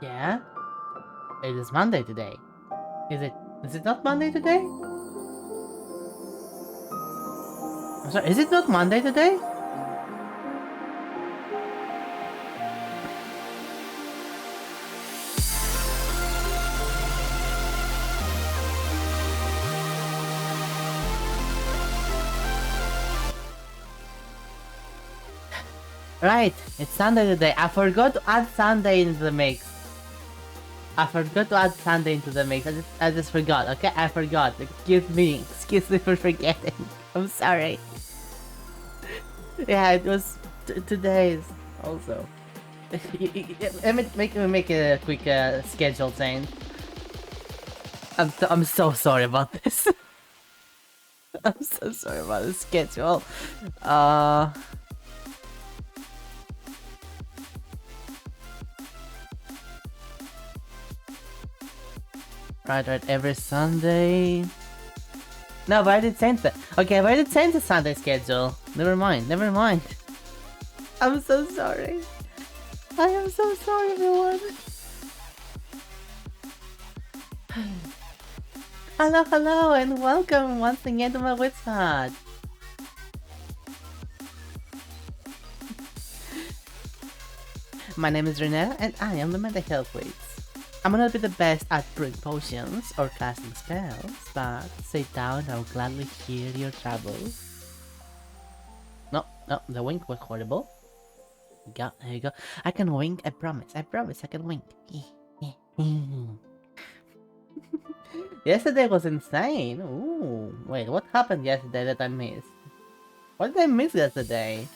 Yeah? It is Monday today. Is it not Monday today? I'm sorry, is it not Monday today? Right, it's Sunday today. I forgot to add Sunday into the mix. I just forgot, okay? I forgot. Excuse me for forgetting. I'm sorry. Yeah, it was today's also. Let me make a quick schedule change. I'm so sorry about this. I'm so sorry about the schedule. Right, every Sunday. No, but I did change that. Okay, but I did change the Sunday schedule. Never mind. I'm so sorry. I am so sorry, everyone. Hello, and welcome once again to my Witchy. My name is Renelle, and I am the mental health witch. I'm not be the best at brewing potions or casting spells, but sit down, I'll gladly hear your troubles. No, the wink was horrible. There you go. I can wink, I promise I can wink. Yesterday was insane. Ooh, wait, what happened yesterday that I missed? What did I miss yesterday?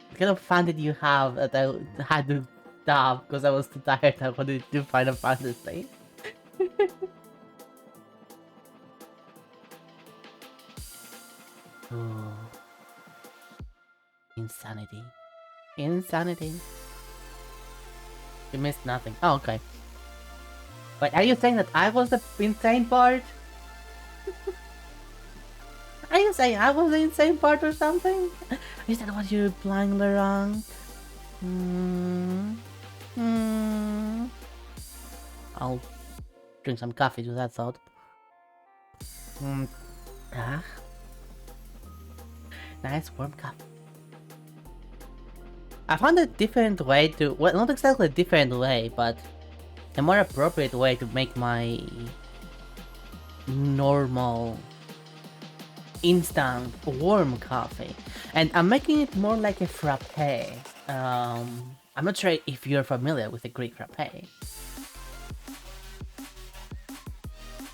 What kind of fun did you have that I had to stop because I was too tired? I wanted to do Final Fantasy. Oh. Insanity. You missed nothing. Oh, okay. Wait, are you saying that I was the insane part? Are you saying I was the insane part or something? Is that what you're implying, Laurent? I'll drink some coffee to that thought. Nice warm cup. I found a different way to... Well, not exactly a different way, but a more appropriate way to make my normal instant warm coffee. And I'm making it more like a frappe. I'm not sure if you're familiar with the Greek frappe.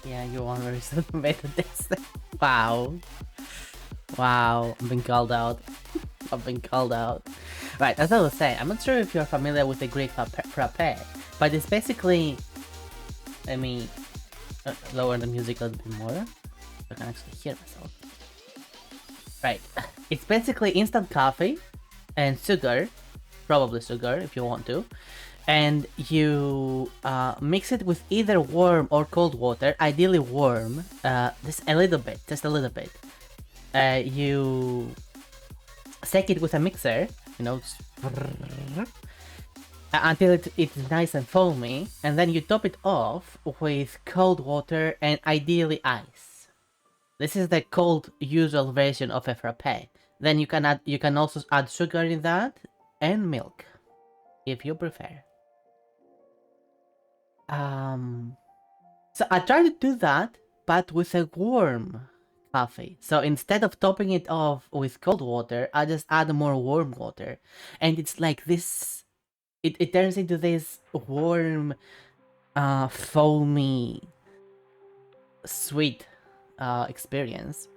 Yeah, you want to made this. Wow, I'm being called out. Right, as I was saying, I'm not sure if you're familiar with the Greek frappe, but it's basically... Let me lower the music a little bit more, so I can actually hear myself. Right, it's basically instant coffee and sugar, probably sugar if you want to, and you mix it with either warm or cold water, ideally warm, just a little bit. You shake it with a mixer, you know, until it's nice and foamy, and then you top it off with cold water and ideally ice. This is the cold usual version of a frappe. Then you can also add sugar in that and milk, if you prefer. So I tried to do that, but with a warm coffee. So instead of topping it off with cold water, I just add more warm water, and it's like this. It turns into this warm, foamy, sweet experience.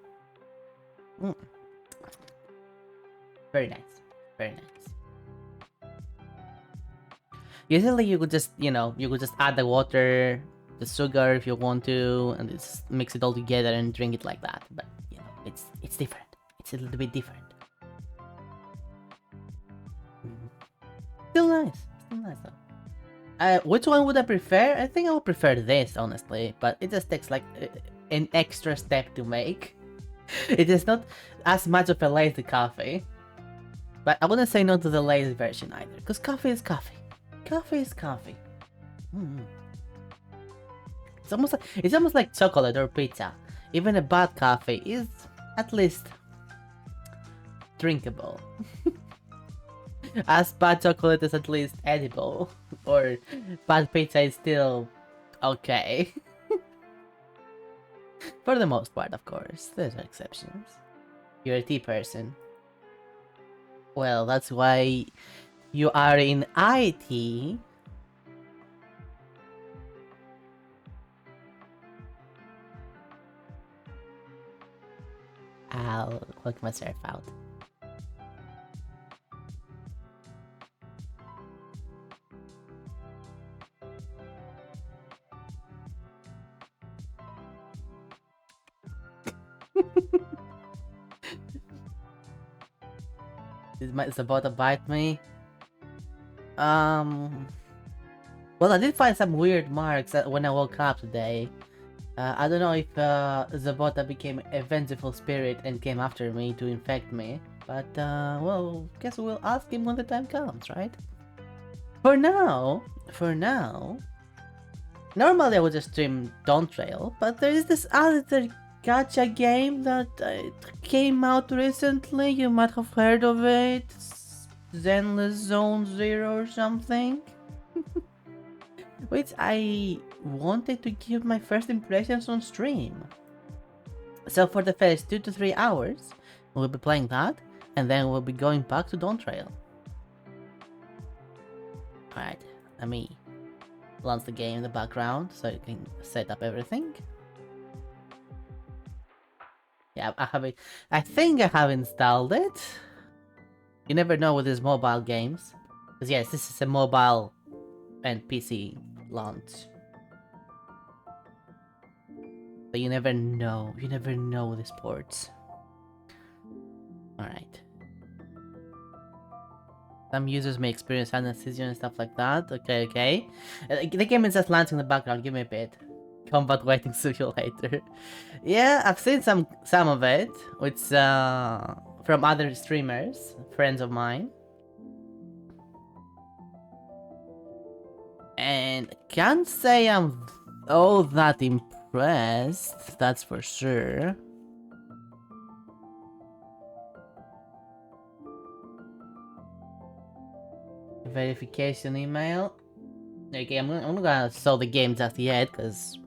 Very nice. Usually you could just, add the water, the sugar if you want to, and just mix it all together and drink it like that. But it's different. It's a little bit different. Still nice though. Which one would I prefer? I think I would prefer this, honestly, but it just takes like an extra step to make. It is not as much of a lazy coffee. But I wouldn't say no to the lazy version either, because coffee is coffee. Coffee is coffee. Mm. It's almost like chocolate or pizza. Even a bad coffee is at least drinkable. As bad chocolate is at least edible, or bad pizza is still okay. For the most part, of course. There's exceptions. You're a tea person. Well, that's why you are in IT. I'll click myself out. Is about to bite me? Well, I did find some weird marks when I woke up today. I don't know if Zabota became a vengeful spirit and came after me to infect me. But, well, guess we'll ask him when the time comes, right? For now, normally I would just stream Dawn Trail, but there is this other gacha game that came out recently. You might have heard of it. Zenless Zone Zero or something. Which I wanted to give my first impressions on stream. So for the first 2 to 3 hours, we'll be playing that, and then we'll be going back to Dawn Trail. Alright, let me launch the game in the background so you can set up everything. Yeah, I have it. I think I have installed it. You never know with these mobile games. Because yes, this is a mobile and PC launch. But you never know. You never know with these ports. Alright. Some users may experience anesthesia and stuff like that. Okay, okay. The game is just launching in the background. Give me a bit. Combat waiting simulator. Yeah, I've seen some of it. It's from other streamers, friends of mine. And can't say I'm all that impressed, that's for sure. Verification email. Okay, I'm not gonna sell the game just yet, because,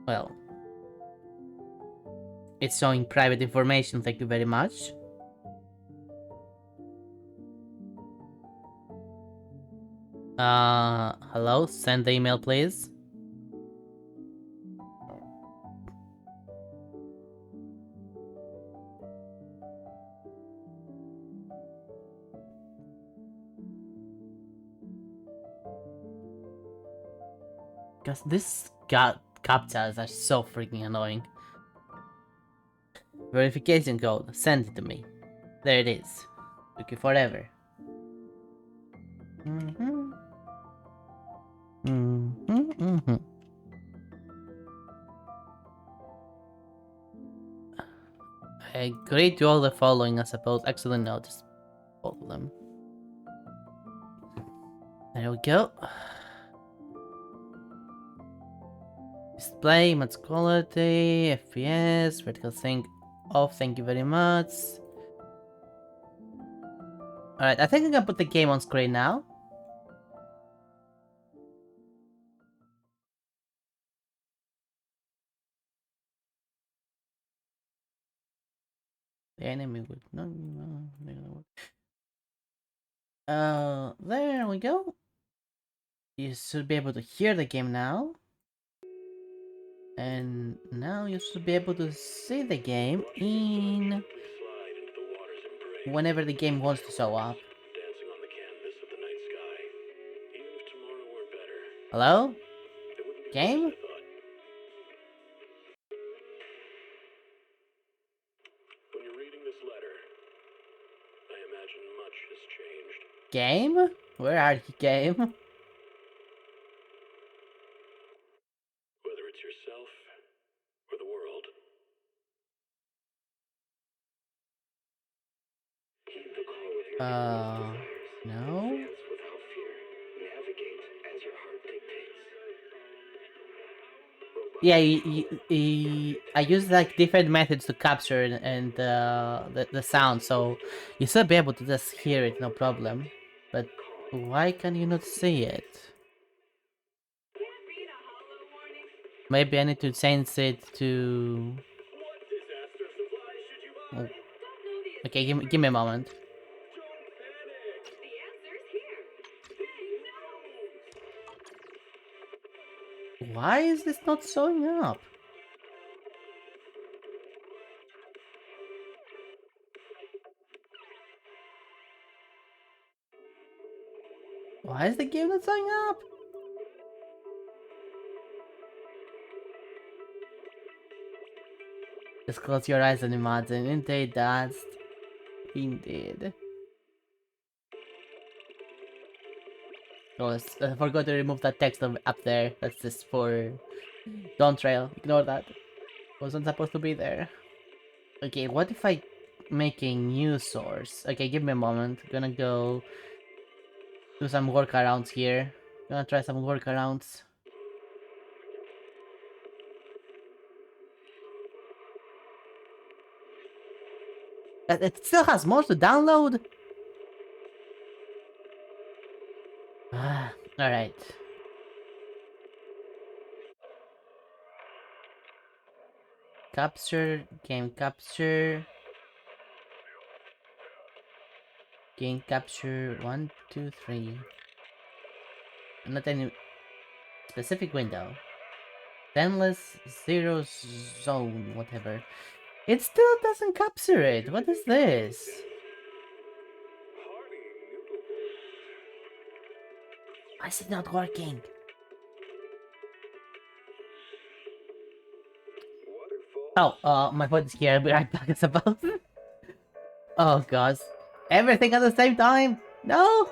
well, it's showing private information, thank you very much. Hello? Send the email, please. Because this captchas are so freaking annoying. Verification code, send it to me. There it is. Took you forever. I agree to all the following, I suppose. Excellent notice. All of them. There we go. Display, max quality, FPS, vertical sync off, thank you very much. Alright, I think I'm gonna put the game on screen now. The enemy would there we go. You should be able to hear the game now. And now you should be able to see the game in whenever the game wants to show up. Hello? Game? Game? Where are you, game? Whether it's yourself or the world. Keep the call with No? Dance without fear. Navigate as your heart dictates. Yeah, I use like different methods to capture and the sound, so you still be able to just hear it, no problem. But why can you not see it? Maybe I need to sense it to. What disaster supply should you buy? Oh, okay, give me a moment. Don't panic. The answer's here. Big nose. Why is this not showing up? Why is the game not showing up? Just close your eyes and imagine. Indeed, that's indeed. Oh, I forgot to remove that text up there. That's just for Don't Trail. Ignore that. Wasn't supposed to be there. Okay, what if I make a new source? Okay, give me a moment. Gonna go do some workarounds here. Gonna try some workarounds. It still has more to download? Alright. Capture, game capture. Game capture 1, 2, 3. Not any specific window. Endless zero zone, whatever. It still doesn't capture it. What is this? Why is it not working? Oh, my phone is here. I'll be right back, I suppose. Oh, gosh. Everything at the same time? No!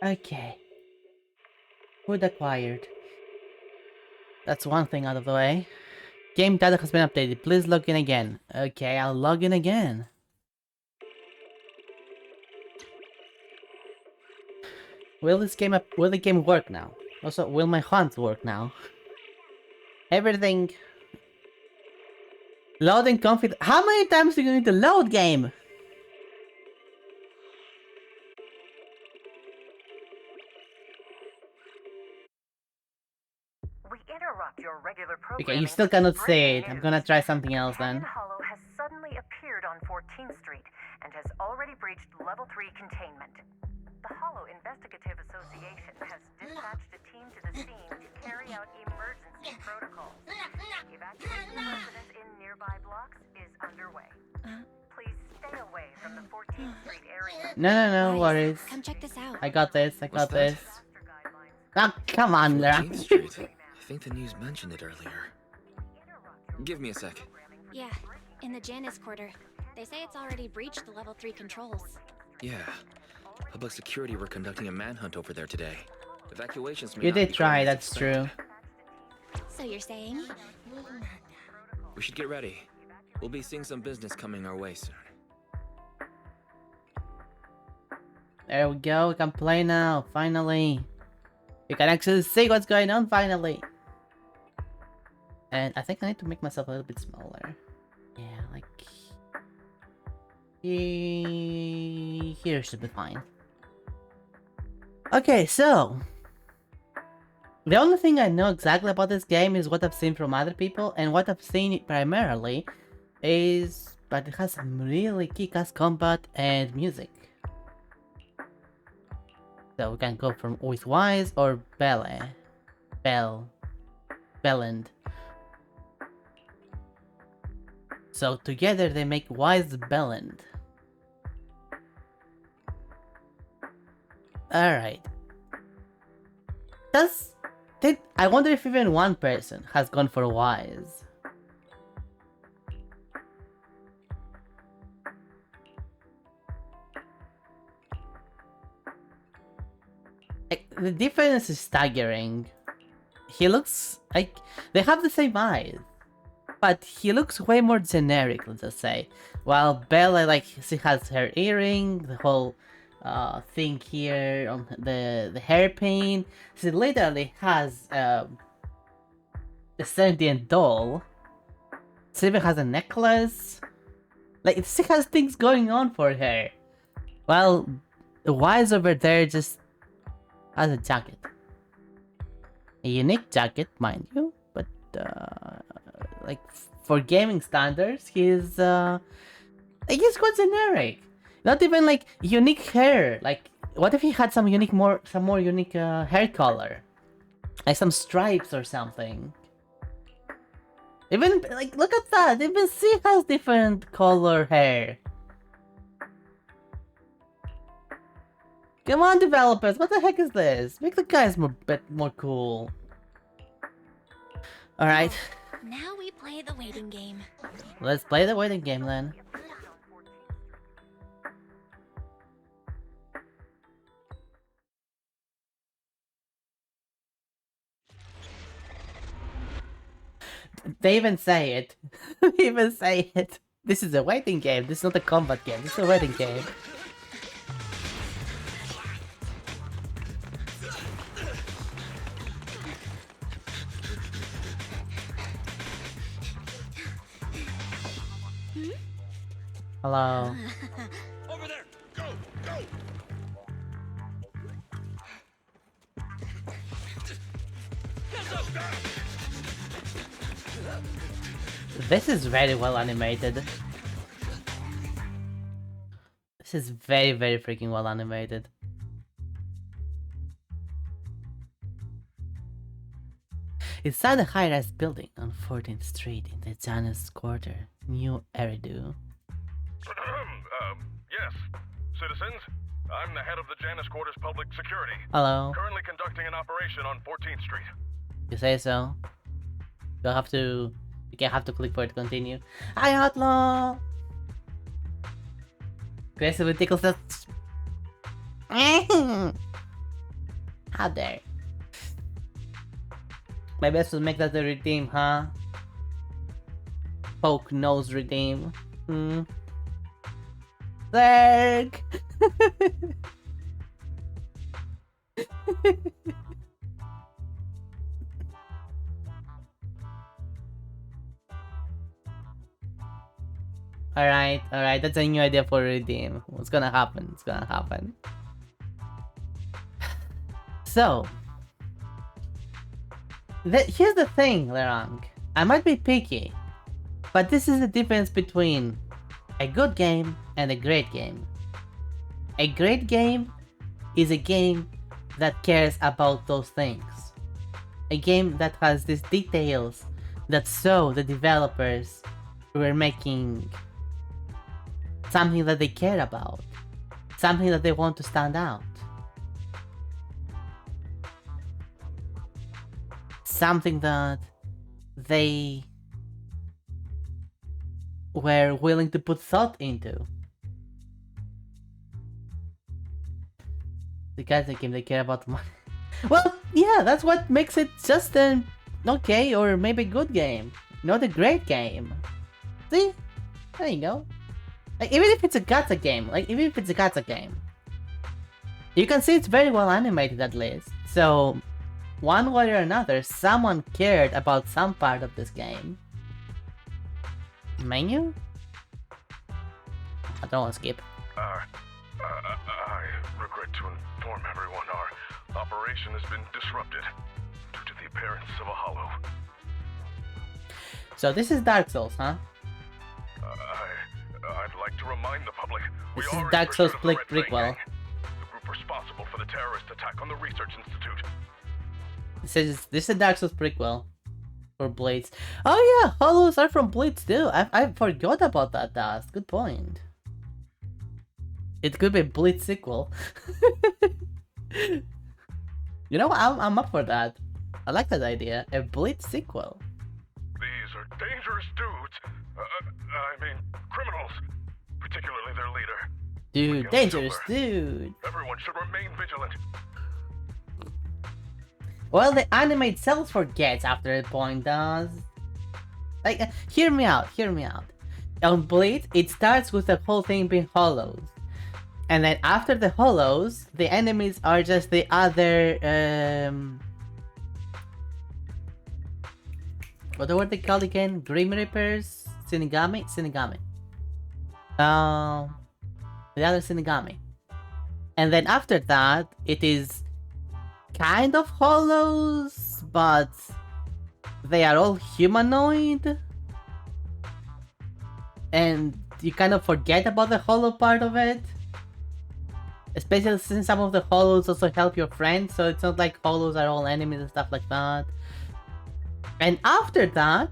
Okay. Food acquired. That's one thing out of the way. Game data has been updated. Please log in again. Okay, I'll log in again. Will the game work now? Also, will my hunt work now? Everything. Loading config. How many times do you need to load, game? We interrupt your regular Okay, you programming still with cannot breaking say it. I'm news. gonna try something else Canyon then. Hollow has suddenly appeared on 14th Street and has already breached Level 3 containment. The Hollow Investigative Association has dispatched a team to the scene to carry out emergency protocols. Evacuating residents in nearby blocks is under 14th Street area. No worries. Come check this out. I got this, I got What's that? this. Oh, come on, 14th Laurent. Street. I think the news mentioned it earlier. Give me a sec. Yeah, in the Janus quarter. They say it's already breached the level 3 controls. Yeah. Public security were conducting a manhunt over there today. Evacuations may You not did be try, going as that's true. expected. So you're saying? We should get ready. We'll be seeing some business coming our way soon. There we go, we can play now, finally. We can actually see what's going on, finally. And I think I need to make myself a little bit smaller. Yeah, like... Here should be fine. Okay, so... The only thing I know exactly about this game is what I've seen from other people, and what I've seen primarily is... But it has some really kick-ass combat and music. So we can go from with Wise or Belland. So together they make Wise Belland. Alright. I wonder if even one person has gone for Wise. The difference is staggering. He looks like they have the same eyes, but he looks way more generic, let's just say. While Bella, like, she has her earring, the whole thing here on the hairpin. She literally has a sentient doll. She even has a necklace. Like, she has things going on for her. While the Wise over there just has a jacket. A unique jacket, mind you, but like for gaming standards, he's quite generic. Not even like unique hair. Like, what if he had some more unique hair color, like some stripes or something? Even like, look at that. Even she has different color hair. Come on, developers, what the heck is this? Make the guys more cool. Alright, Now we play the waiting game. let's play the waiting game then. They even say it. They even say it. This is a waiting game, this is not a combat game, this is a waiting game. Hello. Over there! Go! Go! This is very well animated. This is very freaking well animated. Inside a high-rise building on 14th Street in the Janus Quarter, New Eridu. Yes. Citizens, I'm the head of the Janus Quarters Public Security. Hello. Currently conducting an operation on 14th Street. You say so. You can't have to click for it to continue. Hi, Outlaw! Aggressive with tickles that... How dare. My best was make that the redeem, huh? Poke nose redeem. Zerg! Alright, that's a new idea for redeem. What's gonna happen? It's gonna happen. So, here's the thing, Lerang. I might be picky, but this is the difference between a good game and a great game. A great game is a game that cares about those things. A game that has these details that show the developers were making something that they care about, something that they want to stand out, something that they were willing to put thought into. The guys that game, they care about money. Well, yeah, that's what makes it just an okay or maybe good game, not a great game. See, there you go. Like, even if it's a gacha game, you can see it's very well animated at least. So, one way or another, someone cared about some part of this game. Menu? I don't want to skip. I regret to inform everyone our operation has been disrupted due to the appearance of a hollow. So this is Dark Souls, huh? I'd like to remind the public we This is already Dark Souls pursued the Red Fang prequel. gang, the group responsible for the terrorist attack on the Research Institute. This is a Dark Souls prequel for Blades. Oh yeah, hollows are from Blades too. I forgot about that, Dust. Good point. It could be a Blades sequel. You know what? I'm up for that. I like that idea. A Blades sequel. These are dangerous dudes. I mean, criminals. Particularly their leader. Dude, dangerous dude. Everyone should remain vigilant. Well, the anime itself forgets after a point, does. Like, hear me out. On Blade, it starts with the whole thing being hollows. And then after the hollows, the enemies are just the other, what were they called again? Grim Reapers? Shinigami? The other Shinigami. And then after that, it is kind of hollows, but they are all humanoid. And you kind of forget about the hollow part of it. Especially since some of the hollows also help your friends, so it's not like hollows are all enemies and stuff like that. And after that,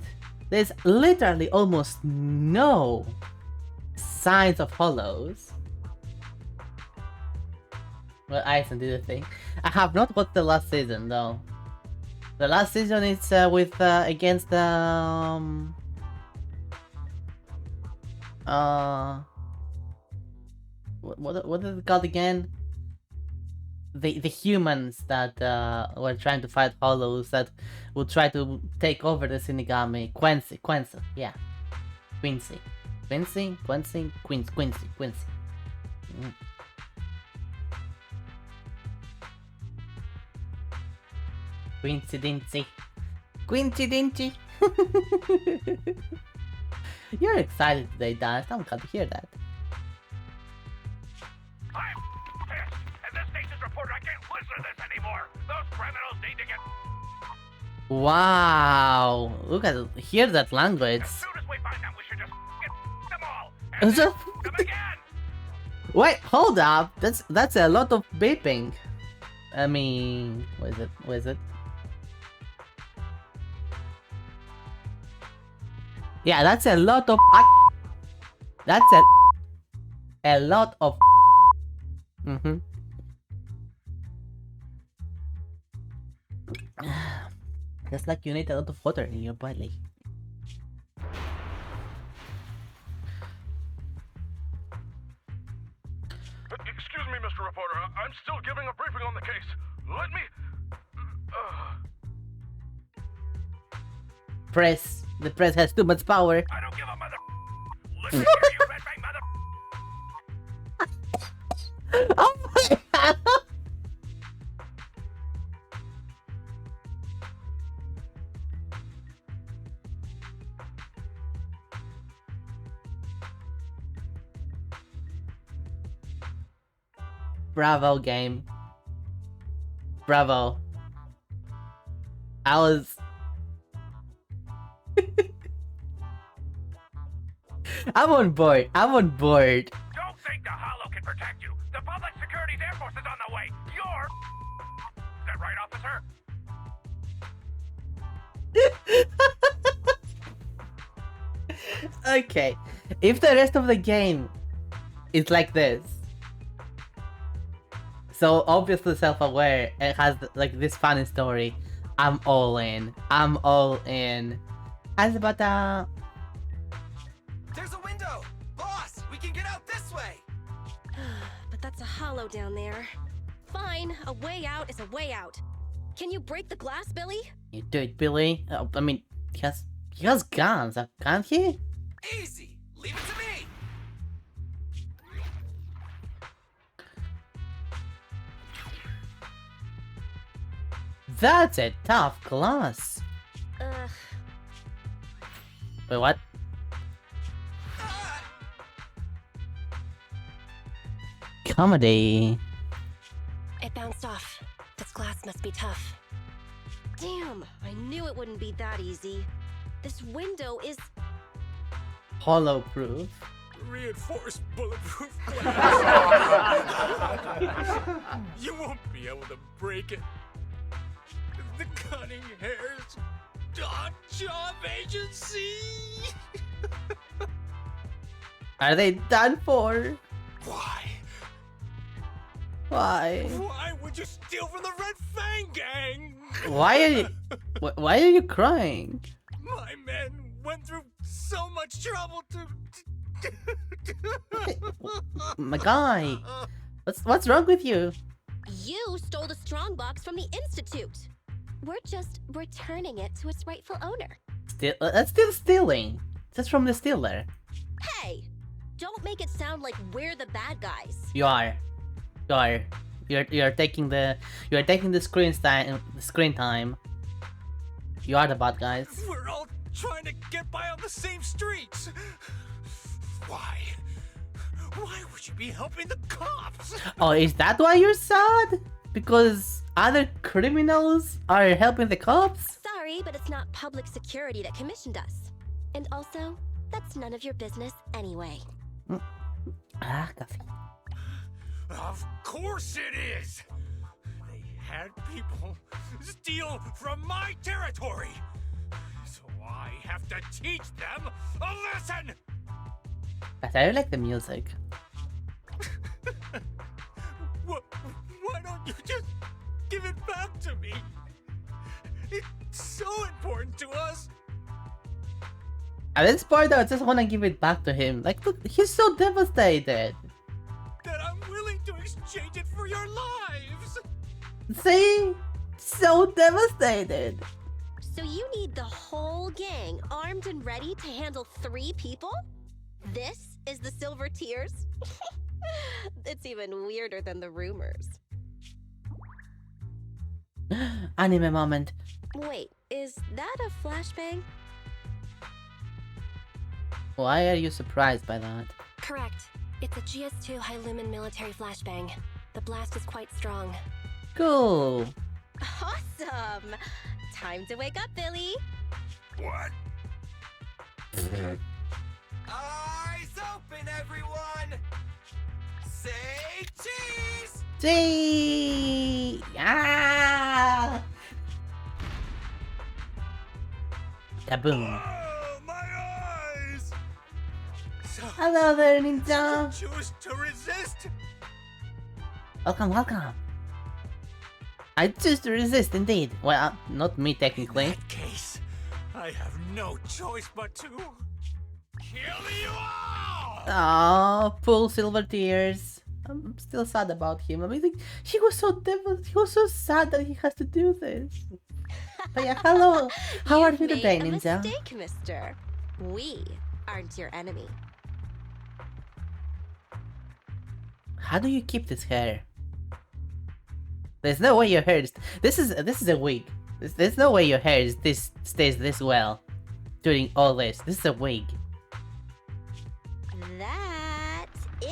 there's literally almost no signs of hollows. Well, Ison did a thing. I have not watched the last season though. The last season is with against the what is it called again? The humans that were trying to fight hollows that would try to take over the Shinigami. Quincy, yeah. Quincy. Mm. Quincy. You're excited today, Dan. I'm glad to hear that. I'm pissed. As the station's reporter, I can't listen to this anymore. Those criminals need to get... Wow. Hear that language. As soon as we find them, we should just get them all. Is And that- them again. Wait, hold up. That's a lot of beeping. I mean, what is it? Yeah, that's a lot of. That's a lot of. Just like you need a lot of water in your body. Excuse me, Mr. Reporter. I'm still giving a briefing on the case. Let me... Press. The press has too much power. I don't give a mother... Listen here, you red bang mother... Oh my god! Bravo, game. Bravo. I was... I'm on board. Don't think the Hollow can protect you. The Public Security's Air Force is on the way. You're... Is that right, officer? Okay. If the rest of the game it's like this. So obviously self-aware, it has like this funny story. I'm all in. I'm all in. How's about There's a window! Boss, we can get out this way! But that's a hollow down there. Fine, a way out is a way out. Can you break the glass, Billy? You do it, Billy. I mean, he has guns, can't he? Easy! Leave it to me! That's a tough glass. Ugh. Wait, what? Ah! Comedy. It bounced off. This glass must be tough. Damn, I knew it wouldn't be that easy. This window is... Hollow proof. Reinforced bulletproof glass. You won't be able to break it. The cunning hairs. Job agency. Are they done for? Why? Why? Why would you steal from the Red Fang gang? Why are you? Why are you crying? My men went through so much trouble to. My guy, what's wrong with you? You stole the strongbox from the Institute. We're just returning it to its rightful owner. That's still stealing. That's from the stealer. Hey! Don't make it sound like we're the bad guys. You are. You're taking the screen time. You are the bad guys. We're all trying to get by on the same streets. Why? Why would you be helping the cops? Oh, is that why you're sad? Because other criminals are helping the cops? Sorry, but it's not public security that commissioned us. And also, that's none of your business anyway. Coffee. Of course it is! They had people steal from my territory! So I have to teach them a lesson! I really like the music. Why don't you just give it back to me? It's so important to us! At this point, I just want to give it back to him. Like, look, he's so devastated. That I'm willing to exchange it for your lives! See? So devastated. So you need the whole gang armed and ready to handle 3 people? This is the Silver Tears? It's even weirder than the rumors. Anime moment. Wait, is that a flashbang? Why are you surprised by that? Correct. It's a GS2 high-lumen military flashbang. The blast is quite strong. Cool. Awesome! Time to wake up, Billy! What? Eyes open, everyone! Say cheese! See? Ah! Kaboom. Oh, my eyes! So, Hello there, Ninja. choose to resist? Welcome. I choose to resist, indeed. Well, not me, technically. In that case, I have no choice but to kill you all! Oh, poor Silver Tears. I'm still sad about him. I mean, like, he was so sad that he has to do this. But yeah, hello. How are you today, made a Ninja? mistake, mister. We aren't your enemy. How do you keep this hair? There's no way your hair is... This is a wig. There's no way your hair stays this well during all this. This is a wig. That is.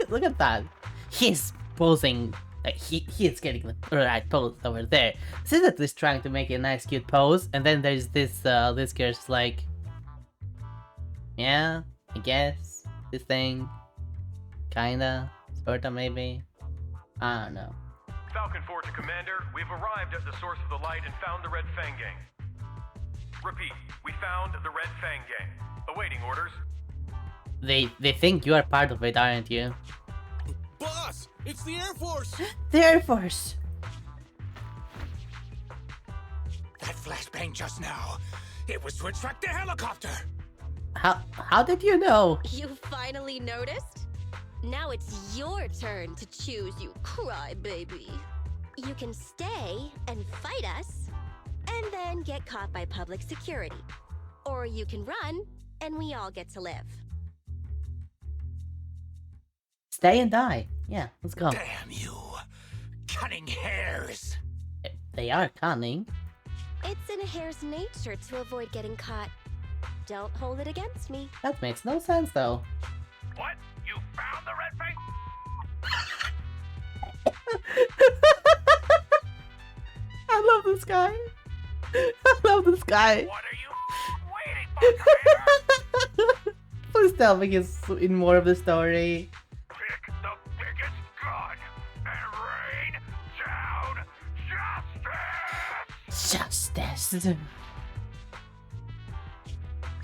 Look at that. He's posing. Like he's getting the right pose over there. She's at least trying to make a nice cute pose, and then there's this girl's like, yeah, I guess this thing, kinda, sorta, maybe. I don't know. Falcon 4 to Commander, we've arrived at the source of the light and found the Red Fang Gang. Repeat, we found the Red Fang Gang. Awaiting orders. They think you are part of it, aren't you? Boss, it's the Air Force! The Air Force! That flashbang just now, it was to attract the helicopter! How did you know? You finally noticed? Now it's your turn to choose, you crybaby. You can stay and fight us, and then get caught by public security. Or you can run, and we all get to live. Stay and die. Yeah, let's go. Damn you! Cunning hares! They are cunning. It's in a hare's nature to avoid getting caught. Don't hold it against me. That makes no sense though. What? You found the Red Fang? I love this guy. I love this guy. What are you waiting for, Commander? Please tell me he's in more of the story. Pick the biggest gun and rain down justice! Justice.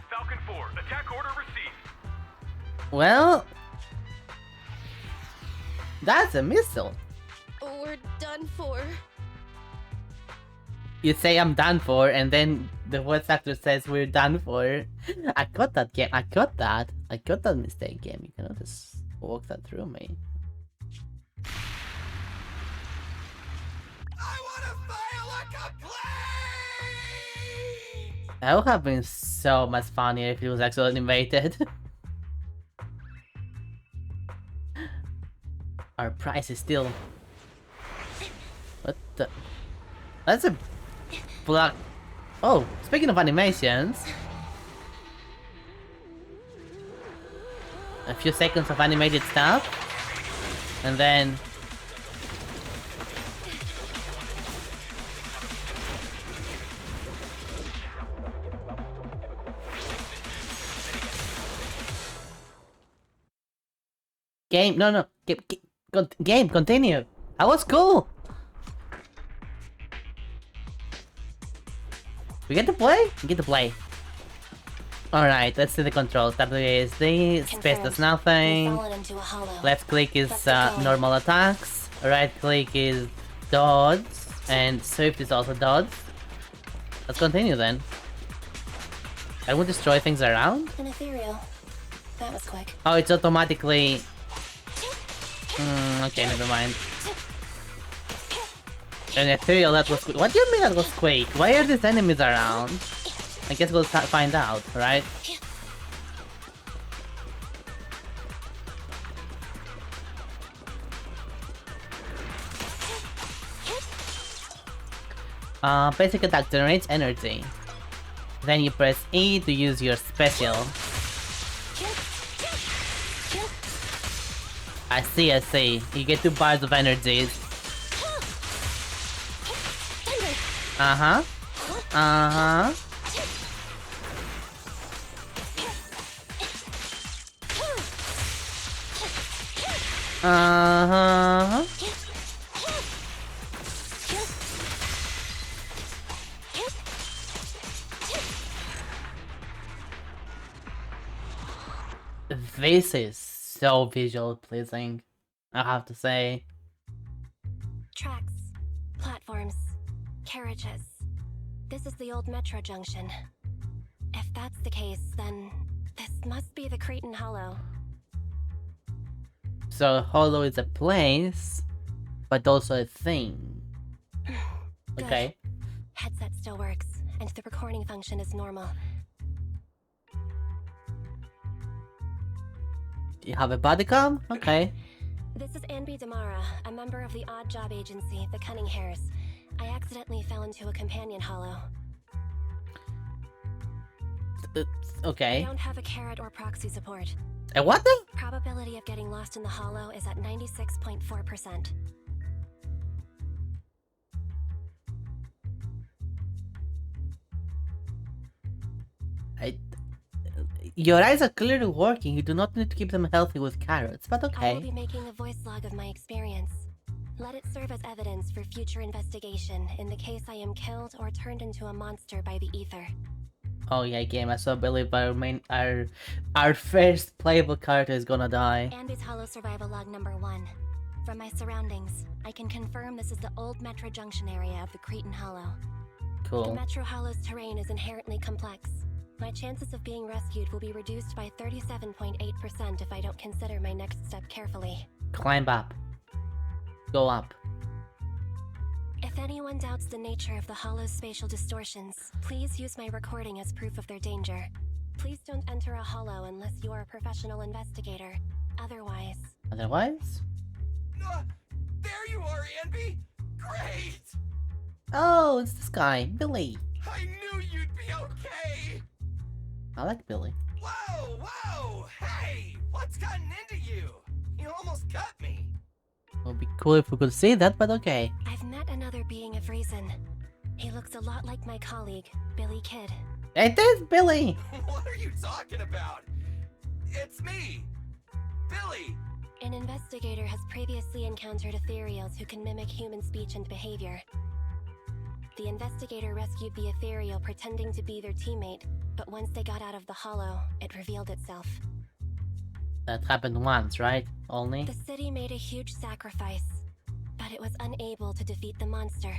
Falcon 4, attack order received. Well, that's a missile. We're done for. You say I'm done for, and then the voice actor says we're done for. I got that game. I got that. I got that mistake game. You cannot just walk that through me. I want to file a complaint! That would have been so much funnier if it was actually animated. Our price is still... What the... That's a... Black... Oh, speaking of animations... A few seconds of animated stuff. And then... Game, no, game, continue. That was cool. We get to play? We get to play. Alright, let's see the controls. WASD, space does nothing. Left click is normal attacks. Right click is dodge. And swift is also dodge. Let's continue then. I will destroy things around? An ethereal. That was quick. Oh, it's automatically... okay, never mind. An ethereal, that was quick. What do you mean that was quick? Why are these enemies around? I guess we'll find out, right? Basic attack generates energy. Then you press E to use your special. I see. You get 2 bars of energies. Uh-huh. This is so visual pleasing, I have to say. Tracks, platforms, carriages. This is the old metro junction. If that's the case, then this must be the Cretan Hollow. So Hollow is a place, but also a thing. Good. Okay. Headset still works, and the recording function is normal. You have a bodycam? Okay. This is Anby Damara, a member of the odd job agency, the Cunning Hares. I accidentally fell into a companion hollow. Okay. I don't have a carrot or proxy support. And what the? Probability of getting lost in the hollow is at 96.4%. Your eyes are clearly working. You do not need to keep them healthy with carrots, but I okay. will be making a voice log of my experience. Let it serve as evidence for future investigation in the case I am killed or turned into a monster by the ether. Oh yeah, game. I so believe our first playable character is gonna die. Ambi's Hollow Survival Log number 1. From my surroundings, I can confirm this is the old Metro Junction area of the Cretan Hollow. The Cool. Metro Hollow's terrain is inherently complex. My chances of being rescued will be reduced by 37.8% if I don't consider my next step carefully. Climb up. Go up. If anyone doubts the nature of the Hollow's spatial distortions, please use my recording as proof of their danger. Please don't enter a Hollow unless you are a professional investigator. Otherwise... Otherwise? There you are, Ambi! Great! Oh, it's this guy, Billy. I knew you'd be okay! I like Billy. Whoa, whoa! Hey! What's gotten into you? You almost cut me! It would be cool if we could see that, but okay. I've met another being of reason. He looks a lot like my colleague, Billy Kid. It is Billy! What are you talking about? It's me! Billy! An investigator has previously encountered ethereals who can mimic human speech and behavior. The investigator rescued the ethereal pretending to be their teammate, but once they got out of the Hollow, it revealed itself. That happened once, right? Only? The city made a huge sacrifice, but it was unable to defeat the monster.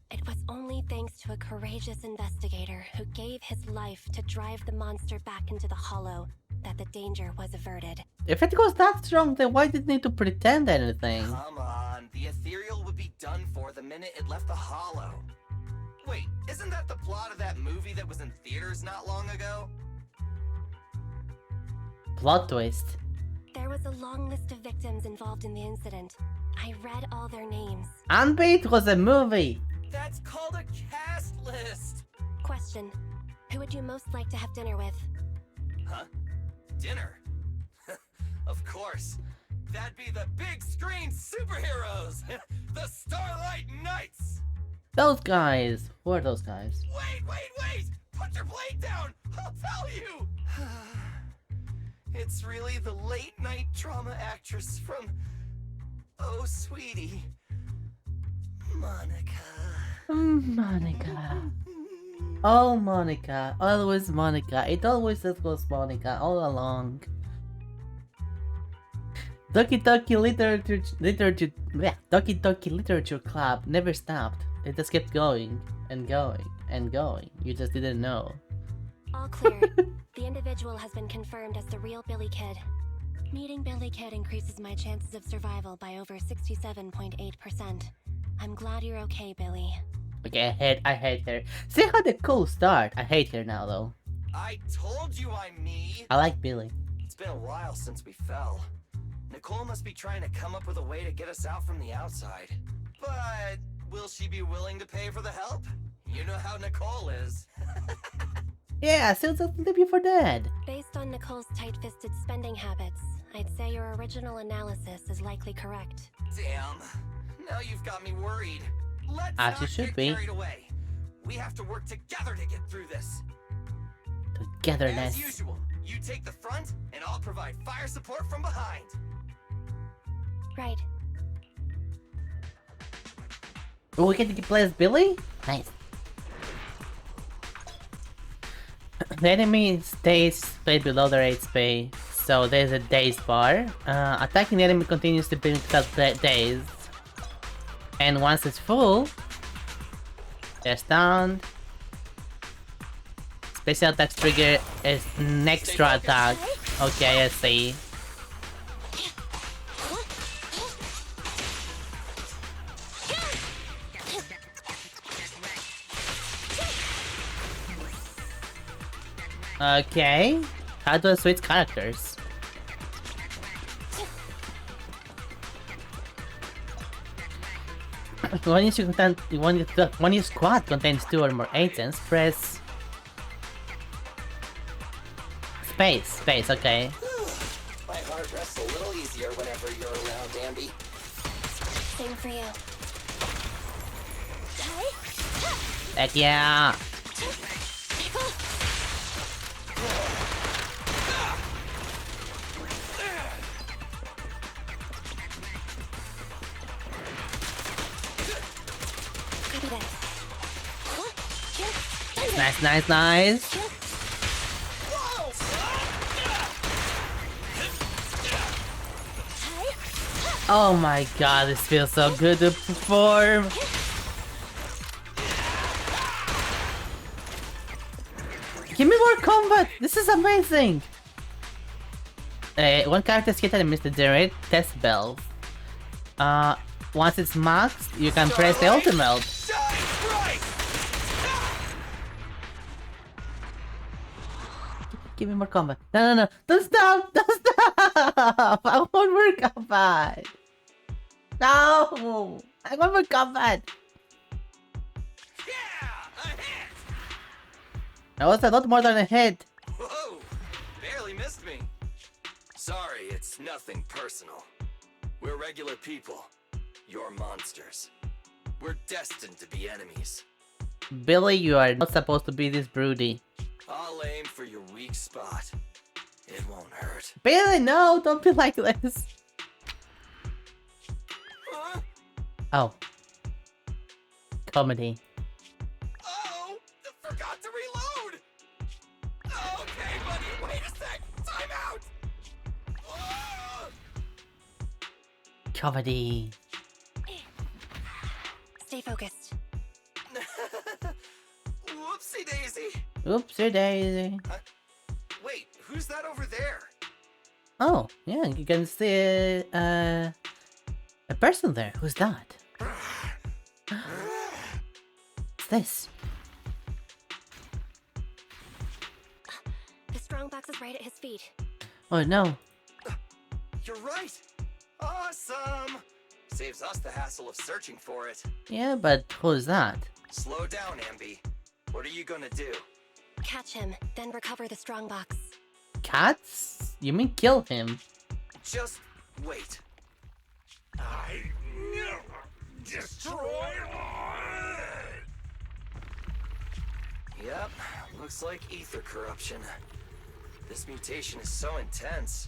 It was only thanks to a courageous investigator who gave his life to drive the monster back into the Hollow that the danger was averted. If it goes that strong, then why did it need to pretend anything? Come on, the ethereal would be done for the minute it left the Hollow. Wait, isn't that the plot of that movie that was in theaters not long ago? Plot twist. There was a long list of victims involved in the incident. I read all their names. Unbeat was a movie! That's called a cast list! Question: who would you most like to have dinner with? Huh? Dinner? Of course. That'd be the big screen superheroes! The Starlight Knights! Those guys! Who are those guys? Wait! Put your blade down! I'll tell you! It's really the late night drama actress from... Oh, sweetie. Monica. Monica. Oh, Monica. Always Monica. It always was Monica all along. Doki Doki Literature Club never stopped. It just kept going and going and going. You just didn't know. All clear. The individual has been confirmed as the real Billy Kid. Meeting Billy Kid increases my chances of survival by over 67.8%. I'm glad you're okay, Billy. Okay, I hate her. See how the cool start. I hate her now though. I told you I'm me! I like Billy. It's been a while since we fell. Nicole must be trying to come up with a way to get us out from the outside. But will she be willing to pay for the help? You know how Nicole is. Yeah, still something to be for dead. Based on Nicole's tight-fisted spending habits, I'd say your original analysis is likely correct. Damn. Now you've got me worried. Let's As you not should get be. carried away. We have to work together to get through this. Togetherness. As usual, you take the front, and I'll provide fire support from behind. Right. Oh, we get to play as Billy? Nice. The enemy stays spaced below their HP, so there's a daze bar. Attacking the enemy continues to bring that daze. And once it's full, they're stunned. Special attack trigger is an extra attack. Okay, I see. Okay, how do I switch characters? When your squad contains 2 or more agents, press space, okay. My heart rests a little easier whenever you're around, Ambi. Same for you. Heck yeah! Nice, nice, nice, nice. Oh my god, this feels so good to perform. Give me more combat! This is amazing! One character is hit and missed the generate test bell. Once it's maxed, you can press the ultimate. Give me more combat. No, no, no. Don't stop! Don't stop! I want more combat! No! I want more combat! That was a lot more than a hit. Whoa! Barely missed me. Sorry, it's nothing personal. We're regular people. You're monsters. We're destined to be enemies. Billy, you are not supposed to be this broody. I'll aim for your weak spot. It won't hurt. Billy, no! Don't be like this! Oh. Comedy. Oh! I forgot to reload! Okay, buddy, wait a sec! Time out! Comedy. Stay focused. Whoopsie daisy! Oopsie daisy. Wait, who's that over there? Oh, yeah, you can see a person there. Who's that? What's this? The strongbox is right at his feet. Oh no. You're right! Awesome! Saves us the hassle of searching for it. Yeah, but who's that? Slow down, Ambi. What are you gonna do? Catch him, then recover the strongbox. Cats? You mean kill him? Just wait. I never destroy Yep, looks like ether corruption. This mutation is so intense.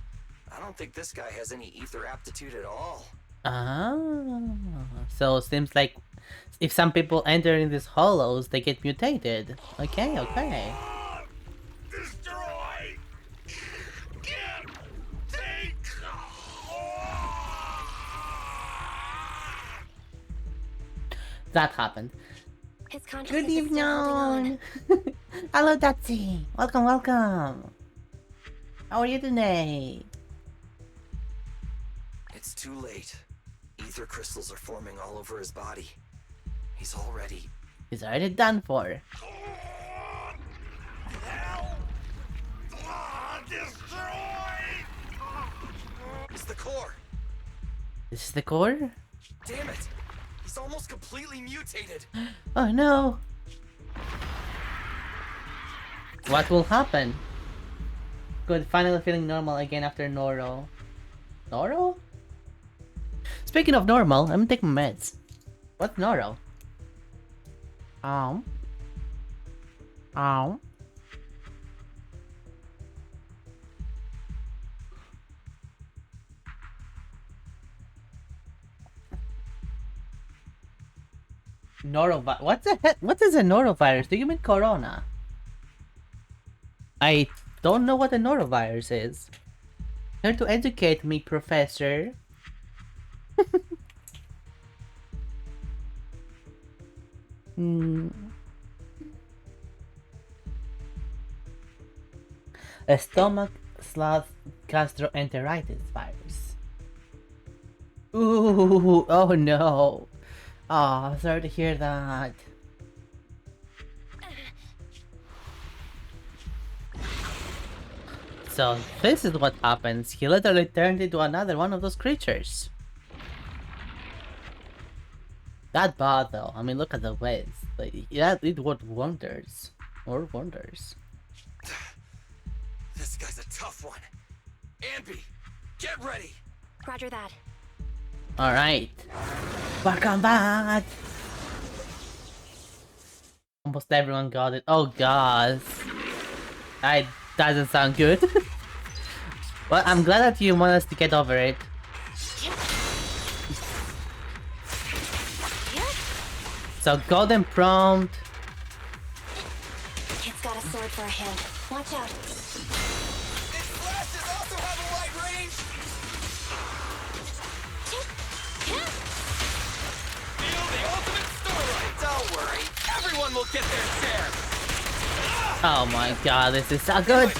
I don't think this guy has any ether aptitude at all. Ah, so seems like if some people enter in these hollows, they get mutated. Okay, okay. Destroy! Get! Take! That happened. His consciousness Good is still holding evening. Hello, Datsy. Welcome, welcome. How are you today? It's too late. Ether crystals are forming all over his body. He's already... He's already done for. Destroy! It's the core! This is the core? Damn it! He's almost completely mutated! Oh no. What will happen? Good, finally feeling normal again after Noro. Noro? Speaking of normal, I'm gonna take my meds. What's Noro? Ow. Ow. Norovirus. What the heck? What is a norovirus? Do you mean corona? I don't know what a norovirus is. Here to educate me, professor. A stomach/gastroenteritis virus. Ooh, oh no. Oh, sorry to hear that. So this is what happens. He literally turned into another one of those creatures. That bad though. I mean, look at the waves. Like, yeah, it worked wonders. Or wonders. This guy's a tough one. Ambi, get ready! Roger that. Alright. Welcome back! Almost everyone got it. Oh god. That doesn't sound good. Well, I'm glad that you want us to get over it. So golden prompt. sword for a hand. Watch out. Its flashes also have a wide range! Feel the ultimate starlight! Don't worry, everyone will get their share! Oh my god, this is so good!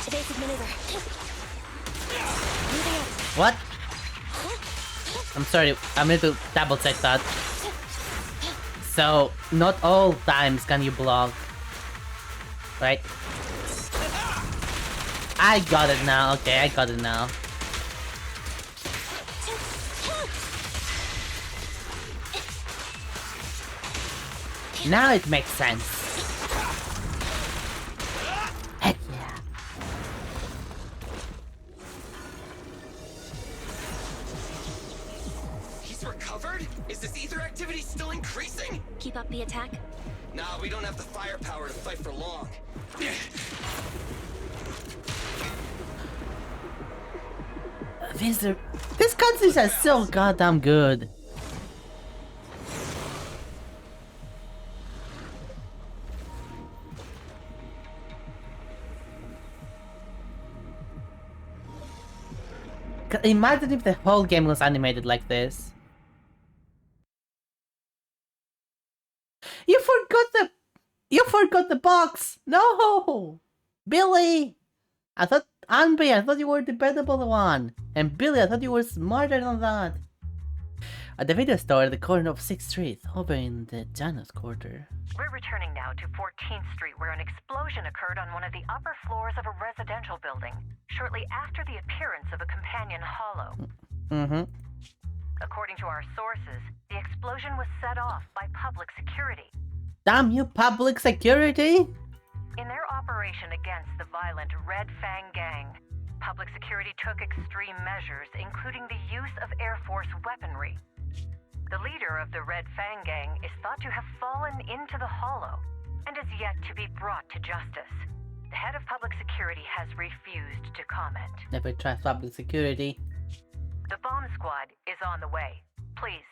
Evasive maneuver. What? I'm sorry, I need to double check that. So, not all times can you block. Right? I got it now, okay, I got it now. Now it makes sense. Heck yeah. He's recovered? Is this ether activity still increasing? Keep up the attack. Nah, we don't have the firepower to fight for long. These countries are so goddamn good. Imagine if the whole game was animated like this. You forgot the box! No! Billy! I thought you were the dependable one. And Billy, I thought you were smarter than that. At the video store at the corner of 6th Street, over in the Janus Quarter. We're returning now to 14th Street, where an explosion occurred on one of the upper floors of a residential building, shortly after the appearance of a companion hollow. According to our sources, the explosion was set off by public security. Damn you, public security! In their operation against the violent Red Fang gang, public security took extreme measures, including the use of Air Force weaponry. The leader of the Red Fang gang is thought to have fallen into the hollow and is yet to be brought to justice. The head of public security has refused to comment. Never trust public security. The bomb squad is on the way. Please,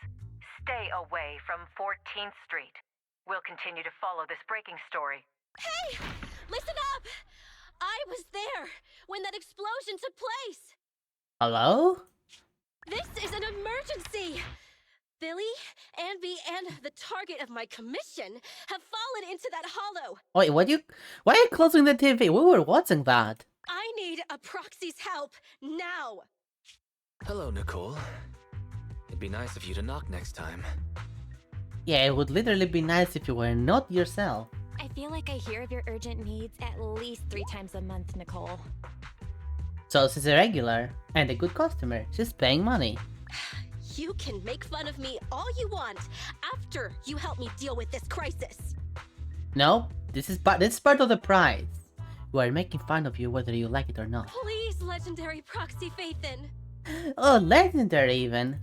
stay away from 14th Street. We'll continue to follow this breaking story. Hey! Listen up! I was there when that explosion took place! Hello? This is an emergency! Billy, Anby, and the target of my commission have fallen into that hollow! Wait, why are you closing the TV? We were watching that. I need a proxy's help, now! Hello, Nicole. It'd be nice of you to knock next time. Yeah, it would literally be nice if you were not yourself. I feel like I hear of your urgent needs at least 3 times a month, Nicole. So she's a regular and a good customer. She's paying money. You can make fun of me all you want after you help me deal with this crisis. No, this is part of the prize. We are making fun of you whether you like it or not. Please, legendary proxy Phaethin. Oh, legendary even.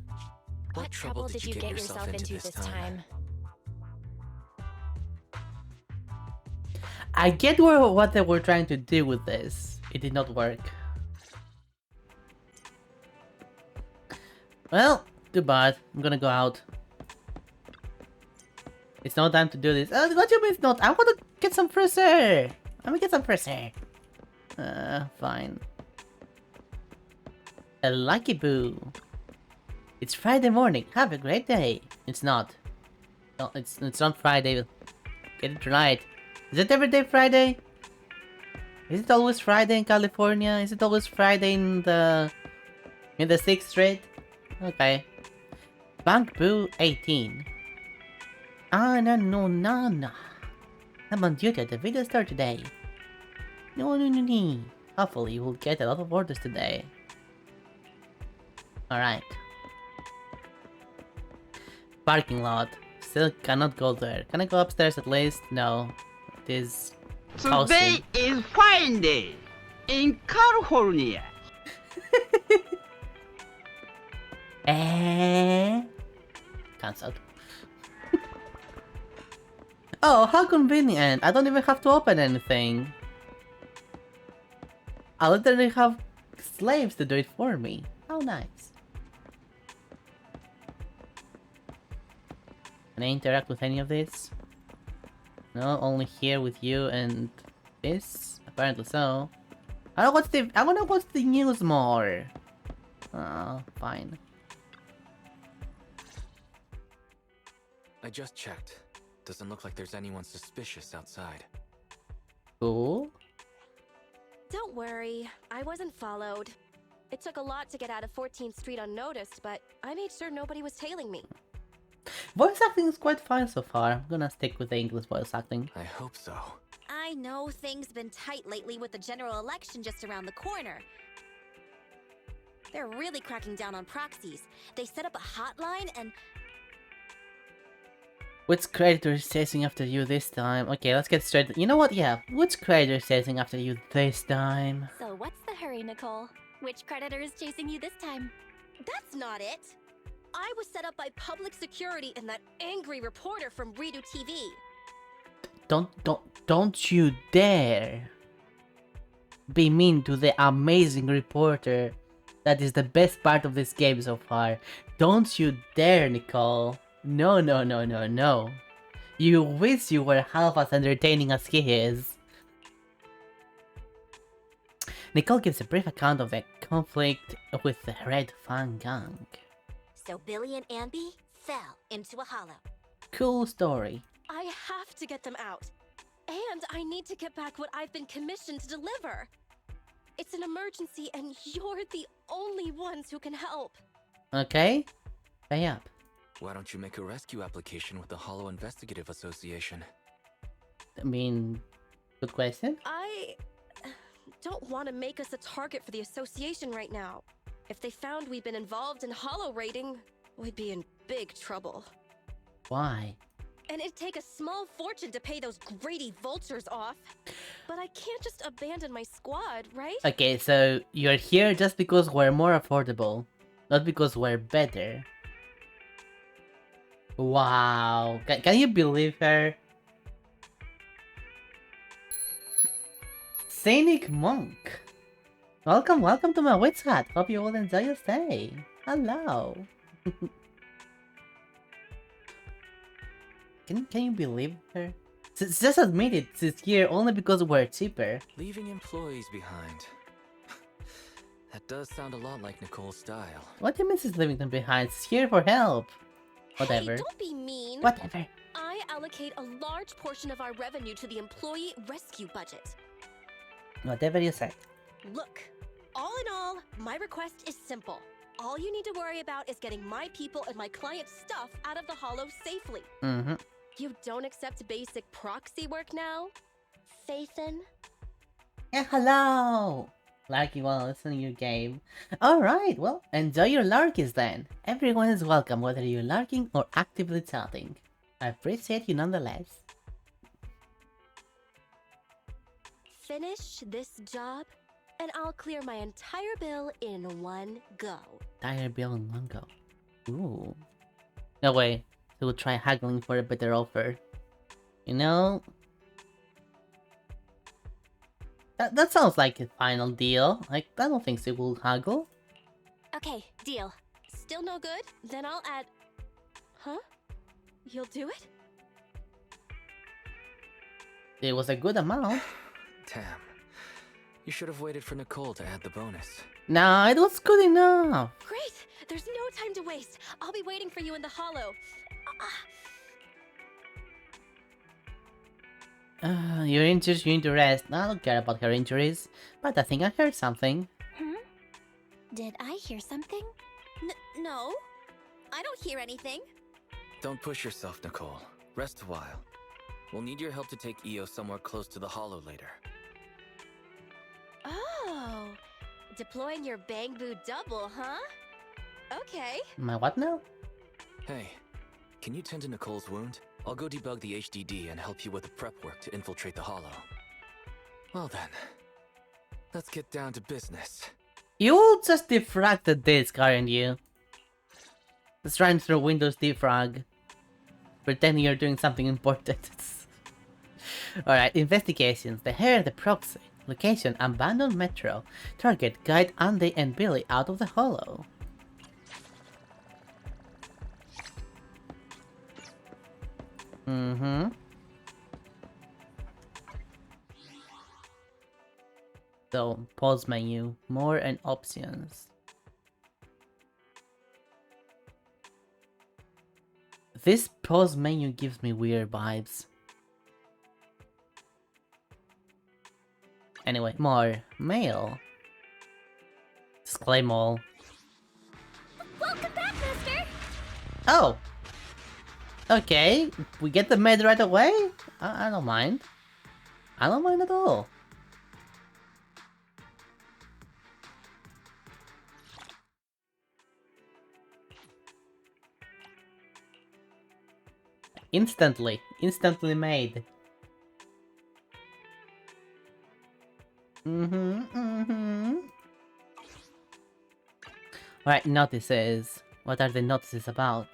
What trouble did you get yourself into this time? I get what they were trying to do with this. It did not work. Well, too bad. I'm gonna go out. It's no time to do this. What do you mean it's not? I want to get some fresh air. Let me get some fresh air. Fine. A lucky boo. It's Friday morning. Have a great day. It's not. No, it's not Friday. Get it right. Is it every day Friday? Is it always Friday in California? Is it always Friday in the 6th Street? Okay. Bank Boo 18. No. I'm on duty at the video store today. No. Hopefully we'll get a lot of orders today. Alright. Parking lot. Still cannot go there. Can I go upstairs at least? No. It is... Today is fine day in California. Cancelled. Oh, how convenient. I don't even have to open anything. I literally have slaves to do it for me. How nice. Can I interact with any of this? No, only here with you and this? Apparently so. I wanna watch the news more. Oh, fine. I just checked. Doesn't look like there's anyone suspicious outside. Cool. Don't worry, I wasn't followed. It took a lot to get out of 14th Street unnoticed, but I made sure nobody was tailing me. Voice acting is quite fine so far. I'm gonna stick with the English voice acting. I hope so. I know things been tight lately with the general election just around the corner. They're really cracking down on proxies. They set up a hotline and... Which creditor is chasing after you this time? Okay, let's get straight. You know what? Yeah, which creditor is chasing after you this time? So what's the hurry, Nicole? Which creditor is chasing you this time? That's not it! I was set up by public security and that angry reporter from Redo TV. Don't you dare be mean to the amazing reporter. That is the best part of this game so far. Don't you dare, Nicole. No. You wish you were half as entertaining as he is. Nicole gives a brief account of the conflict with the Red Fang Gang. So Billy and Anby fell into a hollow. Cool story. I have to get them out. And I need to get back what I've been commissioned to deliver. It's an emergency and you're the only ones who can help. Okay, pay up. Why don't you make a rescue application with the Hollow Investigative Association? I mean, good question. I don't want to make us a target for the association right now. If they found we'd been involved in hollow raiding, we'd be in big trouble. Why? And it'd take a small fortune to pay those greedy vultures off. But I can't just abandon my squad, right? Okay, so you're here just because we're more affordable, not because we're better. Wow, can you believe her? Scenic Monk. Welcome to my witch hut. Hope you all enjoy your stay. Hello. Can you believe her? Just admit it, she's here only because we're cheaper. Leaving employees behind. That does sound a lot like Nicole's style. What do you mean she's leaving them behind? She's here for help. Whatever. Hey, don't be mean. Whatever. I allocate a large portion of our revenue to the employee rescue budget. Whatever you say. Look, all in all, my request is simple. All you need to worry about is getting my people and my clients' stuff out of the hollow safely. Mm-hmm. You don't accept basic proxy work now? Faithin? Yeah, hello! Larky while listening to your game. Alright, well, enjoy your larkies then. Everyone is welcome whether you're larking or actively chatting. I appreciate you nonetheless. Finish this job, and I'll clear my entire bill in one go. Entire bill in one go. Ooh. No way. She will try haggling for a better offer. You know... That sounds like a final deal. Like, I don't think she will haggle. Okay, deal. Still no good? Then I'll add... Huh? You'll do it? It was a good amount. Damn. You should have waited for Nicole to add the bonus. Nah, it was good enough. Great! There's no time to waste. I'll be waiting for you in the hollow. Your injuries, you need to rest. I don't care about her injuries, but I think I heard something. Did I hear something? No. I don't hear anything. Don't push yourself, Nicole. Rest a while. We'll need your help to take Io somewhere close to the hollow later. Oh, deploying your Bang Boo double, huh? Okay. My what now? Hey, can you tend to Nicole's wound? I'll go debug the HDD and help you with the prep work to infiltrate the hollow. Well then, let's get down to business. You just defragged the disk, aren't you? Just trying through Windows defrag. Pretending you're doing something important. Alright, investigations. The hair, the proxy. Location, abandoned metro. Target, guide Andy and Billy out of the hollow. Mm-hmm. So, pause menu, more and options. This pause menu gives me weird vibes. Anyway, more. Mail. Display all. Welcome back, mister! Oh! Okay, we get the med right away? I don't mind. I don't mind at all. Instantly made. Alright, notices. What are the notices about?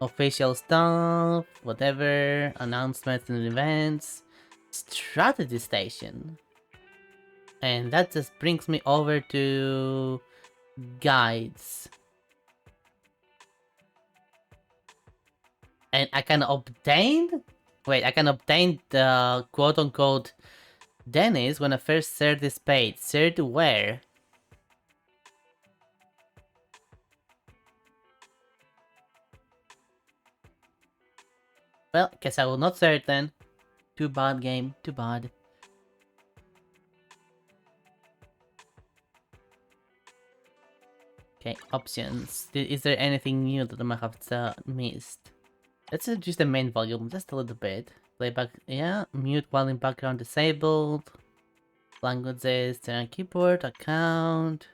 Official stuff, whatever, announcements and events, strategy station. And that just brings me over to guides. And I can obtain... Wait, I can obtain the quote-unquote Dennis when I first search this page. Search where? Well, guess I will not search then. Too bad, game. Too bad. Okay, options. Is there anything new that I might have missed? Let's adjust the main volume just a little bit. Playback, yeah. Mute while in background disabled. Languages, turn on keyboard, account.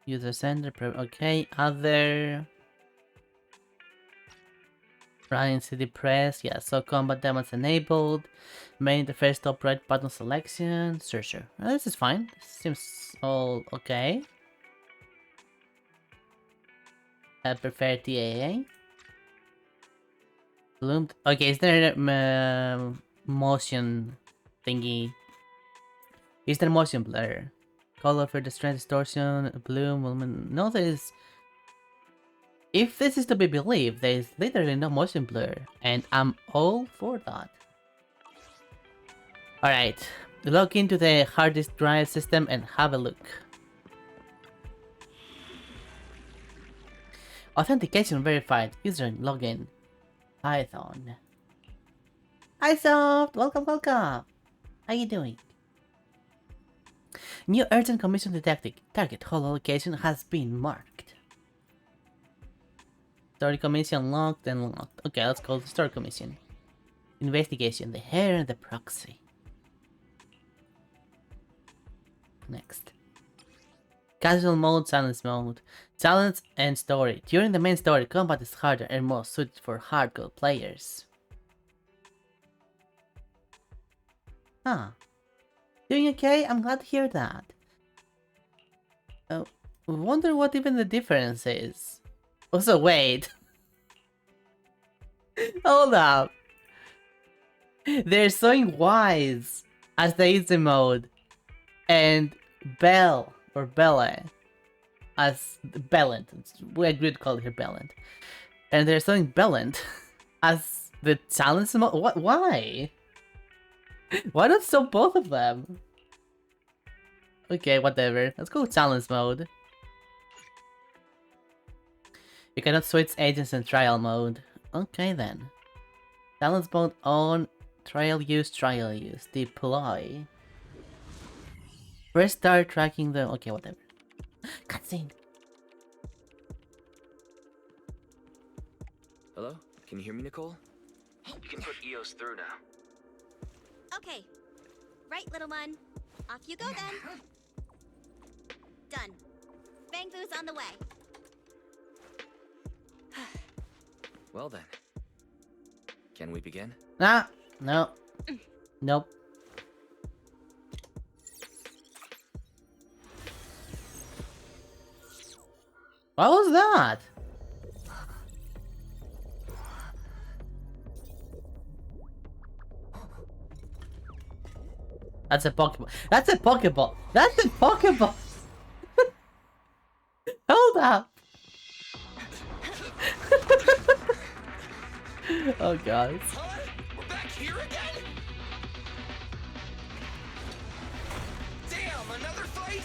User center, okay. Other. Running CD press, yeah. So combat demos enabled. Main interface top right button selection. Sure. This is fine. This seems all okay. I prefer TAA. Bloom. Okay, is there motion thingy? Is there motion blur? Color for the strength distortion. Bloom. No, there is. If this is to be believed, there is literally no motion blur, and I'm all for that. Alright, log into the hard disk drive system and have a look. Authentication verified. User login. Python. Hi Soft! Welcome! How you doing? New urgent commission detected. Target hollow location has been marked. Story commission locked and locked. Okay, let's call the story commission. Investigation, the hair and the proxy. Next. Casual mode, silence mode. Silence and story. During the main story, combat is harder and more suited for hardcore players. Huh. Doing okay? I'm glad to hear that. Wonder what even the difference is. Also, wait. Hold up. They're showing Wise as the easy mode. And Belle, or Bella, as Bellant. We agreed to call her Bellant. And they're showing Bellant as the challenge mode. What? Why? Why not show both of them? Okay, whatever. Let's go challenge mode. You cannot switch agents in trial mode. Okay then. Challenge mode on. Trial use. Deploy. First start tracking the... Okay, whatever. Cutscene. Hello? Can you hear me, Nicole? You can put EOS through now. Okay. Right, little one. Off you go then. Done. Bang Boo's on the way. Well then. Can we begin? Ah, no. Nope. What was that? That's a Pokeball. That's a Pokeball. That's a Pokeball. Hold up. Oh god. Huh? We're back here again? Damn, another fight?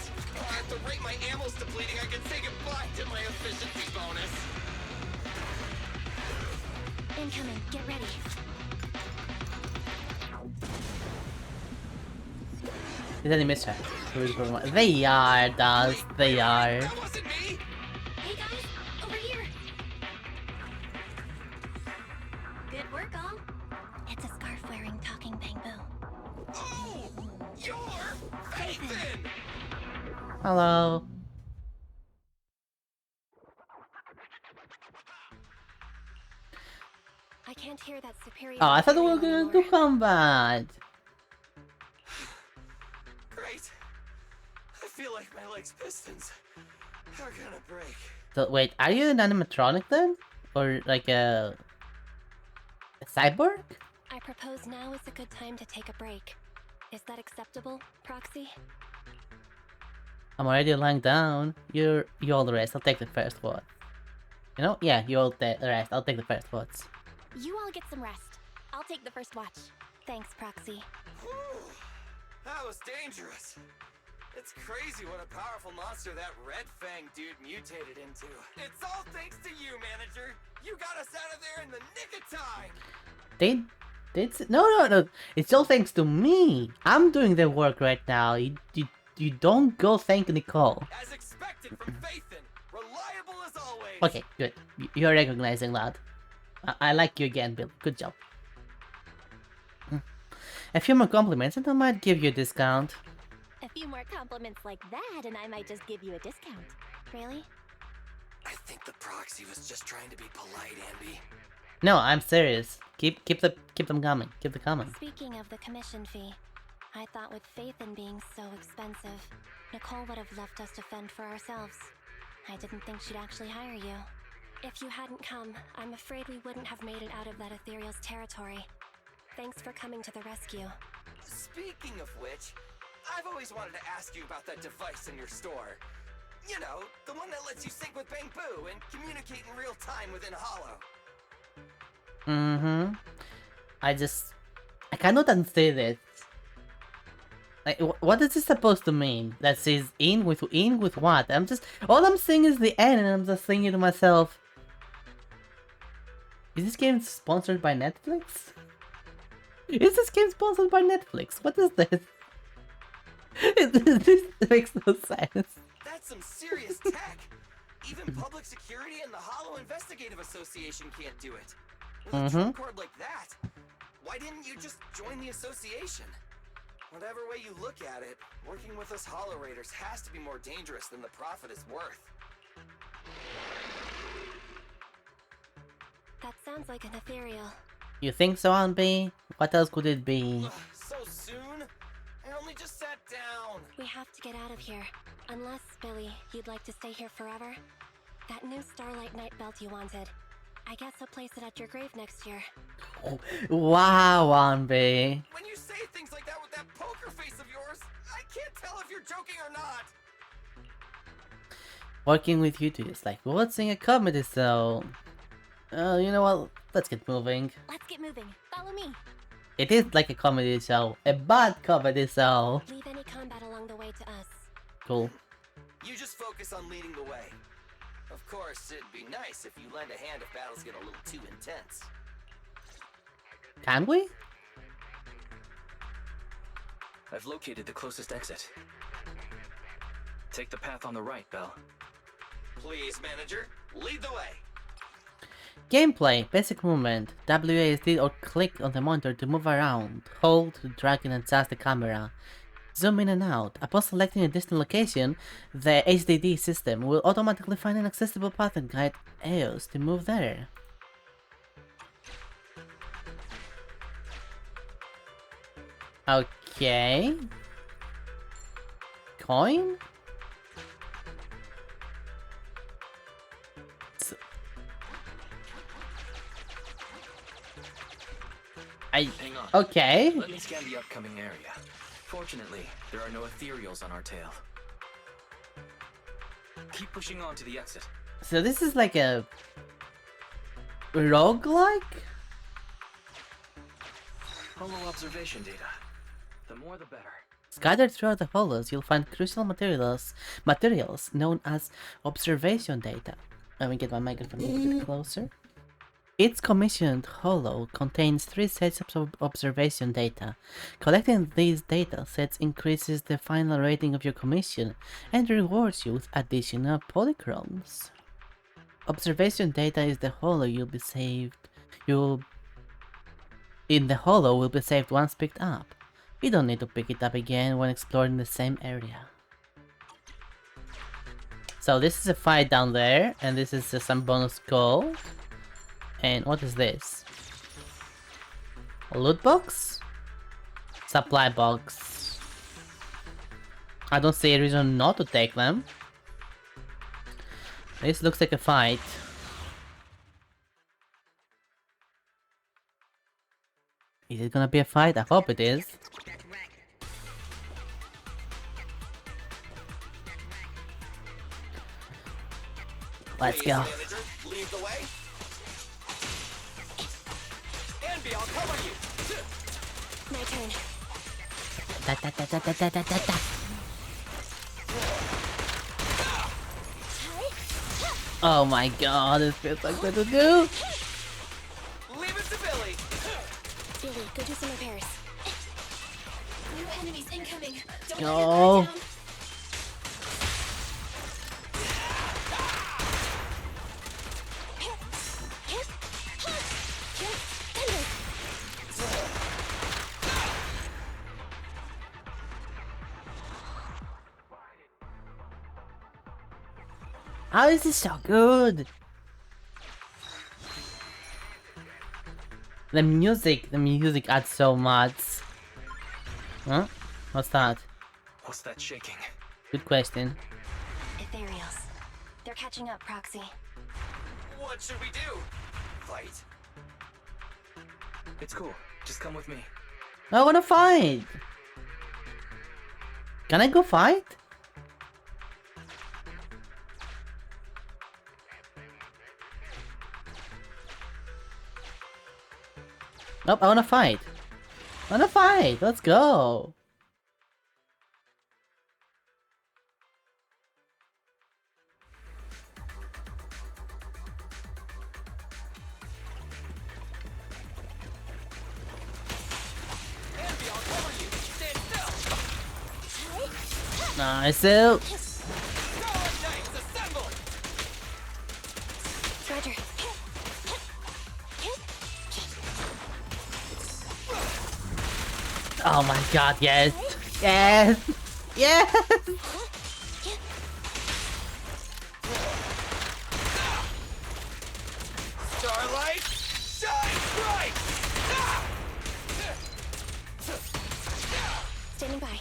At the rate my ammo's depleting, I can say goodbye to my efficiency bonus. Incoming. Get ready. Is any mischief? They are, Dust. They are. That wasn't me! Hey guys, over here. Good work, all. It's a scarf-wearing talking bamboo. Oh! You're Phaethon! Hello. I can't hear that superior. Oh, I thought we were material gonna do anymore. combat. Great. I feel like my leg's pistons are gonna break. So wait, are you an animatronic then, or like a cyborg? I propose now is a good time to take a break. Is that acceptable, Proxy? I'm already lying down. You all the rest. I'll take the first one. You know? Yeah, you all the rest. I'll take the first ones. You all get some rest. I'll take the first watch. Thanks, Proxy. Whew. That was dangerous. It's crazy what a powerful monster that Red Fang dude mutated into. It's all thanks to you, manager. You got us out of there in the nick of time. No. It's all thanks to me. I'm doing the work right now. You don't go thank Nicole. As expected from Phaethon, reliable as always. Okay, good. You're recognizing that. I like you again, Bill. Good job. A few more compliments and I might give you a discount. A few more compliments like that, and I might just give you a discount. Really? I think the proxy was just trying to be polite, Ambi. No, I'm serious. Keep them coming. Keep them coming. Speaking of the commission fee, I thought with Phaethon being so expensive, Nicole would have left us to fend for ourselves. I didn't think she'd actually hire you. If you hadn't come, I'm afraid we wouldn't have made it out of that ethereal's territory. Thanks for coming to the rescue. Speaking of which, I've always wanted to ask you about that device in your store. You know, the one that lets you sync with Bangbu and communicate in real time within Hollow. Mm-hmm. I cannot unsay this. Like, what is this supposed to mean? That says in with what? All I'm seeing is the N and I'm just thinking to myself, is this game sponsored by Netflix? Is this game sponsored by Netflix? What is this? This makes no sense. That's some serious tech. Even Public Security and the Hollow Investigative Association can't do it. With a trump card like that, why didn't you just join the association? Whatever way you look at it, working with us Hollow Raiders has to be more dangerous than the profit is worth. That sounds like an ethereal. You think so, Aunt B? What else could it be? So soon? I only just sat down. We have to get out of here. Unless, Billy, you'd like to stay here forever? That new Starlight Night belt you wanted. I guess I'll place it at your grave next year. Oh, wow, Aunt B. When you say things like that with that poker face of yours, I can't tell if you're joking or not. Working with you two is like watching a comedy show. You know what? Let's get moving. Let's get moving. Follow me. It is like a comedy show. A bad comedy show. Leave any combat along the way to us. Cool. You just focus on leading the way. Of course, it'd be nice if you lend a hand if battles get a little too intense. Can we? I've located the closest exit. Take the path on the right, Belle. Please, manager, lead the way. Gameplay. Basic movement. WASD or click on the monitor to move around. Hold to drag and adjust the camera. Zoom in and out. Upon selecting a distant location, the HDD system will automatically find an accessible path and guide EOS to move there. Okay. Coin? Hang on. Okay. Let me scan the upcoming area. Fortunately, there are no ethereals on our tail. Keep pushing on to the exit. So this is like a roguelike? Holo observation data. The more the better. Scattered throughout the hollows, you'll find crucial materials known as observation data. Let me get my microphone a little bit closer. Each commissioned hollow contains 3 sets of observation data. Collecting these data sets increases the final rating of your commission and rewards you with additional polychromes. Observation data is the hollow in the hollow will be saved once picked up. You don't need to pick it up again when exploring the same area. So this is a fight down there, and this is some bonus gold. And what is this? A loot box? Supply box. I don't see a reason not to take them. This looks like a fight. Is it gonna be a fight? I hope it is. Let's go. Lead the way. Envy, I'll cover you. My turn. Da, da, da, da, da, da, da, da. Oh my god, this feels like what to do. Leave it to Billy. Billy, go do some repairs. New enemies incoming. Don't Go. How is this so good? The music adds so much. Huh? What's that? What's that shaking? Good question. Ethereals. They're catching up, Proxy. What should we do? Fight? It's cool. Just come with me. I wanna fight! Can I go fight? Nope, I wanna fight. Let's go. Envy, I'll cover you. Stand still. Nice. Starlight Knights, assemble. Roger. Oh my god, yes! Yes! Yes! Starlight, shine bright. Standing by.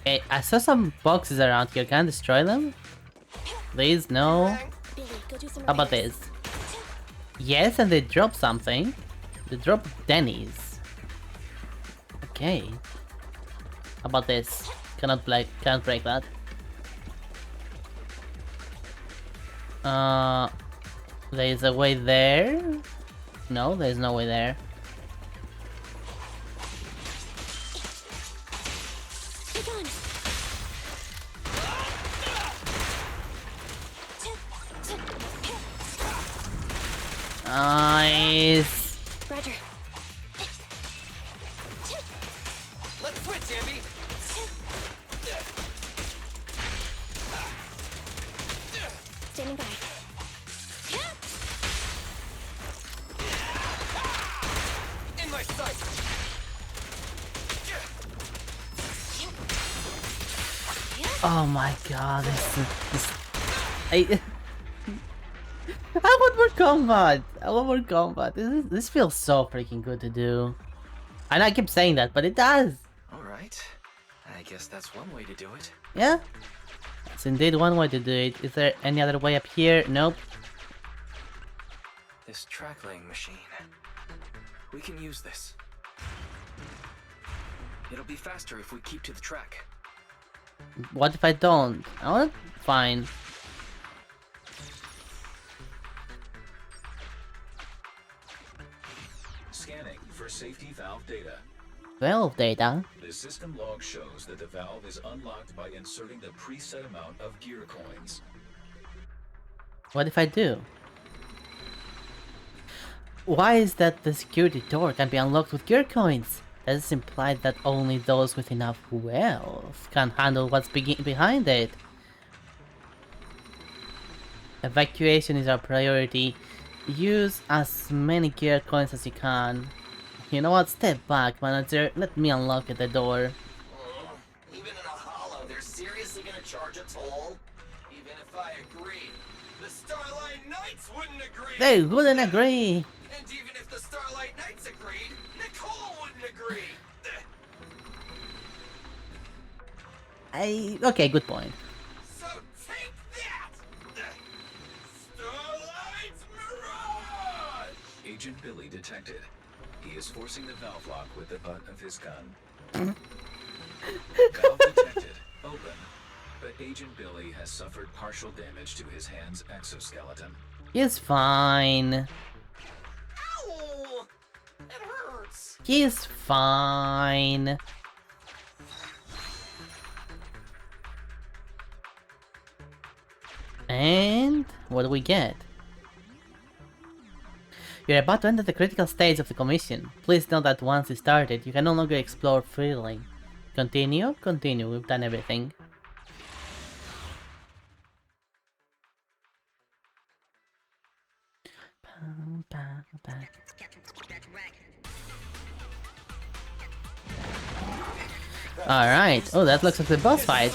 Okay, I saw some boxes around here. Can I destroy them? Please, no. Billy, go do some How about repairs. this? Yes, and they drop something. They drop Denny's. Okay. How about this? Can't break that. There's a way there. No, there's no way there. Take on. Nice. Roger. Let's switch, Envy. Standing by. In my sight. Oh my god, this I want more combat. This feels so freaking good to do. And I keep saying that, but it does. Alright. I guess that's one way to do it. Yeah? That's indeed one way to do it. Is there any other way up here? Nope. This track laying machine. We can use this. It'll be faster if we keep to the track. What if I don't? Oh, fine. Scanning for safety valve data. Valve data? The system log shows that the valve is unlocked by inserting the preset amount of gear coins. What if I do? Why is that the security door can be unlocked with gear coins? Does this imply that only those with enough wealth can handle what's behind it? Evacuation is our priority. Use as many gear coins as you can. You know what? Step back, manager. Let me unlock the door. Even in a hollow, they're seriously gonna charge a toll? Even if I agreed, the Starlight Knights wouldn't agree! They wouldn't agree! And even if the Starlight Knights agreed, Nicole wouldn't agree! Okay, good point. So take that! Starlight Mirage! Agent Billy detected. He is forcing the valve lock with the butt of his gun. Valve detected. Open. But Agent Billy has suffered partial damage to his hand's exoskeleton. He's fine. Ow! It hurts! He's fine. And what do we get? You're about to enter the critical stage of the commission. Please note that once you started, you can no longer explore freely. Continue? Continue, we've done everything. Alright, oh that looks like the boss fight.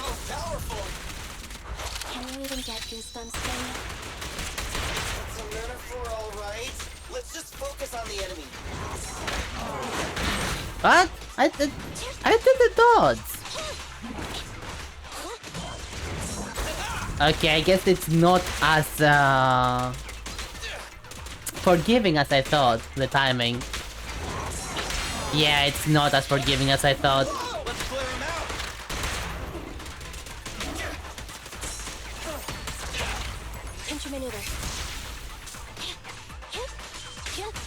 Can you even get goosebumps, Benny? It's a metaphor, alright? Let's just focus on the enemy. What? I did the dodge. Okay, I guess it's not as forgiving as I thought, the timing. Yeah, it's not as forgiving as I thought. Let's clear him out! Pinch maneuver. Feel the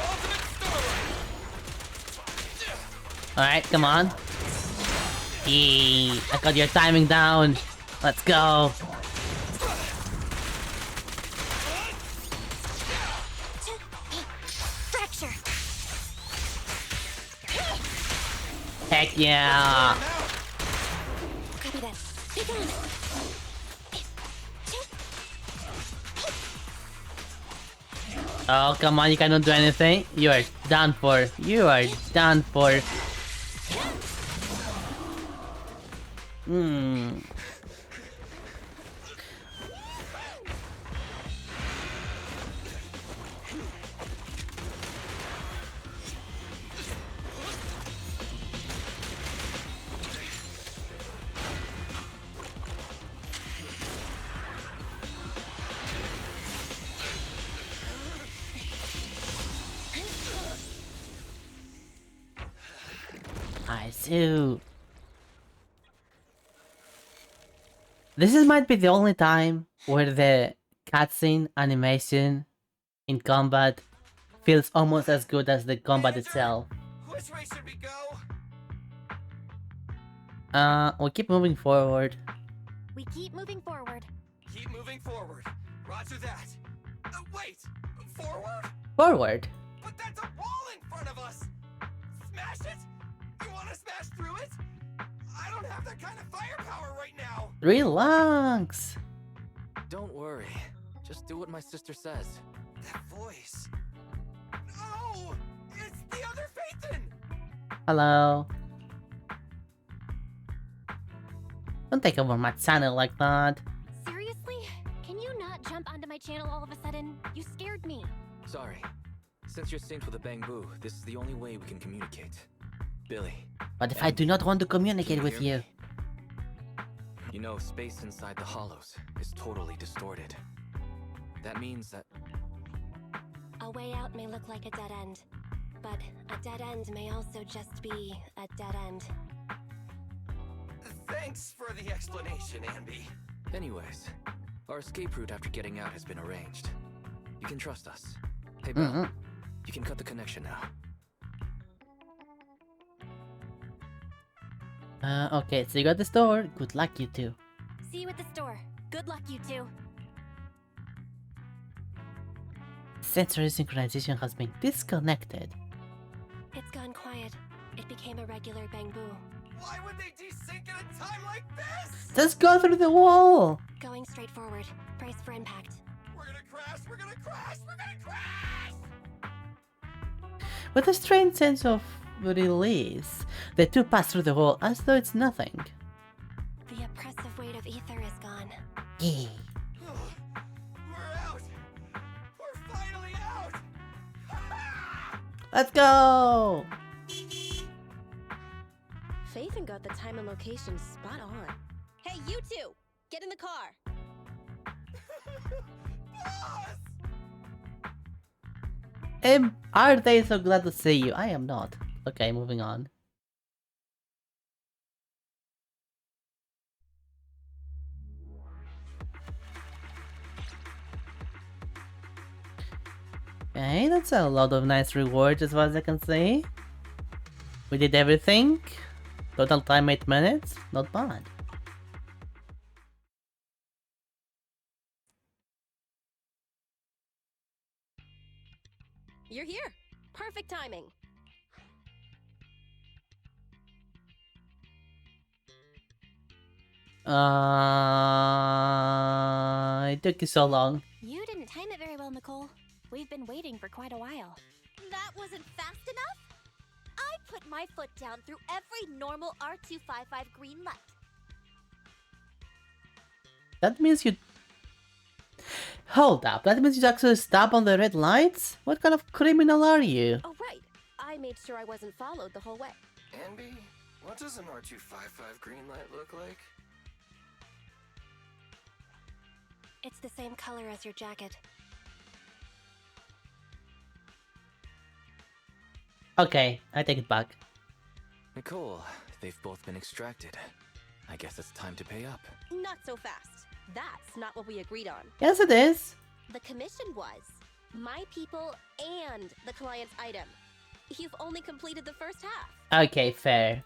ultimate Starlight! Alright, come on. Yee, I got your timing down. Let's go. Fracture. Heck yeah. Copy that. Be gone. Oh, come on, you cannot do anything. You are done for. You are done for. I see. Might be the only time where the cutscene animation in combat feels almost as good as the combat itself. Which way should we go? We keep moving forward. We keep moving forward. Keep moving forward. Roger that. Wait! Forward? Forward. But that's a wall in front of us! Smash it? You wanna smash through it? I don't have that kind of firepower right now! Relax. Don't worry. Just do what my sister says. That voice... No! It's the other Phaethon! Hello. Don't take over my channel like that. Seriously? Can you not jump onto my channel all of a sudden? You scared me. Sorry. Since you're synced with a Bangbu, this is the only way we can communicate. Billy. But if I do not want to communicate with you? You know, space inside the hollows is totally distorted. That means that... A way out may look like a dead end, but a dead end may also just be a dead end. Thanks for the explanation, Anby. Anyways, our escape route after getting out has been arranged. You can trust us. Hey, Belle, you can cut the connection now. Okay, so you got the store. Good luck, you two. See you at the store. Good luck, you two. Sensory synchronization has been disconnected. It's gone quiet. It became a regular bang-boo. Why would they desync at a time like this? Just go through the wall! Going straight forward. Brace for impact. We're gonna crash! We're gonna crash! We're gonna crash! With a strange sense of release, the two pass through the wall as though it's nothing. The oppressive weight of ether is gone. Yeah. We're out! We're finally out! Let's go! Faithin got the time and location spot on. Hey, you two! Get in the car! Are they so glad to see you? I am not. Okay, moving on. Okay, that's a lot of nice rewards as far as I can see. We did everything. Total time 8 minutes. Not bad. You're here! Perfect timing! It took you so long. You didn't time it very well, Nicole. We've been waiting for quite a while. That wasn't fast enough? I put my foot down through every normal R255 green light. That means you... Hold up, that means you actually stop on the red lights? What kind of criminal are you? Oh, right. I made sure I wasn't followed the whole way. Anby, what does an R255 green light look like? It's the same color as your jacket. Okay, I take it back. Nicole, they've both been extracted. I guess it's time to pay up. Not so fast. That's not what we agreed on. Yes, it is. The commission was my people and the client's item. You've only completed the first half. Okay, fair.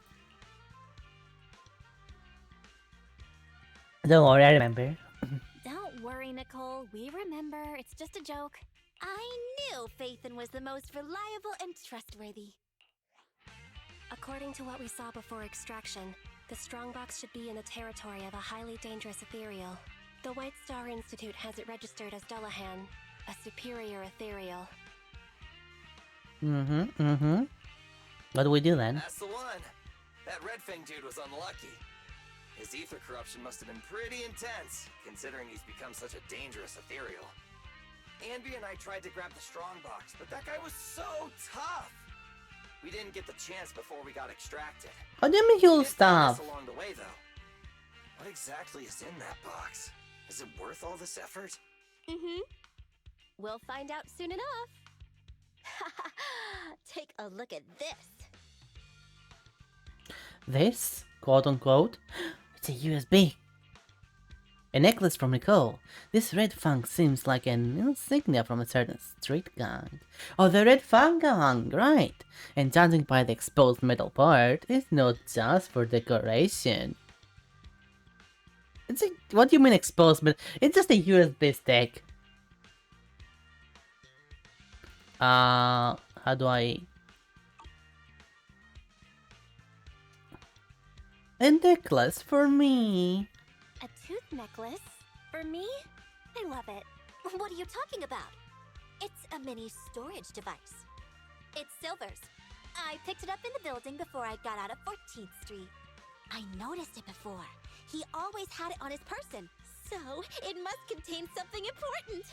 Don't worry, I remember. Don't worry, Nicole. We remember. It's just a joke. I knew Faithin was the most reliable and trustworthy. According to what we saw before extraction, the strongbox should be in the territory of a highly dangerous ethereal. The White Star Institute has it registered as Dullahan, a superior ethereal. What do we do then? That's the one. That Red Fang dude was unlucky. His ether corruption must have been pretty intense, considering he's become such a dangerous ethereal. Anby and I tried to grab the strongbox, but that guy was so tough. We didn't get the chance before we got extracted. What do you mean you'll stop? Along the way, though. What exactly is in that box? Is it worth all this effort? We'll find out soon enough. Take a look at this. This, quote unquote, it's a USB. A necklace from Nicole. This red fang seems like an insignia from a certain street gang. Oh, the red fang gang, right. And judging by the exposed metal part, it's not just for decoration. It's a, what do you mean exposed? But it's just a USB stick. How do I... A necklace for me. A tooth necklace? For me? I love it. What are you talking about? It's a mini storage device. It's Silver's. I picked it up in the building before I got out of 14th Street. I noticed it before. He always had it on his person, so it must contain something important.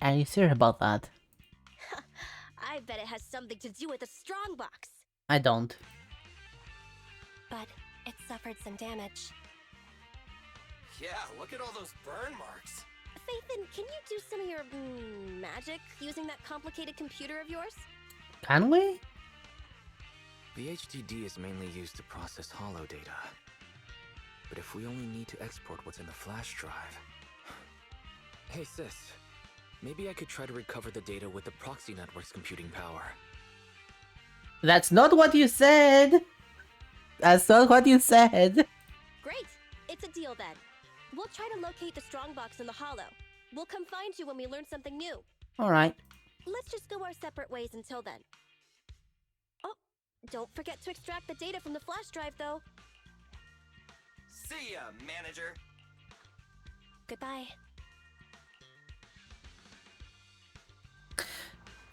Are you sure about that? I bet it has something to do with the strongbox. I don't. But it suffered some damage. Yeah, look at all those burn marks. Faithin, can you do some of your magic using that complicated computer of yours? Can we? The HDD is mainly used to process holo data. But if we only need to export what's in the flash drive... Hey sis, maybe I could try to recover the data with the proxy network's computing power. That's not what you said! That's not what you said! Great! It's a deal then. We'll try to locate the strongbox in the hollow. We'll come find you when we learn something new. Alright. Let's just go our separate ways until then. Oh, don't forget to extract the data from the flash drive, though. See ya, manager. Goodbye.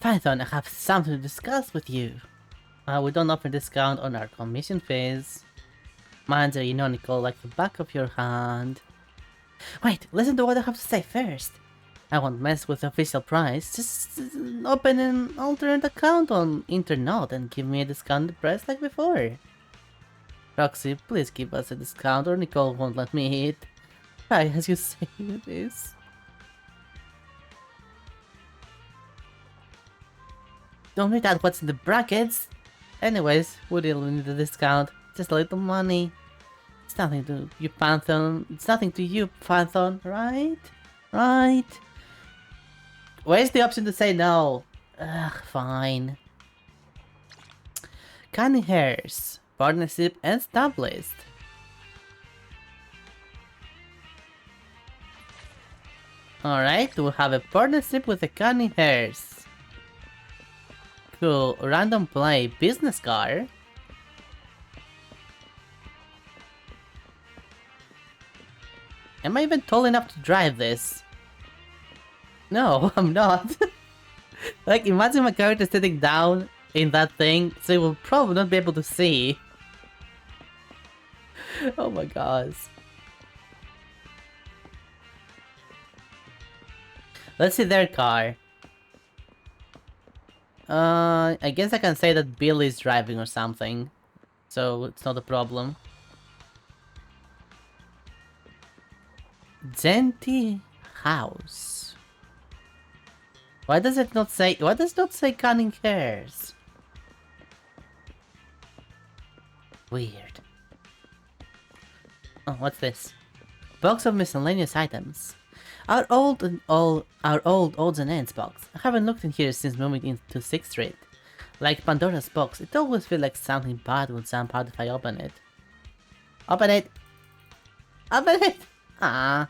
Python, I have something to discuss with you. We don't offer discount on our commission fees. Manager, you know Nicole like the back of your hand. Wait, listen to what I have to say first. I won't mess with the official price. Just open an alternate account on internet and give me a discounted price like before. Roxy, please give us a discount or Nicole won't let me eat. Try as you say this. Don't read out what's in the brackets. Anyways, we don't need a discount. Just a little money. It's nothing to you, Python. It's nothing to you, Python, right? Right? Where's the option to say no? Ugh, fine. Canny hairs. Partnership established. Alright, we'll have a partnership with the Canny hairs. Cool. Random play. Business car. Am I even tall enough to drive this? No, I'm not. Like, imagine my character sitting down in that thing, so he will probably not be able to see. Oh my gosh. Let's see their car. I guess I can say that Billy's driving or something. So it's not a problem. Genti house. Why does it not say cunning hairs? Weird. Oh, what's this? Box of miscellaneous items. Our old odds and ends box. I haven't looked in here since moving into 6th Street. Like Pandora's box, it always feels like something bad will jump out if I open it. Open it! Open it! Ah.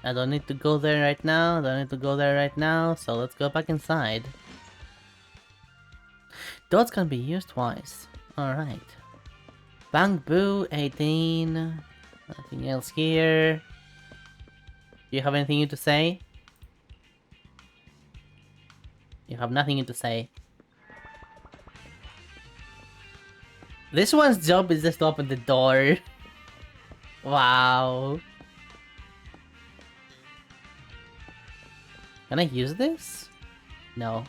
I don't need to go there right now, so let's go back inside. Dots can be used twice. Alright. Bang Boo 18. Nothing else here. Do you have anything to say? You have nothing to say. This one's job is just to open the door. Wow. Can I use this? No.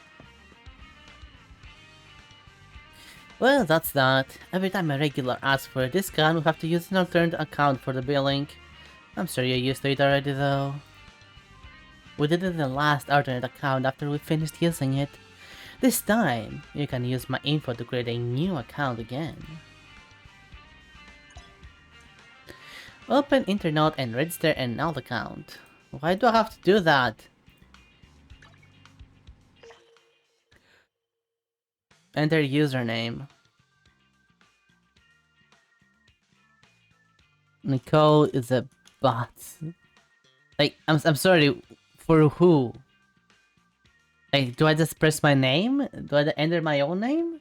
Well, that's that. Every time a regular asks for a discount, we have to use an alternate account for the billing. I'm sure you're used to it already though. We did it in the last alternate account after we finished using it. This time, you can use my info to create a new account again. Open internet and register an alt account. Why do I have to do that? Enter username. Nicole is a bot. Like, I'm sorry, for who? Like, do I just press my name? Do I enter my own name?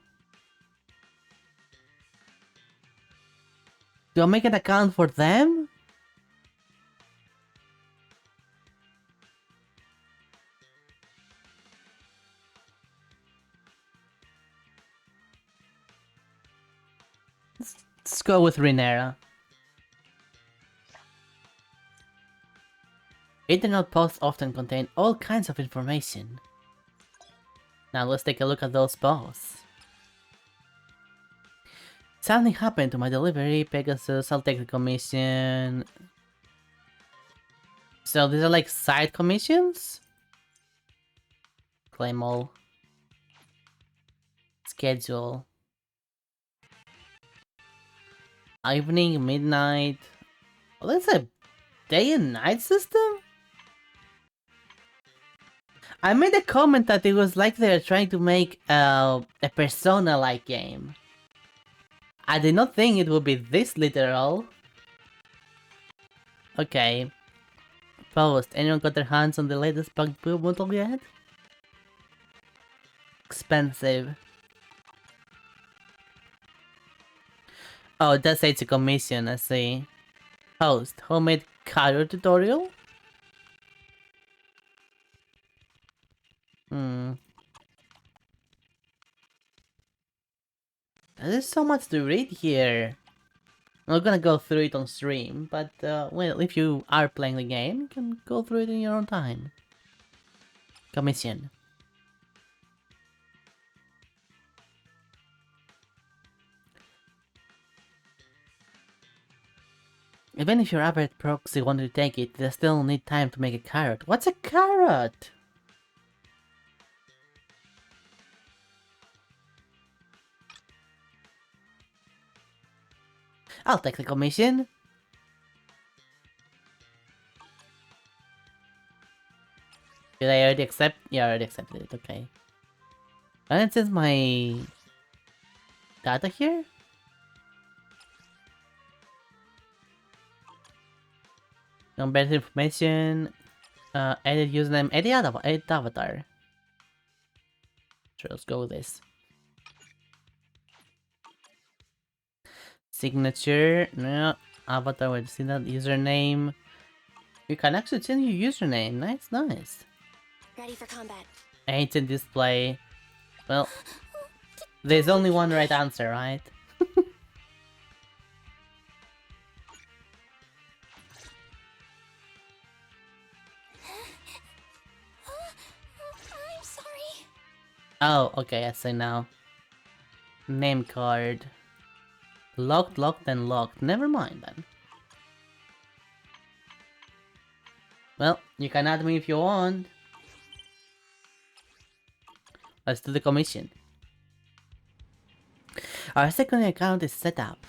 Do I make an account for them? Let's go with Renera. Internet posts often contain all kinds of information. Now let's take a look at those posts. Something happened to my delivery, Pegasus. I'll take the commission. So these are like side commissions? Claim all. Schedule. Evening, midnight. Oh, that's a day and night system? I made a comment that it was like they're trying to make a Persona-like game. I did not think it would be this literal. Okay. Post. Anyone got their hands on the latest Bug Boo model yet? Expensive. Oh, it does say it's a commission, I see. Host. Homemade color tutorial? There's so much to read here. I'm not gonna go through it on stream, but well, if you are playing the game, you can go through it in your own time. Commission. Even if your average proxy wanted to take it, they still need time to make a carrot. What's a carrot? I'll take the commission. Did I already accept? Yeah, I already accepted it, okay. And it says my data here? Better information. Edit username, edit avatar. Sure, let's go with this. Signature, no, avatar, wait, see that username. You can actually change your username. Nice, nice. Ready for combat. Ancient display. Well, there's only one right answer, right? I'm sorry. Oh, okay, I see now. Name card. Locked, locked, and locked. Never mind then. Well, you can add me if you want. Let's do the commission. Our secondary account is set up.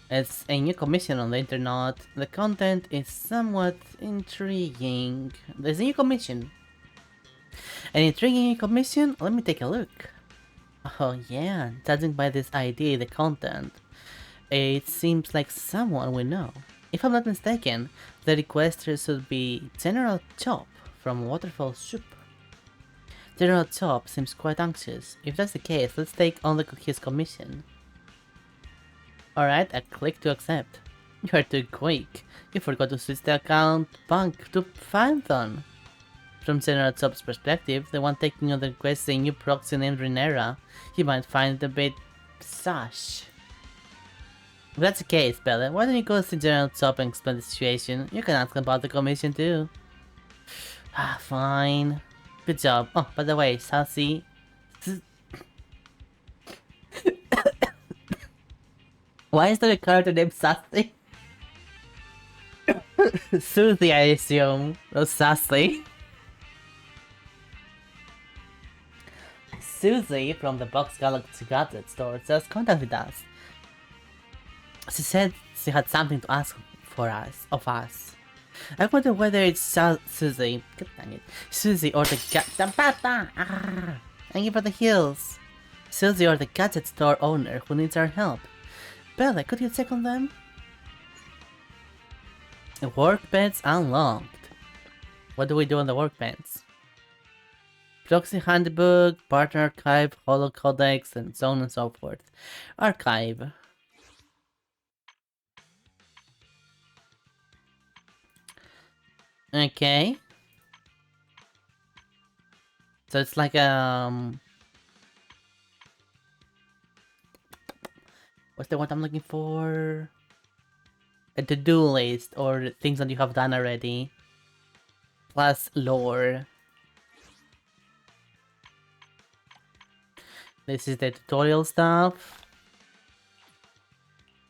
It's a new commission on the internet. The content is somewhat intriguing. There's a new commission. An intriguing new commission? Let me take a look. Oh yeah, judging by this ID, the content, it seems like someone we know. If I'm not mistaken, the requester should be General Chop from Waterfall Soup. General Chop seems quite anxious. If that's the case, let's take on his commission. Alright, I click to accept. You are too quick. You forgot to switch the account bank to Phantom. From General Chop's perspective, the one taking on the request is a new proxy named Renera. He might find it a bit sash. If that's the case, Bella, why don't you go see General Chop and explain the situation? You can ask about the commission too. Ah, fine. Good job. Oh, by the way, Sassy. Why is there a character named Sassy? Susie, I assume. Oh, Sassy. Susie from the Box Galaxy Gadget store just contacted us. She said she had something to ask of us. I wonder whether it's Susie. God dang it. Susie or the thank you for the heals. Susie or the gadget store owner who needs our help. Bella, could you check on them? Workbench unlocked. What do we do on the workbench? Proxy handbook, partner archive, holo codex, and so on and so forth. Archive. Okay. So it's like what's the word I'm looking for? A to-do list or things that you have done already. Plus lore. This is the tutorial stuff.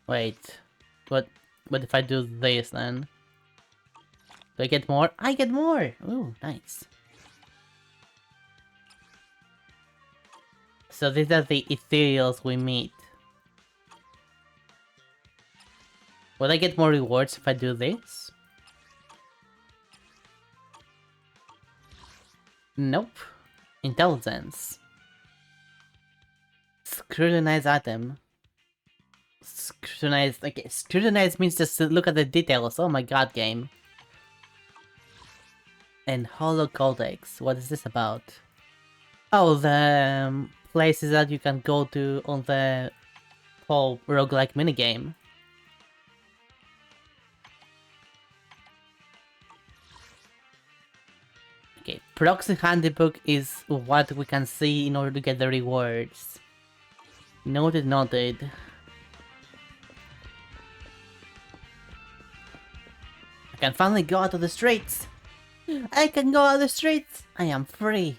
Wait, what if I do this then? Do I get more? I get more! Ooh, nice. So these are the ethereals we meet. Will I get more rewards if I do this? Nope. Intelligence. Scrutinize item. Scrutinize, okay, scrutinize means just to look at the details. Oh my god, game. And Hollow Codex, what is this about? Oh, the places that you can go to on the whole roguelike minigame. Okay, Proxy Handbook is what we can see in order to get the rewards. Noted, noted. I can finally go out of the streets! I can go out of the streets! I am free!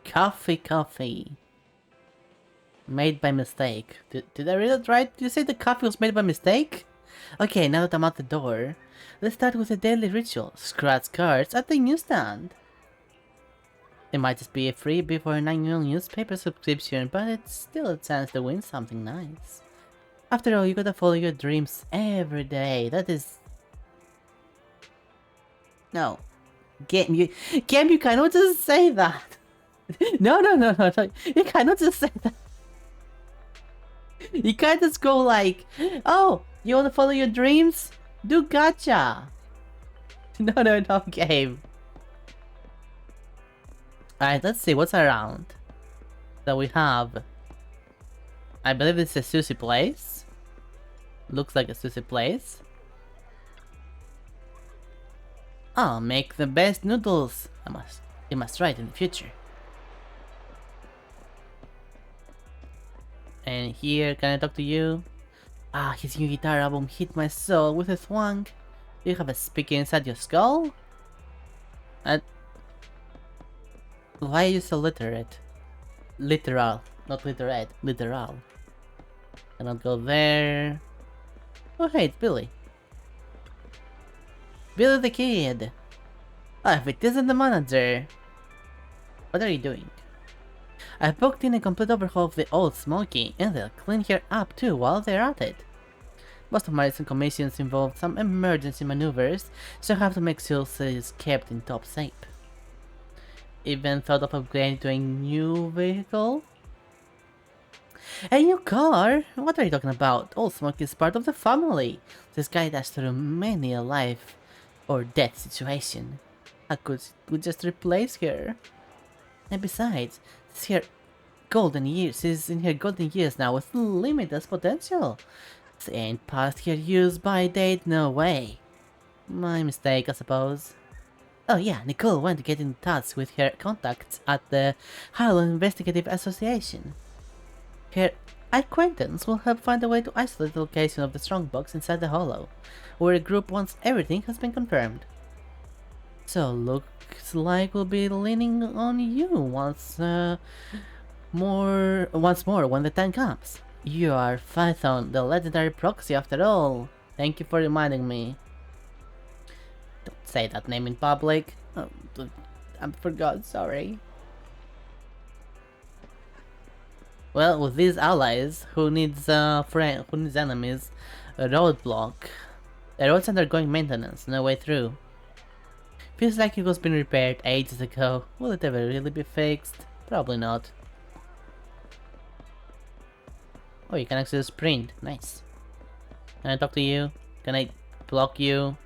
Coffee. Made by mistake. Did I read it right? Did you say the coffee was made by mistake? Okay, now that I'm at the door, let's start with a daily ritual. Scratch cards at the newsstand. It might just be a freebie for an annual newspaper subscription, but it's still a chance to win something nice. After all, you gotta follow your dreams every day. That is... No. Game, you cannot just say that. No. You cannot just say that. You can't just go like, oh, you wanna follow your dreams? Do gacha. No, game. Alright, let's see what's around. So we have... I believe it's a sushi place. Looks like a sushi place. I'll make the best noodles. You must try it in the future. And here, can I talk to you? Ah, his new guitar album hit my soul with a thwang. Do you have a speaker inside your skull? Why are you so literate? Literal, not literate, literal. Cannot go there. Oh hey, it's Billy. Billy the Kid! Ah, if it isn't the manager! What are you doing? I booked in a complete overhaul of the old Smoky, and they'll clean her up too while they're at it. Most of my recent commissions involved some emergency maneuvers, so I have to make sure she's kept in top shape. Even thought of upgrading to a new vehicle? A new car? What are you talking about? Old Smoky is part of the family. This guy dashed through many a life or death situation. I could just replace her. And besides, she's in her golden years now with limitless potential. She ain't past her use by date, no way. My mistake, I suppose. Oh yeah, Nicole went to get in touch with her contacts at the Highland Investigative Association. Her acquaintance will help find a way to isolate the location of the strongbox inside the hollow, where a group once everything has been confirmed. So looks like we'll be leaning on you once more when the time comes. You are Python, the legendary proxy after all. Thank you for reminding me. Don't say that name in public. Oh, I forgot, sorry. Well, with these allies, who needs enemies, a roadblock. The road's undergoing maintenance, no way through. Feels like it was been repaired ages ago. Will it ever really be fixed? Probably not. Oh, you can actually sprint. Nice. Can I talk to you? Can I block you?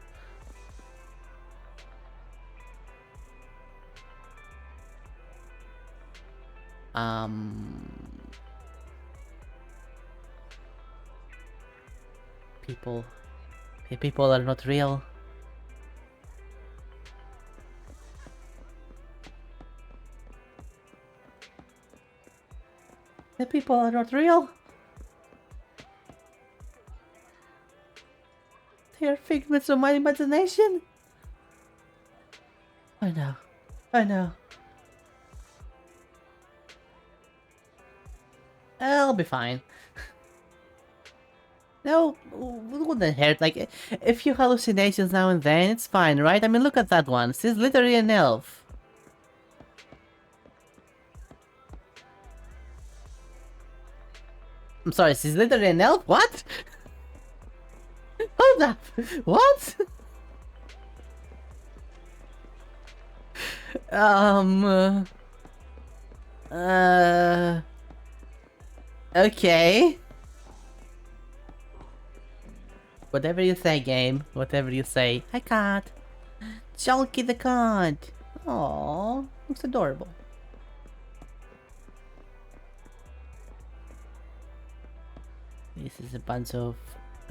People are not real. The people are not real. They are figments of my imagination. I know. I'll be fine. No, it wouldn't hurt. Like, a few hallucinations now and then, it's fine, right? I mean, look at that one. She's literally an elf. I'm sorry, she's literally an elf? What? Hold up! What? Okay. Whatever you say, game. Whatever you say. Hi, cat. Chunky the cat. Aww, looks adorable. This is a bunch of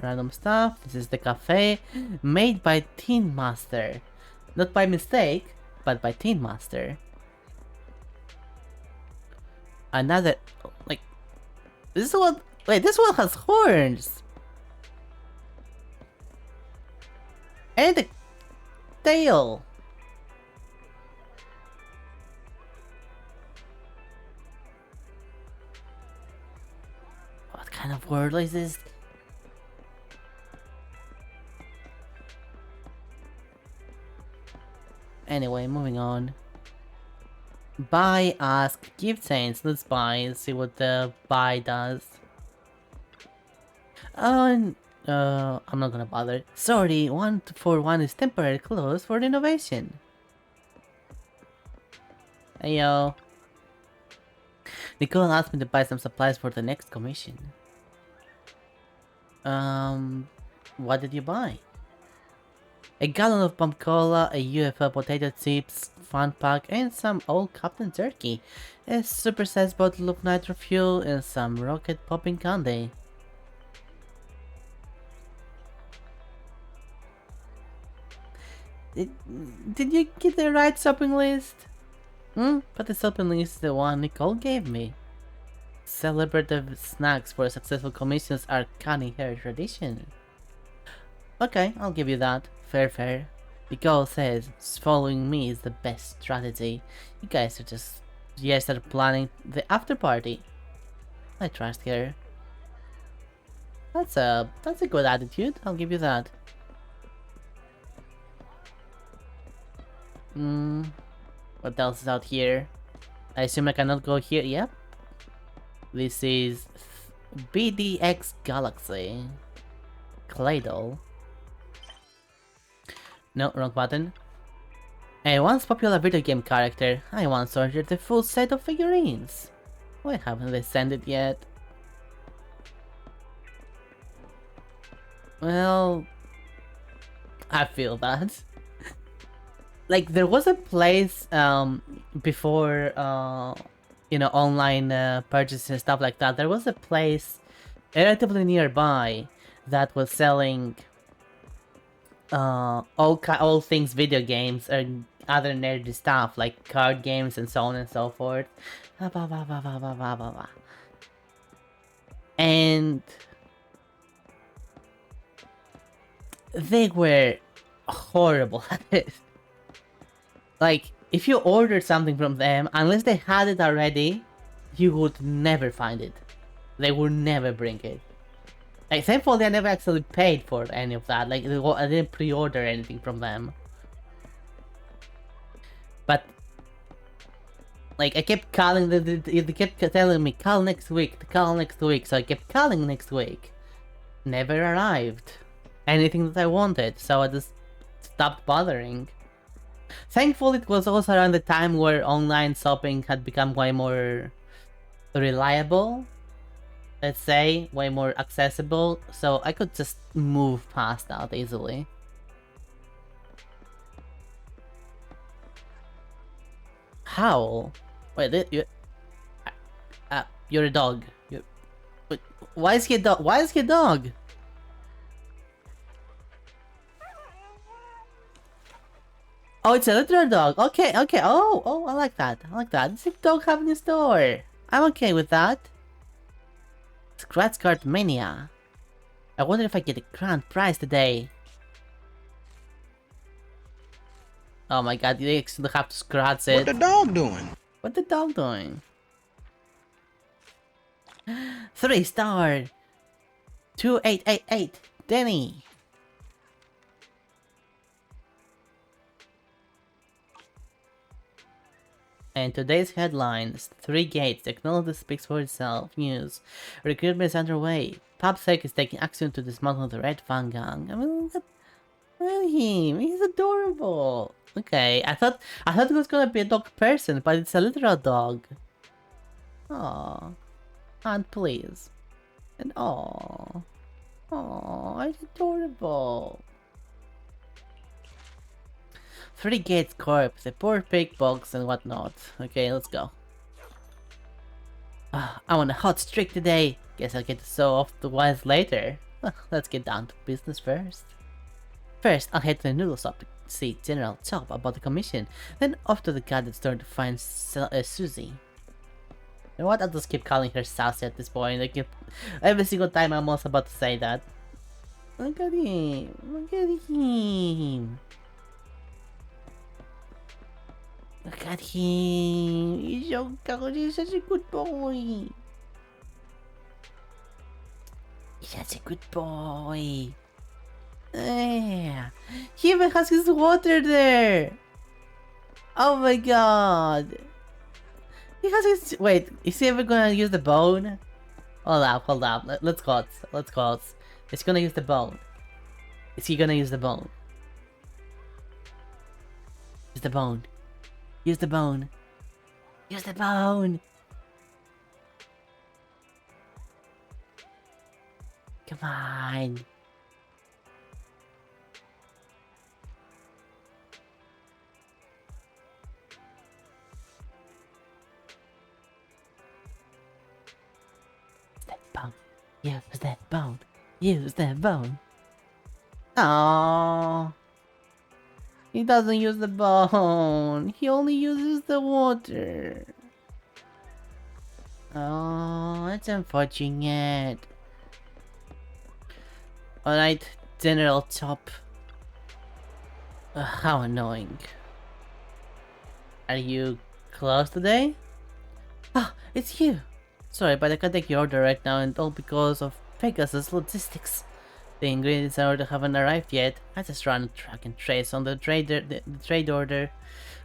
random stuff. This is the cafe made by Teen Master. Not by mistake, but by Teen Master. Another, like, this one, wait, this one has horns. And a tail. What kind of world is this? Anyway, moving on. Buy, ask, give change. Let's buy and see what the buy does. Oh, I'm not gonna bother. Sorry, 141 is temporarily closed for renovation. Hey yo. Nicole asked me to buy some supplies for the next commission. What did you buy? A gallon of pump cola, a UFO potato chips, fun pack, and some old Captain Jerky, a super-sized bottle of nitro fuel, and some rocket popping candy. Did you get the right shopping list? But the shopping list is the one Nicole gave me. Celebrative snacks for successful commissions are cunning hair tradition. Okay, I'll give you that. Fair. Nicole says following me is the best strategy. You guys are planning the after party. I trust her. That's a good attitude. I'll give you that. What else is out here? I assume I cannot go here. Yep. This is BDX Galaxy. Claydol. No, wrong button. A once popular video game character. I once ordered the full set of figurines. Why haven't they sent it yet? Well, I feel that. Like, there was a place before online purchases and stuff like that. There was a place relatively nearby that was selling all things video games and other nerdy stuff like card games and so on and so forth. And they were horrible at it. Like, if you ordered something from them, unless they had it already, you would never find it. They would never bring it. Like, thankfully I never actually paid for any of that. Like, I didn't pre-order anything from them. But, like, I kept calling, they kept telling me, call next week, so I kept calling next week. Never arrived. Anything that I wanted, so I just stopped bothering. Thankfully, it was also around the time where online shopping had become way more reliable. Let's say, way more accessible, so I could just move past that easily. Howl? Wait, you're a dog. Wait, why is he a dog? Why is he a dog? Oh, it's a literal dog. Okay. Oh, I like that. It's a dog having a store. I'm okay with that. Scratch card mania. I wonder if I get a grand prize today. Oh my god, you actually have to scratch it. What the dog doing? What the dog doing? 3-star. 2888. Denny. And today's headlines: 3 gates, technology speaks for itself. News: recruitment is underway. PubSec is taking action to dismantle the Red Fang Gang. I mean, look at him. He's adorable. Okay, I thought it was gonna be a dog person, but it's a literal dog. Aww. And please. And aww. Aww, it's adorable. 3 gates corpse, a poor pig box and whatnot. Okay, let's go. I'm on a hot streak today. Guess I'll get to show off the wise later. Let's get down to business first. First, I'll head to the noodle shop to see General Chop about the commission. Then off to the garden store to find Susie. You know what? I'll just keep calling her Sassy at this point. Like, every single time I'm also about to say that. Look at him. Look at him. Look at him. He's so cute. He's such a good boy. He's such a good boy. Yeah. He even has his water there. Oh my god. He has his... Wait, is he ever gonna use the bone? Hold up. Let's call it. He's gonna use the bone. Is he gonna use the bone? Use the bone. Use the bone. Use the bone. Come on. Use that bone. Use that bone. Aww. He doesn't use the bone. He only uses the water. Oh, that's unfortunate. Alright, General Chop. How annoying. Are you closed today? Ah, it's you. Sorry, but I can't take your order right now, and all because of Pegasus Logistics. The ingredients I order haven't arrived yet. I just ran a track and trace on the trade order.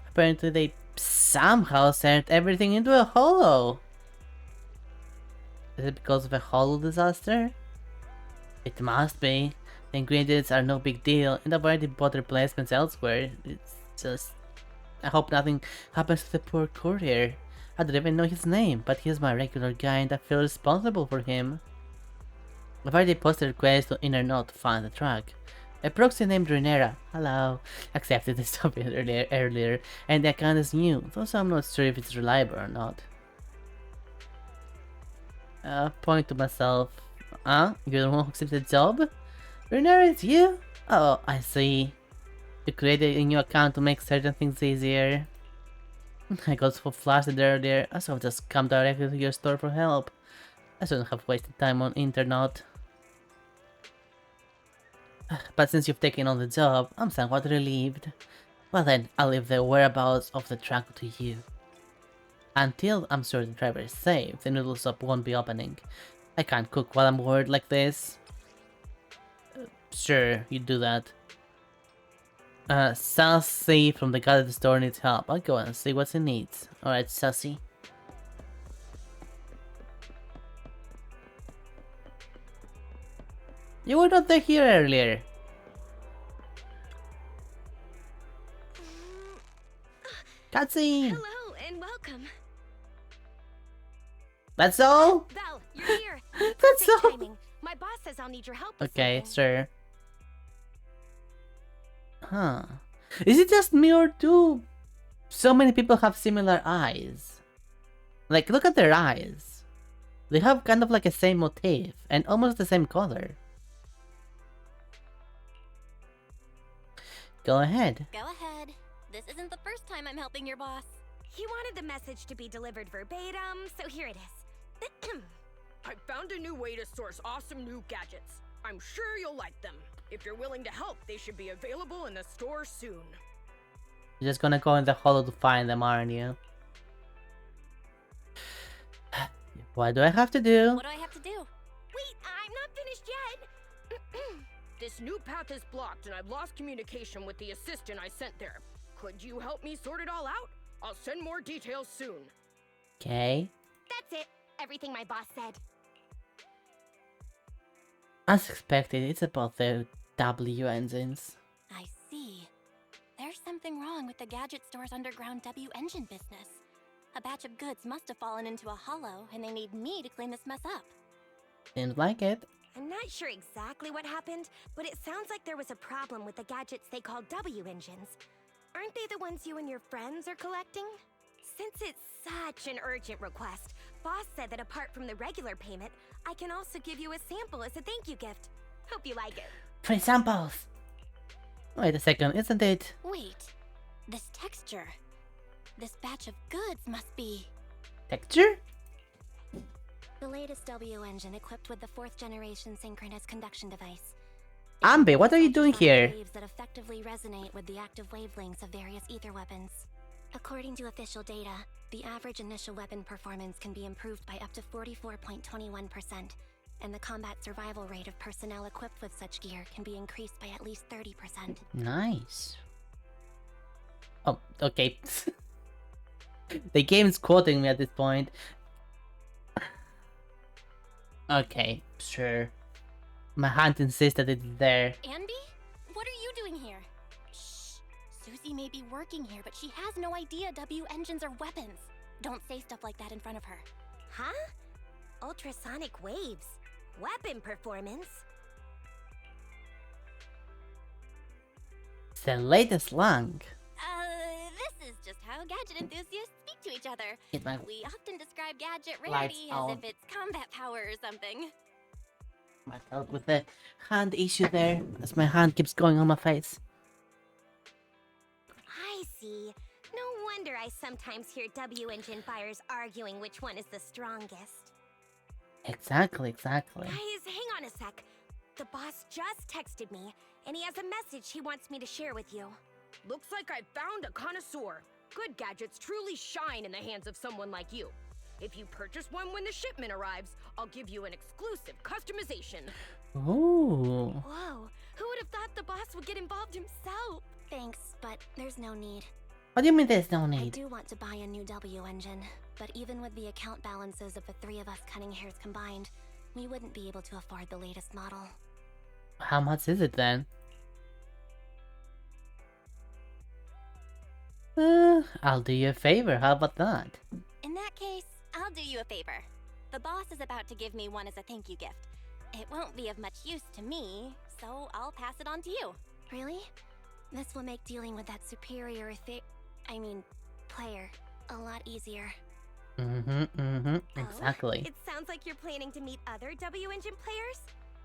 Apparently they somehow sent everything into a holo. Is it because of a holo disaster? It must be. The ingredients are no big deal, and I've already bought replacements elsewhere. It's just... I hope nothing happens to the poor courier. I don't even know his name, but he's my regular guy and I feel responsible for him. I've already posted a request to Internet to find the track. A proxy named Renera, hello, accepted this topic earlier, and the account is new, though I'm not sure if it's reliable or not. Point to myself. You're the one who accepted the job? Renera, it's you? Oh, I see. You created a new account to make certain things easier. I got so flustered earlier, so I've just come directly to your store for help. I shouldn't have wasted time on internet. But since you've taken on the job, I'm somewhat relieved. Well then, I'll leave the whereabouts of the truck to you. Until I'm sure the driver is safe, the noodle shop won't be opening. I can't cook while I'm worried like this. Sure, you do that. Sassy from the guy at the store needs help. I'll go and see what he needs. Alright, Sassy. You were not here earlier. Cutscene! Hello and welcome. That's all? Val, you're here. That's all? Timing. My boss says I'll need your help. Okay, sure. Huh. Is it just me or do so many people have similar eyes? Like, look at their eyes. They have kind of like a same motif and almost the same color. Go ahead. Go ahead. This isn't the first time I'm helping your boss. He wanted the message to be delivered verbatim, so here it is. I found a new way to source awesome new gadgets. I'm sure you'll like them. If you're willing to help, they should be available in the store soon. You're just gonna go in the holo to find them, aren't you? What do I have to do? What do I have to do? Wait, I'm not finished yet. This new path is blocked and I've lost communication with the assistant I sent there. Could you help me sort it all out? I'll send more details soon. Okay. That's it. Everything my boss said. As expected, it's about the W engines. I see. There's something wrong with the gadget store's underground W engine business. A batch of goods must have fallen into a hollow, and they need me to clean this mess up. Didn't like it. I'm not sure exactly what happened, but it sounds like there was a problem with the gadgets they call W engines. Aren't they the ones you and your friends are collecting? Since it's such an urgent request, Boss said that apart from the regular payment, I can also give you a sample as a thank you gift. Hope you like it. Free samples! Wait a second, isn't it? Wait, this texture. This batch of goods must be... Texture? The latest W engine equipped with the 4th generation synchronous conduction device. Ambi, what are you doing here? Waves that effectively resonate with the active wavelengths of various ether weapons. According to official data, the average initial weapon performance can be improved by up to 44.21%, and the combat survival rate of personnel equipped with such gear can be increased by at least 30%. Nice. Oh, okay. The game is quoting me at this point. Okay, sure. My hand insists that it's there. Andy? What are you doing here? Shh. Susie may be working here, but she has no idea W engines are weapons. Don't say stuff like that in front of her. Huh? Ultrasonic waves. Weapon performance. It's the latest slang. This is just how gadget enthusiasts speak to each other. Get my We often describe gadget lights rarity on. as if it's combat power or something. myself with the hand issue there, as my hand keeps going on my face. I see. No wonder I sometimes hear W engine buyers arguing which one is the strongest. Exactly. Guys, hang on a sec. The boss just texted me, and he has a message he wants me to share with you. Looks like I found a connoisseur. Good gadgets truly shine in the hands of someone like you. If you purchase one when the shipment arrives, I'll give you an exclusive customization. Ooh. Whoa, who would have thought the boss would get involved himself? Thanks, but there's no need. What do you mean there's no I need? do want to buy a new W engine, but even with the account balances of the three of us cutting hairs combined, we wouldn't be able to afford the latest model. How much is it then? I'll do you a favor, how about that? In that case, I'll do you a favor. The boss is about to give me one as a thank you gift. It won't be of much use to me, so I'll pass it on to you. Really? This will make dealing with that superior player a lot easier. Exactly. Oh, it sounds like you're planning to meet other W engine players?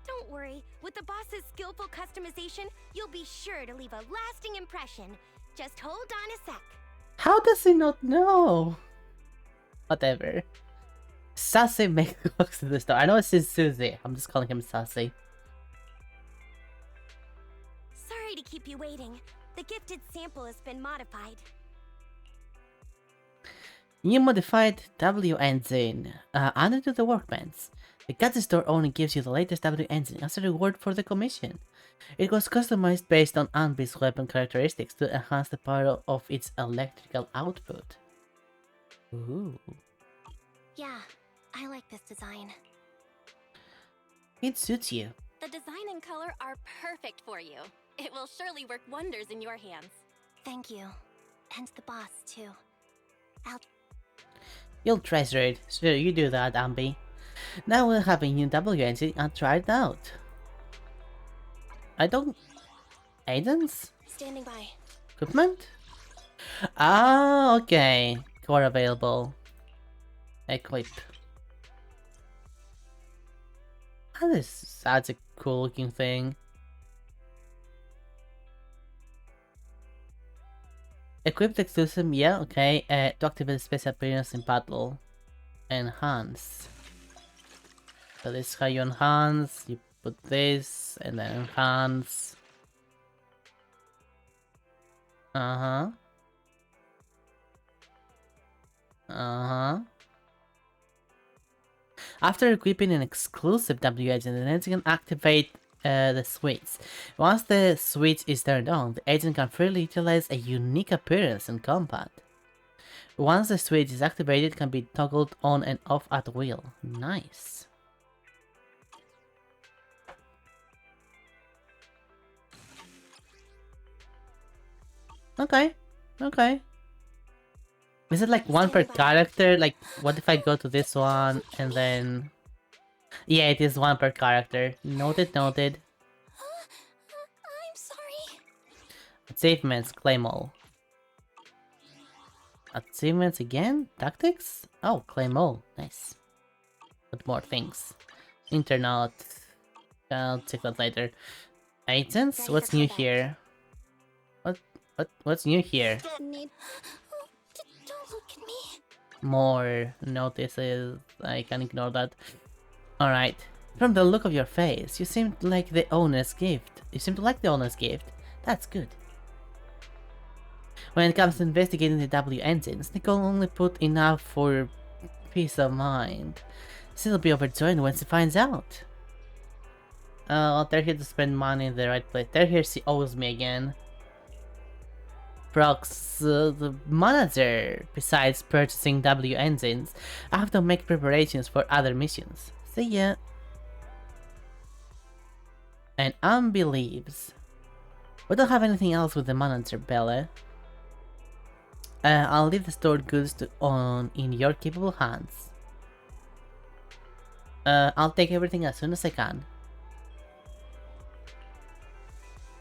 Don't worry, with the boss's skillful customization, you'll be sure to leave a lasting impression. Just hold on a sec. How does he not know? Whatever. Sassy makes to the store. I know it's his Susie. I'm just calling him Sassy. Sorry to keep you waiting. The gifted sample has been modified. New modified W engine. Added to the workbench. The gadget store only gives you the latest W engine as a reward for the commission. It was customized based on Anbi's weapon characteristics to enhance the power of its electrical output. Ooh. Yeah, I like this design. It suits you. The design and color are perfect for you. It will surely work wonders in your hands. Thank you. And the boss, too. You'll treasure it. Sure, you do that, Ambi. Now we'll have a new W engine and try it out. Aidens? Standing by. Equipment? Ah, okay. Core available. Equip. That is such a cool looking thing. Equipped exclusive, yeah, okay. To activate special appearance in battle. Enhance. So this is how you enhance. You put this and then enhance. Uh-huh. After equipping an exclusive W agent, an agent can activate the switch. Once the switch is turned on, the agent can freely utilize a unique appearance in combat. Once the switch is activated, it can be toggled on and off at will. Nice. Okay, okay. Is it like one per character? Like, what if I go to this one and then... Yeah, it is one per character. Noted, noted. I'm sorry. Achievements, claim all. Achievements again? Tactics? Oh, claim all. Nice. But more things. Internet. I'll check that later. Agents? What's new here? What's new here? Don't look at me. More notices. I can ignore that. Alright. From the look of your face, you seem like the owner's gift. You seem to like the owner's gift. That's good. When it comes to investigating the W engines, Nicole only put enough for peace of mind. She'll be overjoyed when she finds out. I'll tell her to spend money in the right place. Tell her she owes me again. Prox, the manager. Besides purchasing W engines, I have to make preparations for other missions. See ya. And unbelieves. We don't have anything else with the manager, Bella. I'll leave the stored goods in your capable hands. I'll take everything as soon as I can.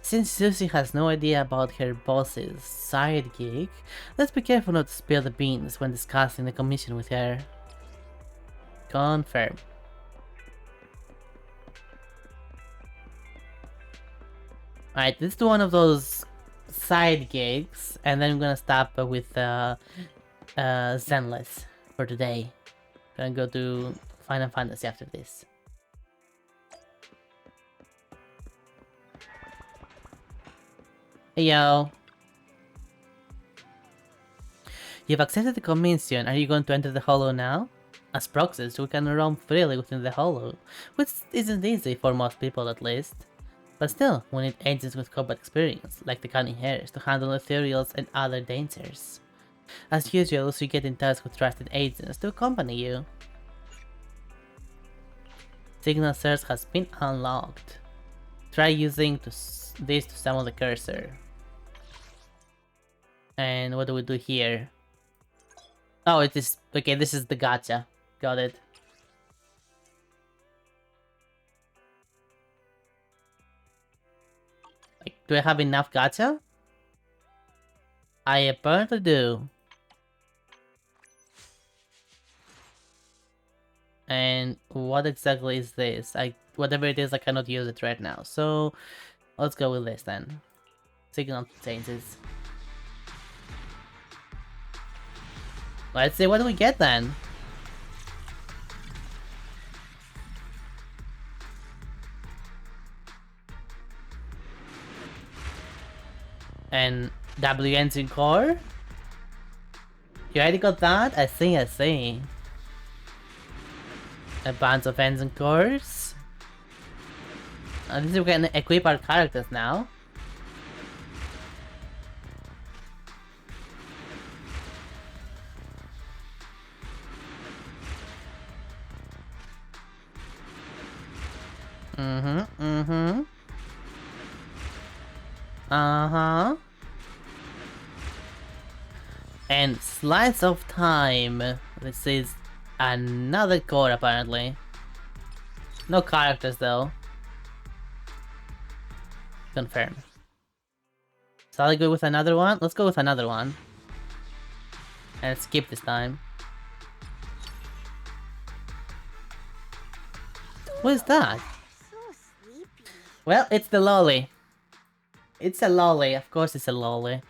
Since Susie has no idea about her boss's side gig, let's be careful not to spill the beans when discussing the commission with her. Confirm. Alright, this is one of those side gigs, and then I'm gonna stop with Zenless for today. Gonna go to Final Fantasy after this. Hey yo. You've accepted the commission. Are you going to enter the Hollow now? As proxies, we can roam freely within the Hollow, which isn't easy for most people at least. But still, we need agents with combat experience, like the Cunning Hares, to handle ethereals and other dangers. As usual, you get in touch with trusted agents to accompany you. Signal Search has been unlocked. Try using this to summon the cursor. And what do we do here? Oh, it is... Okay, this is the gacha. Got it. Like, do I have enough gacha? I apparently do. And what exactly is this? Whatever it is, I cannot use it right now. So, let's go with this then. Signal changes. Let's see, what do we get then? And W engine core? You already got that? I see, I see. A bunch of engine cores. At least we can equip our characters now. And slice of time. This is another core apparently. No characters though. Confirm. Shall I go with another one? Let's go with another one. And skip this time. What is that? Well, it's the lolly. It's a lolly. Of course it's a lolly.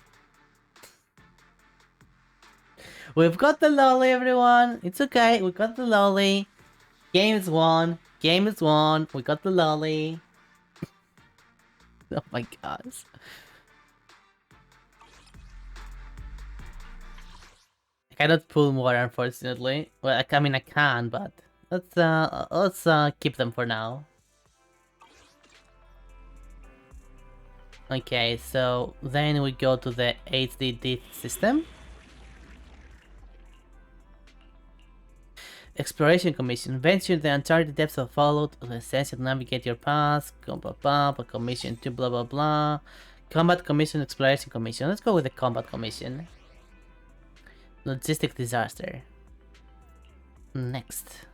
We've got the lolly, everyone. It's okay. We got the lolly. Game is won. Game is won. We got the lolly. Oh my gosh. I cannot pull more, unfortunately. Well, I mean, I can, but Let's keep them for now. Okay, so then we go to the HDD system. Exploration Commission. Venture the uncharted depths of Fallout. Essential to navigate your path. Commission to blah blah blah. Combat Commission, Exploration Commission. Let's go with the Combat Commission. Logistic disaster. Next.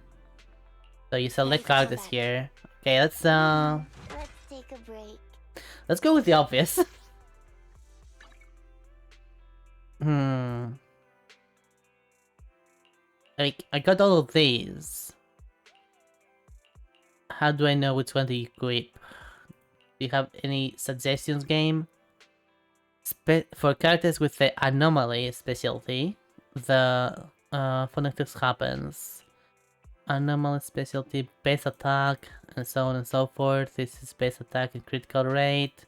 So you select characters here. Okay, let's take a break. Let's go with the obvious. Like, I got all of these. How do I know which one to equip? Do you have any suggestions, game? For characters with the anomaly specialty, the phonetics happens. Anomaly specialty, base attack, and so on and so forth. This is base attack and critical rate.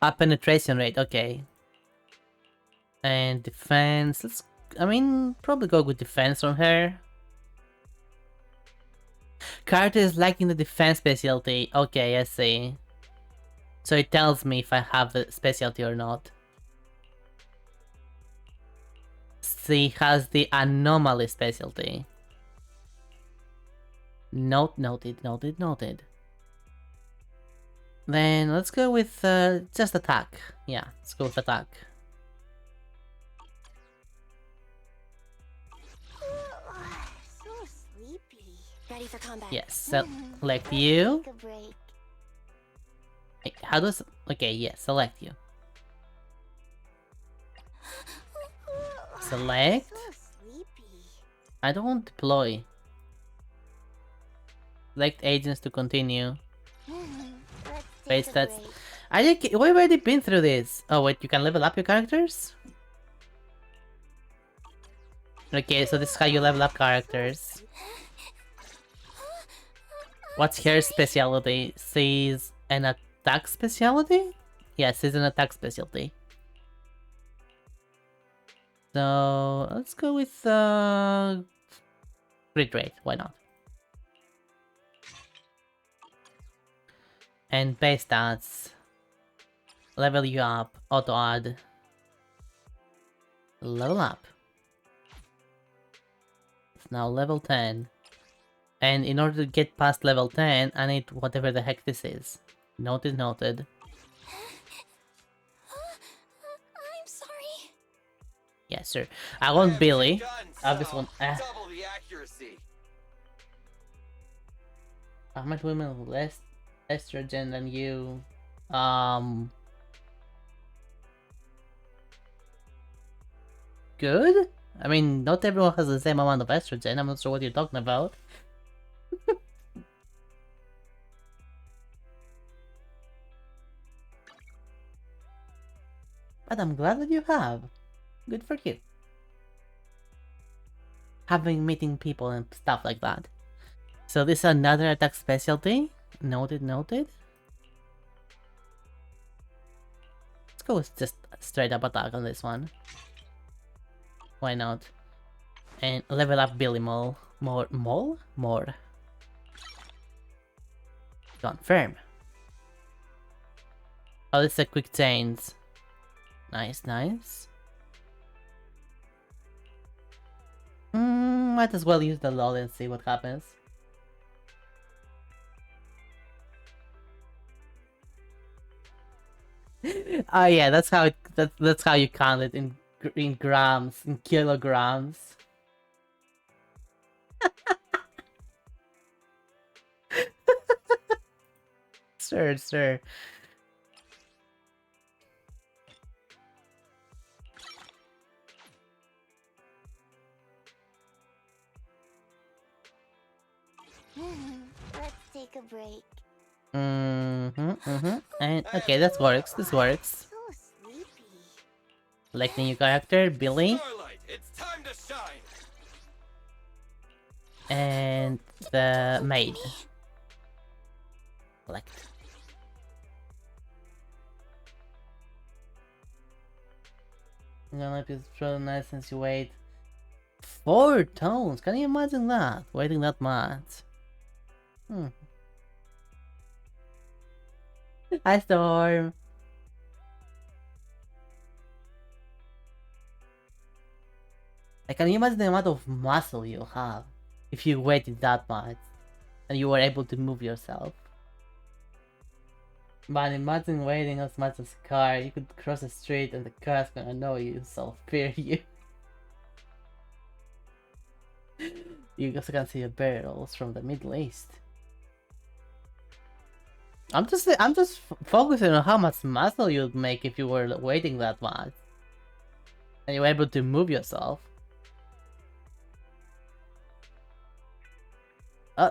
Penetration rate, okay. And defense, probably go with defense on her. Character is lacking the defense specialty. Okay, I see. So it tells me if I have the specialty or not. She has the anomaly specialty. Noted. Then let's go with just attack. Yeah, let's go with attack. So sleepy. Ready for combat. Yes, select you. Take a break. Hey, how does... Okay, yes, select you. Select. So sleepy. I don't want deploy. Select agents to continue. Wait, that's... We've already been through this. Oh wait, you can level up your characters? Okay, so this is how you level up characters. What's her specialty? She's an attack specialty? Yes, she's an attack specialty. So let's go with crit rate, why not? And base stats. Level you up, auto add. Level up. It's now level 10. And in order to get past level 10, I need whatever the heck this is. Noted. I'm sorry. Yes, sir. I want Billy. I just want... Double the accuracy. How much women with less estrogen than you? Good? I mean, not everyone has the same amount of estrogen. I'm not sure what you're talking about. But I'm glad that you have. Good for you. Having meeting people and stuff like that. So this is another attack specialty. Noted. Let's go with just straight up attack on this one. Why not? And level up Billy More. Confirm. Oh, this is a quick change. Nice. Might as well use the LOL and see what happens. Oh yeah, that's how you count it in grams, in kilograms. Sure. Let's take a break. And okay, this works. So sleepy. Selecting new character, Billy. Starlight, it's time to shine. And the maid. Select. I'm gonna be really nice since you wait 4 tones. Can you imagine that? Waiting that much. Hi, Storm. Like, can you imagine the amount of muscle you have if you waited that much and you were able to move yourself? Man, imagine waiting as much as a car. You could cross the street and the car's gonna know you, self-fear you. You also can see the barrels from the Middle East. I'm just focusing on how much muscle you'd make if you were waiting that much. And you were able to move yourself.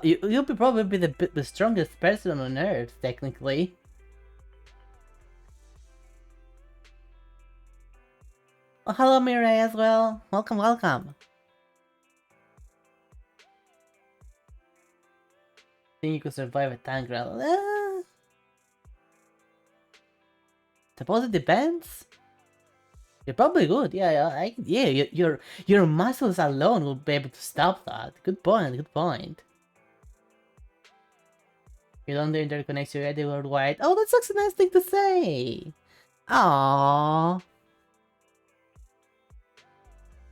You'll probably be the strongest person on Earth, technically. Oh, hello Mirai as well. Welcome, welcome. Think you could survive a tank run? Suppose it depends. You're probably good. Your muscles alone will be able to stop that. Good point. Good point. You don't do interconnects already worldwide. Oh, that's such a nice thing to say. Aww.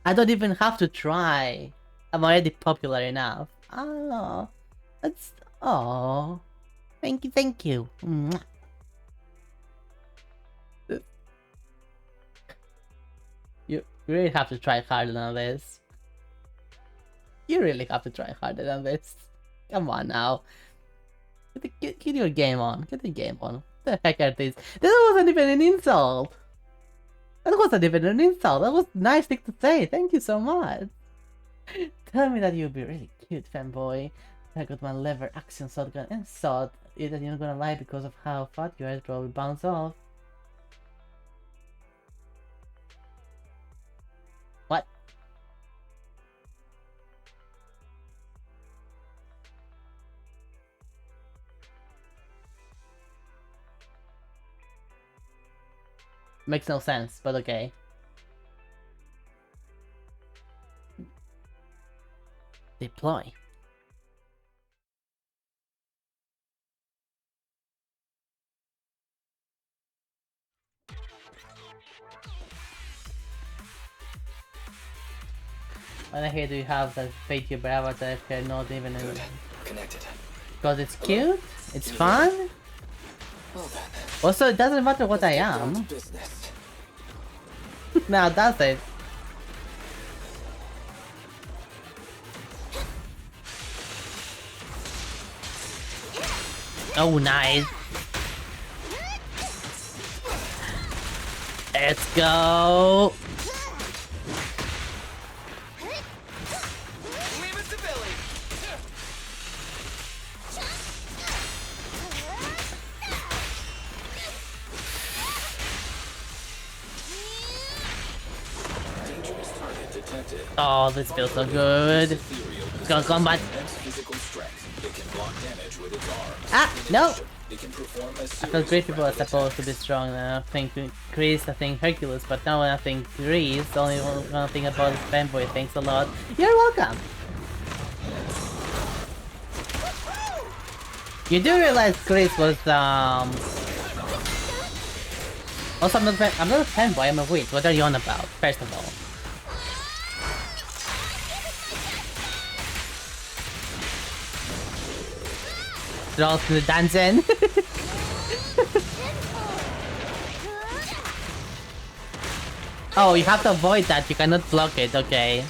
I don't even have to try. I'm already popular enough. Oh, that's... Oh, thank you. Mwah. You really have to try harder than this. You really have to try harder than this. Come on now. Get your game on. Get the game on. What the heck are these? This wasn't even an insult. That wasn't even an insult. That was a nice thing to say. Thank you so much. Tell me that you'd be really cute, fanboy. I got my lever action shotgun and thought that you're not gonna lie because of how fat you are. It probably bounce off. What? Makes no sense, but okay. Deploy. What the hell do you have that Vtuber avatar if you're not even in it? Connected. Because it's cute? It's fun? Well then. Also, it doesn't matter what I am. Now does it? Oh, nice. Let's go. Leave it to Billy. Dangerous target detected. Oh, this feels so good. Go combat. Physical strength. It can block damage with its arms. Ah, no. It can perform a I series thought great of people are rapid supposed to attacks. be strong. I think Chris, I think Hercules, but now when I think Grease, the only one thing about is fanboy. Thanks a lot. You're welcome. You do realize Chris was Also, I'm not a fanboy. I'm a witch. What are you on about? First of all. Draws to the dungeon. Oh, you have to avoid that. You cannot block it. Okay.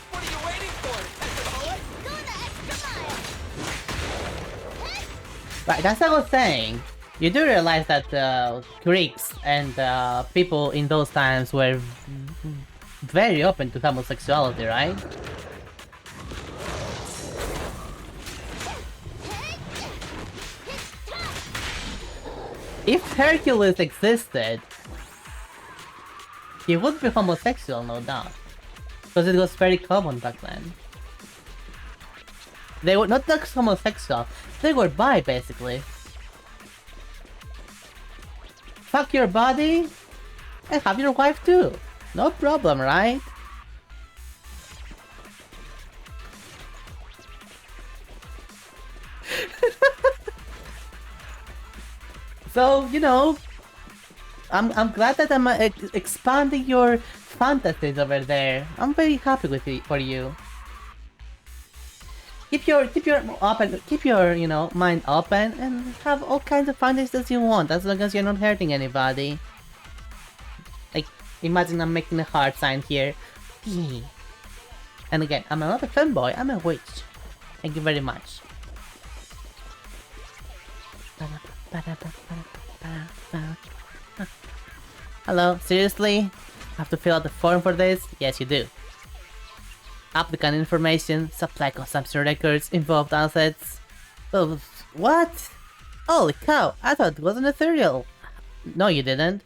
What are you waiting for? Right, that's what I was saying. You do realize that Greeks and people in those times were very open to homosexuality, right? If Hercules existed, he would be homosexual, no doubt. Because it was very common back then. They were not just homosexual, they were bi, basically. Fuck your body, and have your wife too. No problem, right? So, you know, I'm glad that I'm expanding your fantasies over there. I'm very happy with it for you. Keep your open, keep your mind open, and have all kinds of fantasies you want, as long as you're not hurting anybody. Like, imagine I'm making a heart sign here. And again, I'm not a fanboy, I'm a witch. Thank you very much. Hello, seriously? Have to fill out the form for this? Yes, you do. Applicant information, supply consumption records, involved assets. Oh, what? Holy cow, I thought it was an ethereal. No, you didn't.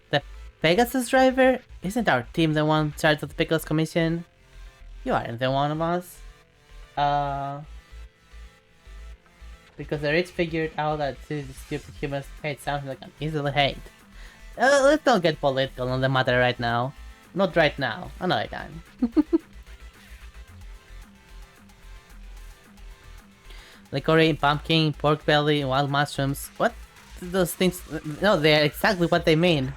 The Pegasus driver? Isn't our team the one in charge of the Pickles Commission? You aren't the one of us. Because the rich figured out that these stupid humans hate something like an easily hate. Let's not get political on the matter right now. Not right now, another time. Licorice, pumpkin, pork belly, wild mushrooms. What? Those things... No, they're exactly what they mean.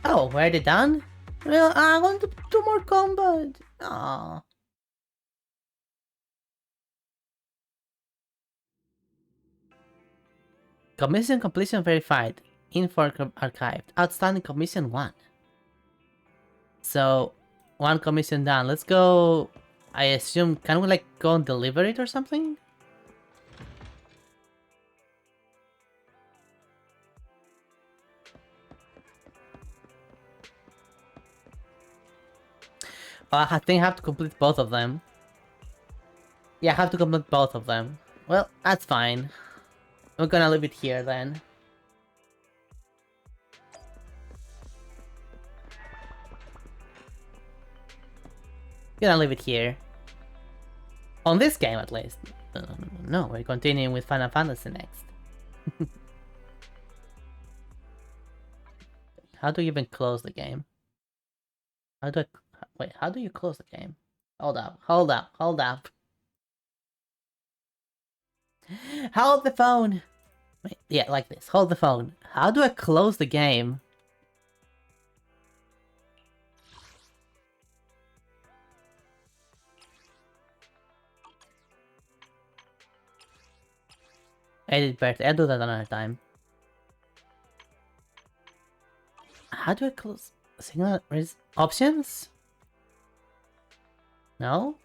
Oh, were they done? Well, I want to do more combat. Aww. Commission completion verified. Info archived. Outstanding commission 1. So, 1 commission done. Let's go... I assume, can we like go and deliver it or something? I think I have to complete both of them. Yeah, I have to complete both of them. Well, that's fine. We're gonna leave it here then. Gonna leave it here. On this game at least. No, we're continuing with Final Fantasy next. How do you even close the game? How do I... Wait, how do you close the game? Hold up, hold up, hold up. Hold the phone! Wait, yeah, like this. Hold the phone. How do I close the game? Edit birthday. I'll do that another time. How do I close? Signal options? No?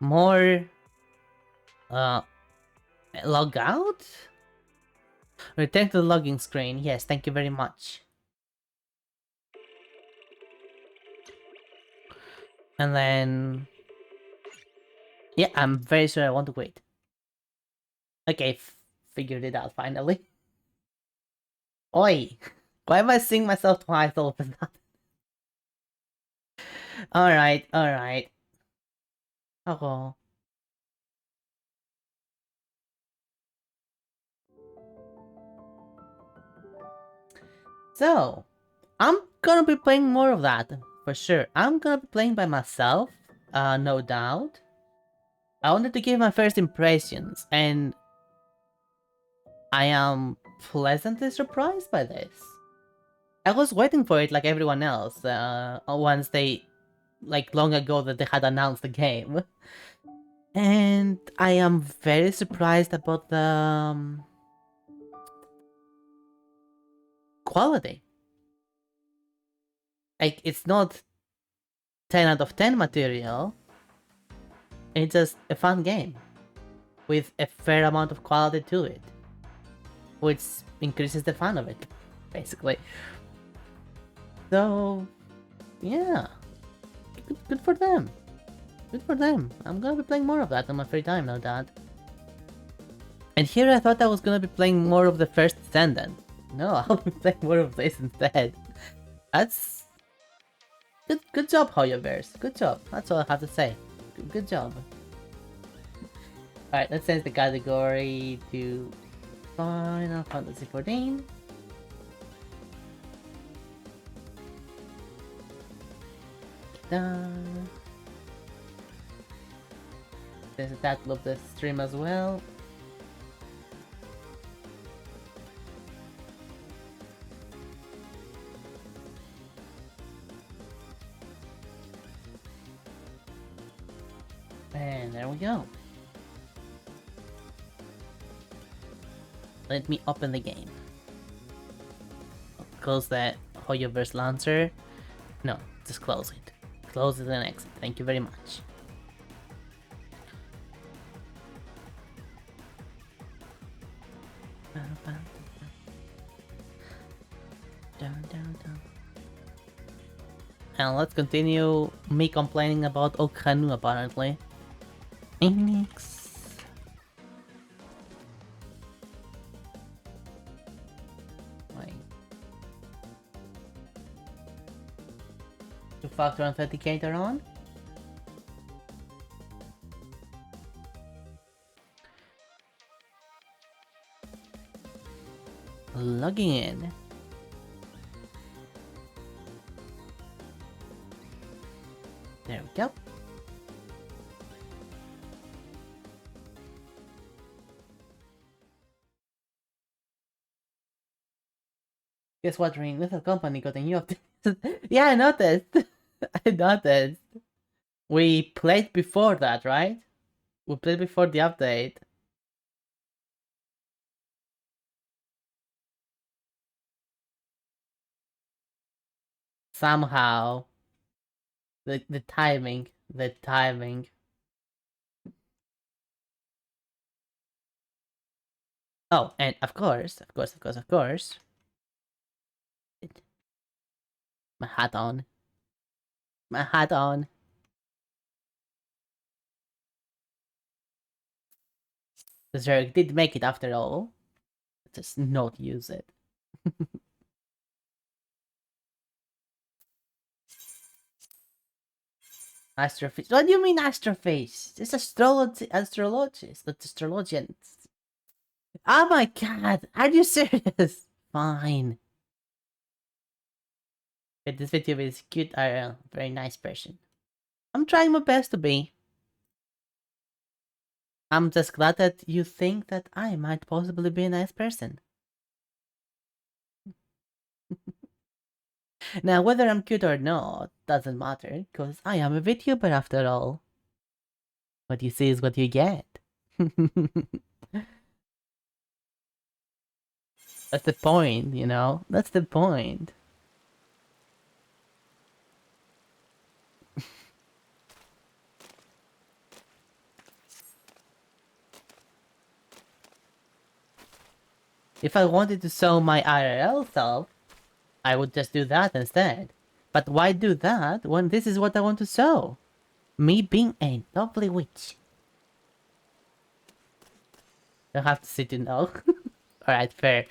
More... log out? Return to the logging screen. Yes, thank you very much. And then... Yeah, I'm very sure I want to wait. Okay, figured it out finally. Oi! Why am I seeing myself twice all of a sudden? Alright, alright. Oh. So, I'm gonna be playing more of that, for sure. I'm gonna be playing by myself, no doubt. I wanted to give my first impressions, and I am pleasantly surprised by this. I was waiting for it like everyone else, once they, like long ago that they had announced the game. And I am very surprised about the quality. Like, it's not 10 out of 10 material. It's just a fun game with a fair amount of quality to it, which increases the fun of it, basically. So, yeah, good for them. Good for them. I'm gonna be playing more of that on my free time, no doubt. And here I thought I was gonna be playing more of the first Descendant. No, I'll be playing more of this instead. That's... Good job, Hoyoverse. Good job. That's all I have to say. Good job. Alright, let's change the category to Final Fantasy 14. Done. There's a title of the stream as well. And there we go. Let me open the game. Close that Hoyoverse launcher. No, just close it. Close it and exit. Thank you very much. And let's continue me complaining about Okanu apparently. Phoenix. Wait. Two-factor authenticator on? Logging in. There we go. Guess what, Ring? Little company got a new update. Yeah, I noticed. I noticed. We played before that, right? We played before the update. Somehow. The timing. The timing. Oh, and of course. My hat on. My hat on. The Zerg did make it after all. Just not use it. Astrofish. What do you mean Astrofish? It's astrologist, not astrologians. Oh my god, are you serious? Fine. But this video is cute IRL, very nice person. I'm trying my best to be. I'm just glad that you think that I might possibly be a nice person. Now, whether I'm cute or not doesn't matter, because I am a VTuber after all. What you see is what you get. That's the point, you know? That's the point. If I wanted to show my IRL self, I would just do that instead. But why do that when this is what I want to show? Me being a lovely witch. You'll have to sit in know. Alright, fair.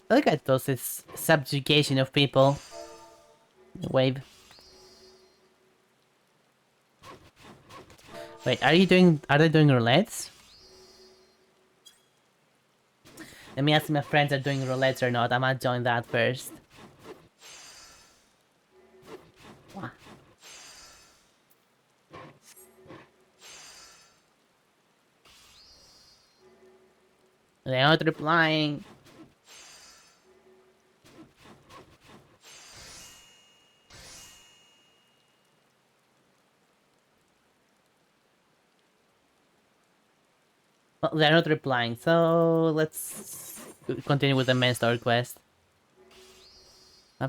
Look at those, this subjugation of people. Wave. Wait, are they doing roulettes? Let me ask if my friends are doing roulettes or not. I might join that first. Wow. They're not replying. Well, they're not replying, so let's continue with the main story quest. Oh,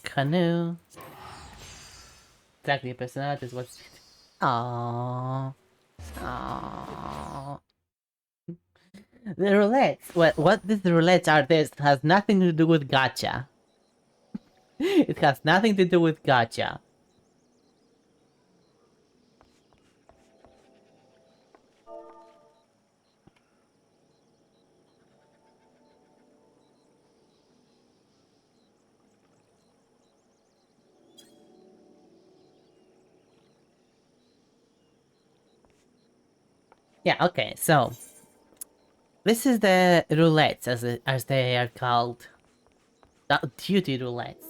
canoe. Exactly, personality is what's... Aww. Aww. The roulettes. What these roulettes are this has nothing to do with gacha. It has nothing to do with gacha. Yeah, okay, so this is the roulettes as they are called. Duty roulettes.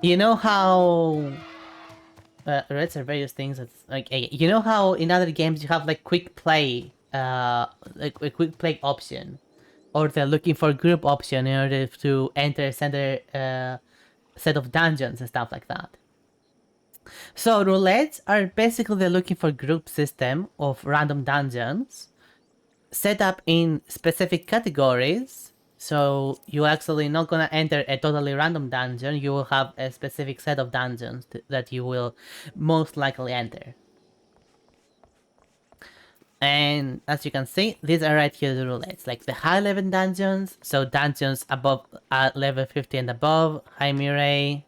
You know how roulettes are various things. It's like you know how in other games you have like quick play, like a quick play option, or they're looking for group option in order to enter a set of dungeons and stuff like that. So roulettes are basically the looking for group system of random dungeons set up in specific categories. So you're actually not gonna enter a totally random dungeon, you will have a specific set of dungeons that you will most likely enter. And as you can see, these are right here the roulettes, like the high level dungeons, so dungeons above level 50 and above, high Mirai.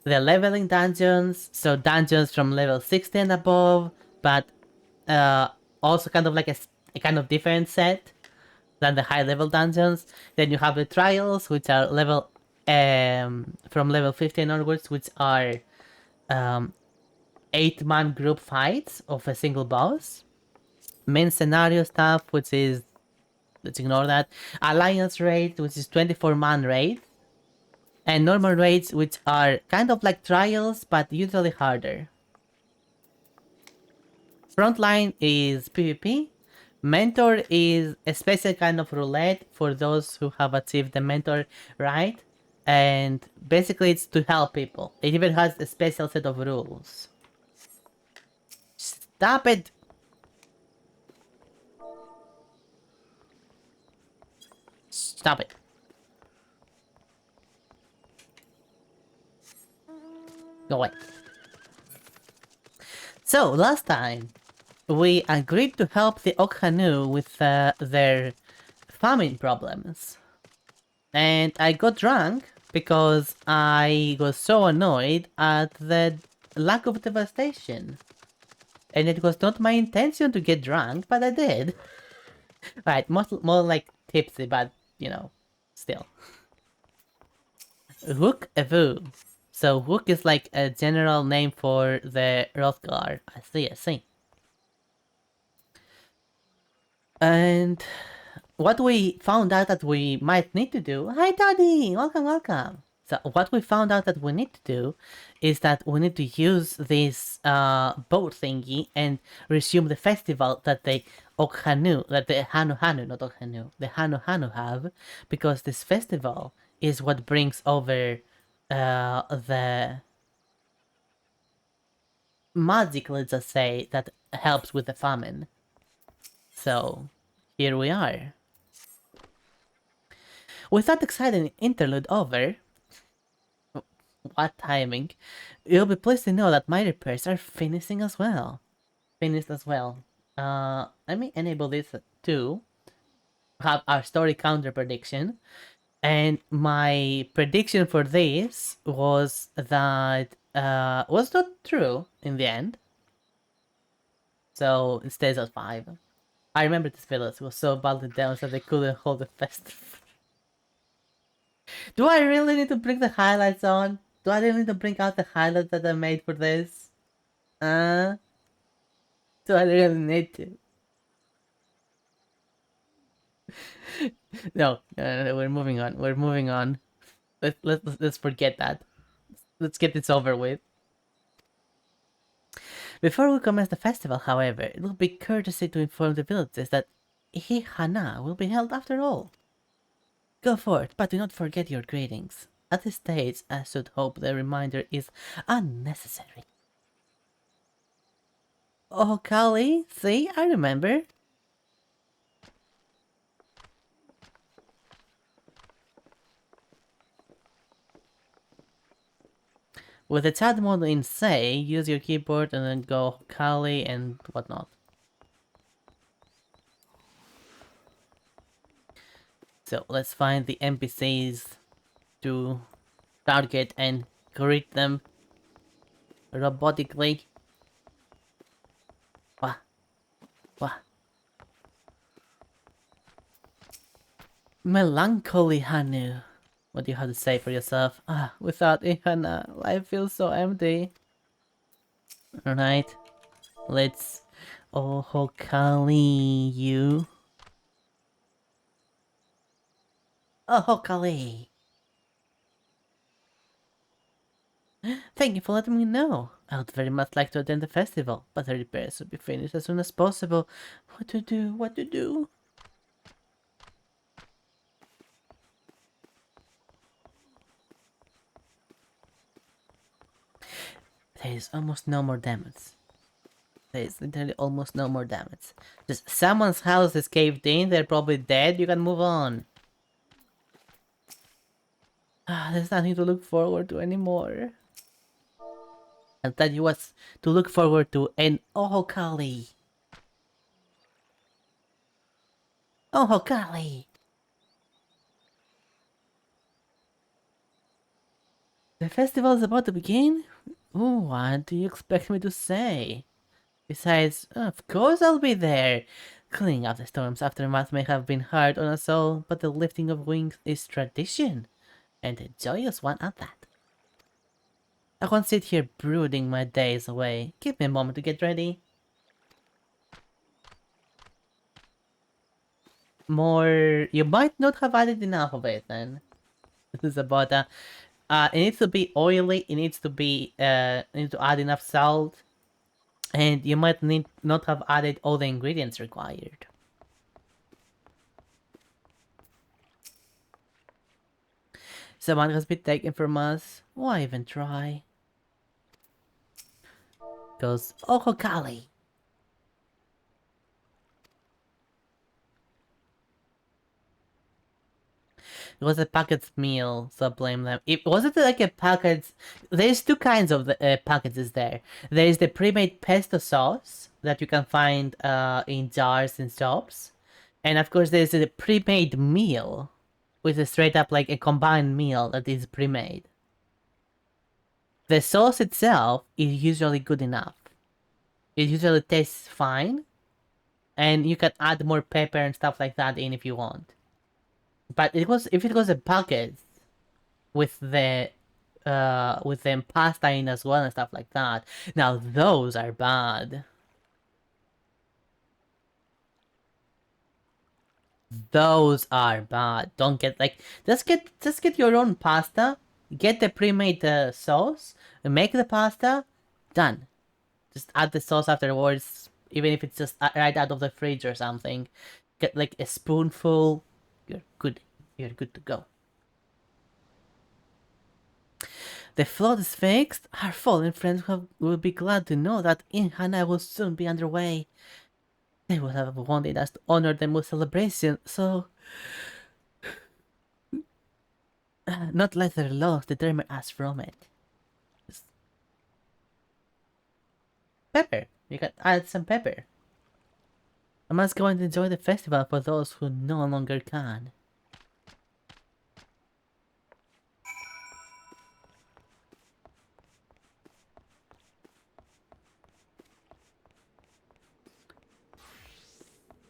The leveling dungeons, so dungeons from level 60 and above, but also kind of like a kind of different set than the high level dungeons. Then you have the trials, which are level from level 15 onwards, which are 8-man group fights of a single boss. Main scenario stuff, which is, let's ignore that. Alliance raid, which is 24-man raid. And normal raids, which are kind of like trials, but usually harder. Frontline is PvP. Mentor is a special kind of roulette for those who have achieved the mentor right. And basically it's to help people. It even has a special set of rules. Stop it! Stop it. Go away. So, last time, we agreed to help the Okhanu with their famine problems. And I got drunk because I was so annoyed at the lack of devastation. And it was not my intention to get drunk, but I did. Right, more like tipsy, but, you know, still. Hook Avu. So Hook is like a general name for the Rothgar. I see. And what we found out that we might need to do... Hi Daddy! Welcome! So what we found out that we need to do is that we need to use this boat thingy and resume the festival that the Okhanu, that the Hanu, not Okhanu, the Hanu have, because this festival is what brings over the magic, let's just say, that helps with the famine. So, here we are. With that exciting interlude over, what timing, you'll be pleased to know that my repairs are finishing as well. Finished as well. Let me enable this too. Have our story counter prediction. And my prediction for this was that was not true in the end. So it stays at 5. I remember this village was so badly damaged that they couldn't hold the festival. Do I really need to bring the highlights on? Do I really need to bring out the highlights that I made for this? Do I really need to? No, we're moving on. We're moving on. Let's forget that. Let's get this over with. Before we commence the festival, however, it will be courtesy to inform the villagers that Ihana will be held after all. Go forth, but do not forget your greetings. At this stage, I should hope the reminder is unnecessary. Oh, Kali, see, I remember. With the chat mode in say, use your keyboard and then go Kali and whatnot. So let's find the NPCs to target and greet them robotically. Wah. Melancholy Hanu. What do you have to say for yourself? Without Ihana, life feels so empty. Alright, let's Oh, Hokali, you. Oh, Hokali. Thank you for letting me know. I would very much like to attend the festival, but the repairs will be finished as soon as possible. What to do? What to do? There is almost no more damage. There is literally almost no more damage. Just someone's house is caved in, they're probably dead, you can move on. There's nothing to look forward to anymore. I'll tell you what's to look forward to, and Ohokali. Ohokali! The festival is about to begin? Ooh, what do you expect me to say? Besides, of course I'll be there! Cleaning up the storm's aftermath may have been hard on us all, but the lifting of wings is tradition. And a joyous one at that. I won't sit here brooding my days away. Give me a moment to get ready. More... You might not have added enough of it then. This is about it needs to be oily, it needs to be, you need to add enough salt. And you might need not have added all the ingredients required. Someone has been taken from us. Why even try? Goes Ohokali. It was a packaged meal, so blame them. It wasn't like a package. There's two kinds of the packages there. There is the pre-made pesto sauce that you can find in jars in shops, and of course there's a pre-made meal, with a straight up like a combined meal that is pre-made. The sauce itself is usually good enough. It usually tastes fine, and you can add more pepper and stuff like that in if you want. But if it was a packet with the pasta in as well and stuff like that, now those are bad. Those are bad. Don't get like just get your own pasta, get the pre-made sauce, make the pasta, done. Just add the sauce afterwards, even if it's just right out of the fridge or something. Get like a spoonful. You're good. You're good to go. The flood is fixed. Our fallen friends will be glad to know that Inhana will soon be underway. They would have wanted us to honor them with celebration, so... not let their loss determine us from it. Just... Pepper. You can add some pepper. I must go and enjoy the festival for those who no longer can.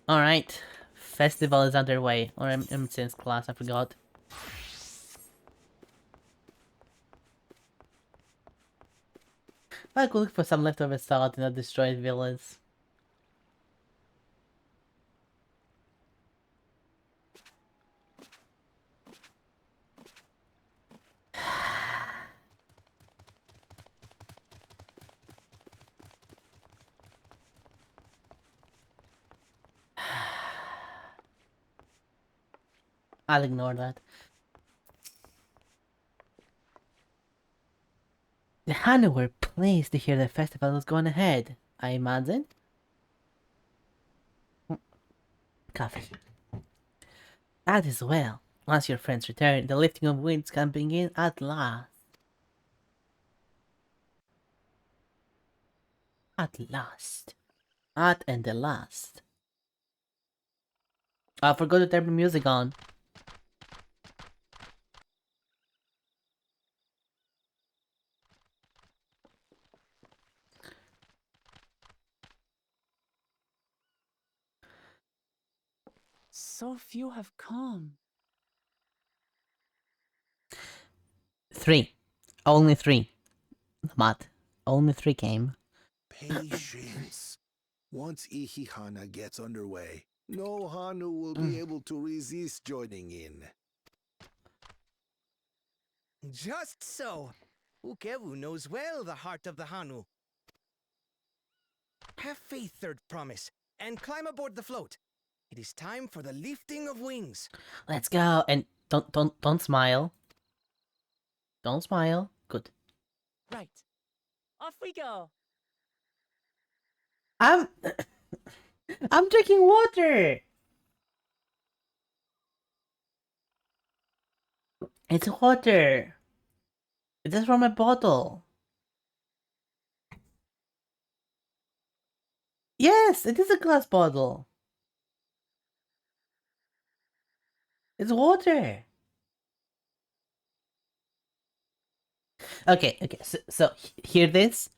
Alright. Festival is underway. Or I'm since class, I forgot. I could look for some leftover salt in a destroyed village. I'll ignore that. The Hanu were pleased to hear the festival was going ahead, I imagine. Coffee. That is well. Once your friends return, the lifting of winds can begin at last. At last. At and the last. I forgot to turn the music on. So few have come. 3. Only 3. Matt. Only 3 came. Patience. Once Ihihana gets underway, no Hanu will be able to resist joining in. Just so. Ukewu knows well the heart of the Hanu. Have faith, Third Promise, and climb aboard the float. It is time for the lifting of wings. Let's go. And don't smile. Don't smile. Good. Right. Off we go. I'm drinking water. It's water. It is from a bottle. Yes, it is a glass bottle. It's water. Okay. So hear this.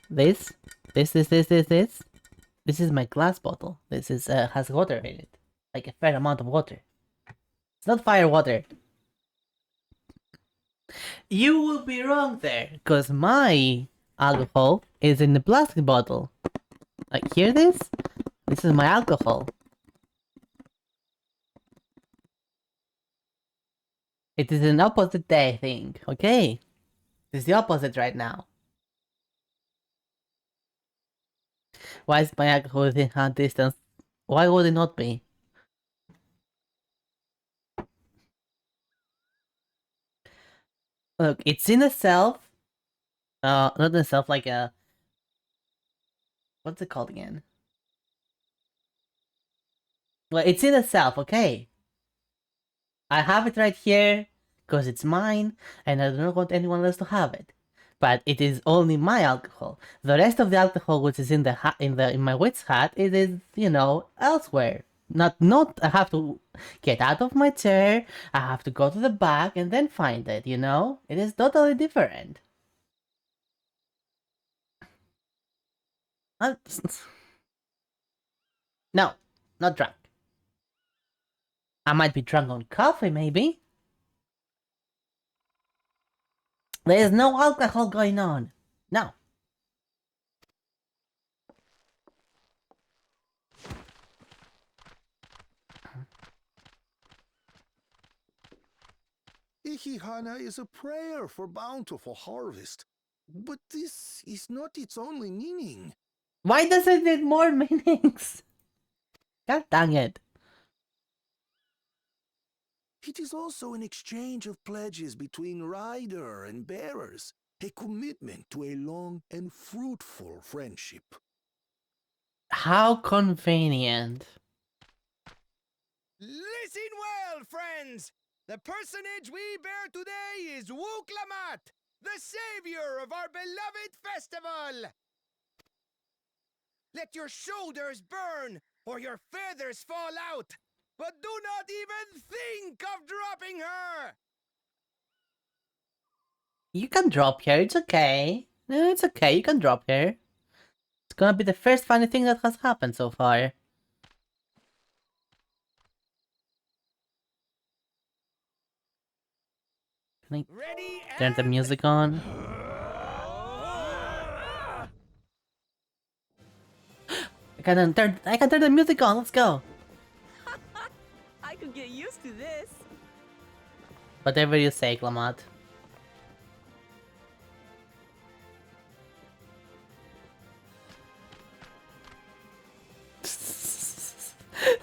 This is my glass bottle. This is has water in it, like a fair amount of water. It's not fire water. You will be wrong there, because my alcohol is in the plastic bottle. Like, hear this? This is my alcohol. It is an opposite day thing, okay? It's the opposite right now. Why is my alcohol within hand distance? Why would it not be? Look, it's in a shelf. Not in a shelf, like a... What's it called again? Well, it's in a shelf, okay? I have it right here, because it's mine, and I don't want anyone else to have it. But it is only my alcohol. The rest of the alcohol, which is in the in my witch hat, it is, you know, elsewhere. Not I have to get out of my chair, I have to go to the back and then find it, you know? It is totally different. No, not drunk. I might be drunk on coffee, maybe. There is no alcohol going on. No. Ihihana is a prayer for bountiful harvest. But this is not its only meaning. Why does it need more meanings? God dang it. It is also an exchange of pledges between rider and bearers, a commitment to a long and fruitful friendship. How convenient. Listen well, friends! The personage we bear today is Wuklamat, the savior of our beloved festival! Let your shoulders burn, or your feathers fall out, but do not even think of dropping her! You can drop her, it's okay. No, it's okay, you can drop her. It's gonna be the first funny thing that has happened so far. Can I turn the music on? I can turn the music on, let's go! I could get used to this. Whatever you say, Klamat.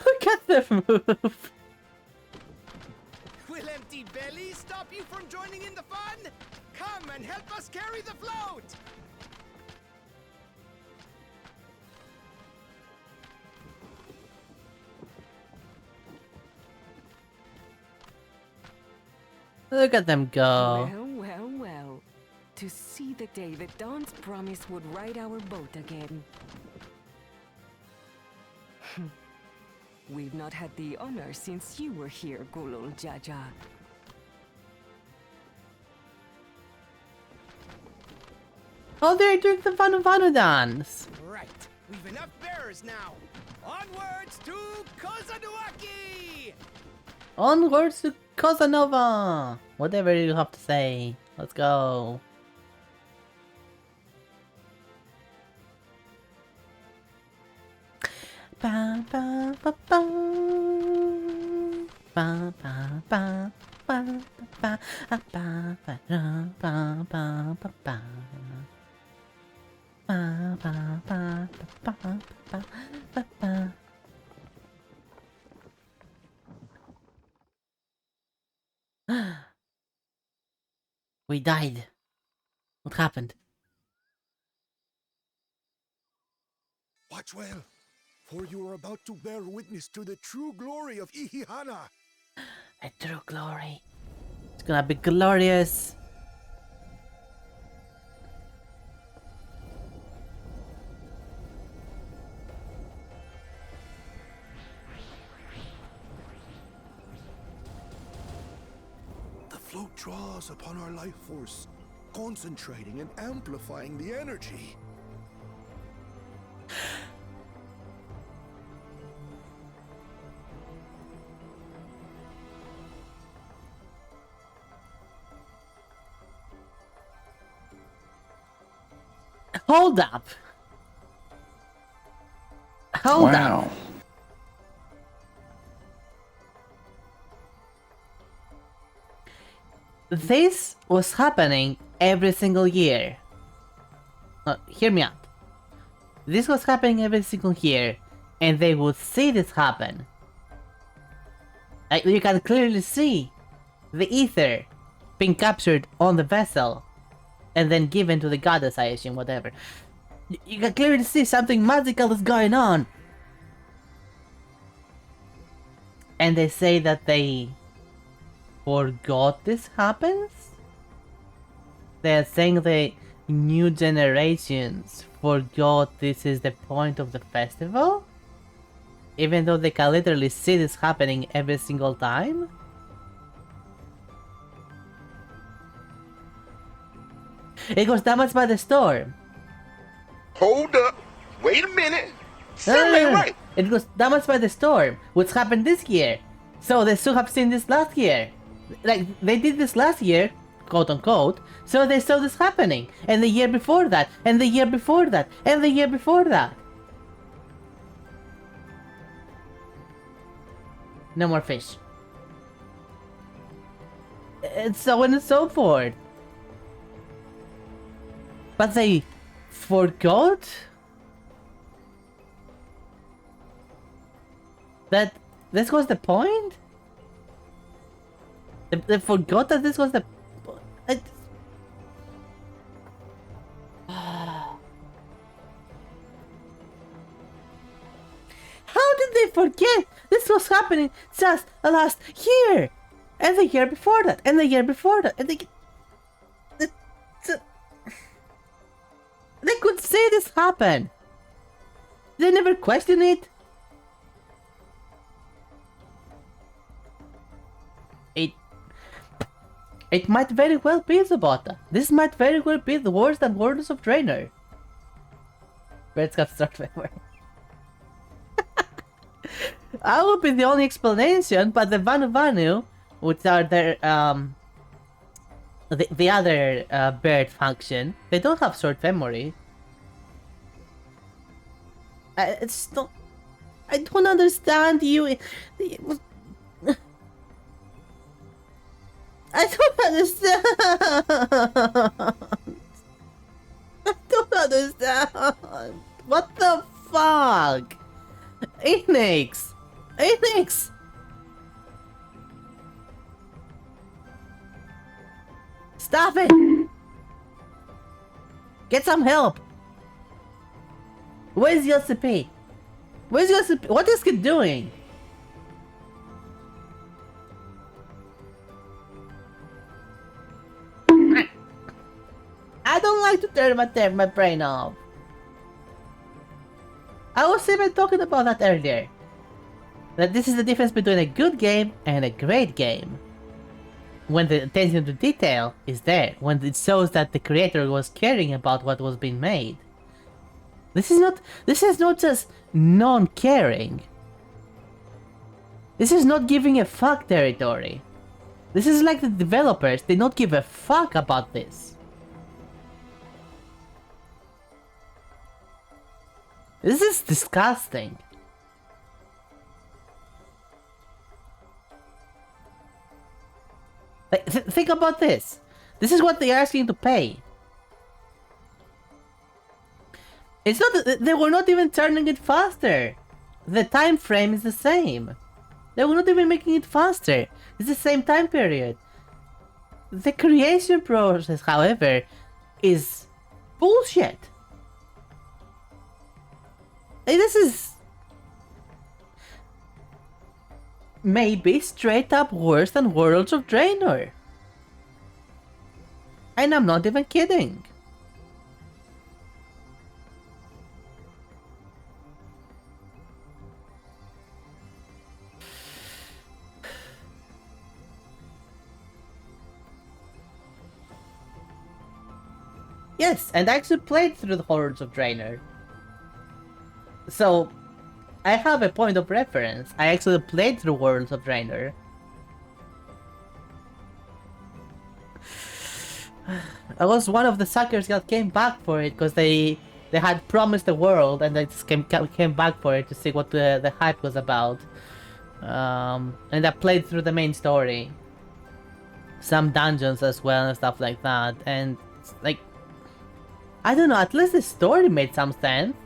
Look at the move! Will empty belly stop you from joining in the fun? Come and help us carry the float! Look at them go. Well. To see the day that Dawn's promise would ride our boat again. We've not had the honor since you were here, Gulul Jaja. Oh, they're doing the Vanu dance! Right, we've enough bearers now. Onwards to Kozanuaki! Onwards to Casanova! Whatever you have to say. Let's go. Ba ba ba ba. Ba ba ba ba ba ba ba ba ba ba ba ba. Ba ba ba ba ba ba ba. We died. What happened? Watch well, for you are about to bear witness to the true glory of Ihihana. A true glory. It's gonna be glorious. The float draws upon our life force, concentrating and amplifying the energy. Hold up. Hold up. This was happening every single year. Hear me out. This was happening every single year, and they would see this happen. You can clearly see the ether being captured on the vessel and then given to the goddess, I assume, whatever. You can clearly see something magical is going on. And they say that they forgot this happens? They're saying the new generations forgot this is the point of the festival? Even though they can literally see this happening every single time? It was damaged by the storm. Hold up. Wait a minute. Something ain't right. It was damaged by the storm, which happened this year. So they should have seen this last year. Like, they did this last year, quote unquote, so they saw this happening. And the year before that, and the year before that, and the year before that. No more fish. And so on and so forth. But they forgot that this was the point? They forgot that this was the... How did they forget this was happening just last year? And the year before that, and the year before that, and they could see this happen. They never questioned it. It might very well be Zabata. This might very well be the worse than Warriors of Draenor. Red's got start memory. I will be the only explanation, but the Vanu, which are their the other bird function, they don't have short memory. I don't understand you. I don't understand. I don't understand. What the fuck? Enix! Enix! Stop it! Get some help! Where's Yossipi? Where's Yossipi? What is he doing? I don't like to turn my brain off. I was even talking about that earlier. That this is the difference between a good game and a great game. When the attention to detail is there, when it shows that the creator was caring about what was being made. This is not just non-caring. This is not giving a fuck territory. This is like the developers, they don't give a fuck about this. This is disgusting. Think about this. This is what they're asking to pay. It's not. They were not even turning it faster. The time frame is the same. They were not even making it faster. It's the same time period. The creation process, however, is bullshit. This is maybe straight up worse than Worlds of Draenor. And I'm not even kidding. Yes, and I actually played through the Horrors of Draenor. So, I have a point of reference. I actually played through Worlds of Draenor. I was one of the suckers that came back for it because they had promised the world and they just came back for it to see what the hype was about. And I played through the main story. Some dungeons as well and stuff like that. And, like, I don't know, at least the story made some sense.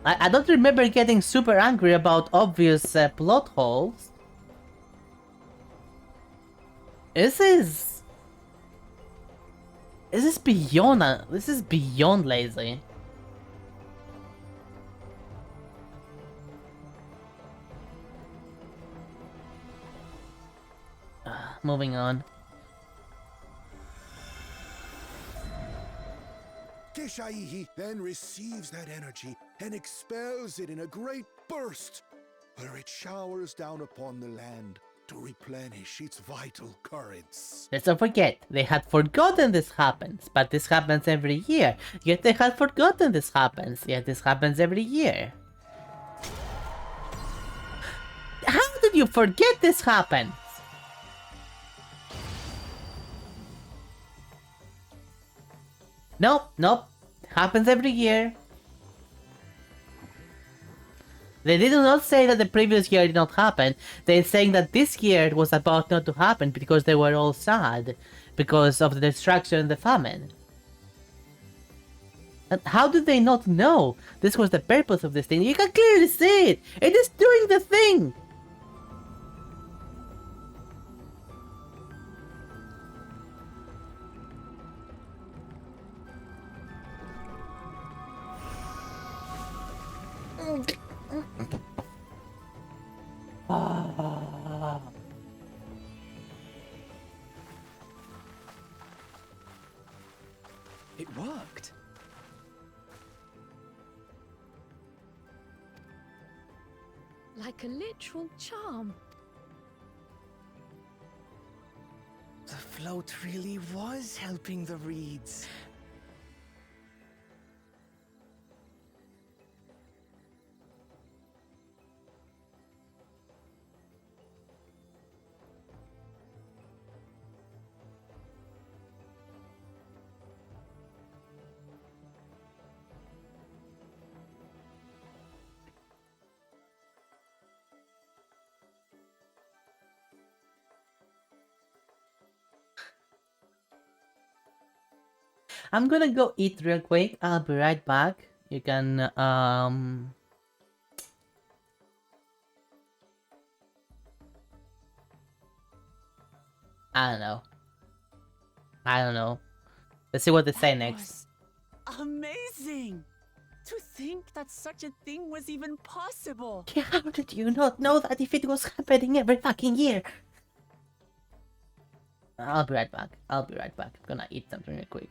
I don't remember getting super angry about obvious plot holes. This is beyond lazy. Moving on. Keshaihi then receives that energy and expels it in a great burst, where it showers down upon the land to replenish its vital currents. Let's not forget, they had forgotten this happens, but this happens every year. Yet they had forgotten this happens, yet this happens every year. How did you forget this happens? Nope. Happens every year. They did not say that the previous year did not happen. They're saying that this year it was about not to happen because they were all sad because of the destruction and the famine. And how did they not know this was the purpose of this thing? You can clearly see it! It is doing the thing! It worked. Like a literal charm. The float really was helping the reeds. I'm gonna go eat real quick. I'll be right back. You can, I don't know. Let's see what they say next. Amazing! To think that such a thing was even possible! Yeah, how did you not know that if it was happening every fucking year? I'll be right back. I'm gonna eat something real quick.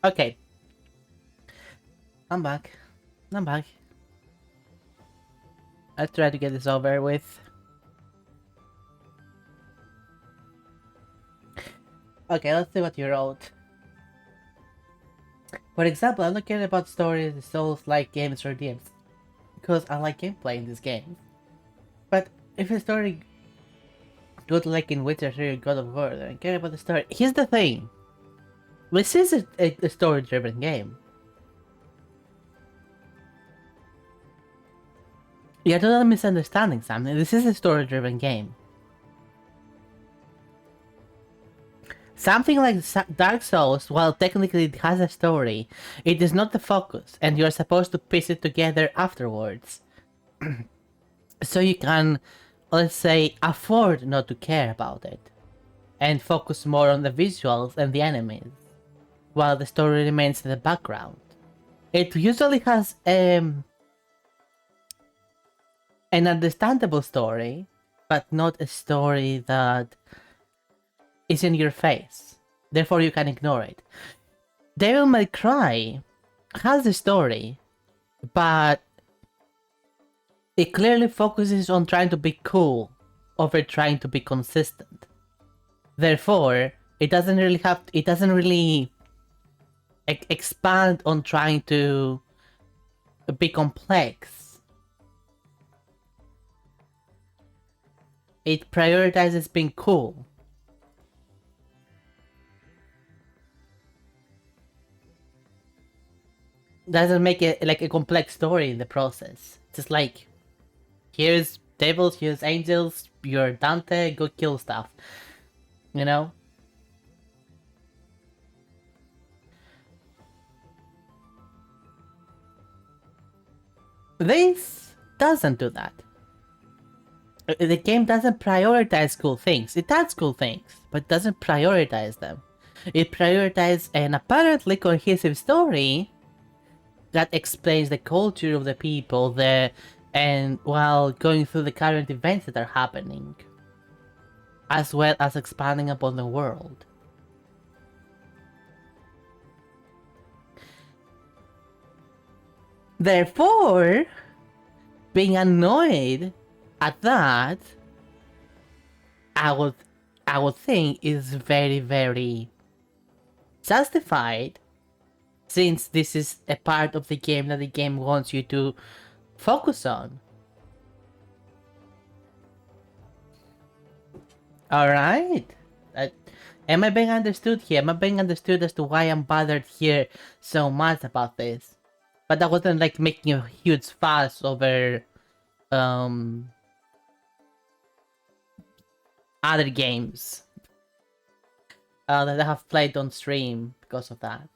Okay. I'm back. I'm back. I'll try to get this over with. Okay, let's see what you wrote. For example, I'm not caring about stories, Souls-like games or DMs, because I like gameplay in this game. But if a story good like in Witcher 3 or God of War, then I care about the story. Here's the thing. This is a story-driven game. You're totally misunderstanding something. This is a story-driven game. Something like Dark Souls, while technically it has a story, it is not the focus, and you're supposed to piece it together afterwards. So you can, let's say, afford not to care about it, and focus more on the visuals and the enemies, while the story remains in the background. It usually has an understandable story, but not a story that is in your face. Therefore you can ignore it. Devil May Cry has a story, but it clearly focuses on trying to be cool over trying to be consistent. Therefore, it doesn't really expand on trying to be complex. It prioritizes being cool. Doesn't make it like a complex story in the process. Just like, here's devils, here's angels, you're Dante, go kill stuff. You know? This doesn't do that. The game doesn't prioritize cool things. It does cool things, but doesn't prioritize them. It prioritizes an apparently cohesive story that explains the culture of the people there, and while going through the current events that are happening, as well as expanding upon the world. Therefore, being annoyed at that, I would think is very, very justified, since this is a part of the game that the game wants you to focus on. Alright. Am I being understood here? Am I being understood as to why I'm bothered here so much about this? But I wasn't like making a huge fuss over other games that I have played on stream because of that.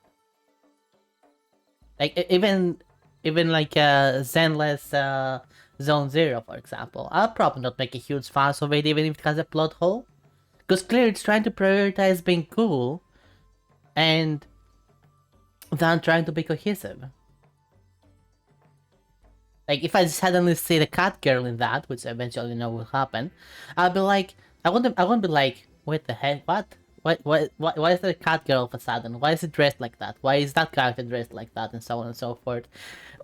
Like even like Zenless Zone Zero, for example, I'll probably not make a huge fuss of it, even if it has a plot hole, because clearly it's trying to prioritize being cool, and than trying to be cohesive. Like if I suddenly see the cat girl in that, which I eventually know will happen, I'll be like, I won't be like, wait the heck, what? Why is there a cat girl all of a sudden? Why is it dressed like that? Why is that character dressed like that? And so on and so forth.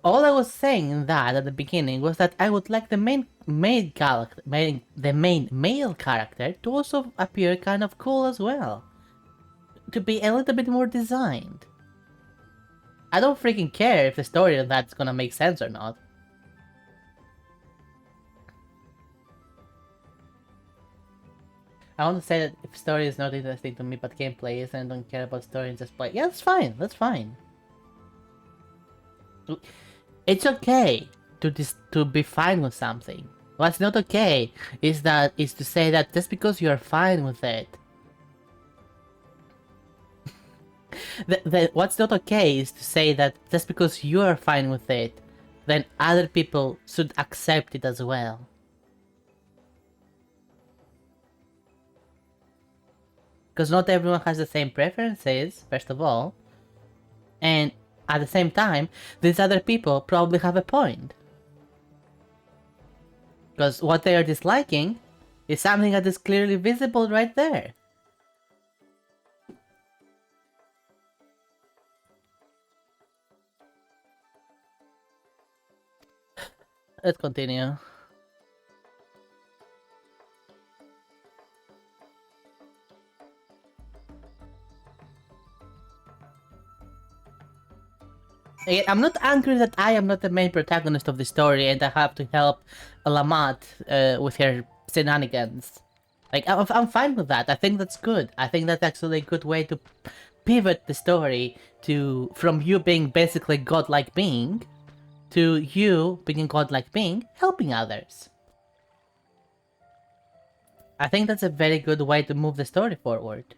All I was saying in that at the beginning was that I would like the main male character to also appear kind of cool as well. To be a little bit more designed. I don't freaking care if the story of that's gonna make sense or not. I want to say that if story is not interesting to me, but gameplay is, and I don't care about story and just play. Yeah, that's fine. That's fine. It's okay to be fine with something. What's not okay is to say that just because you're fine with it. What's not okay is to say that just because you are fine with it, then other people should accept it as well. Because not everyone has the same preferences, first of all. And at the same time, these other people probably have a point. Because what they are disliking is something that is clearly visible right there. Let's continue. I'm not angry that I am not the main protagonist of the story and I have to help Lamont with her shenanigans. Like, I'm fine with that. I think that's good. I think that's actually a good way to pivot the story from you being basically godlike being to you being godlike being helping others. I think that's a very good way to move the story forward.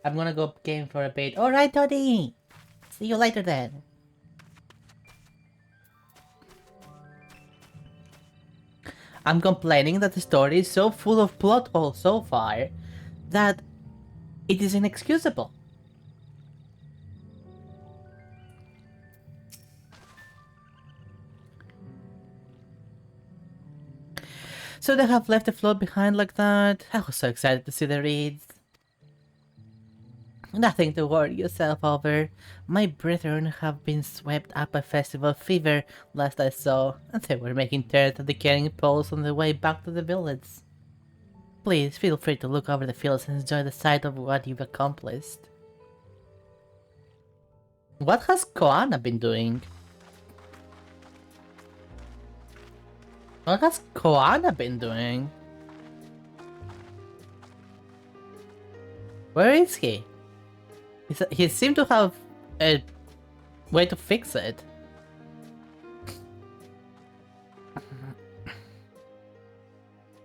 I'm gonna go game for a bit. Alright, Toddy! See you later then. I'm complaining that the story is so full of plot holes so far that it is inexcusable. So they have left the float behind like that. I was so excited to see the reads. Nothing to worry yourself over. My brethren have been swept up by festival fever last I saw, and they were making turns at the carrying poles on the way back to the village. Please feel free to look over the fields and enjoy the sight of what you've accomplished. What has Koana been doing? What has Koana been doing? Where is he? He seemed to have a way to fix it.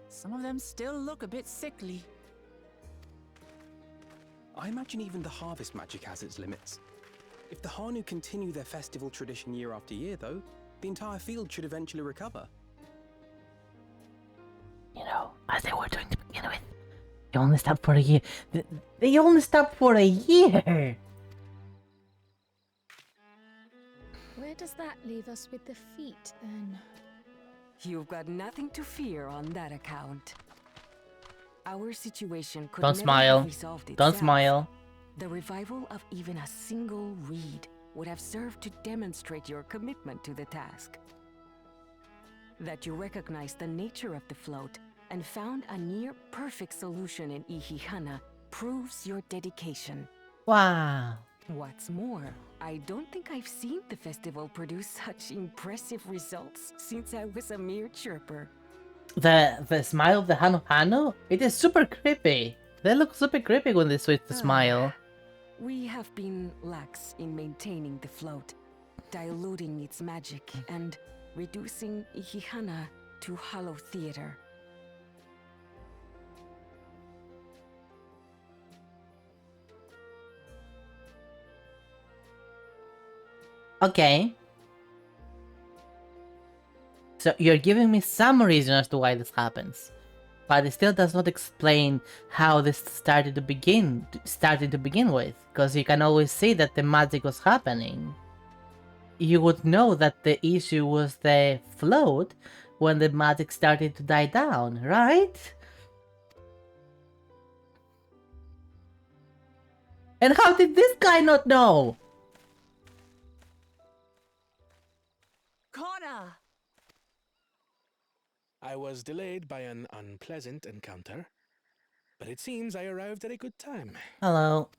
Some of them still look a bit sickly. I imagine even the harvest magic has its limits. If the Hanu continue their festival tradition year after year, though, the entire field should eventually recover. You know, as they were doing to begin with. They only stopped for a year. They only stopped for a year! Where does that leave us with the feet, then? You've got nothing to fear on that account. Our situation could Don't never smile. have resolved itself. Don't smile. The revival of even a single reed would have served to demonstrate your commitment to the task. That you recognize the nature of the float and found a near-perfect solution in Ihihana proves your dedication. Wow. What's more, I don't think I've seen the festival produce such impressive results since I was a mere chirper. The smile of the Hanu, it is super creepy. They look super creepy when they switch the smile. We have been lax in maintaining the float, diluting its magic and reducing Ihihana to hollow theater. Okay. So you're giving me some reason as to why this happens. But it still does not explain how this started to begin with. Because you can always see that the magic was happening. You would know that the issue was the float when the magic started to die down, right? And how did this guy not know? Connor! I was delayed by an unpleasant encounter, but it seems I arrived at a good time. Hello.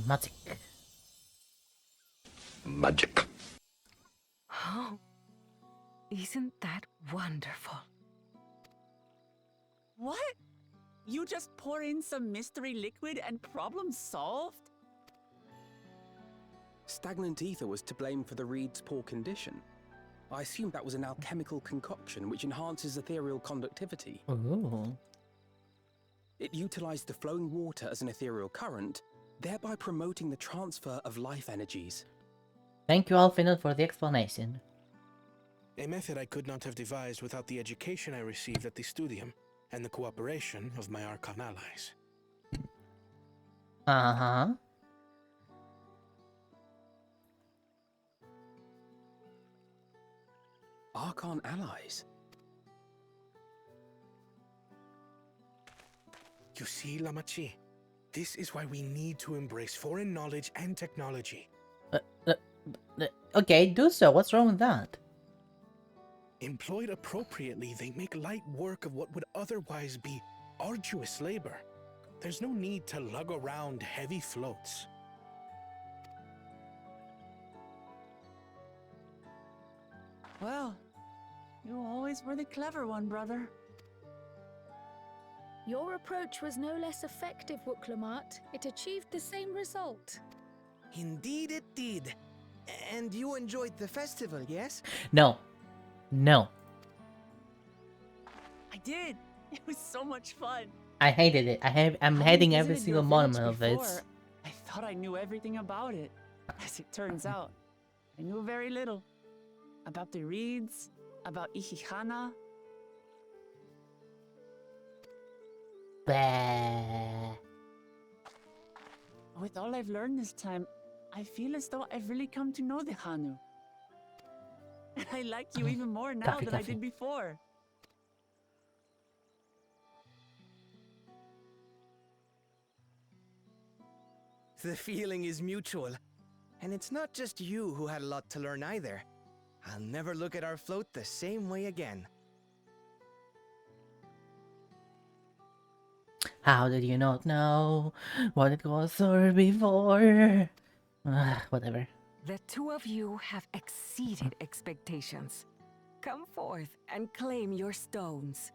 Magic. Magic. Oh, isn't that wonderful? What? You just pour in some mystery liquid and problem solved? Stagnant ether was to blame for the reed's poor condition. I assumed that was an alchemical concoction which enhances ethereal conductivity. Ooh. It utilized the flowing water as an ethereal current, thereby promoting the transfer of life energies. Thank you, Alfinite, for the explanation. A method I could not have devised without the education I received at the studium and the cooperation of my Archon allies. Uh-huh. Archon allies? You see, Lamachi, this is why we need to embrace foreign knowledge and technology. Okay, do so. What's wrong with that? Employed appropriately, they make light work of what would otherwise be arduous labor. There's no need to lug around heavy floats. Well, you always were the clever one, brother. Your approach was no less effective, Wooklamat. It achieved the same result. Indeed it did. And you enjoyed the festival, yes? No. No. I did. It was so much fun. I hated it. I'm hating every single moment of it. I thought I knew everything about it. As it turns out, I knew very little. About the reeds, about Ihihana. Bah. With all I've learned this time, I feel as though I've really come to know the Hanu. I like you even more now than I did before. The feeling is mutual. And it's not just you who had a lot to learn either. I'll never look at our float the same way again. How did you not know what it was or before? Whatever. The two of you have exceeded expectations. Come forth and claim your stones.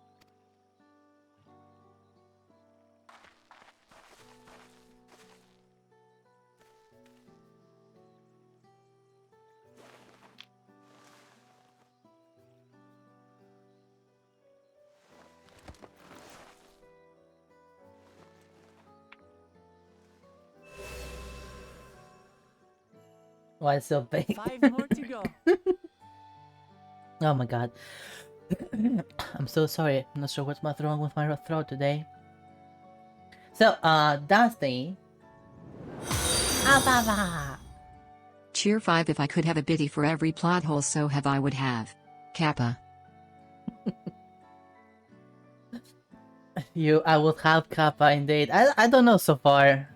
Why it's so big? 5 more to go. Oh my god. I'm so sorry. I'm not sure what's wrong with my throat today. So, Dusty. Cheer 5 if I could have a biddy for every plot hole so have I would have. Kappa. I would have Kappa indeed. I don't know so far.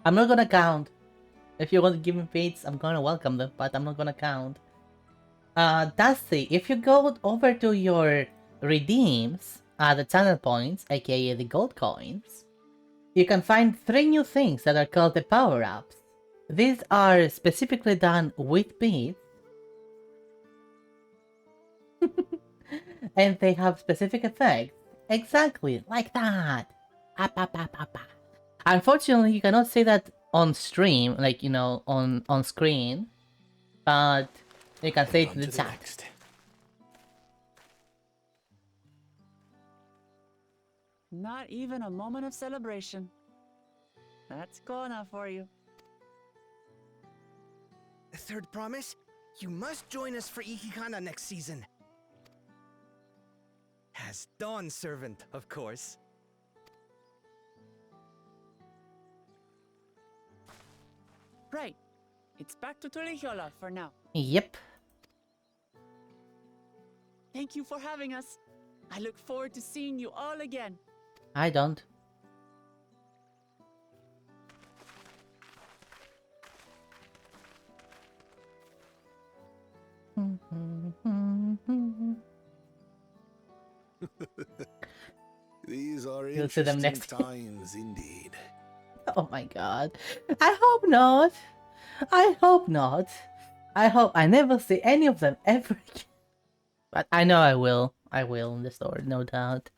I'm not gonna count. If you want to give me beats, I'm gonna welcome them, but I'm not gonna count. Dusty, if you go over to your redeems, the channel points, aka the gold coins, you can find 3 new things that are called the power-ups. These are specifically done with beads, and they have specific effects. Exactly, like that. Unfortunately, you cannot see that on stream, like, you know, on screen, but you can say it in the chat. Not even a moment of celebration. That's Kona for you. A third promise? You must join us for Ihihana next season. As Dawn Servant, of course. Right. It's back to Tulihiola for now. Yep. Thank you for having us. I look forward to seeing you all again. I don't. These are You'll see them interesting next times indeed. Oh my god. I hope not. I hope not. I hope I never see any of them ever again. But I know I will. I will in the story, no doubt.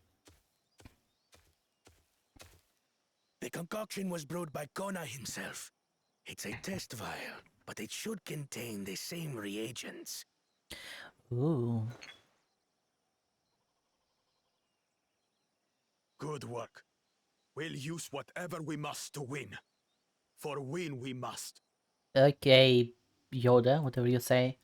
The concoction was brewed by Kona himself. It's a test vial, but it should contain the same reagents. Ooh. Good work. We'll use whatever we must to win. for win we must. Okay, Yoda, whatever you say.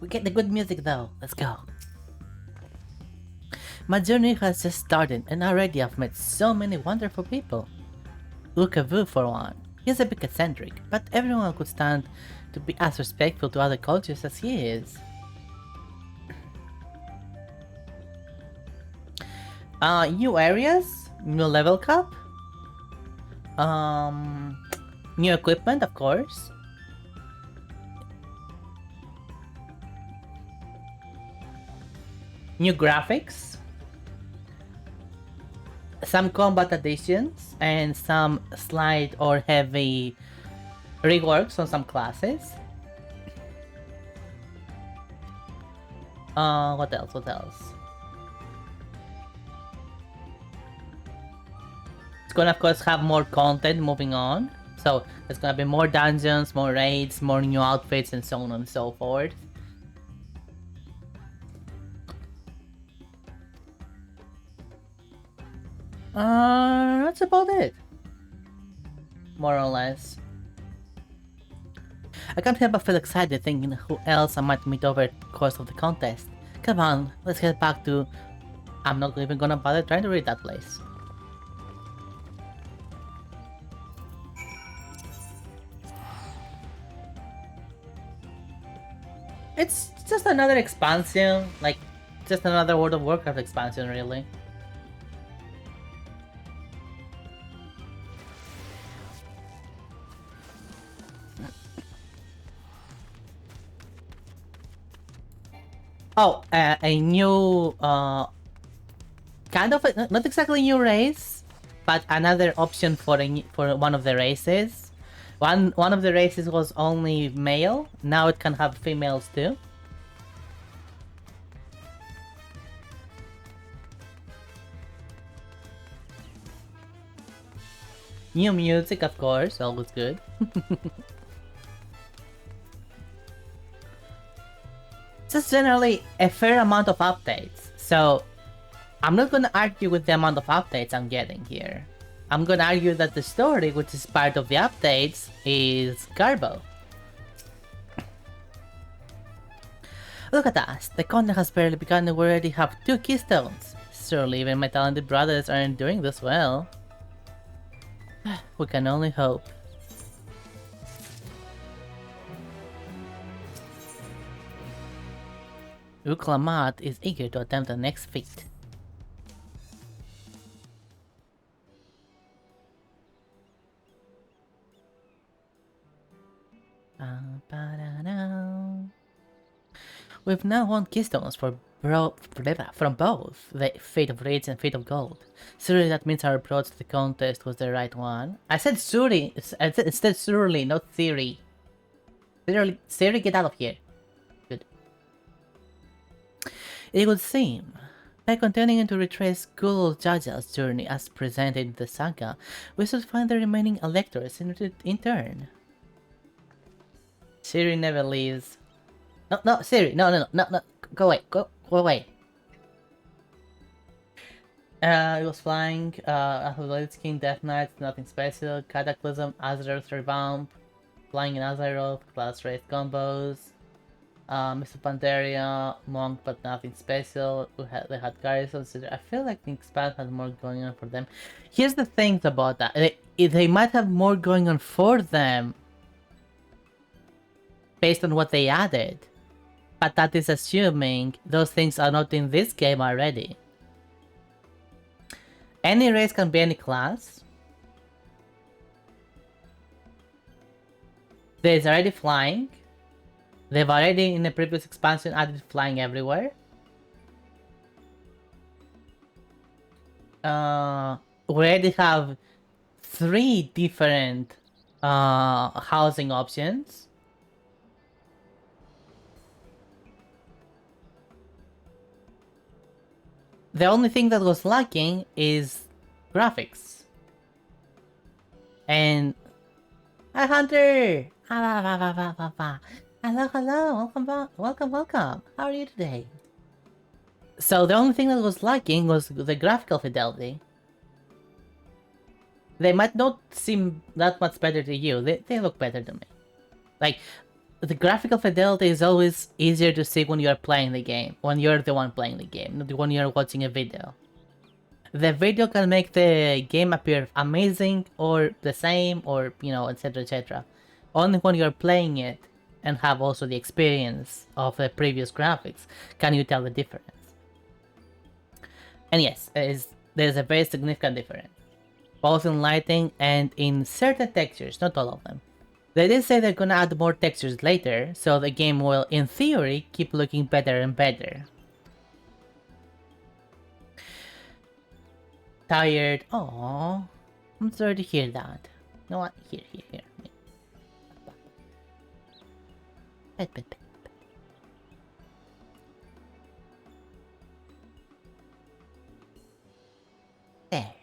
We get the good music though. Let's go. My journey has just started and already I've met so many wonderful people. Ukavu for one. He's a bit eccentric, but everyone could stand to be as respectful to other cultures as he is. New areas, new level cap, new equipment, of course. New graphics, some combat additions, and some slight or heavy reworks on some classes. What else? What else? It's gonna, of course, have more content moving on. So there's gonna be more dungeons, more raids, more new outfits, and so on and so forth. That's about it. More or less. I can't help but feel excited thinking who else I might meet over the course of the contest. Come on, let's get back to... I'm not even gonna bother trying to read that place. It's just another expansion, like, just another World of Warcraft expansion, really. Oh, a new, kind of, not exactly new race, but another option for one of the races. One of the races was only male, now it can have females too. New music, of course, always good. Just generally a fair amount of updates, so I'm not gonna argue with the amount of updates I'm getting here. I'm gonna argue that the story, which is part of the updates, is garbo. Look at us, the content has barely begun and we already have 2 keystones. Surely even my talented brothers aren't doing this well. We can only hope. Uklamat is eager to attempt the next feat. We've now won keystones from both the Fate of Raids and Fate of Gold. Surely that means our approach to the contest was the right one. I said Suri, it said surely, not theory. Siri, get out of here. Good. It would seem, by continuing to retrace Gul Jaja's journey as presented in the saga, we should find the remaining electors in turn. Siri never leaves. No, Siri, no, go away, go away. It was flying, Athletics King, Death Knight, nothing special, Cataclysm, Azeroth Revamp, flying in Azeroth, class race combos, Mr. Pandaria, Monk, but nothing special. They had Garrisons. I feel like the Expand had more going on for them. Here's the thing about that. They might have more going on for them based on what they added. But that is assuming those things are not in this game already. Any race can be any class. There's already flying. They've already, in the previous expansion, added flying everywhere. We already have 3 different housing options. The only thing that was lacking is graphics. And Hi, Hunter! Hello, hello, welcome. How are you today? So the only thing that was lacking was the graphical fidelity. They might not seem that much better to you, they look better to me. Like, the graphical fidelity is always easier to see when you're playing the game, when you're the one playing the game, not when you're watching a video. The video can make the game appear amazing, or the same, or, you know, etc, etc. Only when you're playing it, and have also the experience of the previous graphics, can you tell the difference. And yes, there's a very significant difference, both in lighting and in certain textures, not all of them. They did say they're gonna add more textures later, so the game will, in theory, keep looking better and better. Tired? Aww. I'm sorry to hear that. You know what? Here. Pet. There.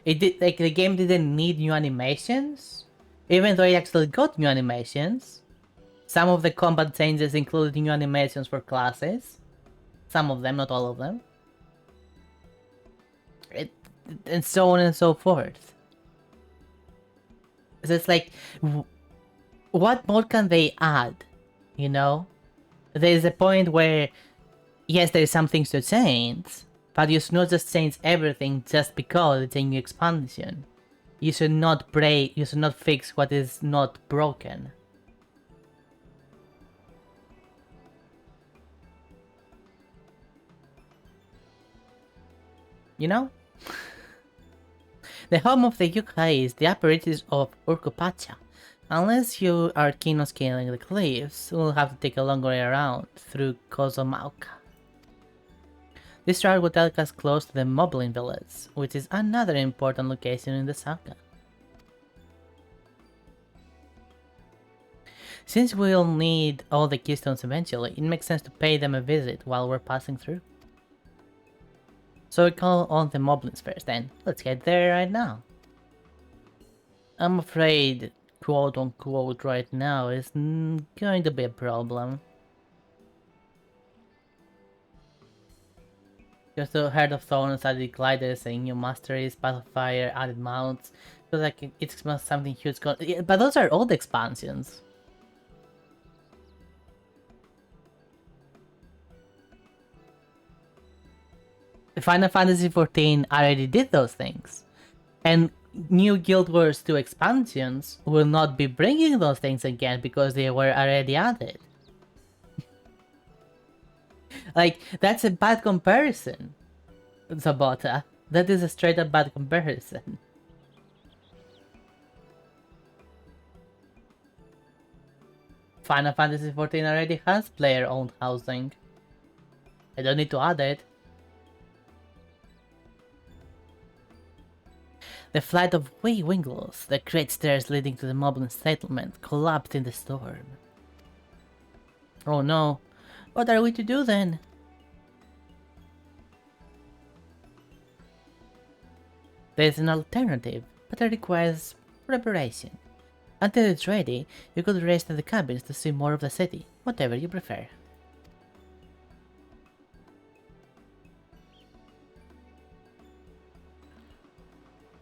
It did, like, the game didn't need new animations, even though it actually got new animations. Some of the combat changes included new animations for classes. Some of them, not all of them. And so on and so forth. So it's like, what more can they add? You know? There's a point where, yes, there's some things to change, but you should not just change everything just because it's a new expansion. You should not fix what is not broken. You know? The home of the yokai is the upper reaches of Urkupacha. Unless you are keen on scaling the cliffs, we'll have to take a longer way around through Kozomauka. This route will take us close to the Moblin village, which is another important location in the saga. Since we'll need all the keystones eventually, it makes sense to pay them a visit while we're passing through. So we call on the Moblins first then. Let's get there right now. I'm afraid, quote unquote, right now is going to be a problem. Just the Heart of Thorns added gliders and new masteries, Path of Fire, added mounts. Feels like it's something huge. Yeah, but those are old expansions. Final Fantasy XIV already did those things. And new Guild Wars 2 expansions will not be bringing those things again because they were already added. Like, that's a bad comparison, Zabota. That is a straight up bad comparison. Final Fantasy XIV already has player-owned housing. I don't need to add it. The flight of wee wingles, the great stairs leading to the Moblin settlement, collapsed in the storm. Oh no, what are we to do then? There's an alternative, but it requires preparation. Until it's ready, you could rest in the cabins to see more of the city, whatever you prefer.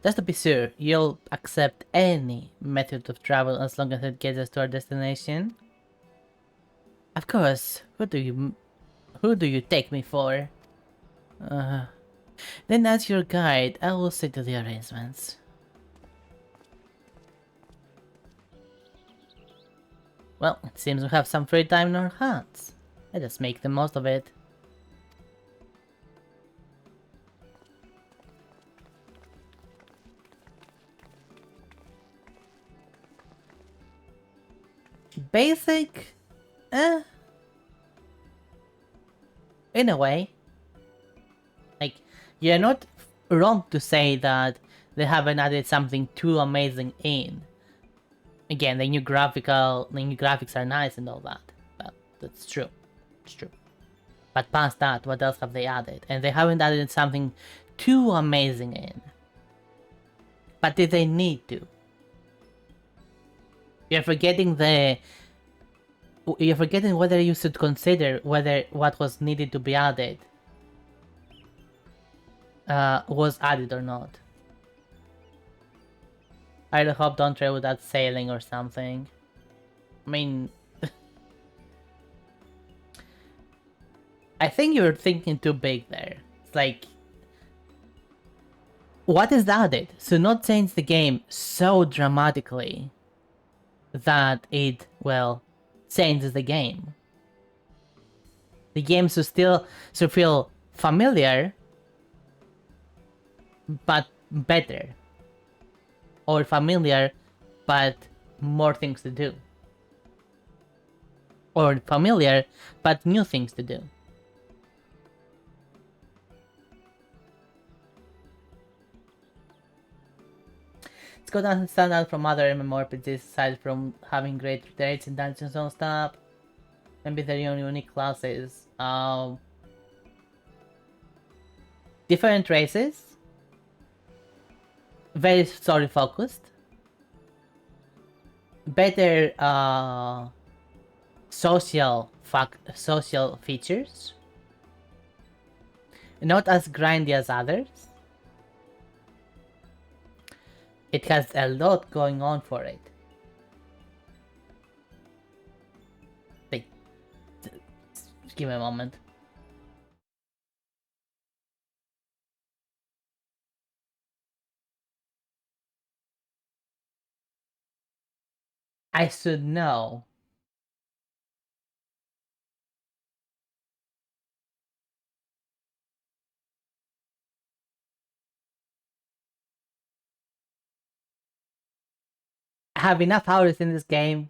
Just to be sure, you'll accept any method of travel as long as it gets us to our destination? Of course, who do you take me for? Then as your guide, I will see to the arrangements. Well, it seems we have some free time in our hands. Let us make the most of it. Basic? In a way. Like, you're not wrong to say that they haven't added something too amazing in. Again, the new graphics are nice and all that, but that's true. It's true. But past that, what else have they added? And they haven't added something too amazing in. But did they need to? You're forgetting whether you should consider whether what was needed to be added was added or not. I hope don't try with that sailing or something. I mean, I think you're thinking too big there. It's like, what is added? So not change the game so dramatically that it, well, changes the game. The game should still feel familiar, but better. Or familiar, but more things to do. Or familiar, but new things to do. Let's go down and stand out from other MMORPGs aside from having great raids and dungeons and stuff. Maybe their own unique classes. Different races. Very story focused. Better social features. Not as grindy as others. It has a lot going on for it. Wait, just give me a moment. I should know. I have enough hours in this game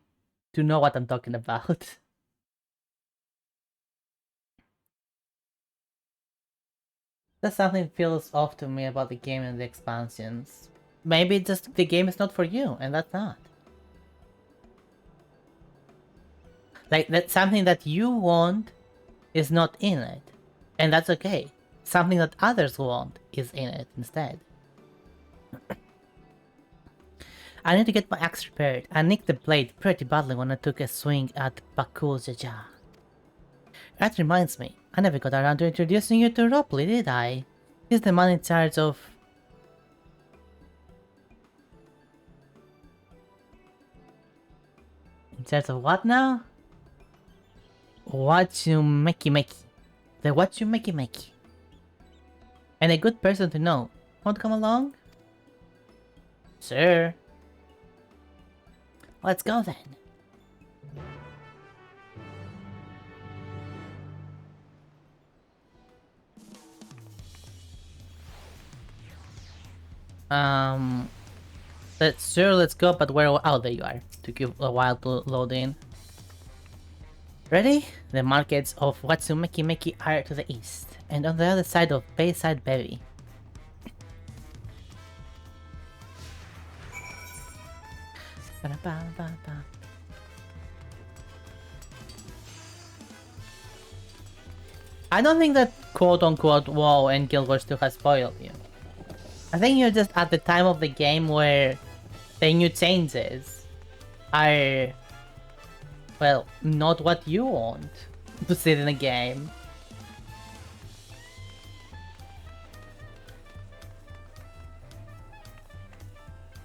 to know what I'm talking about. That something feels off to me about the game and the expansions. Maybe just the game is not for you, and that's not. Like, that's something that you want is not in it. And that's okay. Something that others want is in it instead. I need to get my axe repaired. I nicked the blade pretty badly when I took a swing at Bakul Jaja. That reminds me, I never got around to introducing you to Ropley, did I? He's the man in charge of... In charge of what now? Wachumeki. The Wachumeki. And a good person to know. Want to come along? Sure. Let's go then. Let's go, but where? Oh, there you are. Took you a while to load in. Ready? The markets of Watsumeki are to the east, and on the other side of Bayside Berry. I don't think that quote-unquote WoW and Guild Wars 2 has spoiled you. I think you're just at the time of the game where the new changes are, well, not what you want to see in the game.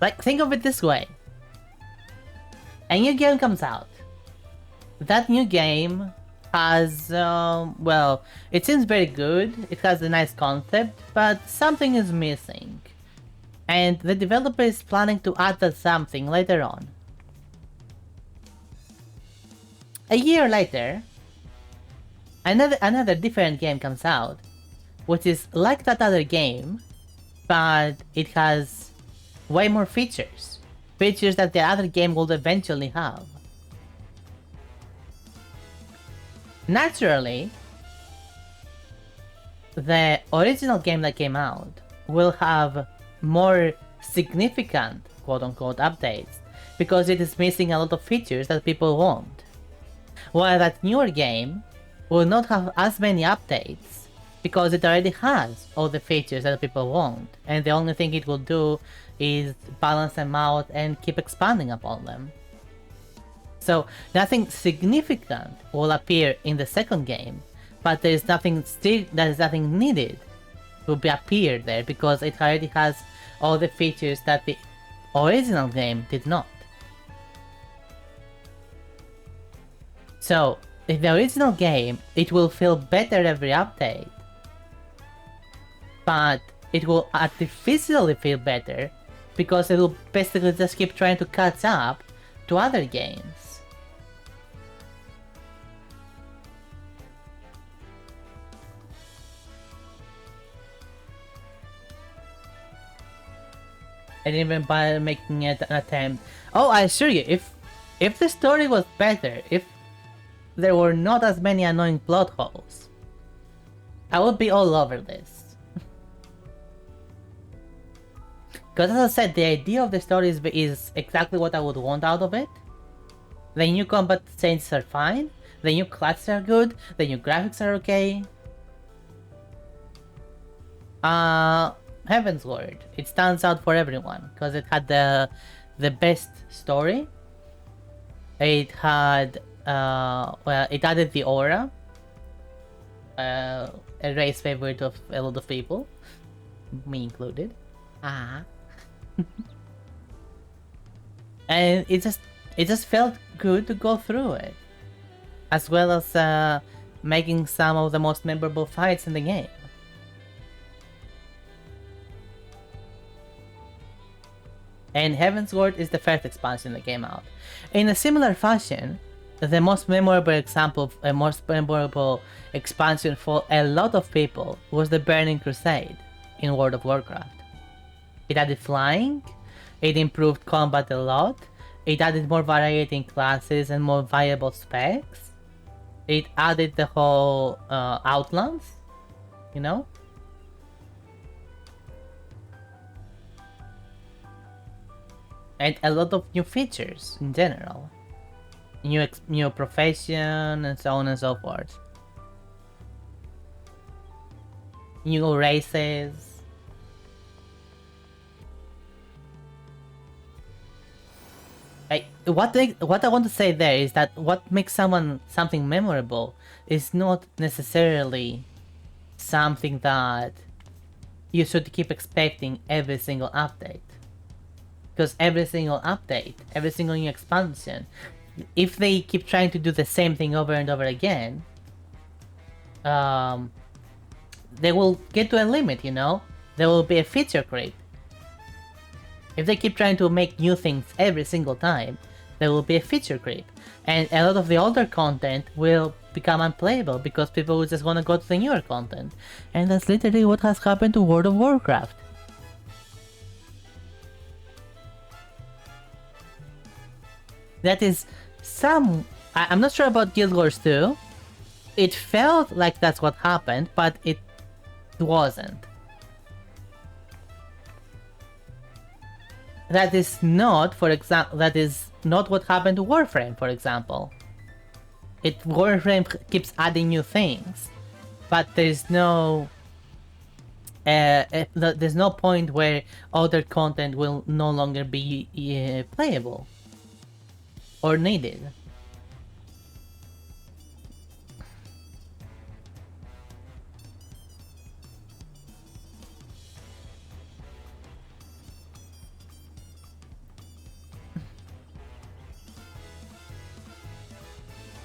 Like, think of it this way. A new game comes out. That new game has, well, it seems very good, it has a nice concept, but something is missing. And the developer is planning to add that something later on. A year later, another different game comes out, which is like that other game, but it has way more features. Features that the other game will eventually have. Naturally, the original game that came out will have more significant quote-unquote updates because it is missing a lot of features that people want. While that newer game will not have as many updates because it already has all the features that people want, and the only thing it will do is balance them out and keep expanding upon them. So nothing significant will appear in the second game, but there is nothing needed to be appear there because it already has all the features that the original game did not. So in the original game, it will feel better every update, but it will artificially feel better because it will basically just keep trying to catch up to other games. And even by making it an attempt. Oh, I assure you, if the story was better, if there were not as many annoying plot holes, I would be all over this. Because as I said, the idea of the story is exactly what I would want out of it. The new combat changes are fine, the new classes are good, the new graphics are okay. Heaven's Word, it stands out for everyone because it had the best story. It had well, it added the aura, a race favorite of a lot of people, me included. And it just felt good to go through it, as well as making some of the most memorable fights in the game. And Heaven's Word is the first expansion that came out. In a similar fashion, the most memorable expansion for a lot of people was the Burning Crusade in World of Warcraft. It added flying, it improved combat a lot, it added more variety in classes and more viable specs, it added the whole Outlands, you know? And a lot of new features in general. New profession and so on and so forth. New races. What I want to say there is that what makes something memorable is not necessarily something that you should keep expecting every single update. Because every single update, every single new expansion, if they keep trying to do the same thing over and over again, they will get to a limit, you know? There will be a feature creep. If they keep trying to make new things every single time, there will be a feature creep. And a lot of the older content will become unplayable because people will just want to go to the newer content. And that's literally what has happened to World of Warcraft. That is I'm not sure about Guild Wars 2. It felt like that's what happened, but it wasn't. That is not, for example, that is not what happened to Warframe, for example. Warframe keeps adding new things, but there's no point where other content will no longer be playable or needed.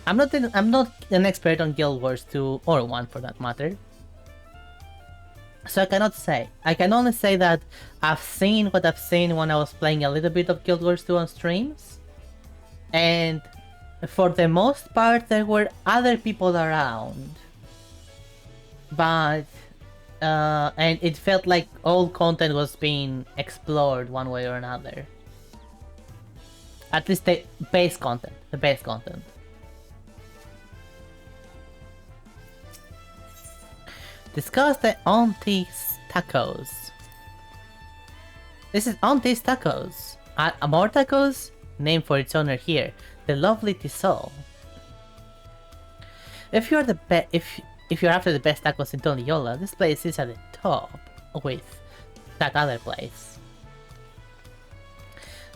I'm not an expert on Guild Wars 2 or 1 for that matter. So I cannot say. I can only say that I've seen what I've seen when I was playing a little bit of Guild Wars 2 on streams. And for the most part there were other people around. But and it felt like all content was being explored one way or another. At least the base content. Discuss the Auntie's Tacos. This is Auntie's Tacos. More tacos? Named for its owner here, the lovely Tisol. If you're the if you're after the best tacos in Toniola, this place is at the top with that other place.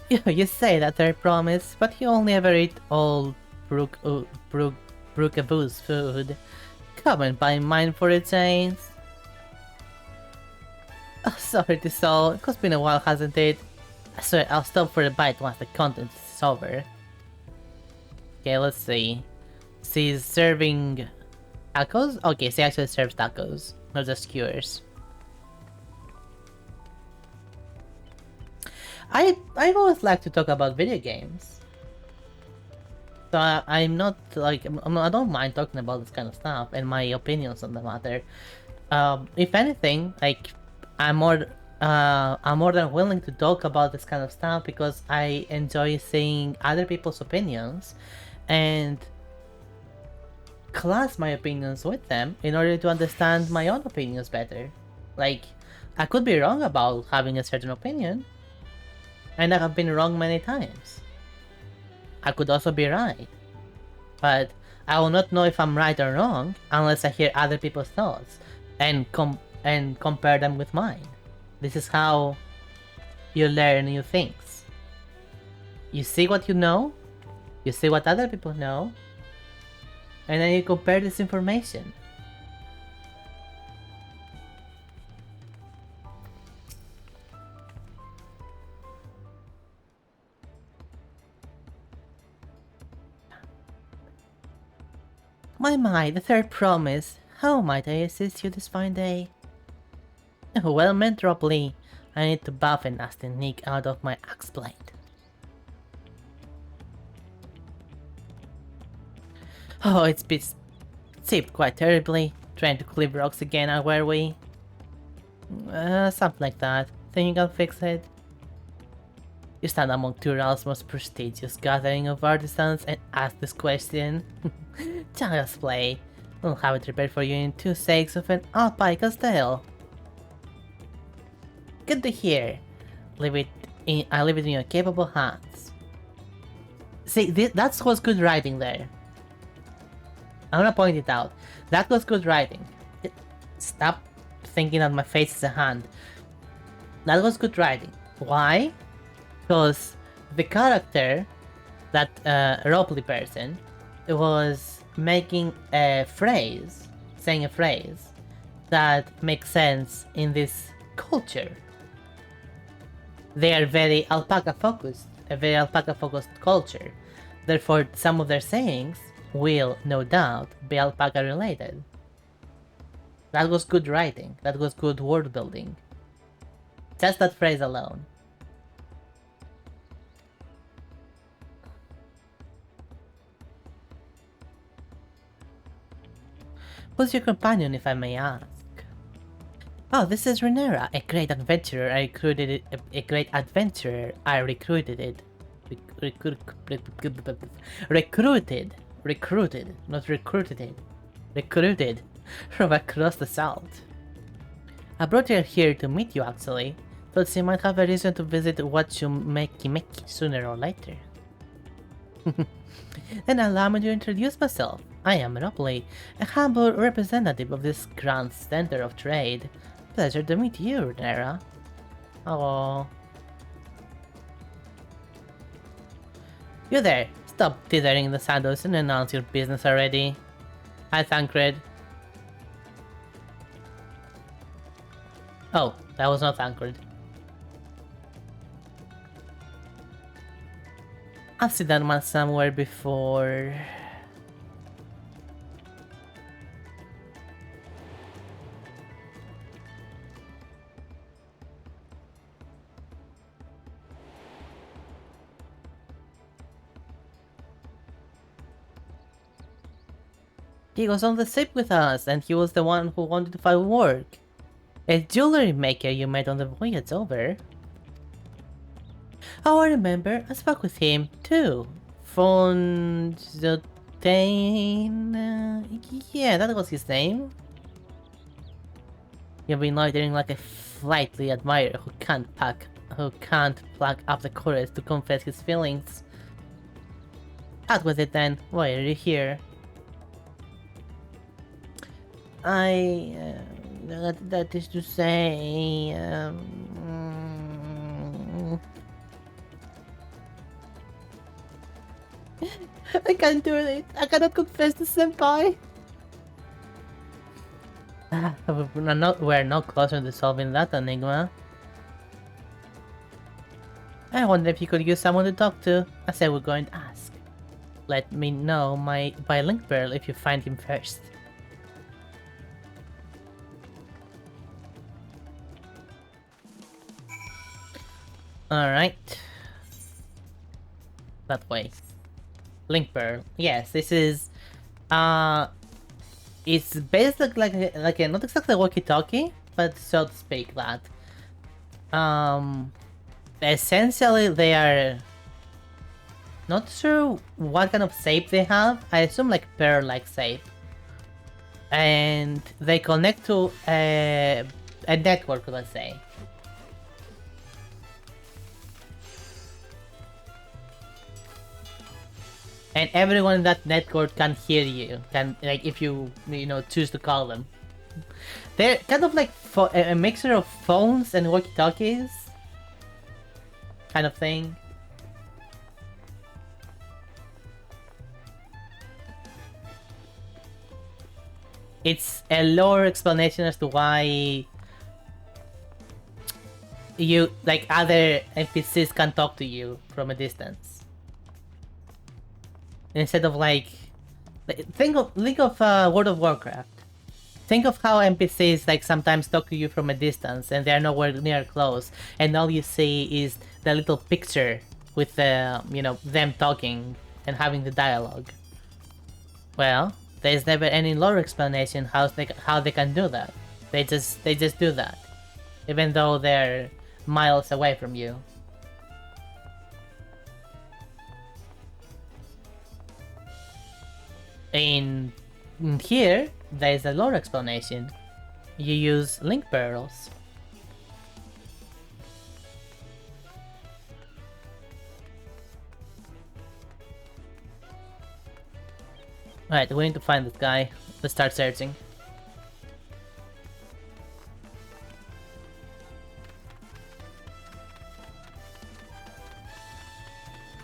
You say that they're promise, but you only ever eat all Brookaboo's food. Come and buy mine for a change. Oh, sorry to all. It's been a while, hasn't it? Sorry, I'll stop for a bite once the content is over. Okay, let's see. She's serving tacos? Okay, she actually serves tacos, not just skewers. I've always liked to talk about video games. So I'm not like I don't mind talking about this kind of stuff and my opinions on the matter. If anything, like I'm more than willing to talk about this kind of stuff because I enjoy seeing other people's opinions and class my opinions with them in order to understand my own opinions better. Like, I could be wrong about having a certain opinion, and I have been wrong many times. I could also be right, but I will not know if I'm right or wrong unless I hear other people's thoughts and compare them with mine. This is how you learn new things. You see what you know, you see what other people know, and then you compare this information. My, the third promise. How might I assist you this fine day? Well, Metroply, I need to buff a nasty nick out of my axe blade. Oh, it's been chipped quite terribly. Trying to clip rocks again, are we? Something like that. Think you can fix it? You stand among Tural's most prestigious gathering of artisans and ask this question? Child's play. I'll have it repaired for you in 2 seconds of an Alpine Castile. Good to hear. I leave it in your capable hands. See, that's what's good writing there. I'm gonna point it out. That was good writing. Stop thinking that my face is a hand. That was good writing. Why? Because the character, that roleplay person, was making a phrase, saying a phrase that makes sense in this culture. They are very alpaca focused, a very alpaca focused culture. Therefore, some of their sayings will, no doubt, be alpaca related. That was good writing, that was good word building. Just that phrase alone. Who's your companion, if I may ask? Oh, this is Renera, a great adventurer. I recruited it. Recruited, not recruited it. Recruited from across the salt. I brought her here to meet you, actually. Thought she might have a reason to visit Wachumeki sooner or later. Then allow me to introduce myself. I am Monopoly, a humble representative of this grand center of trade. Pleasure to meet you, Renera. Oh. You there! Stop dithering in the shadows and announce your business already. Hi, Thancred. Oh, that was not Thancred. I've seen that man somewhere before. He was on the ship with us, and he was the one who wanted to find work. A jewelry maker you met on the voyage over. Oh, I remember. I spoke with him, too. Fontaine... yeah, that was his name. You've been loitering like a flightly admirer who can't pluck up the courage to confess his feelings. Out with it then. Why are you here? That is to say, I can't do it. I cannot confess to Senpai. We're not closer to solving that enigma. I wonder if you could use someone to talk to. I said we're going to ask. Let me know by link Pearl if you find him first. Alright. That way. Link Pearl. Yes, this is it's basically like a not exactly walkie-talkie, but so to speak that. Essentially they are not sure what kind of shape they have. I assume like pearl-like shape. And they connect to a network, let's say. And everyone in that network can hear you. Can, like, if you choose to call them. They're kind of like a mixture of phones and walkie-talkies, kind of thing. It's a lore explanation as to why you, like, other NPCs can talk to you from a distance. Instead of like think of World of Warcraft. Think of how NPCs like sometimes talk to you from a distance and they're nowhere near close, and all you see is the little picture with them talking and having the dialogue. Well, there's never any lore explanation how they can do that. They just do that, even though they're miles away from you. In here, there's a lore explanation. You use link pearls. Alright, we need to find this guy. Let's start searching.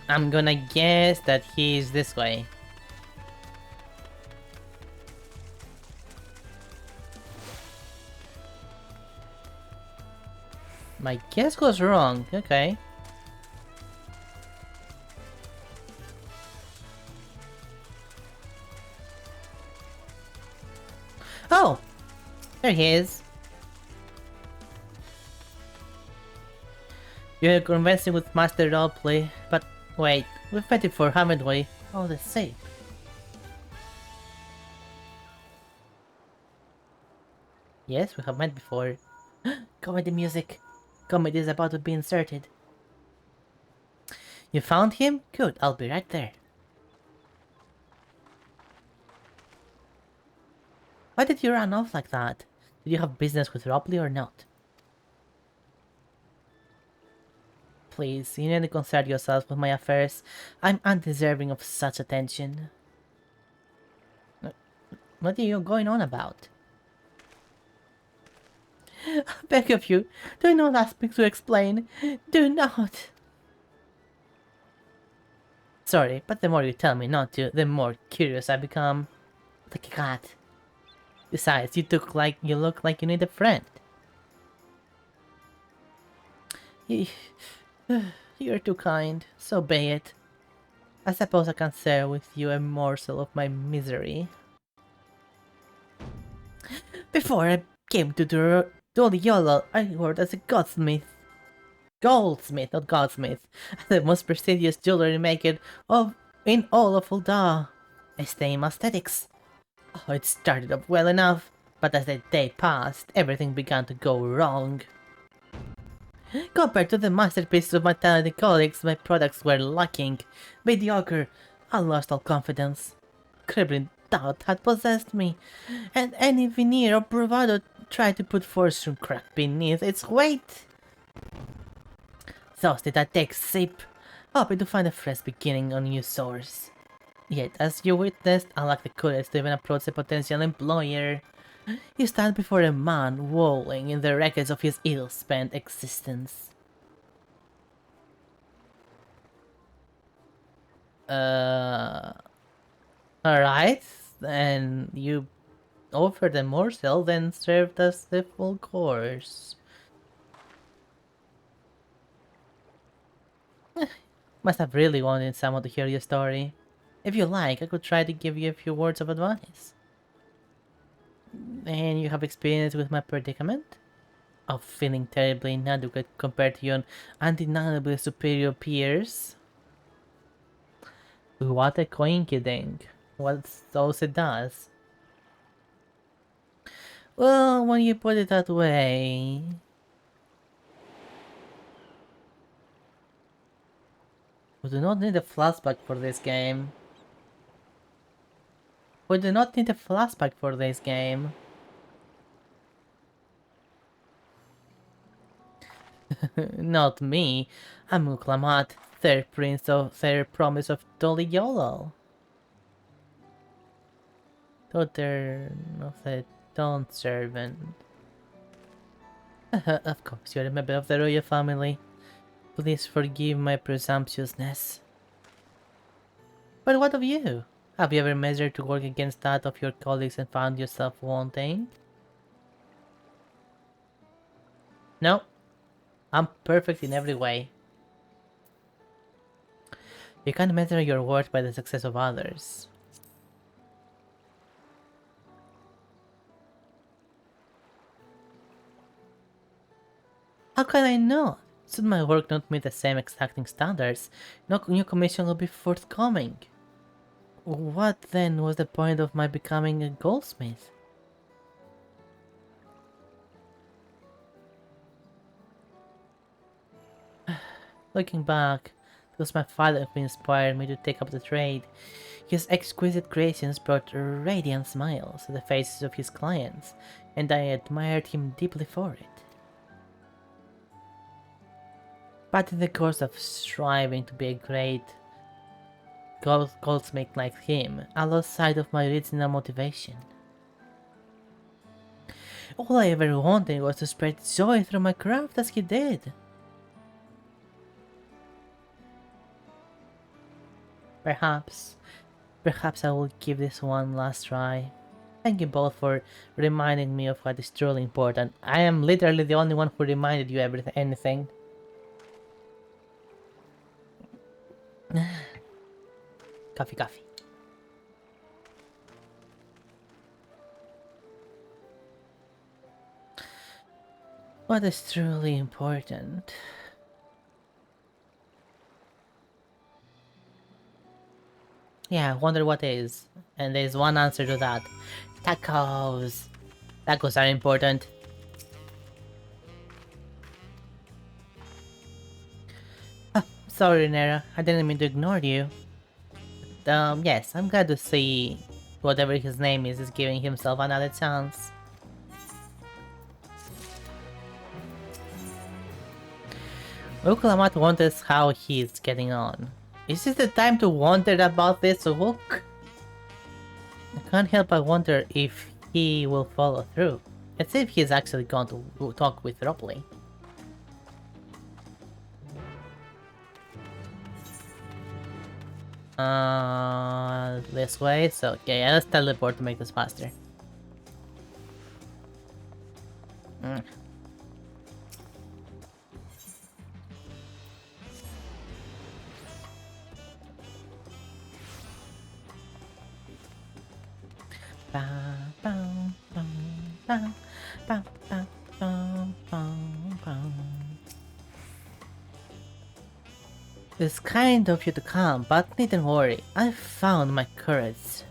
I'm gonna guess that he's this way. My guess was wrong. Okay. Oh! There he is. You're convincing with Master Roleplay, but wait, we've met before, haven't we? Oh, the same. Yes, we have met before. Comedy music. Comedy is about to be inserted. You found him? Good, I'll be right there. Why did you run off like that? Did you have business with Robley or not? Please, you need to concern yourself with my affairs. I'm undeserving of such attention. What are you going on about? I beg of you, do not ask me to explain. Do not. Sorry, but the more you tell me not to, the more curious I become. Like a cat. Besides, you look like you need a friend. You're too kind, so be it. I suppose I can share with you a morsel of my misery. Before I came to Doliolo, I worked as a goldsmith, not goldsmith, the most prestigious jewelry maker in all of Ul'dah. I stay in aesthetics. Oh, it started up well enough, but as the day passed, everything began to go wrong. Compared to the masterpieces of my talented colleagues, my products were lacking. Mediocre. I lost all confidence. Crippling doubt had possessed me, and any veneer or bravado tried to put fortune crack beneath its weight. Thus did I take sip, hoping to find a fresh beginning on new source. Yet, as you witnessed, I lacked the courage to even approach a potential employer. You stand before a man wallowing in the wreckage of his ill-spent existence. Alright, and you offered a morsel, then served us the full course. Must have really wanted someone to hear your story. If you like, I could try to give you a few words of advice. And you have experience with my predicament? Of feeling terribly inadequate compared to your undeniably superior peers? What a coinkydink. What else it does? Well, when you put it that way... We do not need a flashback for this game. We do not need a flashback for this game. Not me. I'm Uklamat, third prince of third promise of Doliolo. Daughter of the Dawn Servant. Of course, you're a member of the royal family. Please forgive my presumptuousness. But what of you? Have you ever measured to work against that of your colleagues and found yourself wanting? No. I'm perfect in every way. You can't measure your worth by the success of others. How can I not? Should my work not meet the same exacting standards, no new commission will be forthcoming. What then was the point of my becoming a goldsmith? Looking back, it was my father who inspired me to take up the trade. His exquisite creations brought radiant smiles to the faces of his clients, and I admired him deeply for it. But in the course of striving to be a great goldsmith like him, I lost sight of my original motivation. All I ever wanted was to spread joy through my craft as he did. Perhaps I will give this one last try. Thank you both for reminding me of what is truly important. I am literally the only one who reminded you anything. Coffee. What is truly important? Yeah, I wonder what is. And there's one answer to that. Tacos! Tacos are important. Sorry, Nera. I didn't mean to ignore you. Yes, I'm glad to see whatever his name is giving himself another chance. Uklamat wonders how he's getting on. Is this the time to wonder about this Ook? I can't help but wonder if he will follow through. Let's see if he's actually going to talk with Ropley. This way, so okay, yeah, let's teleport to make this faster. It's kind of you to come, but needn't worry, I found my courage.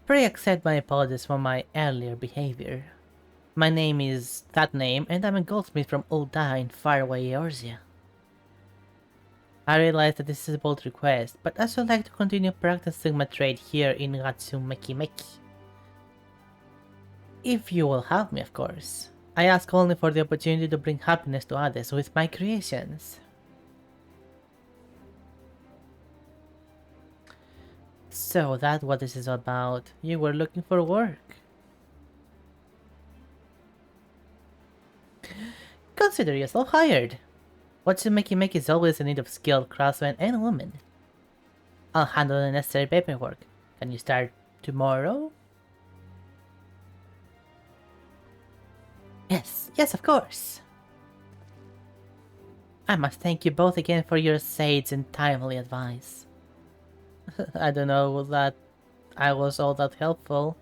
Pray accept my apologies for my earlier behavior. My name is that name, and I'm a goldsmith from Ulda in faraway Eorzea. I realize that this is a bold request, but I should like to continue practicing my trade here in Ratsumeki. If you will help me, of course. I ask only for the opportunity to bring happiness to others with my creations. So that's what this is about. You were looking for work. Consider yourself hired. Whatsumakimeki is always in need of skilled craftsmen and women. I'll handle the necessary paperwork. Can you start tomorrow? Yes, of course. I must thank you both again for your sage and timely advice. I don't know that I was all that helpful.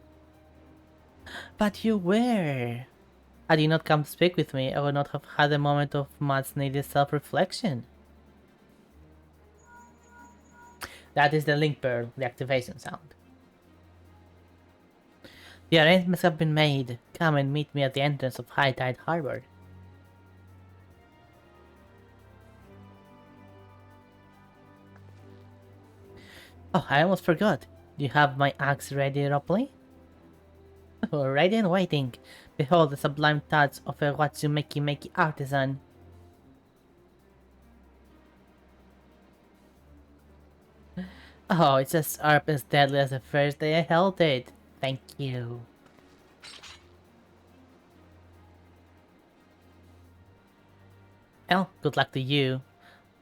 But you were. Had you not come to speak with me, I would not have had a moment of much needed self-reflection. That is the link pearl, the activation sound. The arrangements have been made. Come and meet me at the entrance of High Tide Harbor. Oh, I almost forgot. Do you have my axe ready, Ropley? Ready and waiting. Behold the sublime touch of a Witchy artisan. Oh, it's as sharp and deadly as the first day I held it. Thank you. Well, good luck to you.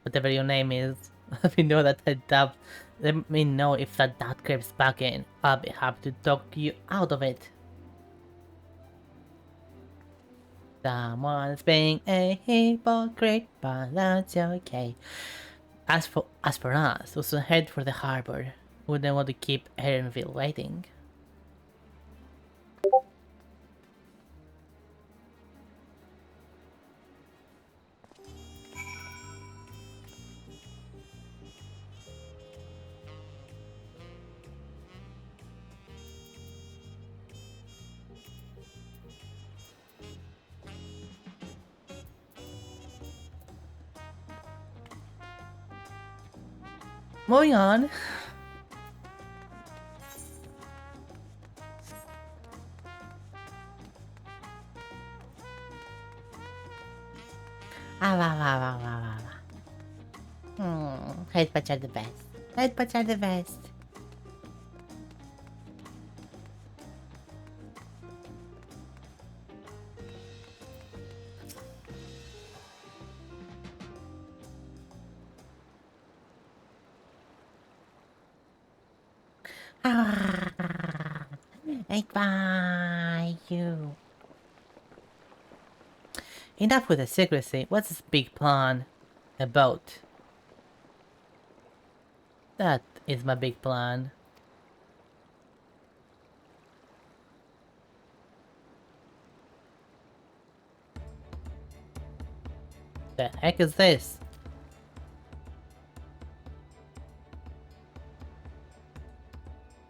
Whatever your name is. If you know that I doubt, let me know if that doubt creeps back in. I'll be happy to talk you out of it. Someone's being a hypocrite, but that's okay. As for us, we'll soon head for the harbor. Wouldn't want to keep Erenville waiting. Moving on. Headbutts are the best. Headbutts are the best. Bye, you. Enough with the secrecy. What's this big plan about? That is my big plan. The heck is this?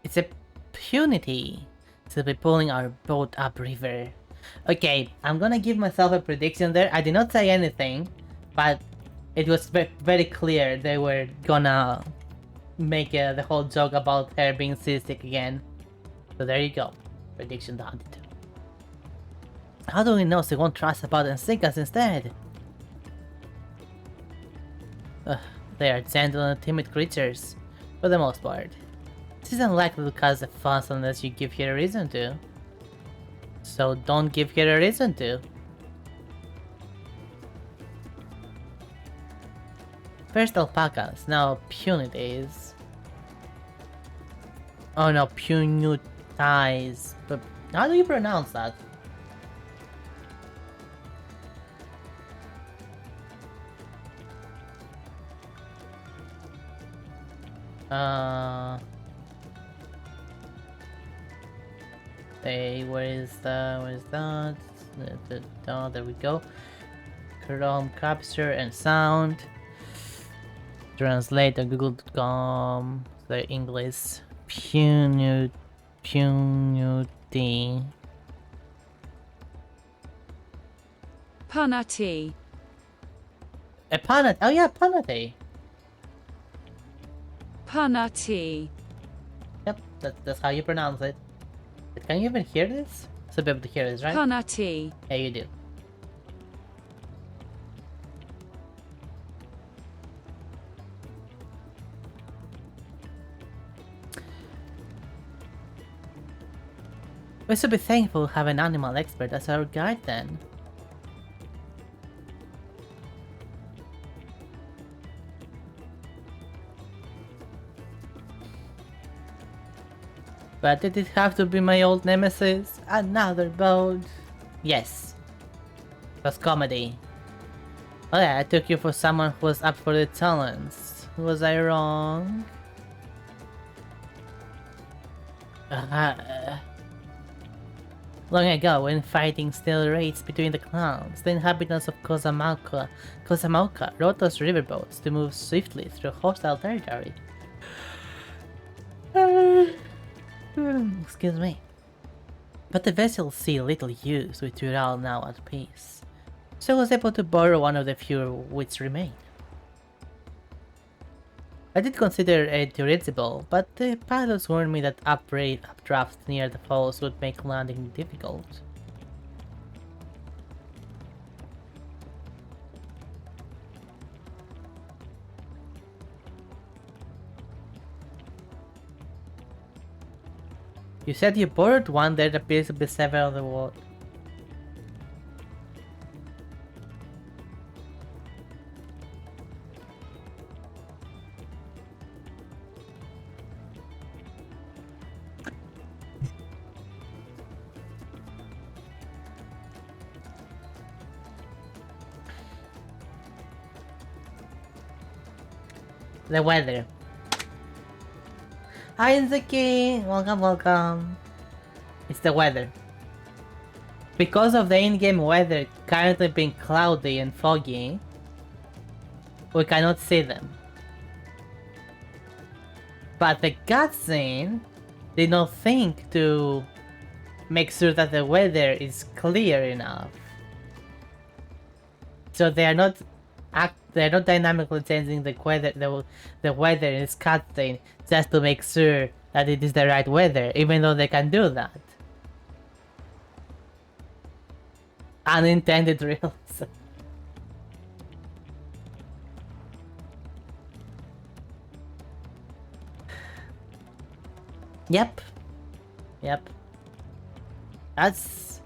It's a punity to be pulling our boat upriver. Okay, I'm gonna give myself a prediction there. I did not say anything, but it was very clear they were gonna make the whole joke about her being cystic again. So there you go. Prediction done. How do we know she won't trust about and sink us instead? They are gentle and timid creatures, for the most part. She's unlikely to cause a fuss unless you give her a reason to. So don't give her a reason to. First alpacas, now punities. Oh no, punitize. But how do you pronounce that? Hey, where is that? Oh, there we go. Chrome capture and sound. Translate on google.com. The English. Punity. Punity. A punity. Oh yeah, punity. Punity. Yep, that's how you pronounce it. But can you even hear this? So be able to hear this, right? Punity. Yeah, you do. We should be thankful to have an animal expert as our guide then. But did it have to be my old nemesis? Another boat? Yes. It was comedy. Oh yeah, I took you for someone who was up for the challenge. Was I wrong? Long ago, when fighting still raged between the clans, the inhabitants of Kosamoka rode those riverboats to move swiftly through hostile territory. Excuse me. But the vessels see little use with Tural now at peace, so I was able to borrow one of the few which remained. I did consider a dirigible, but the pilots warned me that updrafts near the falls would make landing difficult. You said you borrowed one. There appears to be several on the wall. The weather. Hi Inzuki! Welcome, welcome. It's the weather. Because of the in-game weather currently being cloudy and foggy, we cannot see them. But the cutscene did not think to make sure that the weather is clear enough. So they are not dynamically changing the weather in this cutscene just to make sure that it is the right weather, even though they can do that. Unintended reels. Yep. That's...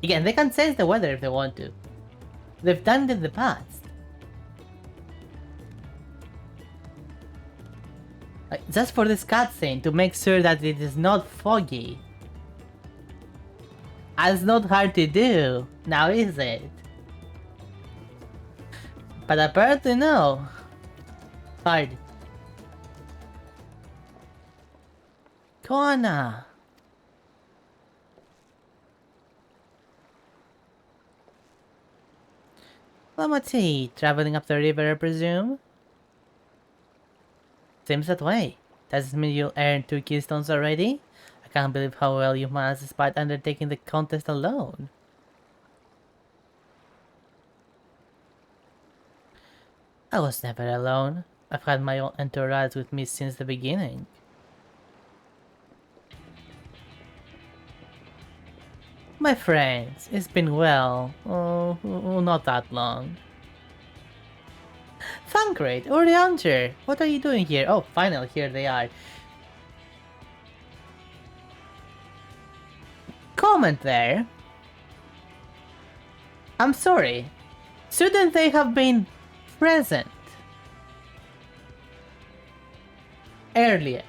Again, they can change the weather if they want to. They've done it in the past. Just for this cutscene, to make sure that it is not foggy. That's not hard to do, now is it? But apparently no. Hard. Koana! Lamati, traveling up the river, I presume? Seems that way. Does it mean you'll earn 2 keystones already? I can't believe how well you managed despite undertaking the contest alone. I was never alone. I've had my own entourage with me since the beginning. My friends, it's been well, not that long. Thancred, Oriander, what are you doing here? Oh, finally, here they are. Comment there. I'm sorry. Shouldn't they have been present earlier?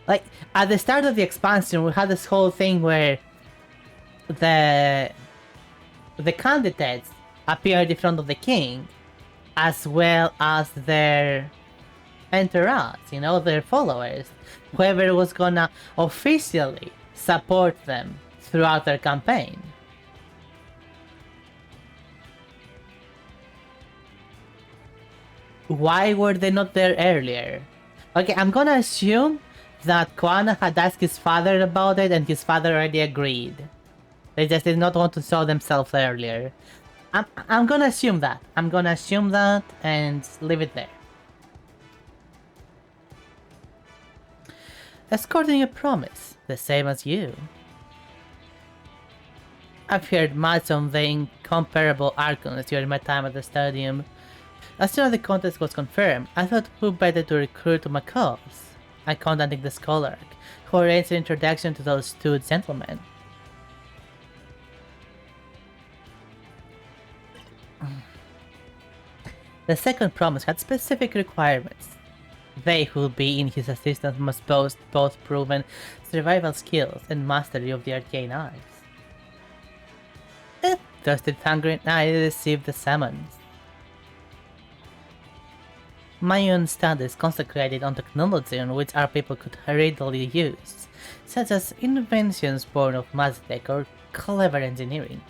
Like, at the start of the expansion, we had this whole thing where the candidates appeared in front of the king, as well as their entourage, you know, their followers, whoever was gonna officially support them throughout their campaign. Why were they not there earlier? Okay, I'm gonna assume that Koana had asked his father about it and his father already agreed. They just did not want to show themselves earlier. I'm gonna assume that. I'm gonna assume that and leave it there. Escorting a promise, the same as you. I've heard much on the incomparable Archons during my time at the stadium. As soon as the contest was confirmed, I thought who better to recruit to my cause. I contacted the scholar, who arranged an introduction to those two gentlemen. The second promise had specific requirements. They who will be in his assistance must boast both proven survival skills and mastery of the arcane arts. Thirsty hungry, I received the summons. My own studies concentrated on technology on which our people could readily use, such as inventions born of magic or clever engineering.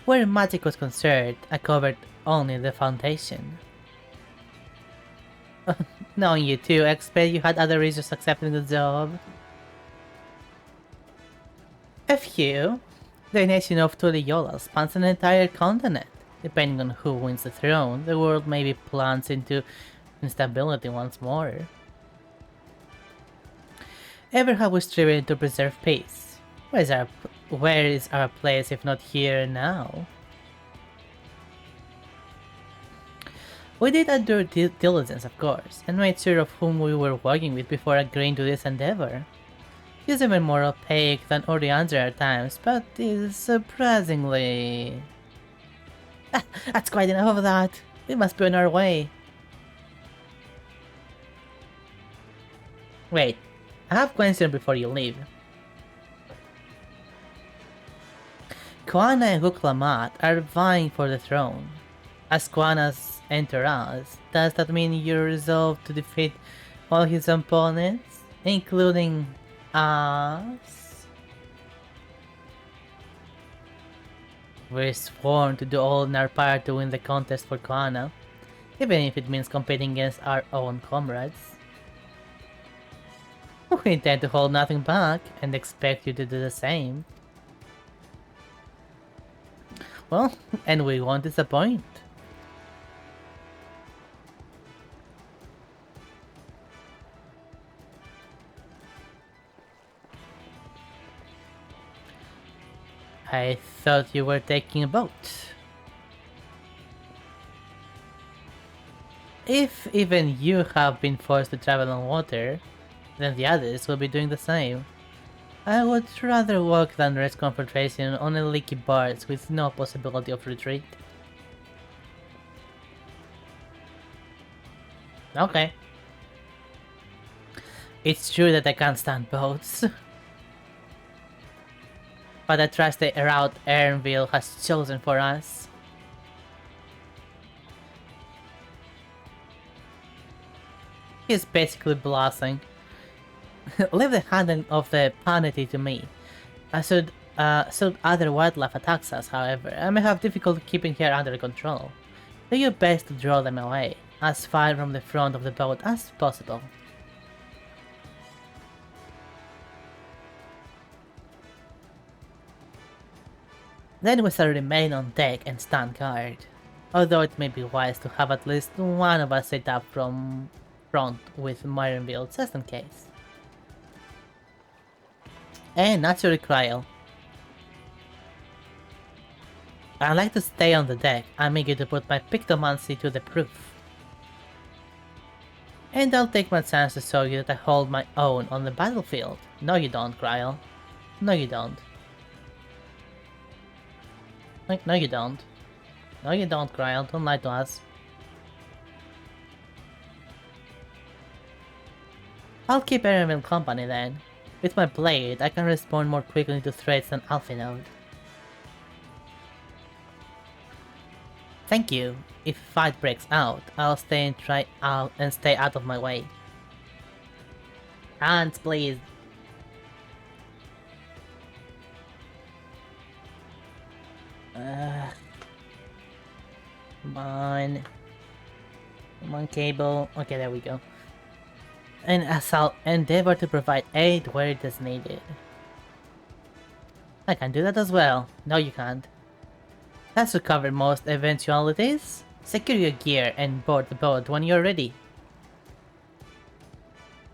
Where magic was concerned, I covered only the foundation. Knowing you two, I expect you had other reasons accepting the job. A few. The nation of Tuliyola spans an entire continent. Depending on who wins the throne, the world may be plunged into instability once more. Ever have we striven to preserve peace? Where is our place if not here and now? We did our due diligence, of course, and made sure of whom we were working with before agreeing to this endeavor. He's even more opaque than Oriander at times, but is surprisingly... That's quite enough of that. We must be on our way. Wait, I have a question before you leave. Kuana and Huklamat are vying for the throne. As Kuana's entourage, does that mean you're resolved to defeat all his opponents, including us? We're sworn to do all in our power to win the contest for Kuana, even if it means competing against our own comrades. We intend to hold nothing back and expect you to do the same. Well, and we won't disappoint. I thought you were taking a boat. If even you have been forced to travel on water, then the others will be doing the same. I would rather walk than risk confrontation on a leaky barge with no possibility of retreat. Okay. It's true that I can't stand boats. But I trust the route Ernville has chosen for us. He's basically bluffing. Leave the handling of the penalty to me. Should other wildlife attacks us, however, I may have difficulty keeping her under control. Do your best to draw them away, as far from the front of the boat as possible. Then we shall remain on deck and stand guard, although it may be wise to have at least one of us sit up from front with Myronville just in case. And naturally, Cryle. I like to stay on the deck. I'm eager to put my pictomancy to the proof. And I'll take my chance to show you that I hold my own on the battlefield. No you don't, Cryle. No you don't. No you don't. No you don't, Cryle. Don't lie to us. I'll keep Erenville company then. With my blade, I can respond more quickly to threats than Alphinode. Thank you. If a fight breaks out, I'll stay out of my way. Hands, please. Come on. Come on, Cable. Okay, there we go. And as I'll endeavor to provide aid where it is needed. I can do that as well. No, you can't. That's to cover most eventualities. Secure your gear and board the boat when you're ready.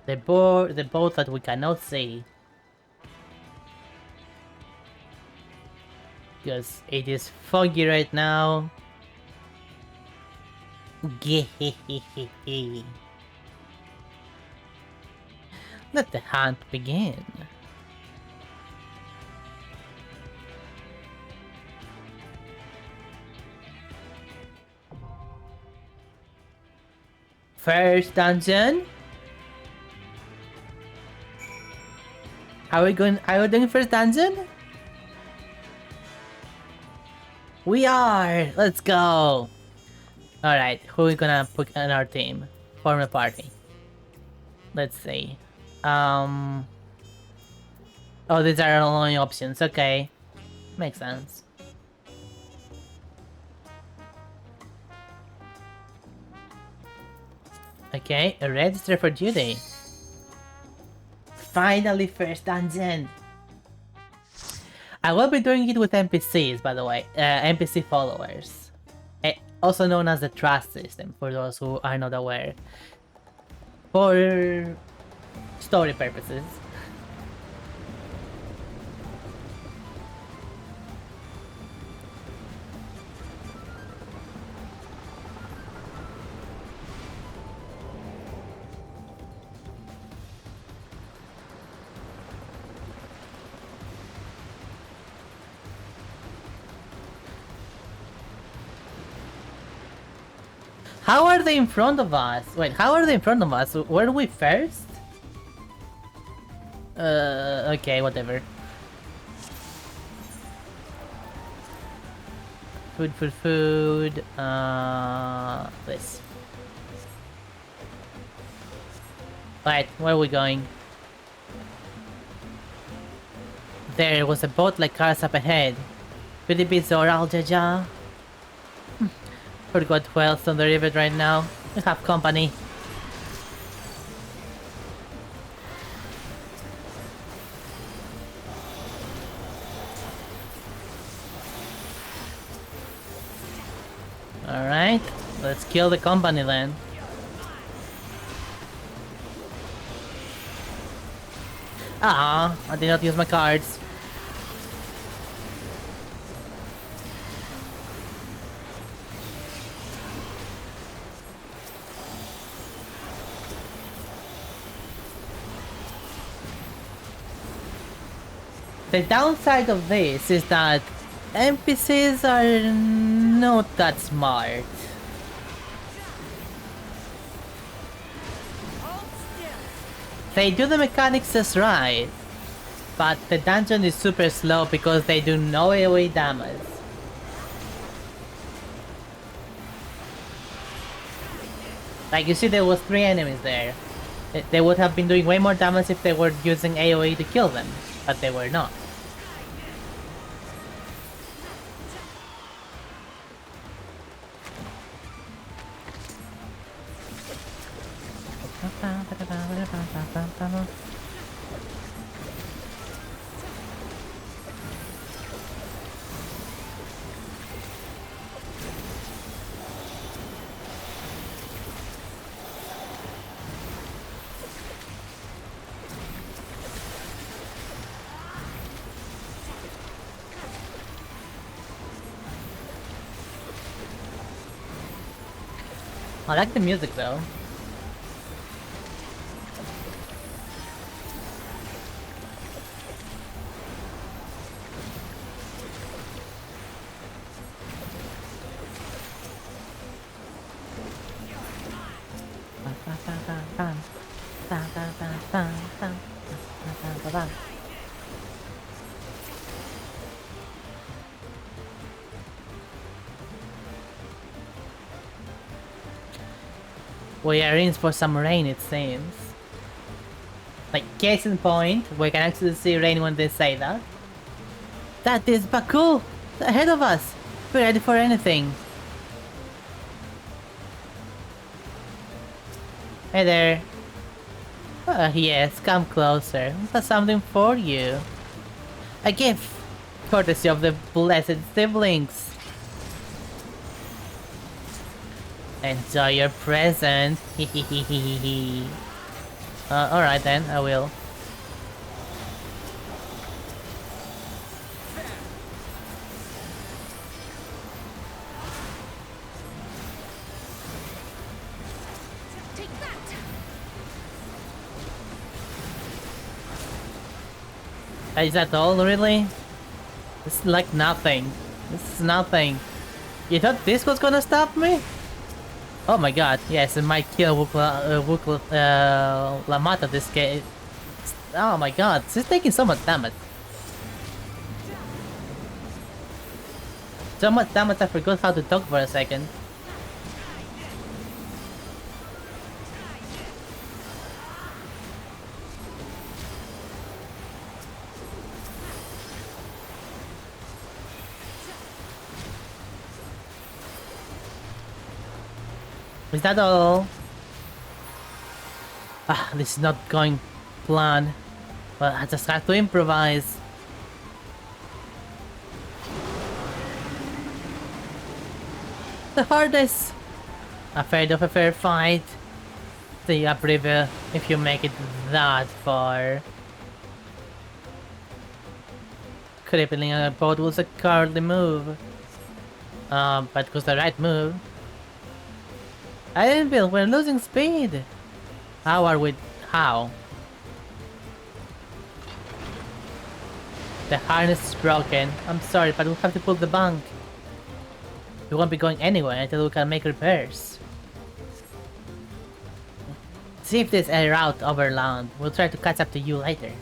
The boat that we cannot see. Because it is foggy right now. Let the hunt begin. First dungeon. Are we doing first dungeon? We are! Let's go! Alright, who are we gonna put on our team? Form a party. Let's see. Oh, these are our only options. Okay. Makes sense. Okay, register for duty. Finally, first dungeon! I will be doing it with NPCs, by the way. NPC followers. Also known as the trust system, for those who are not aware. For story purposes. How are they in front of us? Wait, how are they in front of us? Were we first? Okay, whatever. Food. This. Right, where are we going? There was a boat like cars up ahead. Could it be Zoral Jaja? Forgot who else on the river right now. We have company. Alright, let's kill the company then. Ah, I did not use my cards. The downside of this is that NPCs are not that smart. They do the mechanics just right, but the dungeon is super slow because they do no AoE damage. Like you see, there was 3 enemies there. They would have been doing way more damage if they were using AoE to kill them, but they were not. I like the music though. We are in for some rain, it seems. Like, case in point, we can actually see rain when they say that. That is Baku! Ahead of us! We're ready for anything. Hey there. Yes, come closer. That's something for you. A gift! Courtesy of the blessed siblings. Enjoy your present. Alright then, I will. Is that all, really? This is like nothing. This is nothing. You thought this was gonna stop me? Oh my god, yes, it might kill Lamata this game. Oh my god, she's taking so much damage. So much damage I forgot how to talk for a second. Is that all? Ah, this is not going planned. But I just have to improvise. The hardest. Afraid of a fair fight. See a preview if you make it that far. Crippling a boat was a cowardly move. But it was the right move. I didn't feel we're losing speed. How are we? How? The harness is broken. I'm sorry, but we'll have to pull the bank. We won't be going anywhere until we can make repairs. See if there's a route overland. We'll try to catch up to you later.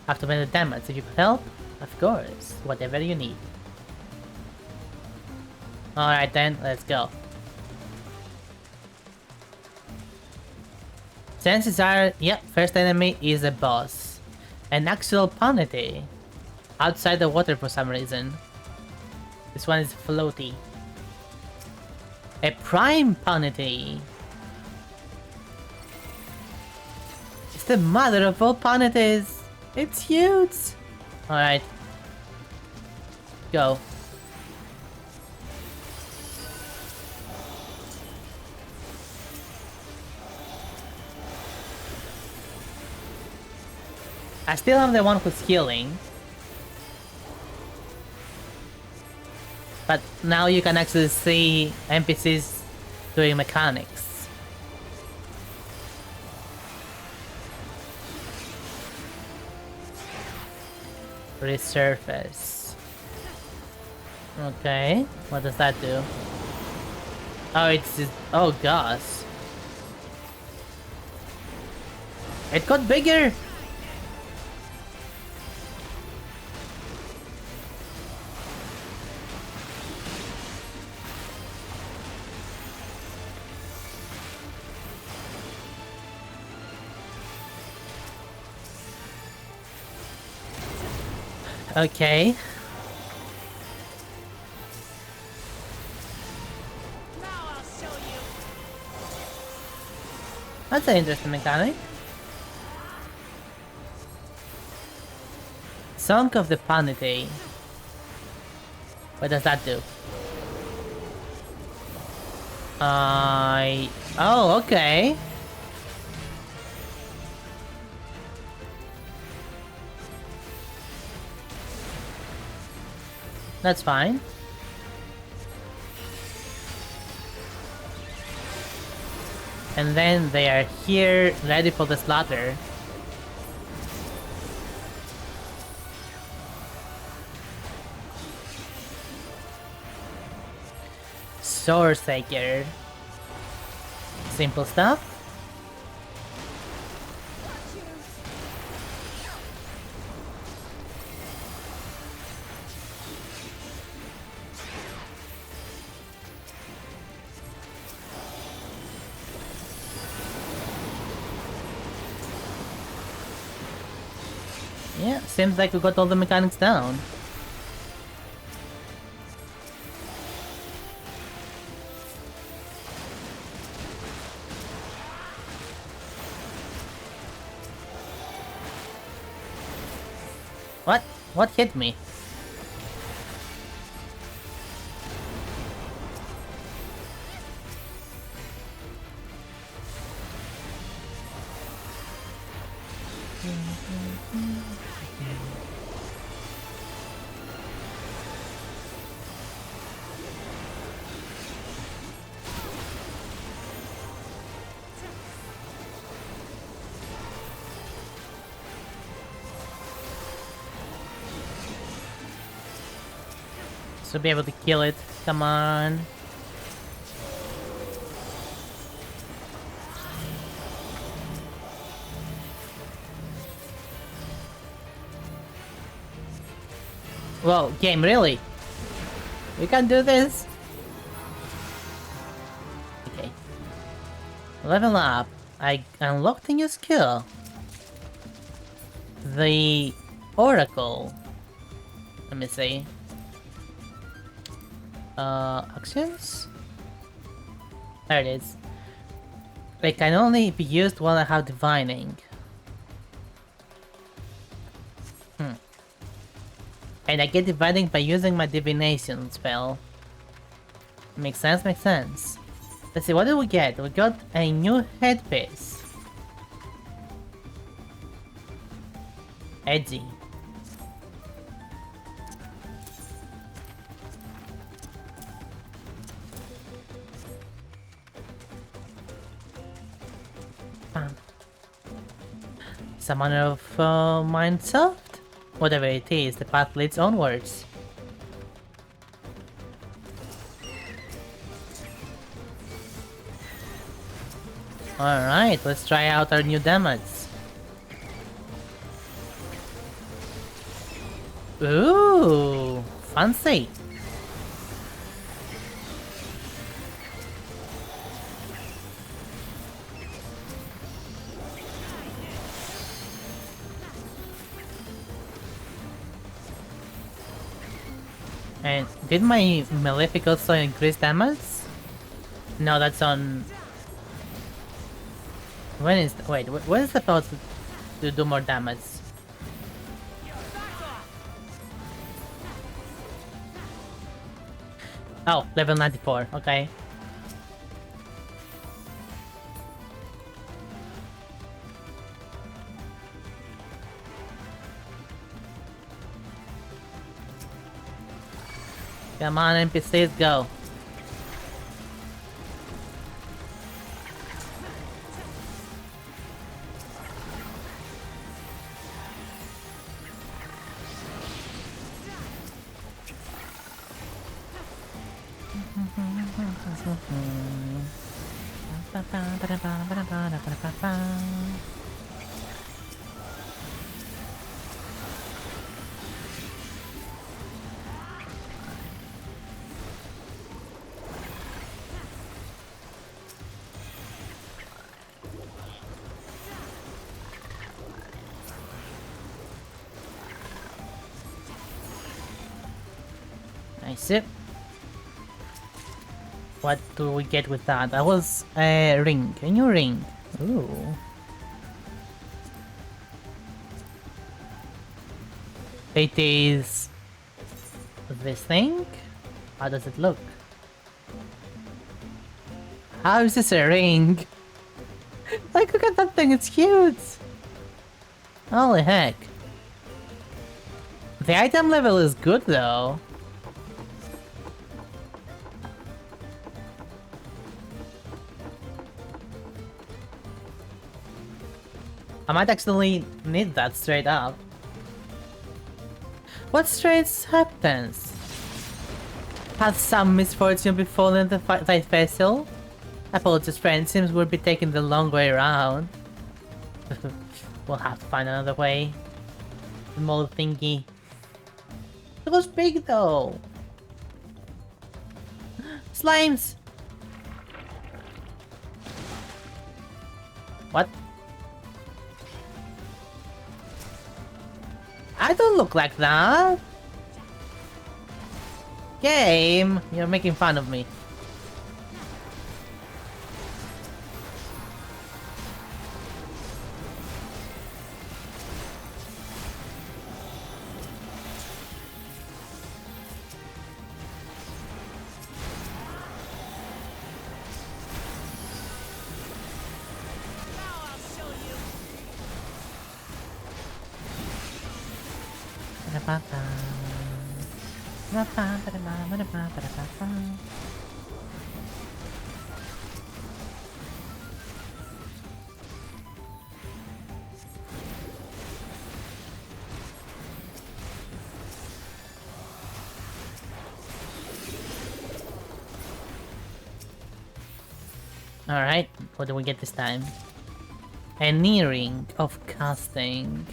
Have to make the damage. If you could help, of course. Whatever you need. Alright then, let's go. Chances are, yep, first enemy is a boss. An actual punity. Outside the water for some reason. This one is floaty. A prime punity. It's the mother of all punities. It's huge. Alright. Go. I still have the one who's healing. But now you can actually see NPCs doing mechanics. Resurface. Okay, what does that do? Oh, it's... oh gosh. It got bigger! Okay. That's an interesting mechanic. Song of the Punity. What does that do? Oh, okay. That's fine. And then they are here, ready for the slaughter. Swordsaker. Simple stuff. Yeah, seems like we got all the mechanics down. What? What hit me? Should be able to kill it. Come on. Well, game, really? We can do this? Okay. Level up. I unlocked a new skill. The Oracle. Let me see. Actions? There it is. It can only be used while I have divining. And I get divining by using my divination spell. Makes sense, makes sense. Let's see, what did we get? We got a new headpiece. Edgy. Summoner of Mindsoft? Whatever it is, the path leads onwards. Alright, let's try out our new damage. Ooh, fancy. And did my Malefic also increase damage? No, that's on... When is... Wait, when is supposed to do more damage? Oh, level 94, okay. Come on, NPCs, go. Nice. What do we get with that? That was a ring. A new ring. Ooh. It is this thing? How does it look? How is this a ring? Like, look at that thing, it's huge! Holy heck. The item level is good though. I might actually need that straight up. What strange happens? Has some misfortune befallen the thy vessel? Apologies, friend. Seems we'll be taking the long way around. We'll have to find another way. The mole thingy. It was big though. Slimes! What? I don't look like that. Game, you're making fun of me. Alright, what do we get this time? A nearing of casting.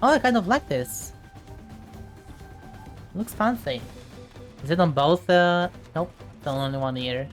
Oh, I kind of like this. Looks fancy. Is it on both? Nope, it's on only one ear.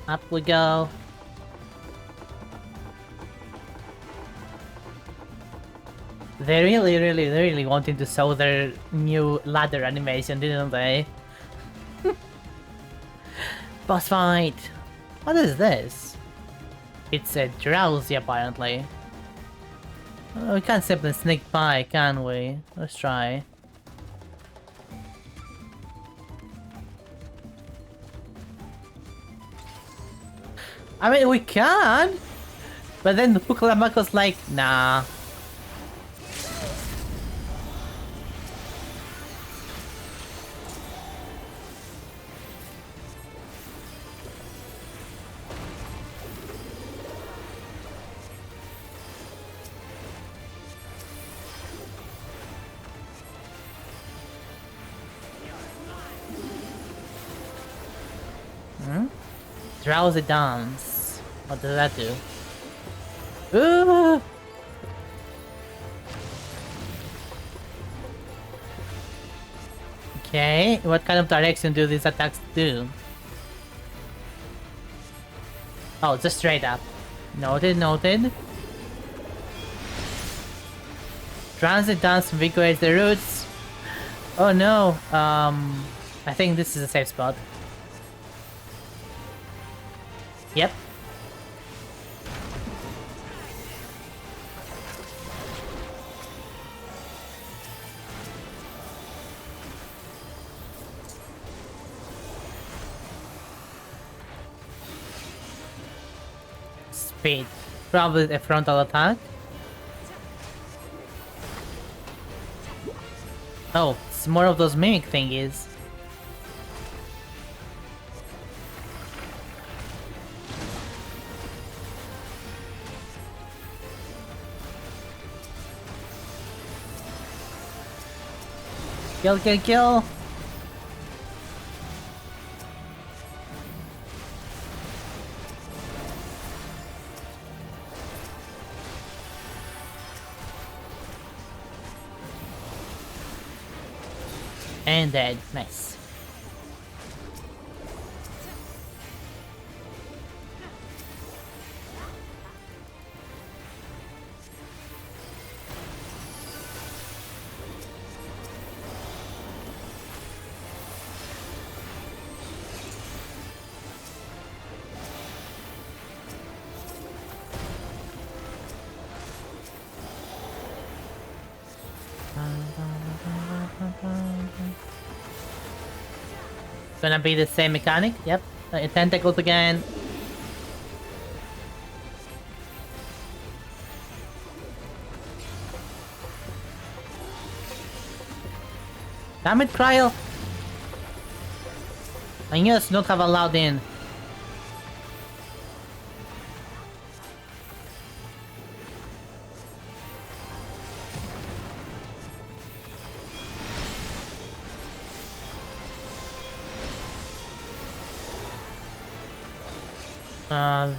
Up we go. They really wanted to show their new ladder animation, didn't they? Boss fight! What is this? It's a drowsy, apparently. We can't simply sneak by, can we? Let's try. I mean, we can! But then the Puklamak was like, nah. Drowsy dance. What does that do? Ooh! Okay, what kind of direction do these attacks do? Oh, just straight up. Noted, noted. Transit dance invigorates the roots. Oh no, I think this is a safe spot. Yep. Speed. Probably a frontal attack. Oh, it's more of those mimic thingies. Kill, kill, kill! And dead. Nice. Gonna be the same mechanic, yep. Tentacles again. Damn it, Cryo! I knew Snook have allowed in.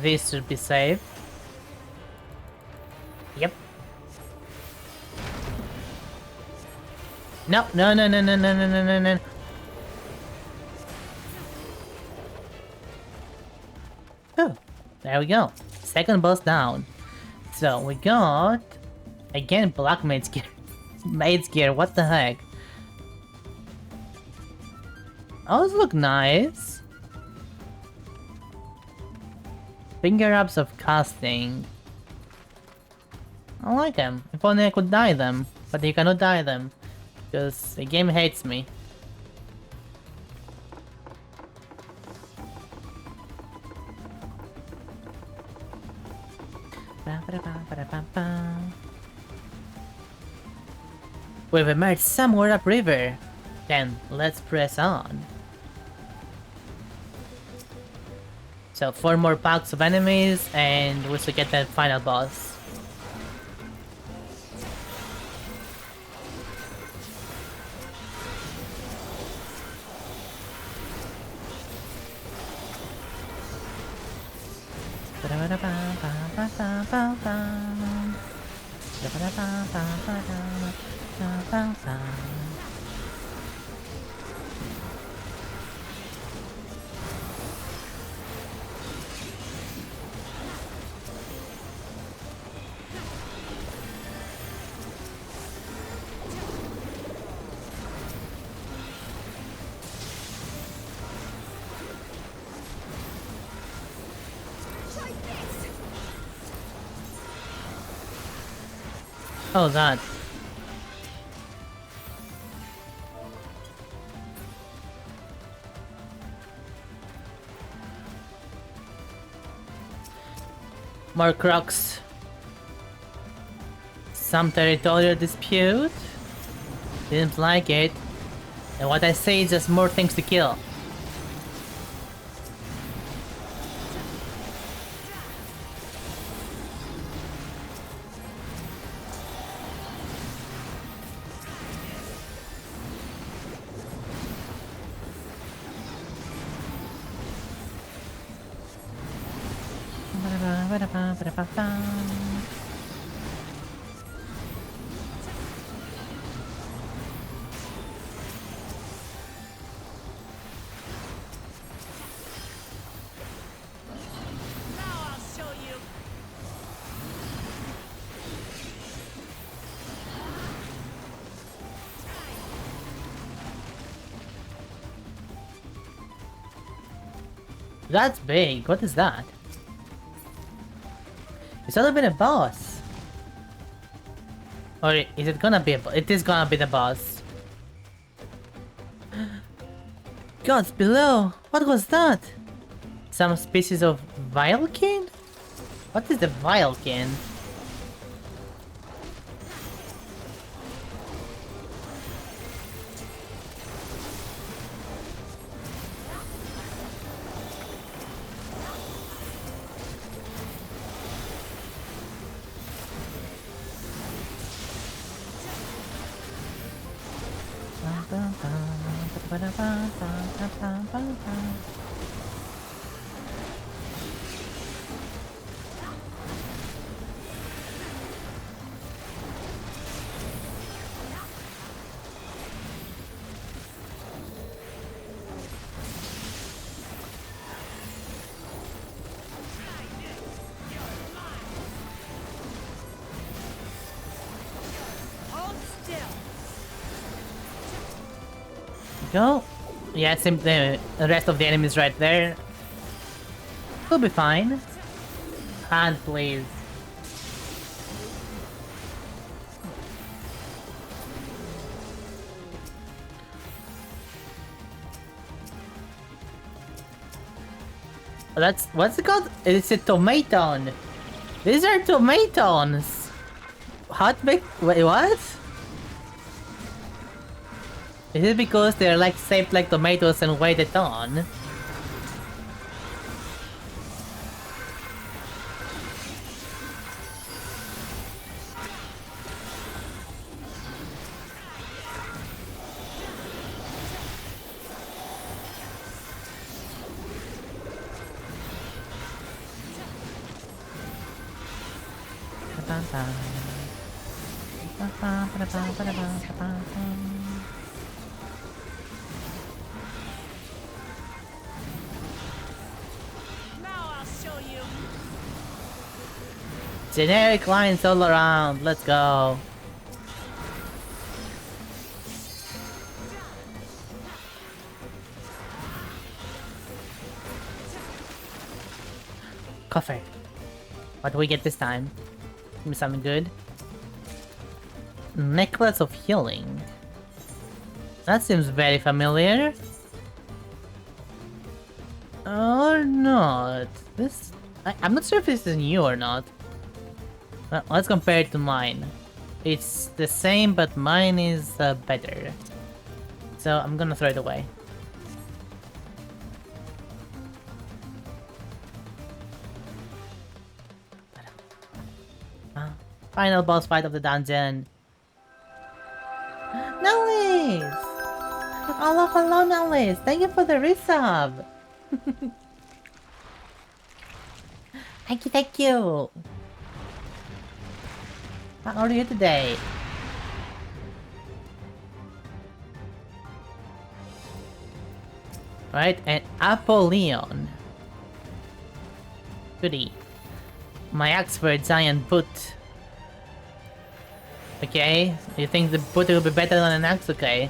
This should be safe. Yep. No, no, no, no, no, no, no, no, no, no. Oh, there we go. Second boss down. So we got again black maid's gear. Maid's gear, what the heck? Those look nice. Finger ups of casting. I like them. If only I could dye them. But you cannot dye them. Because the game hates me. We've emerged somewhere upriver. Then let's press on. So 4 more packs of enemies and we should get that final boss. Oh, that. More crocs. Some territorial dispute. Didn't like it. And what I say is just more things to kill. That's big. What is that? It's not been a boss. Or is it gonna be a boss? It is gonna be the boss. Gods below! What was that? Some species of vilekin? What is the vilekin? Go. Yeah, the rest of the enemies right there. We'll be fine. Hand, please. That's what's it called? It's a tomaton. These are tomatoes. Hot baked. Wait, what? Is it because they're like shaped like tomatoes and weighted on? Generic lines all around. Let's go. Coffer. What do we get this time? Give me something good. Necklace of Healing. That seems very familiar. Or not. This... I'm not sure if this is new or not. Well, let's compare it to mine. It's the same, but mine is better. So I'm gonna throw it away. Final boss fight of the dungeon. Nellis! Hello, Nellis! Thank you for the resub! Thank you! How are you today? Right, and Apollyon. Goody. My axe for a giant boot. Okay, you think the boot will be better than an axe? Okay.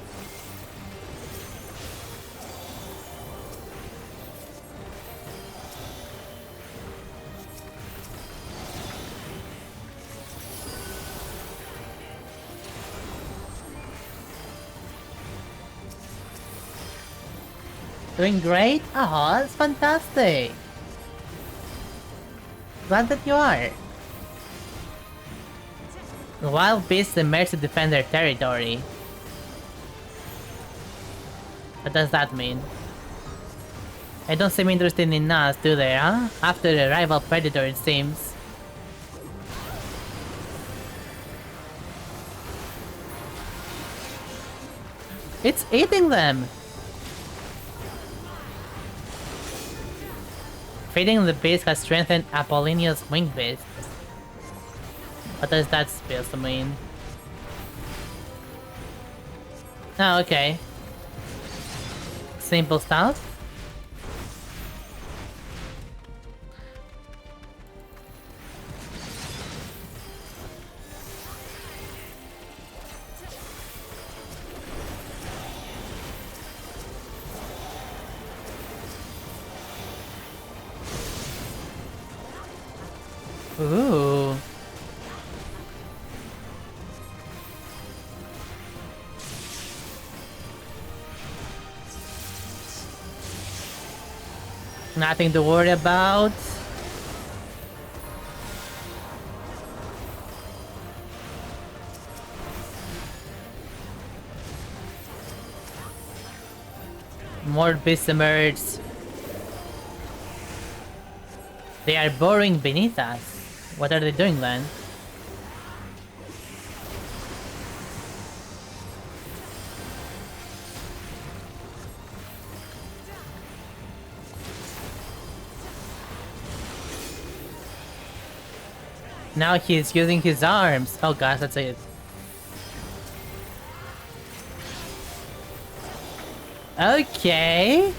Doing great? Oh, that's fantastic! Glad that you are. The wild beasts emerge to defend their territory. What does that mean? They don't seem interested in us, do they, huh? After a rival predator, it seems. It's eating them! Feeding the beast has strengthened Apollonia's wing beast. What does that supposed to mean? Oh, okay. Simple stuff. Ooh. Nothing to worry about. More beasts emerge. They are burrowing beneath us. What are they doing then? Now he's using his arms. Oh gosh, that's it. Okay.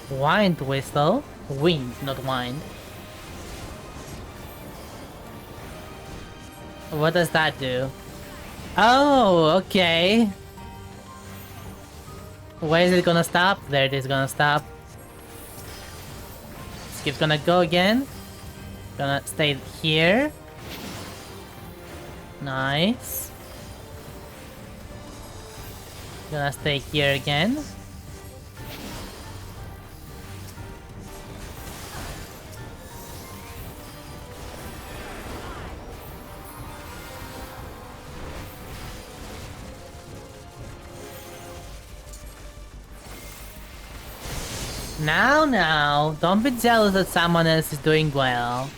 Wind whistle. Wind, not wind. What does that do? Oh, okay. Where is it gonna stop? There it is gonna stop. Skip's gonna go again. Gonna stay here. Nice. Gonna stay here again. Now, don't be jealous that someone else is doing well.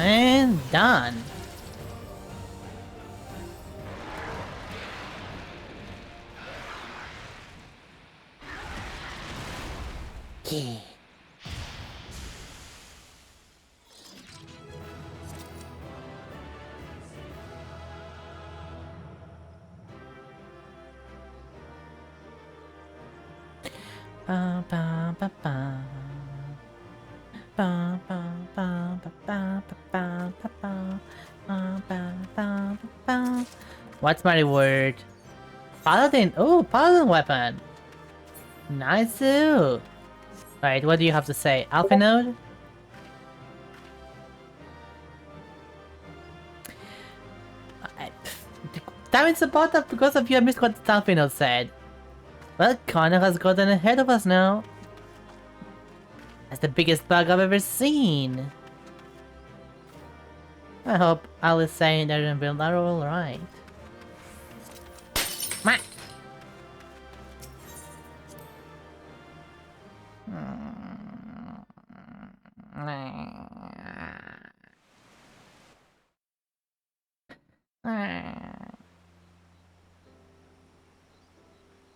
And done. Yeah. Ba, ba, ba, ba. Ba, ba, ba, ba, ba, ba, ba, ba, ba. Ba, ba, ba, ba, ba. What's my reward? Paladin! Oh, paladin weapon! Nice too! Alright, what do you have to say? Alpha node? Damn it's about that because of you I missed what the Alpha node said. Well, Connor has gotten ahead of us now. That's the biggest bug I've ever seen. I hope Alice saying that and Bill are alright.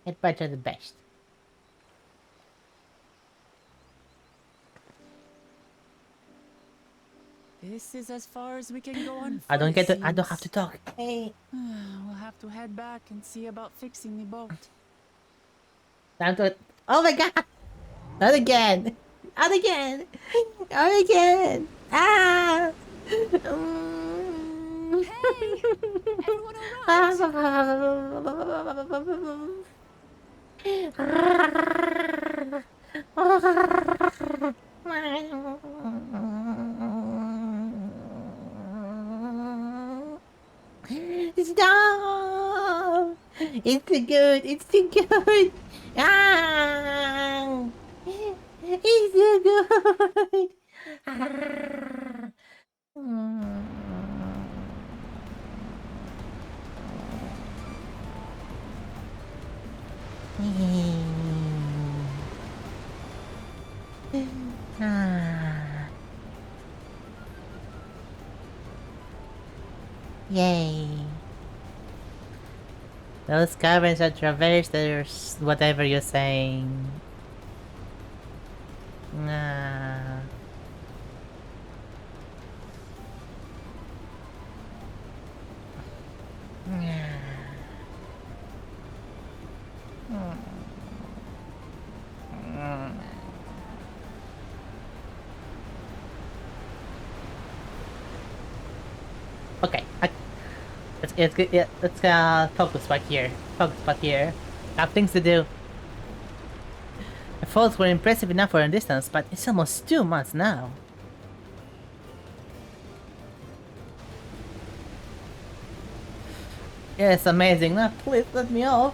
It better the best. This is as far as we can go on foot, I don't get it to. I don't seems. have to talk. Hey. We'll have to head back and see about fixing the boat. Time to. Oh my god! Not again! Not again! Not again! Ah! Stop! It's too good! It's too good! Ah! It's too good! Ah. Yay. Those caverns are traversed, there's whatever you're saying. Nah. Okay, let's focus back here. Focus back here. I have things to do. The falls were impressive enough for a distance, but it's almost 2 months now. Yes, amazing. Now please let me off.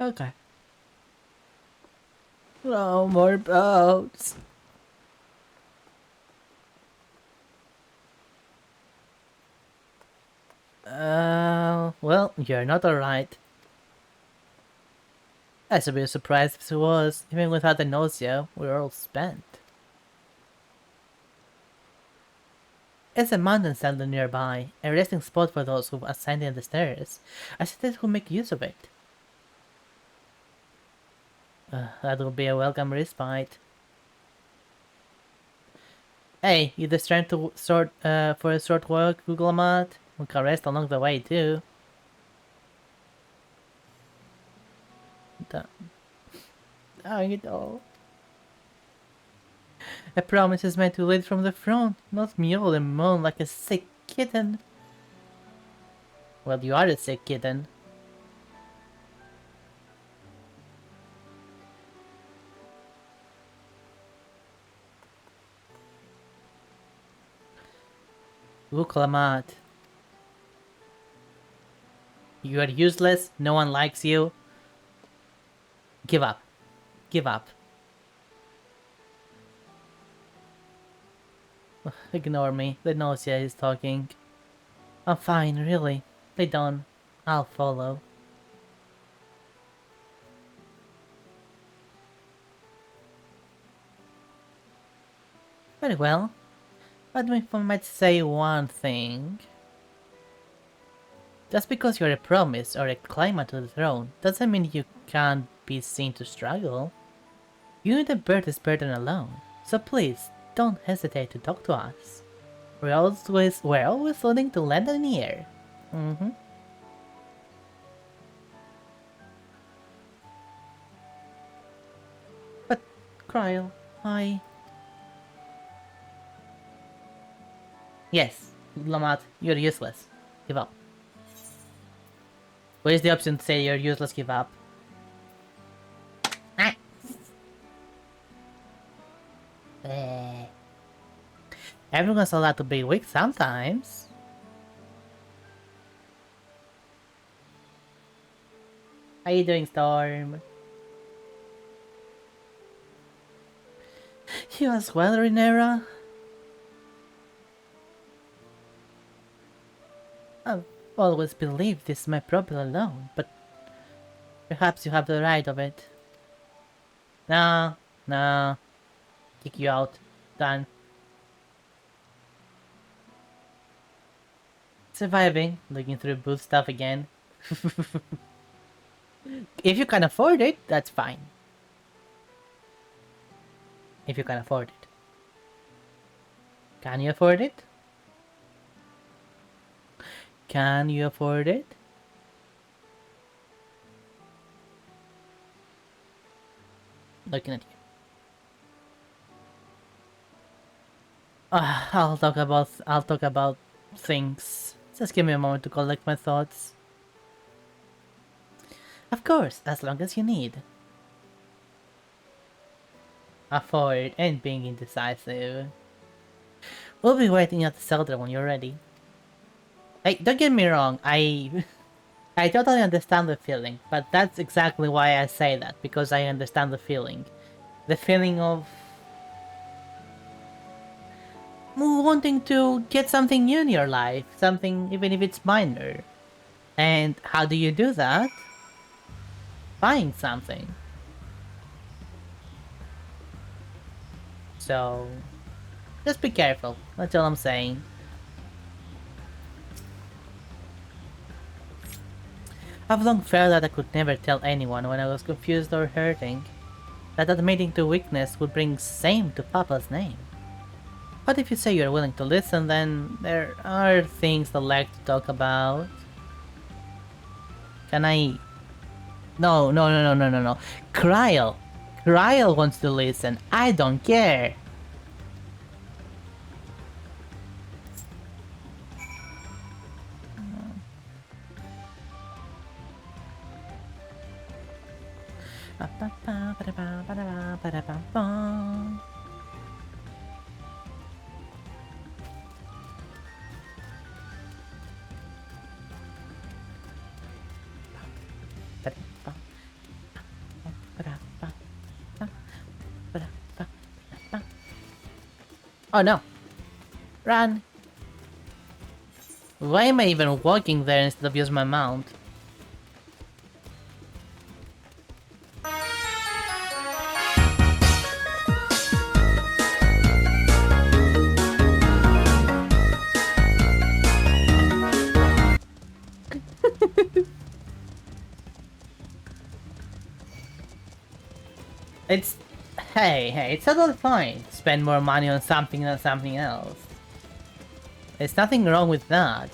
Okay. No more boats. Well, you're not alright. I should be surprised if she was. Even without the nausea, we're all spent. It's a mountain center nearby, a resting spot for those who've ascended the stairs. I suggest we make use of it. That will be a welcome respite. Hey, you just trying to for a short walk, Google Mat? We can rest along the way too. Dang it all. A promise is meant to lead from the front, not meow and moan like a sick kitten. Well, you are a sick kitten. Look, Lamat. You are useless, no one likes you. Give up. Give up. Ignore me. They know Sia is talking. I'm fine, really. They don't. I'll follow. Very well. But if I might say one thing... Just because you're a promise or a claimant to the throne doesn't mean you can't be seen to struggle. You need to bear this burden alone, so please don't hesitate to talk to us. We're always willing to lend an ear. But, Kryl, Yes, Lamat, you're useless. Give up. Where's the option to say you're useless, give up? Ah. Everyone's allowed to be weak sometimes. How you doing, Storm? You as well, Rhaenyra? I've always believed this is my problem alone, but perhaps you have the right of it. No. Kick you out. Done. Surviving. Looking through booth stuff again. If you can afford it, that's fine. If you can afford it. Can you afford it? Can you afford it? Looking at you. I'll talk about things. Just give me a moment to collect my thoughts. Of course, as long as you need. Afford and being indecisive. We'll be waiting at the shelter when you're ready. Hey, don't get me wrong, I totally understand the feeling, but that's exactly why I say that, because I understand the feeling. The feeling of wanting to get something new in your life, something even if it's minor. And how do you do that? Buying something. So, just be careful, that's all I'm saying. I've long felt that I could never tell anyone when I was confused or hurting, that admitting to weakness would bring shame to Papa's name. But if you say you're willing to listen, then there are things I like to talk about. Can I... No. Kryl wants to listen. I don't care. Oh no! Run! Why am I even walking there instead of using my mount? Hey, it's totally fine to spend more money on something than something else. There's nothing wrong with that.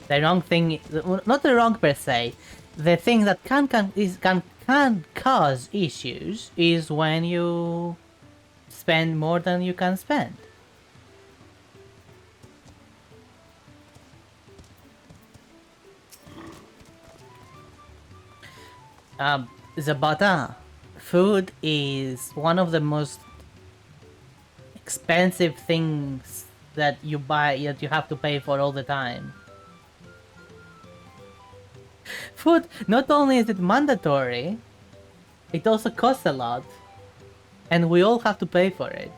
The wrong thing, not the wrong per se, the thing that can cause issues is when you spend more than you can spend. Zabata. Food is one of the most expensive things that you buy, that you have to pay for all the time. Food, not only is it mandatory, it also costs a lot. And we all have to pay for it.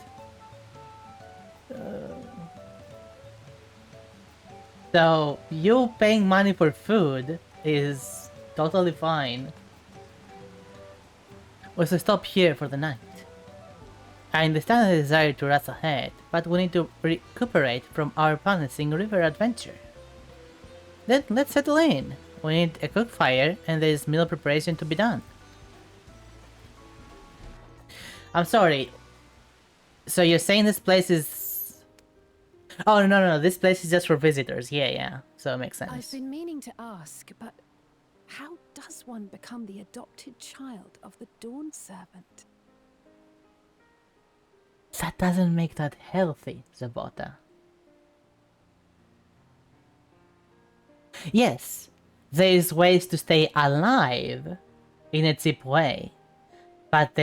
So, you paying money for food is totally fine. We should stop here for the night. I understand the desire to rush ahead, but we need to recuperate from our promising river adventure. Then let's settle in. We need a cook fire and there is meal preparation to be done. I'm sorry. So you're saying this place is... Oh, no, this place is just for visitors. Yeah, so it makes sense. I've been meaning to ask, but how does one become the adopted child of the Dawn Servant? That doesn't make that healthy, Zabota. Yes, there's ways to stay alive in a cheap way, but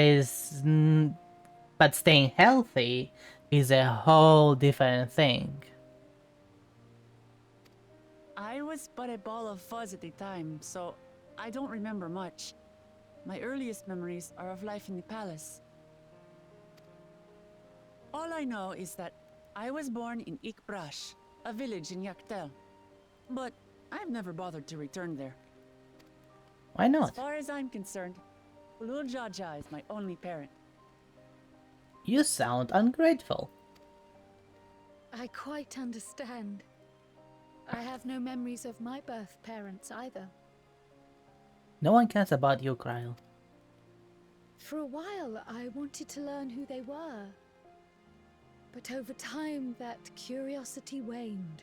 but staying healthy is a whole different thing. I was but a ball of fuzz at the time, so I don't remember much. My earliest memories are of life in the palace. All I know is that I was born in Ikbrash, a village in Yaktel. But I've never bothered to return there. Why not? As far as I'm concerned, Ulul Jaja is my only parent. You sound ungrateful. I quite understand. I have no memories of my birth parents either. No one cares about you, Kryle. For a while, I wanted to learn who they were. But over time, that curiosity waned.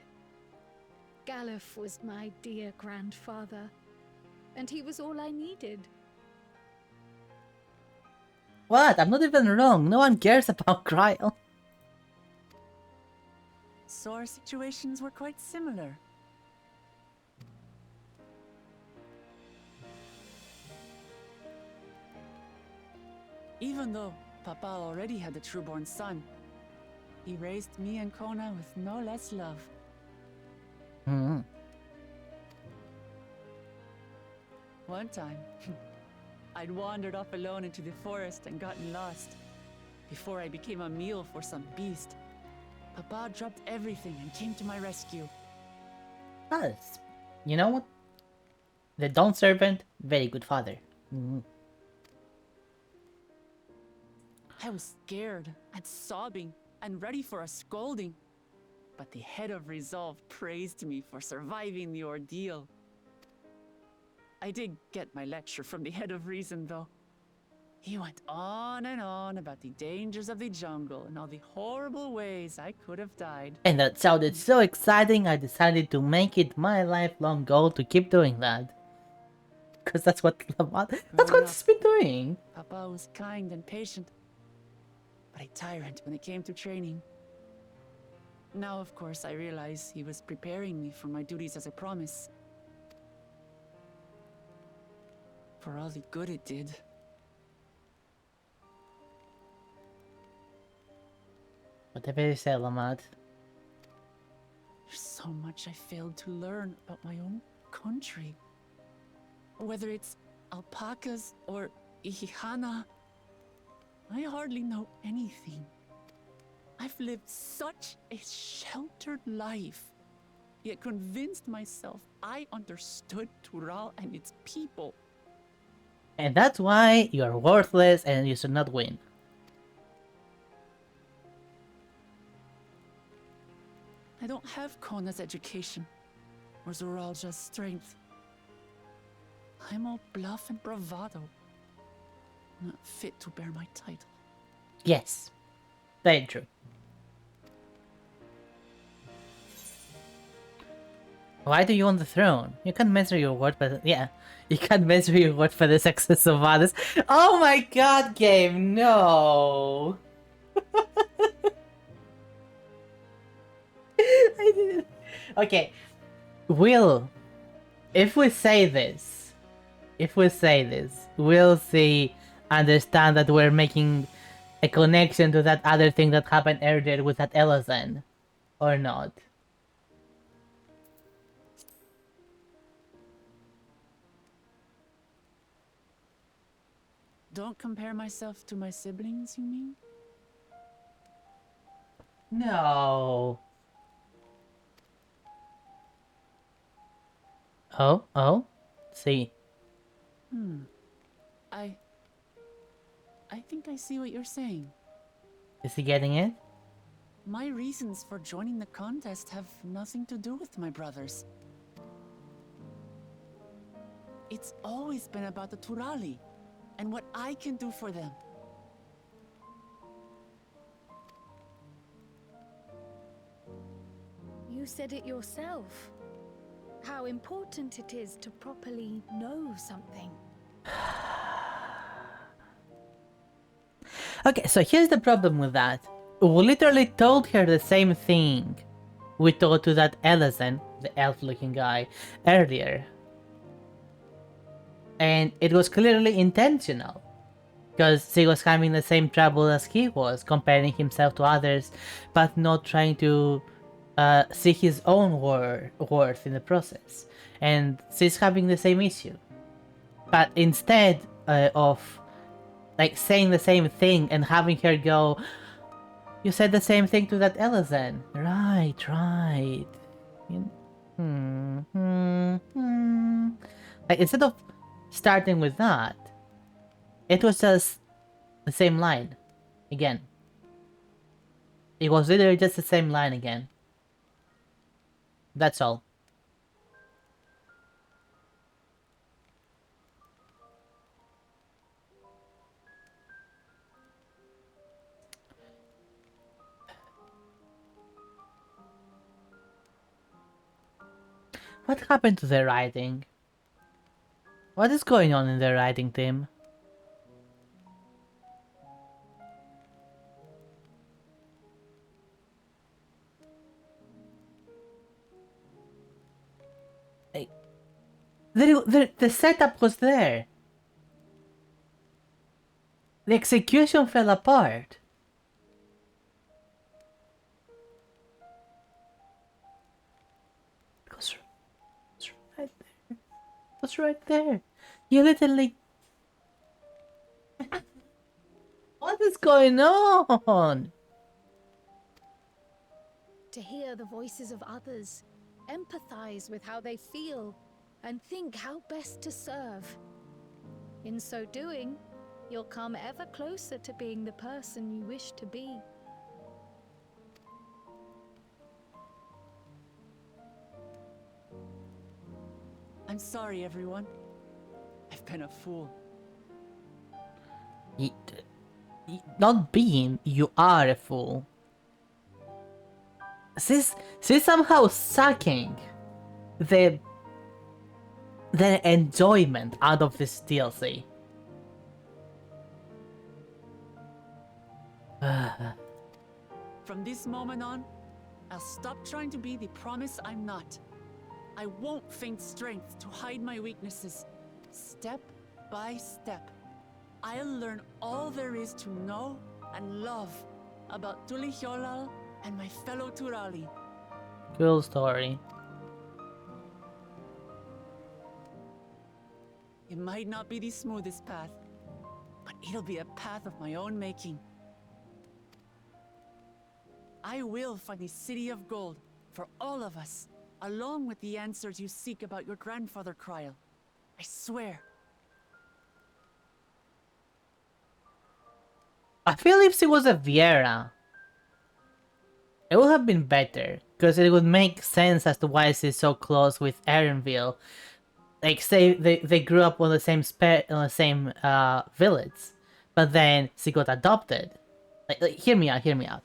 Galuf was my dear grandfather, and he was all I needed. What? I'm not even wrong. No one cares about Kryle. So our situations were quite similar. Even though Papa already had a trueborn son, he raised me and Kona with no less love. One time, I'd wandered off alone into the forest and gotten lost. Before I became a meal for some beast, Papa dropped everything and came to my rescue. Yes. You know what? The Dawn Servant, very good father. I was scared and sobbing and ready for a scolding. But the head of resolve praised me for surviving the ordeal. I did get my lecture from the head of reason, though. He went on and on about the dangers of the jungle and all the horrible ways I could have died. And that sounded so exciting, I decided to make it my lifelong goal to keep doing that. Because that's what he's been doing. Papa was kind and patient, but a tyrant when it came to training. Now, of course, I realize he was preparing me for my duties as a promise. For all the good it did. Whatever you say, Lamad. There's so much I failed to learn about my own country. Whether it's alpacas or Ihihana, I hardly know anything. I've lived such a sheltered life, yet convinced myself I understood Tural and its people. And that's why you're worthless and you should not win. I don't have Kona's education, or Zoralja's strength. I'm all bluff and bravado, not fit to bear my title. Yes, very true. Why do you want the throne? You can't measure your worth by the... Yeah, you can't measure your worth by the success of others. Oh my god, game, no! I didn't... Okay, if we say this, we'll see, understand that we're making a connection to that other thing that happened earlier with that Elazan, or not. Don't compare myself to my siblings, you mean? No. Oh? See. I think I see what you're saying. Is he getting it? My reasons for joining the contest have nothing to do with my brothers. It's always been about the Turali and what I can do for them. You said it yourself. How important it is to properly know something. Okay, so here's the problem with that. We literally told her the same thing we told to that Elezen, the elf-looking guy, earlier. And it was clearly intentional. Because he was having the same trouble as he was, comparing himself to others, but not trying to see his own worth in the process. And she's having the same issue. But instead of like saying the same thing and having her go, you said the same thing to that Elezen. Right. Like, instead of starting with that, it was just the same line again. It was literally just the same line again. That's all. What happened to the writing? What is going on in the writing team? The setup was there. The execution fell apart. It was right there. It was right there. You literally... What is going on? To hear the voices of others, empathize with how they feel, and think how best to serve. In so doing, you'll come ever closer to being the person you wish to be. I'm sorry, everyone. I've been a fool. Not being, you are a fool. She's somehow sucking the enjoyment out of this DLC. From this moment on, I'll stop trying to be the promise I'm not. I won't feign strength to hide my weaknesses. Step by step, I'll learn all there is to know and love about Tulihyolal and my fellow Turali. Cool story. It might not be the smoothest path, but it'll be a path of my own making. I will find a city of gold for all of us, along with the answers you seek about your grandfather, Kryl. I swear. I feel if she was a Viera, it would have been better, because it would make sense as to why she's so close with Erenville. Like, say they grew up on the same village, but then she got adopted. Like, hear me out.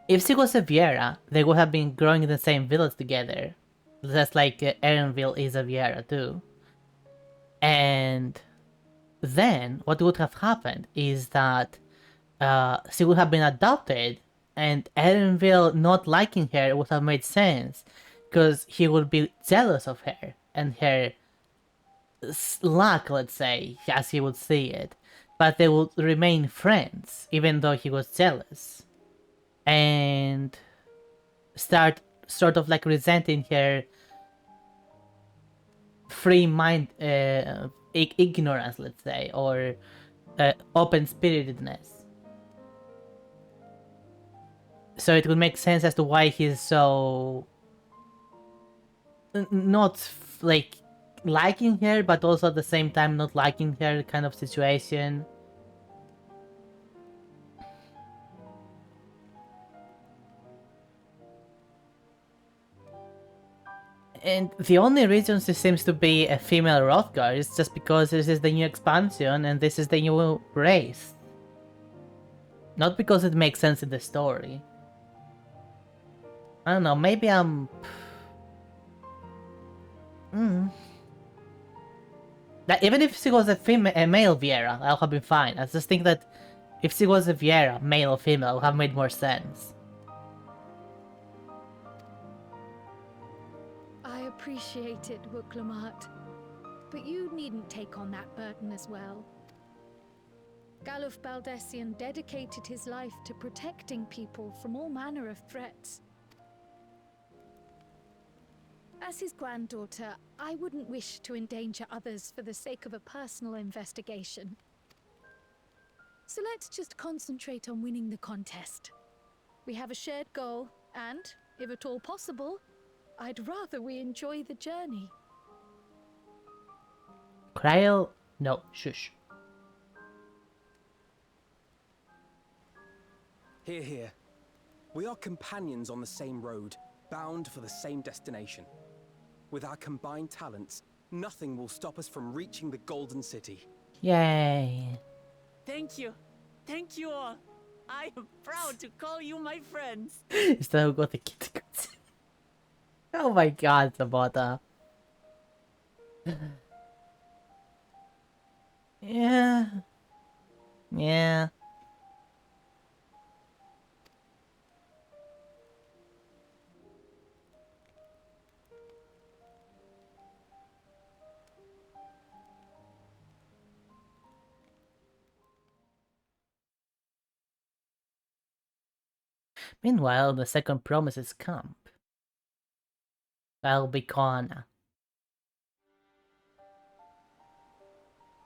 If she was a Viera, they would have been growing in the same village together, just like Erenville is a Viera too. And then what would have happened is that she would have been adopted, and Erenville not liking her would have made sense, because he would be jealous of her and her luck, let's say, as he would see it. But they would remain friends, even though he was jealous. And start sort of like resenting her free mind ignorance, let's say, or open-spiritedness. So it would make sense as to why he's so not like liking her, but also at the same time not liking her kind of situation. And the only reason she seems to be a female Rothgar is just because this is the new expansion and this is the new race. Not because it makes sense in the story. I don't know, maybe I'm... Like, even if she was a male Viera, I'll have been fine. I just think that if she was a Viera, male or female, it would have made more sense. I appreciate it, Wuklamat, but you needn't take on that burden as well. Galuf Baldessian dedicated his life to protecting people from all manner of threats. As his granddaughter, I wouldn't wish to endanger others for the sake of a personal investigation. So let's just concentrate on winning the contest. We have a shared goal, and, if at all possible, I'd rather we enjoy the journey. Kryl? No, shush. Hear, hear. We are companions on the same road, bound for the same destination. With our combined talents, nothing will stop us from reaching the Golden City. Yay. Thank you. Thank you all. I am proud to call you my friends. Is that who got the kid? Oh my god, Sabata. Yeah. Yeah. Meanwhile, the second promises camp. Albicana.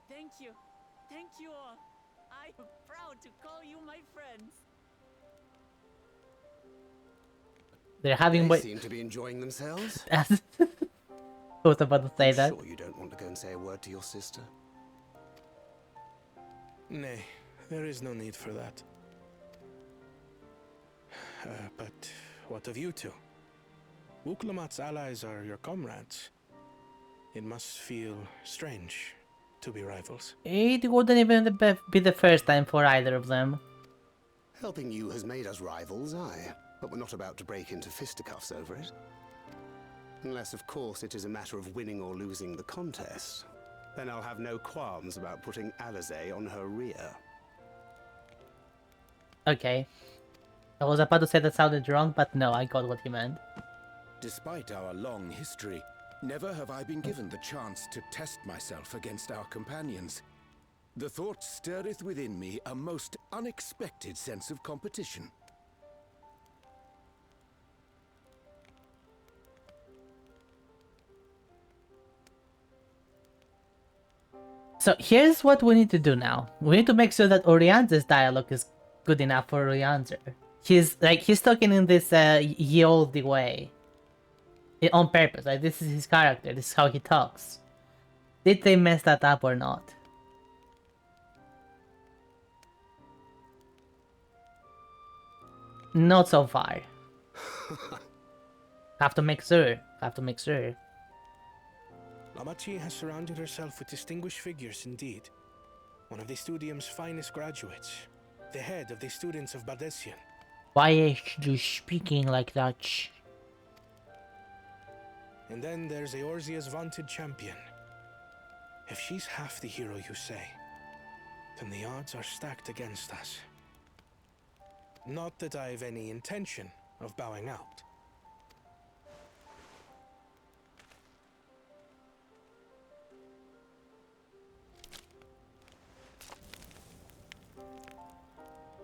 Thank you. Thank you all. I am proud to call you my friends. They're having... They seem to be enjoying themselves. I was about to say that. Sure you don't want to go and say a word to your sister? Nay, there is no need for that. But what of you two? Wuklamat's allies are your comrades. It must feel strange to be rivals. It wouldn't even be the first time for either of them. Helping you has made us rivals, aye. But we're not about to break into fisticuffs over it. Unless, of course, it is a matter of winning or losing the contest. Then I'll have no qualms about putting Alizé on her rear. Okay. I was about to say that sounded wrong, but no, I got what he meant. Despite our long history, never have I been given the chance to test myself against our companions. The thought stirreth within me a most unexpected sense of competition. So here's what we need to do now. We need to make sure that Orianza's dialogue is good enough for Orianza. He's talking in this ye olde way. On purpose, like this is his character, this is how he talks. Did they mess that up or not? Not so far. Have to make sure. Lamachi has surrounded herself with distinguished figures indeed. One of the Studium's finest graduates. The head of the students of Baldessian. Why is you speaking like that? And then there's Eorzea's vaunted champion. If she's half the hero you say, then the odds are stacked against us. Not that I've any intention of bowing out.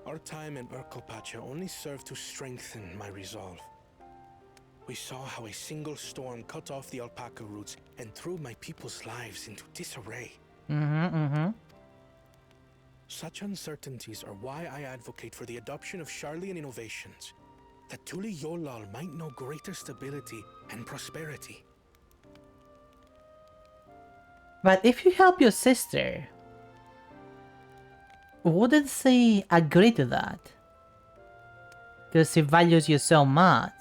Our time in Urkelpacha only served to strengthen my resolve. We saw how a single storm cut off the alpaca roots and threw my people's lives into disarray. Such uncertainties are why I advocate for the adoption of Sharlayan innovations, that Tuli Yolal might know greater stability and prosperity. But if you help your sister, wouldn't she agree to that? Because she values you so much.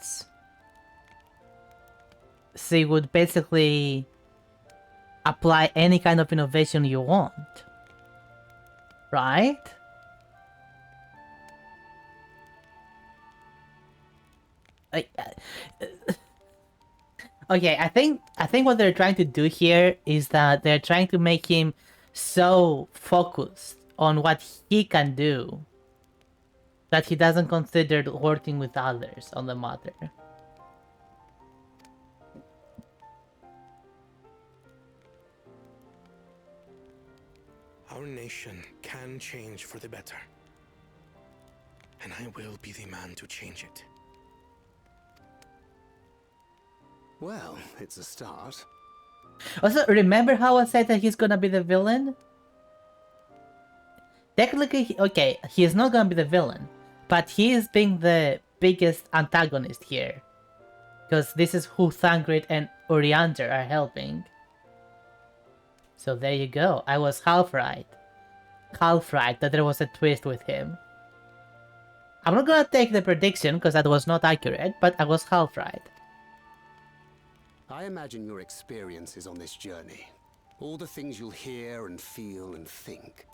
She would basically apply any kind of innovation you want. Right? Okay, I think what they're trying to do here is that they're trying to make him so focused on what he can do that he doesn't consider working with others on the matter. Our nation can change for the better. And I will be the man to change it. Well, it's a start. Also, remember how I said that he's gonna be the villain? Technically, okay, he is not gonna be the villain, but he is being the biggest antagonist here. Because this is who Thangrid and Oriander are helping. So there you go, I was half right. Half right that there was a twist with him. I'm not gonna take the prediction because that was not accurate, but I was half right. I imagine your experiences on this journey, all the things you'll hear and feel and think,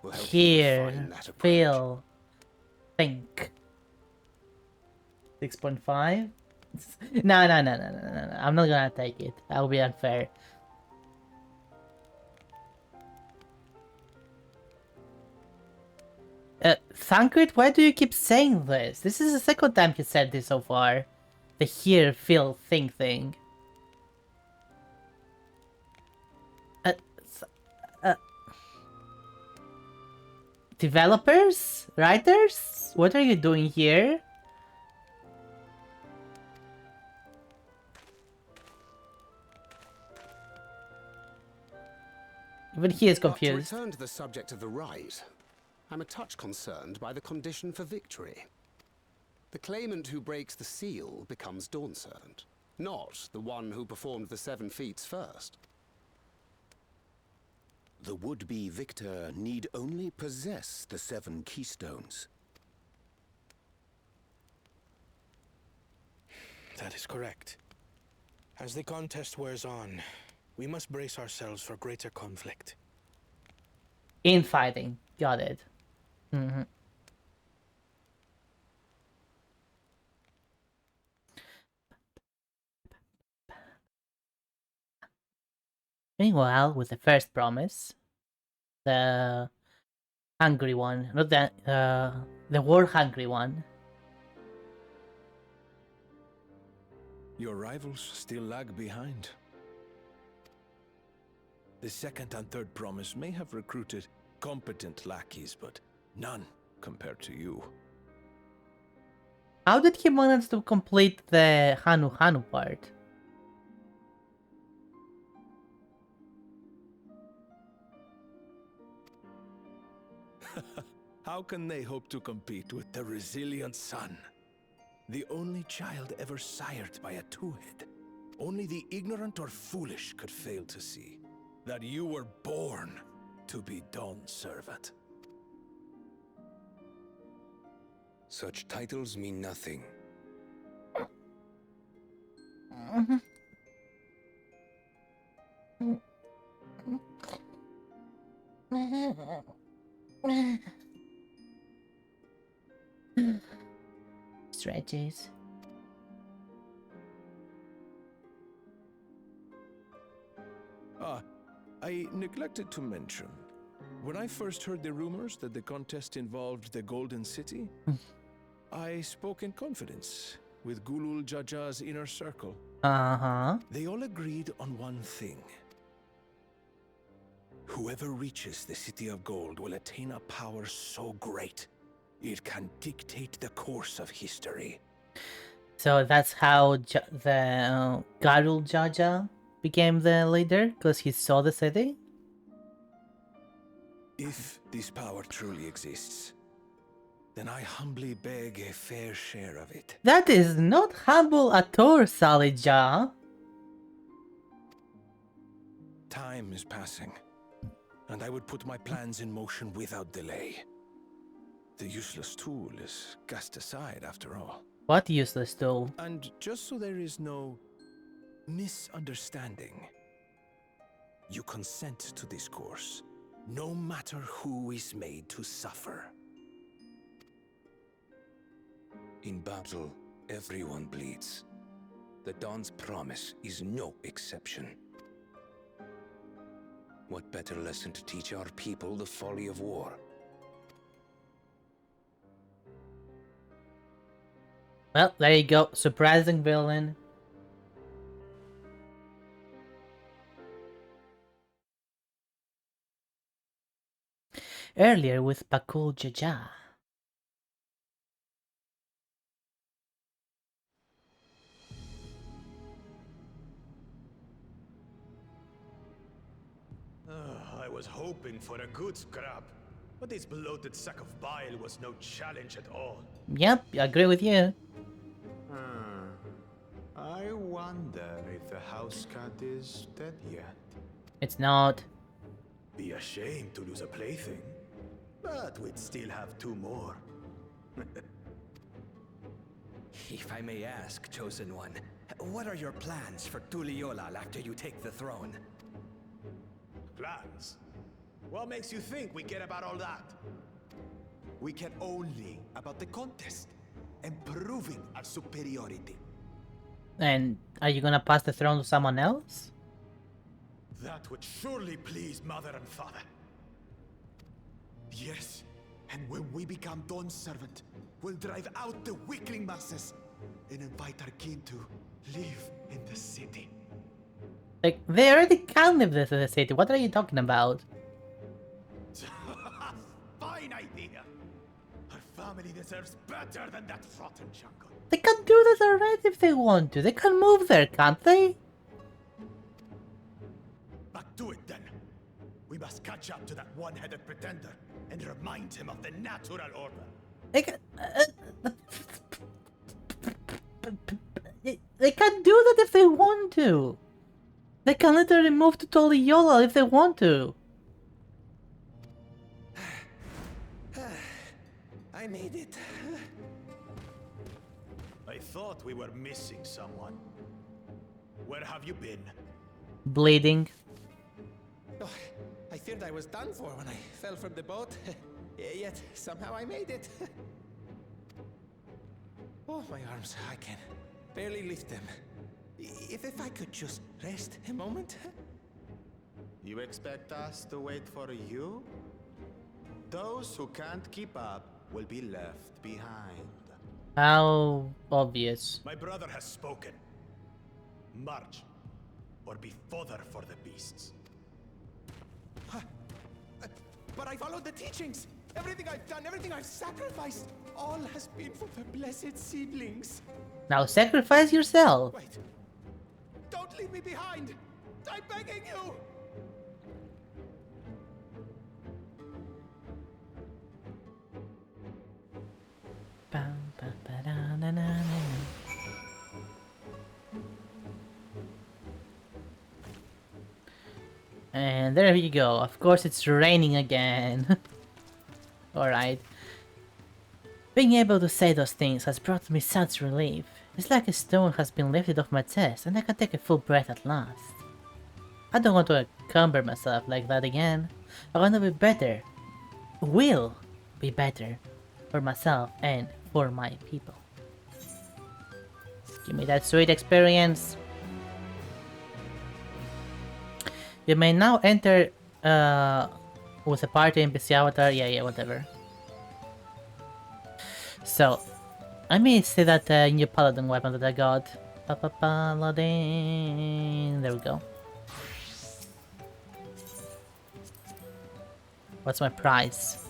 will help you refine that approach. Feel, think. 6.5? No, I'm not gonna take it. That would be unfair. Thancred, why do you keep saying this? This is the second time he said this so far. The hear, feel, think thing. Developers? Writers? What are you doing here? Even he is confused. To return to the subject of the rite, I'm a touch concerned by the condition for victory. The claimant who breaks the seal becomes Dawn Servant, not the one who performed the 7 feats first. The would-be victor need only possess the 7 keystones. That is correct. As the contest wears on, we must brace ourselves for greater conflict. Infighting. Got it. Meanwhile, with the first promise, the hungry one, not the war-hungry one. Your rivals still lag behind. The second and third promise may have recruited competent lackeys, but none compared to you. How did he manage to complete the Hanu part? How can they hope to compete with the resilient sun? The only child ever sired by a two-head. Only the ignorant or foolish could fail to see that you were born to be Dawn Servant. Such titles mean nothing. Stretches. I neglected to mention. When I first heard the rumors that the contest involved the Golden City, I spoke in confidence with Gulul Jaja's inner circle. They all agreed on one thing. Whoever reaches the City of Gold will attain a power so great, it can dictate the course of history. So that's how the Garul Jaja became the leader, because he saw the city? If this power truly exists, then I humbly beg a fair share of it. That is not humble at all, Salija. Time is passing, and I would put my plans in motion without delay. The useless tool is cast aside after all. What useless tool? And just so there is no misunderstanding, you consent to this course, no matter who is made to suffer. In battle, everyone bleeds. The Dawn's promise is no exception. What better lesson to teach our people the folly of war? Well, there you go. Surprising villain. Earlier with Pakul Jaja. I was hoping for a good scrap, but this bloated sack of bile was no challenge at all. Yep, I agree with you. I wonder if the house cat is dead yet. It's not. Be a shame to lose a plaything, but we'd still have 2 more. If I may ask, Chosen One, what are your plans for Tuliolal after you take the throne? Plans? What makes you think we care about all that? We care only about the contest and proving our superiority. And are you gonna pass the throne to someone else? That would surely please Mother and Father. Yes, and when we become Dawn's servant, we'll drive out the weakling masses and invite our kin to live in the city. Like, they already can live this in the city. What are you talking about? Fine idea. Our family deserves better than that rotten jungle. They can do this already if they want to. They can move there, can't they? Back to it then. We must catch up to that one-headed pretender and remind him of the natural order. They can, they can do that if they want to. They can literally move to Toliola if they want to. I made it. I thought we were missing someone. Where have you been? Bleeding. Oh, I feared I was done for when I fell from the boat. Yet somehow I made it. Oh, my arms, I can barely lift them. If I could just rest a moment. You expect us to wait for you? Those who can't keep up will be left behind. How obvious. My brother has spoken. March, or be fodder for the beasts. But I followed the teachings. Everything I've done, everything I've sacrificed, all has been for the blessed seedlings. Now sacrifice yourself. Wait. Don't leave me behind. I'm begging you. And there you go. Of course it's raining again. Alright. Being able to say those things has brought me such relief. It's like a stone has been lifted off my chest and I can take a full breath at last. I don't want to encumber myself like that again. I want to be better. Will be better. For myself and for my people. Give me that sweet experience. You may now enter with a party NPC avatar. Yeah, whatever. So, let me see that new paladin weapon that I got. Paladin. There we go. What's my price?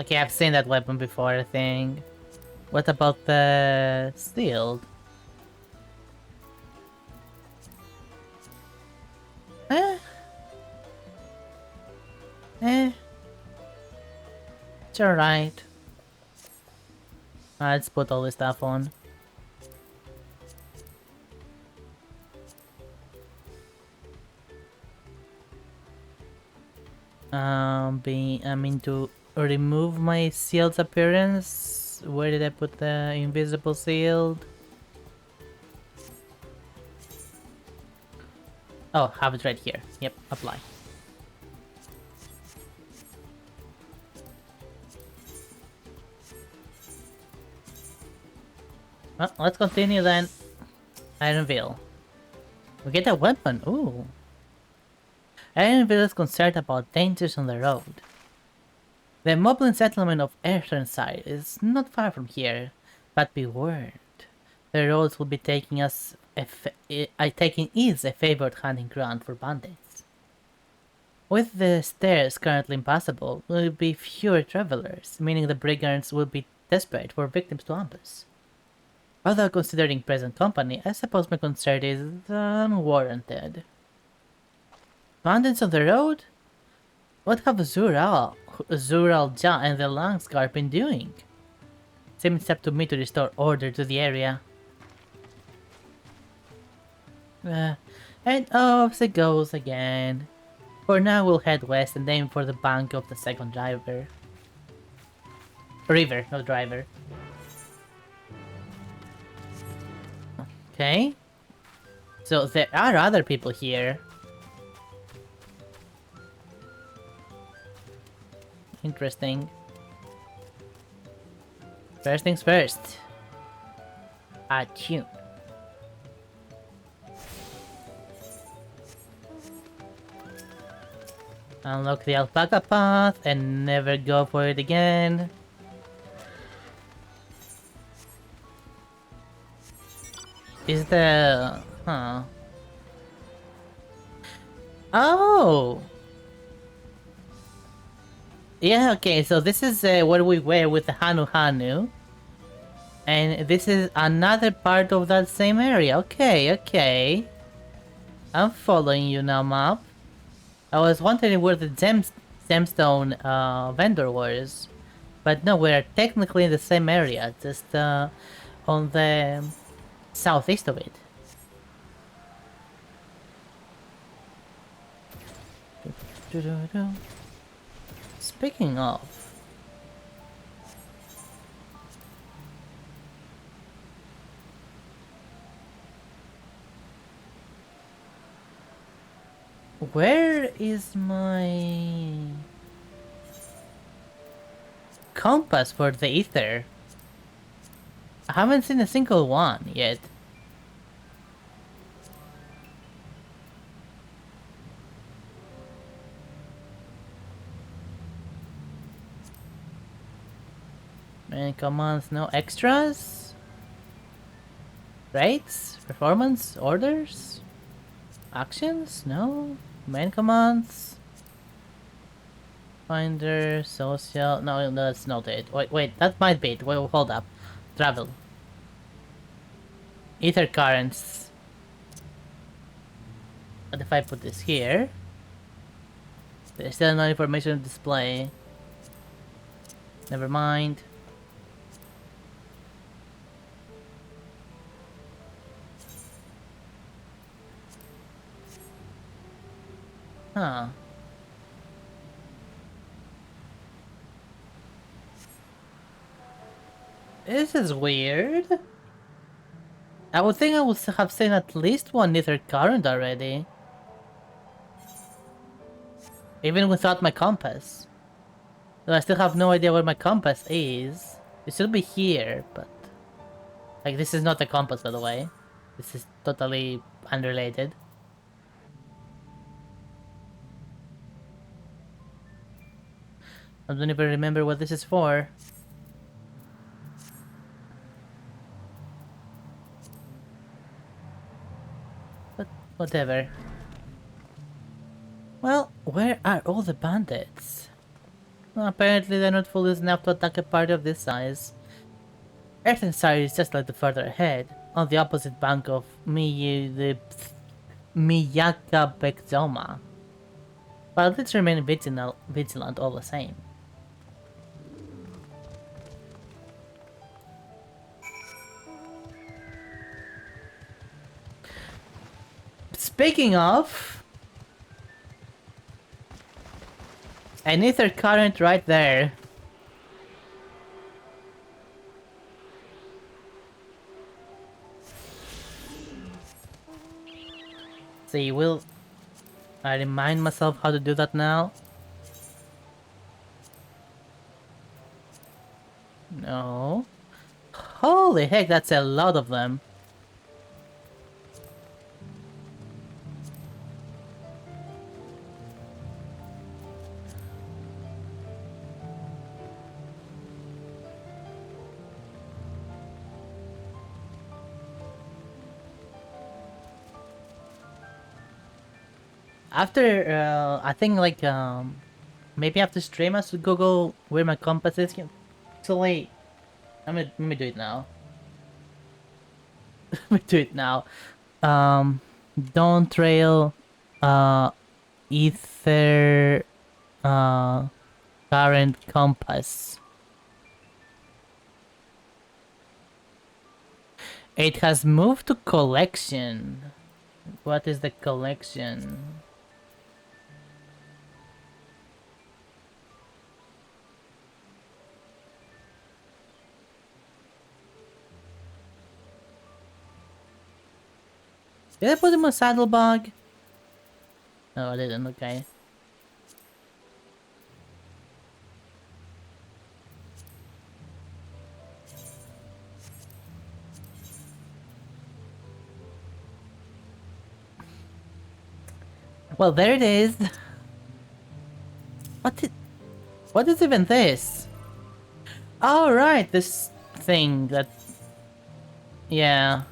Okay, I've seen that weapon before, I think. What about the shield? It's alright. Let's put all this stuff on. To remove my sealed appearance. Where did I put the invisible shield? Oh, have it right here. Yep, apply. Well, let's continue then. Ironville. We get a weapon. Ooh. Ironville is concerned about dangers on the road. The Moblin settlement of Earthenside is not far from here, but be warned. The roads will be taking us taking is a favored hunting ground for bandits. With the stairs currently impassable, there will be fewer travelers, meaning the brigands will be desperate for victims to ambush. Although considering present company, I suppose my concern is unwarranted. Bandits on the road? What have Zural Ja and the Langscar been doing? Seems up to me to restore order to the area. And off it goes again. For now we'll head west and aim for the bank of the second river, no driver. Okay. So there are other people here. Interesting. First things first. Attune. Unlock the alpaca path and never go for it again. Is the... huh. Oh! Yeah, okay, so this is what we wear with the Hanu Hanu. And this is another part of that same area. Okay, okay. I'm following you now, map. I was wondering where the gemstone vendor was. But no, we're technically in the same area, just on the southeast of it. Speaking of... where is my... compass for the ether? I haven't seen a single one yet. Main commands, no extras? Rates? Performance? Orders? Actions? No? Main commands? Finder, social... no, that's not it. Wait, that might be it. Wait, hold up. Travel. Ether currents. But if I put this here... there's still no information on display. Never mind. Huh. This is weird. I would think I would have seen at least one ether current already. Even without my compass. So I still have no idea where my compass is. It should be here, but... like, this is not a compass, by the way. This is totally unrelated. I don't even remember what this is for. But whatever. Well, where are all the bandits? Well, apparently they're not fully enough to attack a party of this size. Earthenside is just like the further ahead, on the opposite bank of the Miyaka Bekzoma. But let's remain vigilant all the same. Speaking of... An ether current right there. See, will I remind myself how to do that now? No. Holy heck, that's a lot of them. After, I think like, maybe after stream I should Google where my compass is. Actually, let me do it now. Let me do it now. Dawn Trail, ether, current compass. It has moved to collection. What is the collection? Did I put him on Saddlebug? No, I didn't, okay. Well, there it is. What is even this? Oh, right, this thing that... Yeah.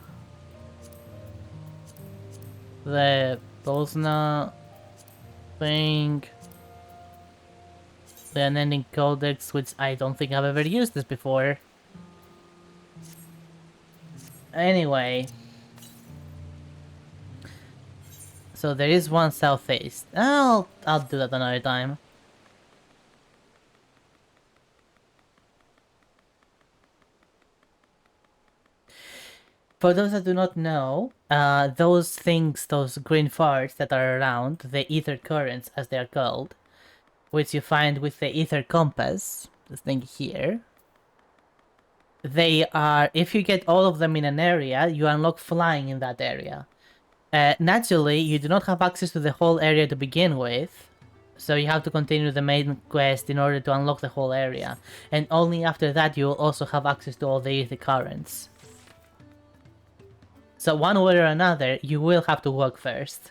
The Bosna thing. The unending codex, which I don't think I've ever used this before. Anyway. So there is one southeast. I'll do that another time. For those that do not know, those things, those green farts that are around, the ether currents as they are called, which you find with the ether compass, this thing here, they are, if you get all of them in an area, you unlock flying in that area. Naturally, you do not have access to the whole area to begin with, so you have to continue the main quest in order to unlock the whole area. And only after that you will also have access to all the ether currents. So one way or another, you will have to walk first.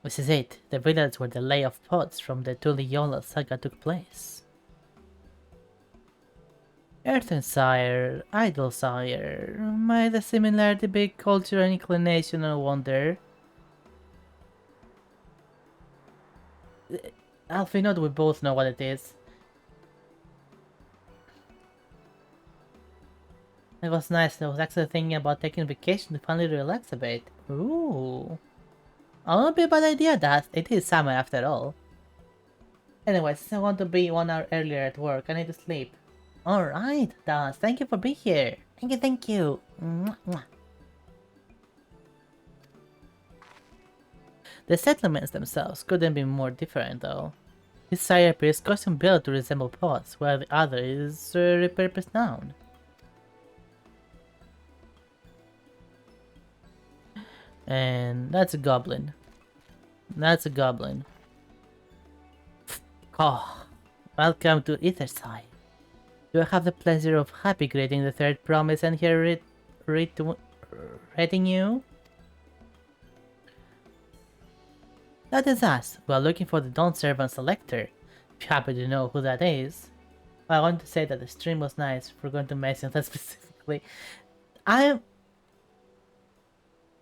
This is it, the village where the lay of pots from the Tuliyola saga took place. Earthensire, Idlesire, may the similarity be cultural inclination or wonder? Alfinod, we both know what it is. It was nice, I was actually thinking about taking a vacation to finally relax a bit. Ooh. Oh, not be a bad idea, that. It is summer after all. Anyway, since I want to be 1 hour earlier at work, I need to sleep. Alright, Das, thank you for being here. Thank you. Mwah, mwah. The settlements themselves couldn't be more different though. This sire appears custom built to resemble pots, while the other is repurposed noun. And that's a goblin. That's a goblin. Oh, welcome to Etherside. Do I have the pleasure of happy greeting the third promise and here reading you? That is us. We are looking for the Dawn Servant Selector. If you happen to know who that is. I want to say that the stream was nice. We're going to mention that specifically.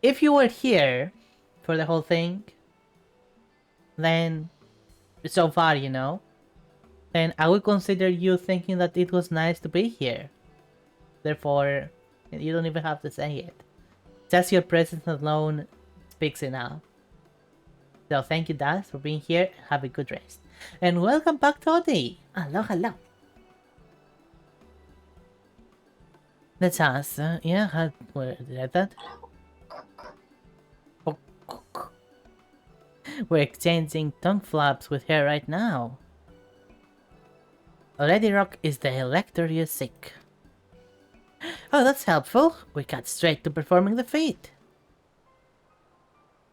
If you were here for the whole thing, then so far, you know, then I would consider you thinking that it was nice to be here. Therefore, you don't even have to say it. Just your presence alone speaks enough. So thank you, Das, for being here. Have a good rest. And welcome back, Toddy. Hello, hello. That's us. Yeah, where did I that? We're exchanging tongue flaps with her right now. Lady Rock is the elector you seek. Oh, that's helpful. We got straight to performing the feat.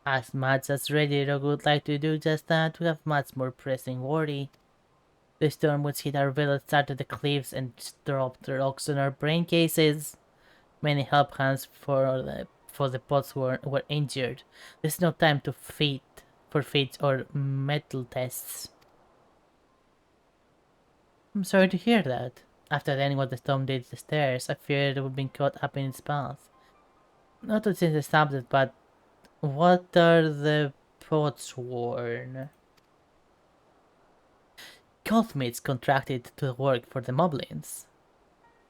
As much as Lady Rock would like to do just that, we have much more pressing worry. The storm which hit our village started the cliffs and dropped the rocks on our brain cases. Many help hands for the pots were injured. There's no time to for feats or metal tests. I'm sorry to hear that. After learning what the storm did to the stairs, I feared it would be caught up in its path. Not to change the subject, but what are the pots worn? Goldsmiths contracted to work for the Moblins.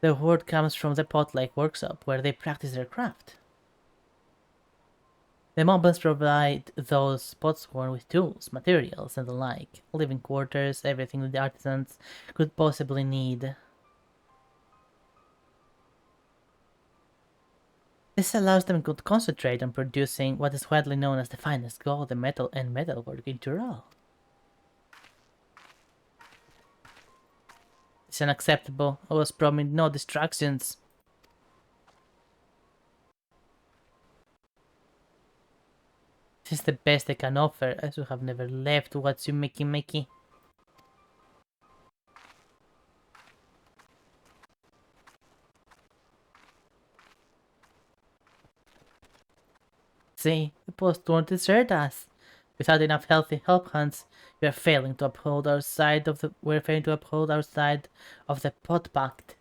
The word comes from the pot-like workshop where they practice their craft. The Moblins provide those potsworn with tools, materials, and the like, living quarters, everything that the artisans could possibly need. This allows them to concentrate on producing what is widely known as the finest gold and metalwork in Tyrol. It's unacceptable. I was promised no distractions. This is the best I can offer. I should have never left Watsumeki. See, the post won't desert us. Without enough healthy help hands, we're failing to uphold our side of the pot pact.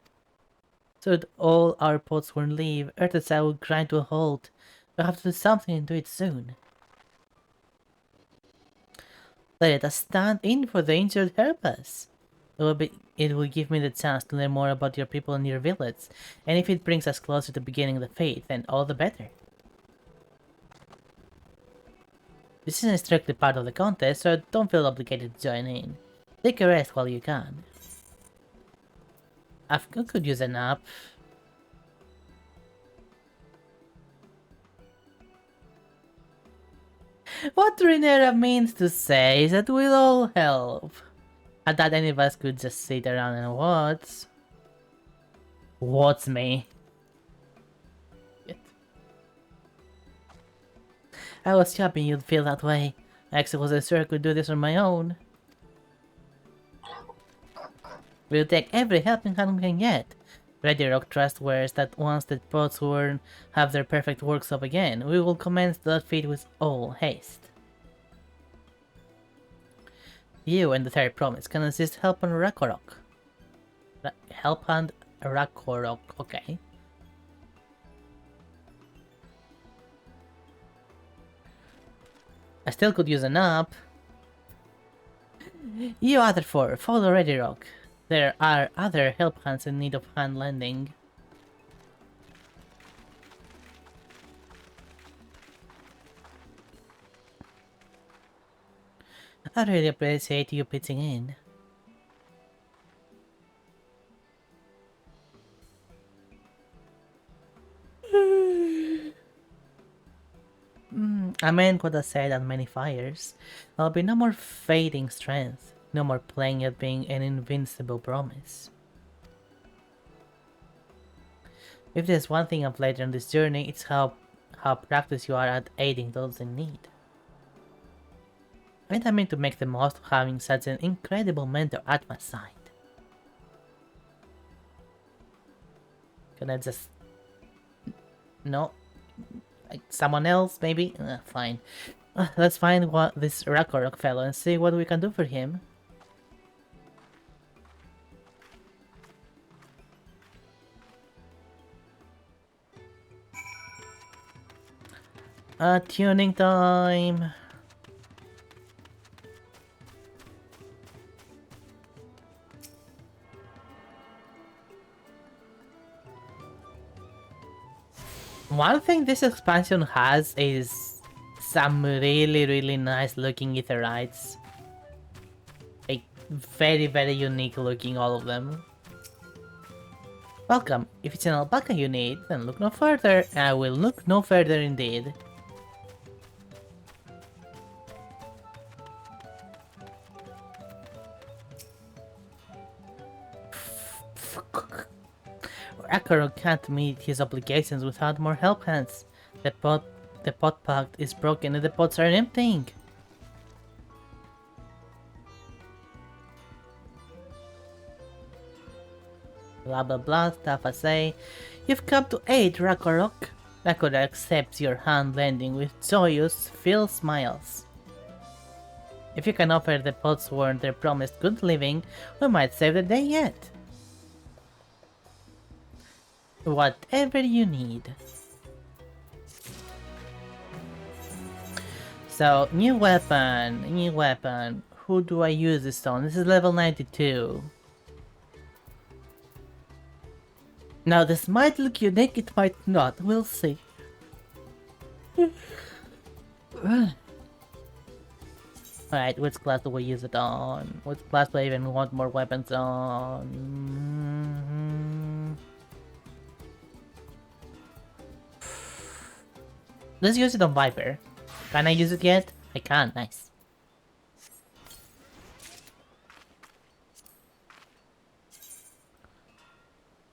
Should all our pots won't leave, Earthside will grind to a halt. We'll have to do something and do it soon. Let us stand in for the injured helpers. It will give me the chance to learn more about your people and your village, and if it brings us closer to beginning the faith, then all the better. This isn't strictly part of the contest, so don't feel obligated to join in. Take a rest while you can. I could use a nap. What Rinera means to say is that we'll all help. And that any of us could just sit around and watch. Watch me. I was hoping you'd feel that way. I actually wasn't sure I could do this on my own. We'll take every helping hand we can get. Ready Rock trust words that once the potsworn have their perfect workshop again, we will commence that feat with all haste. You and the third promise can assist help on Rakorok. Help hand Rakorok, okay. I still could use a nap. You other four, follow Ready Rock. There are other help hands in need of hand lending. I really appreciate you pitching in. A man could have said on many fires, there'll be no more fading strength, no more playing at being an invincible promise. If there's one thing I've learned on this journey, it's how practiced you are at aiding those in need. And I mean to make the most of having such an incredible mentor at my side. Can I just... No? Like someone else, maybe? Fine. Let's find this Rakorok fellow and see what we can do for him. Tuning time! One thing this expansion has is some really nice looking aetherites. Like, very unique looking, all of them. Welcome. If it's an alpaca you need, then look no further. I will look no further indeed. Akaro can't meet his obligations without more help hands. The pot pact is broken and the pots are emptying. Blah blah blah, stuff I say. You've come to aid, Ragnarok. Ragnarok accepts your hand lending with joyous, filled smiles. If you can offer the Potsworn their promised good living, we might save the day yet. Whatever you need. So, new weapon. Who do I use this on? This is level 92. Now this might look unique, it might not, we'll see. Alright, which class do we use it on? Which class do I even want more weapons on? Let's use it on Viper. Can I use it yet? I can, nice.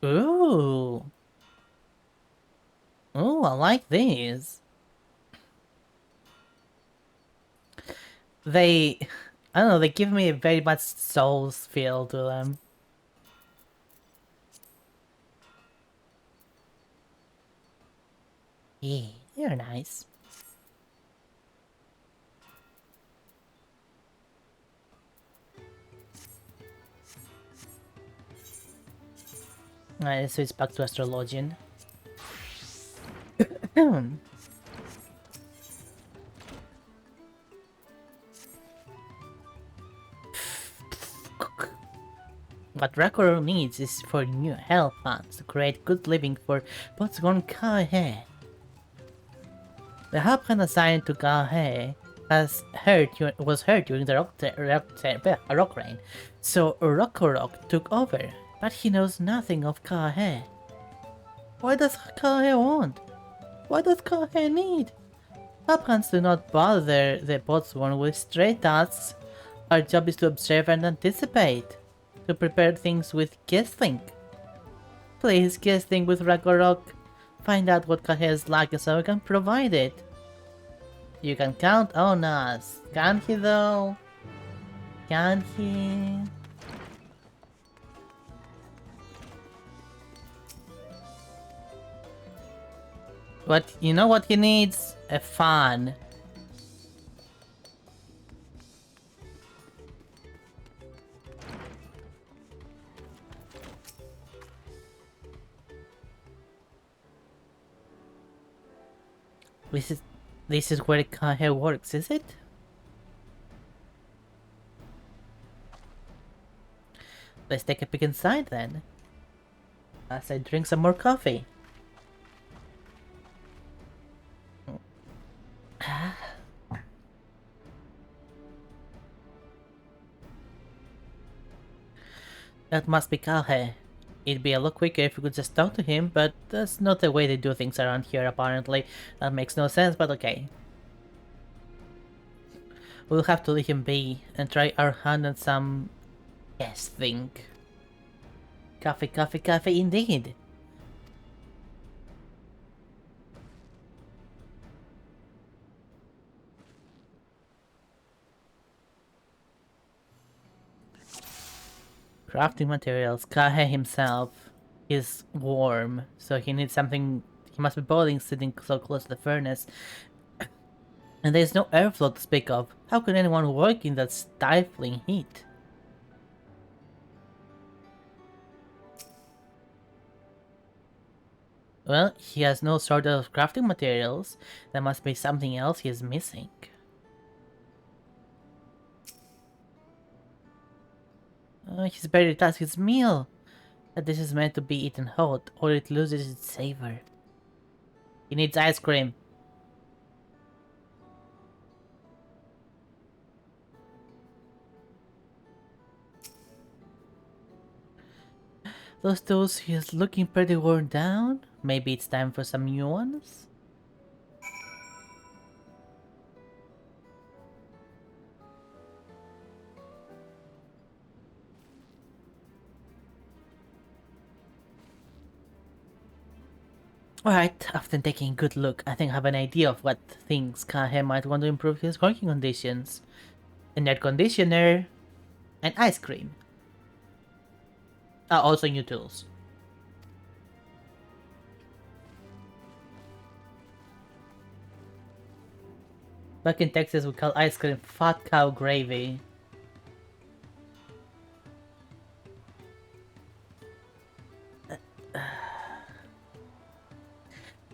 Ooh. Ooh, I like these. I don't know, they give me a very much Souls feel to them. Yeah, they're nice. Alright, so it's back to Astrologian. What Rakuro needs is for new health funds to create good living for Potsworn Kahe. The help hand assigned to Kahe was hurt during the rock rain, so Rokorok took over, but he knows nothing of Kahe. Why does Kahe want? What does Kahe need? Help hands do not bother the Potsworn with stray tasks. Our job is to observe and anticipate. To prepare things with guessing. Please guessing with Ragnarok. Find out what Kahe's lacking so we can provide it. You can count on us. Can't he though? Can't he? But you know what he needs? A fan. This is where Kahe works, is it? Let's take a peek inside then. As I drink some more coffee. That must be Kahe. It'd be a lot quicker if we could just talk to him, but that's not the way they do things around here apparently. That makes no sense, but okay. We'll have to leave him be and try our hand at some guessing. Coffee, coffee, coffee indeed. Crafting materials. Kahe himself is warm, so he needs something. He must be boiling sitting so close to the furnace. And there's no airflow to speak of. How can anyone work in that stifling heat? Well, he has no sort of crafting materials. There must be something else he is missing. He's barely touched his meal. But this is meant to be eaten hot, or it loses its savor. He needs ice cream. Those tools, he's looking pretty worn down. Maybe it's time for some new ones? Alright, after taking a good look, I think I have an idea of what things Kahe might want to improve his working conditions. An air conditioner, and ice cream. Also new tools. Back in Texas, we call ice cream fat cow gravy.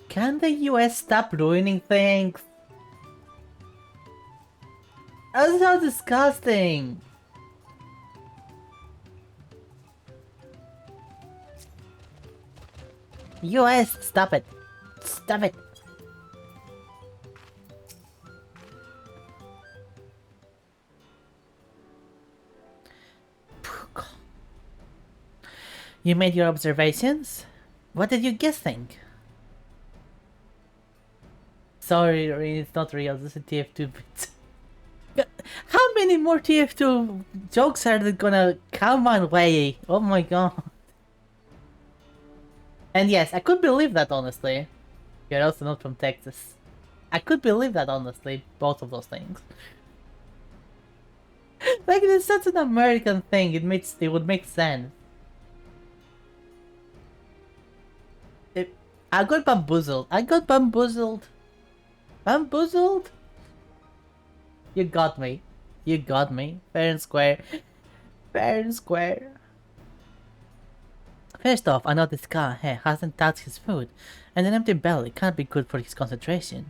Can the US stop ruining things? That's so disgusting! US, stop it! Stop it! You made your observations? What did you guess think? Sorry, it's not real, this is a TF2 bit. How many more TF2 jokes are they gonna come my way? Oh my god. And yes, I could believe that honestly. You're also not from Texas. I could believe that honestly, both of those things. Like, it's such an American thing, it would make sense. I got bamboozled. I got bamboozled. Bamboozled? You got me. You got me. Fair and square. Fair and square. First off, I know this guy hasn't touched his food, and an empty belly can't be good for his concentration.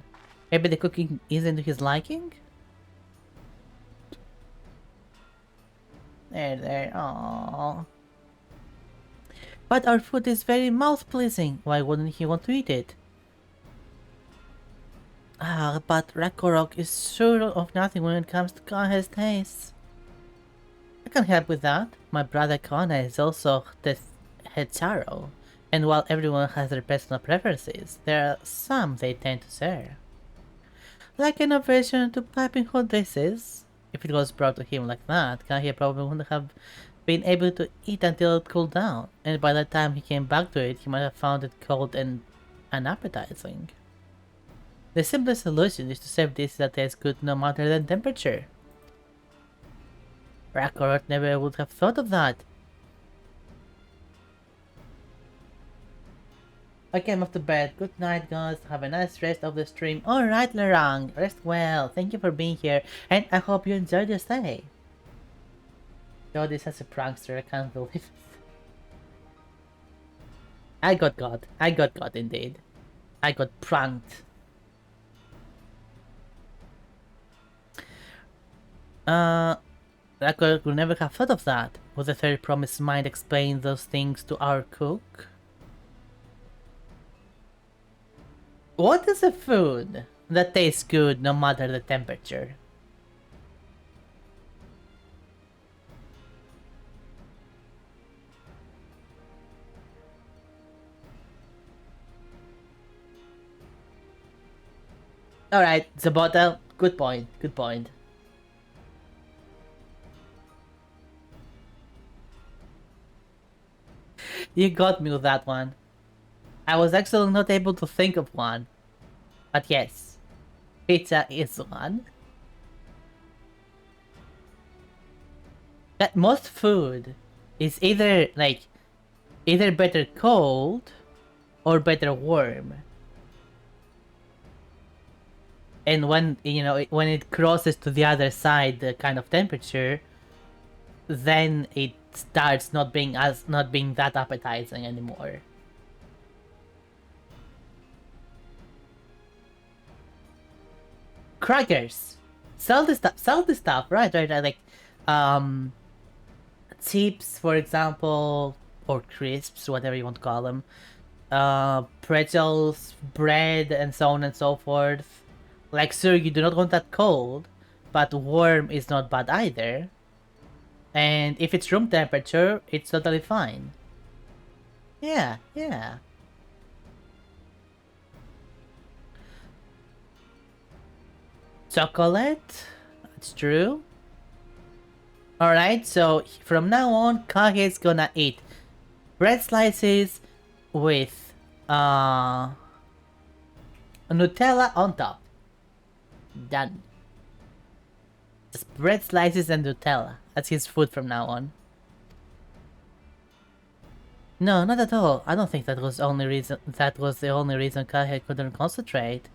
Maybe the cooking isn't to his liking? There. Aww. But our food is very mouth-pleasing. Why wouldn't he want to eat it? But Rakorok is sure of nothing when it comes to Kahe's tastes. I can help with that. My brother Kana is also the head Charo, and while everyone has their personal preferences, there are some they tend to share. Like an aversion to piping hot dishes. If it was brought to him like that, Kahe probably wouldn't have been able to eat until it cooled down, and by the time he came back to it, he might have found it cold and unappetizing. The simplest solution is to serve dishes that taste good no matter the temperature. Rakorot never would have thought of that. Okay, I'm off to bed. Good night, guys. Have a nice rest of the stream. Alright, Larang. Rest well. Thank you for being here, and I hope you enjoyed your stay. God is such a prankster, I can't believe it. I got got indeed. I got pranked. Rakorok would never have thought of that. Would the third promise mind explain those things to our cook? What is a food that tastes good no matter the temperature? Alright, Zabota, good point, good point. You got me with that one. I was actually not able to think of one. But yes, pizza is one. That most food is either better cold or better warm. And when when it crosses to the other side, the kind of temperature, then it starts not being that appetizing anymore. Crackers, salty stuff, right? Like chips, for example, or crisps, whatever you want to call them. Pretzels, bread, and so on and so forth. Like, sir, you do not want that cold, but warm is not bad either. And if it's room temperature, it's totally fine. Yeah. Chocolate? That's true. Alright, so from now on, Kage's gonna eat bread slices with Nutella on top. Done. Just bread slices and Nutella. That's his food from now on. No, not at all. I don't think that was the only reason Kaya couldn't concentrate.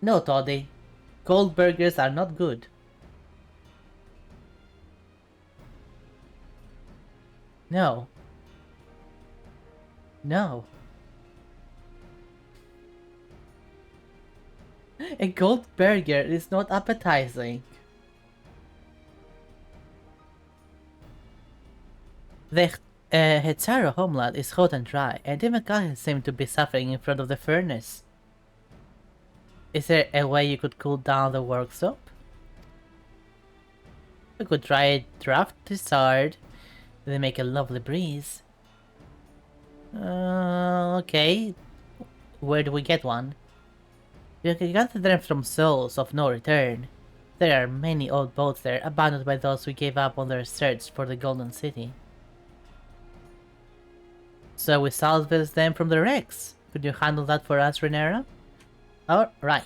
No, Toddy. Cold burgers are not good. No. No. A cold burger is not appetizing. The Hetaro homeland is hot and dry, and even Kaya seemed to be suffering in front of the furnace. Is there a way you could cool down the workshop? We could try a draft dessert. They make a lovely breeze. Okay. Where do we get one? You can get them from Souls of No Return. There are many old boats there, abandoned by those who gave up on their search for the Golden City. So we salvage them from the wrecks. Could you handle that for us, Renera? Alright.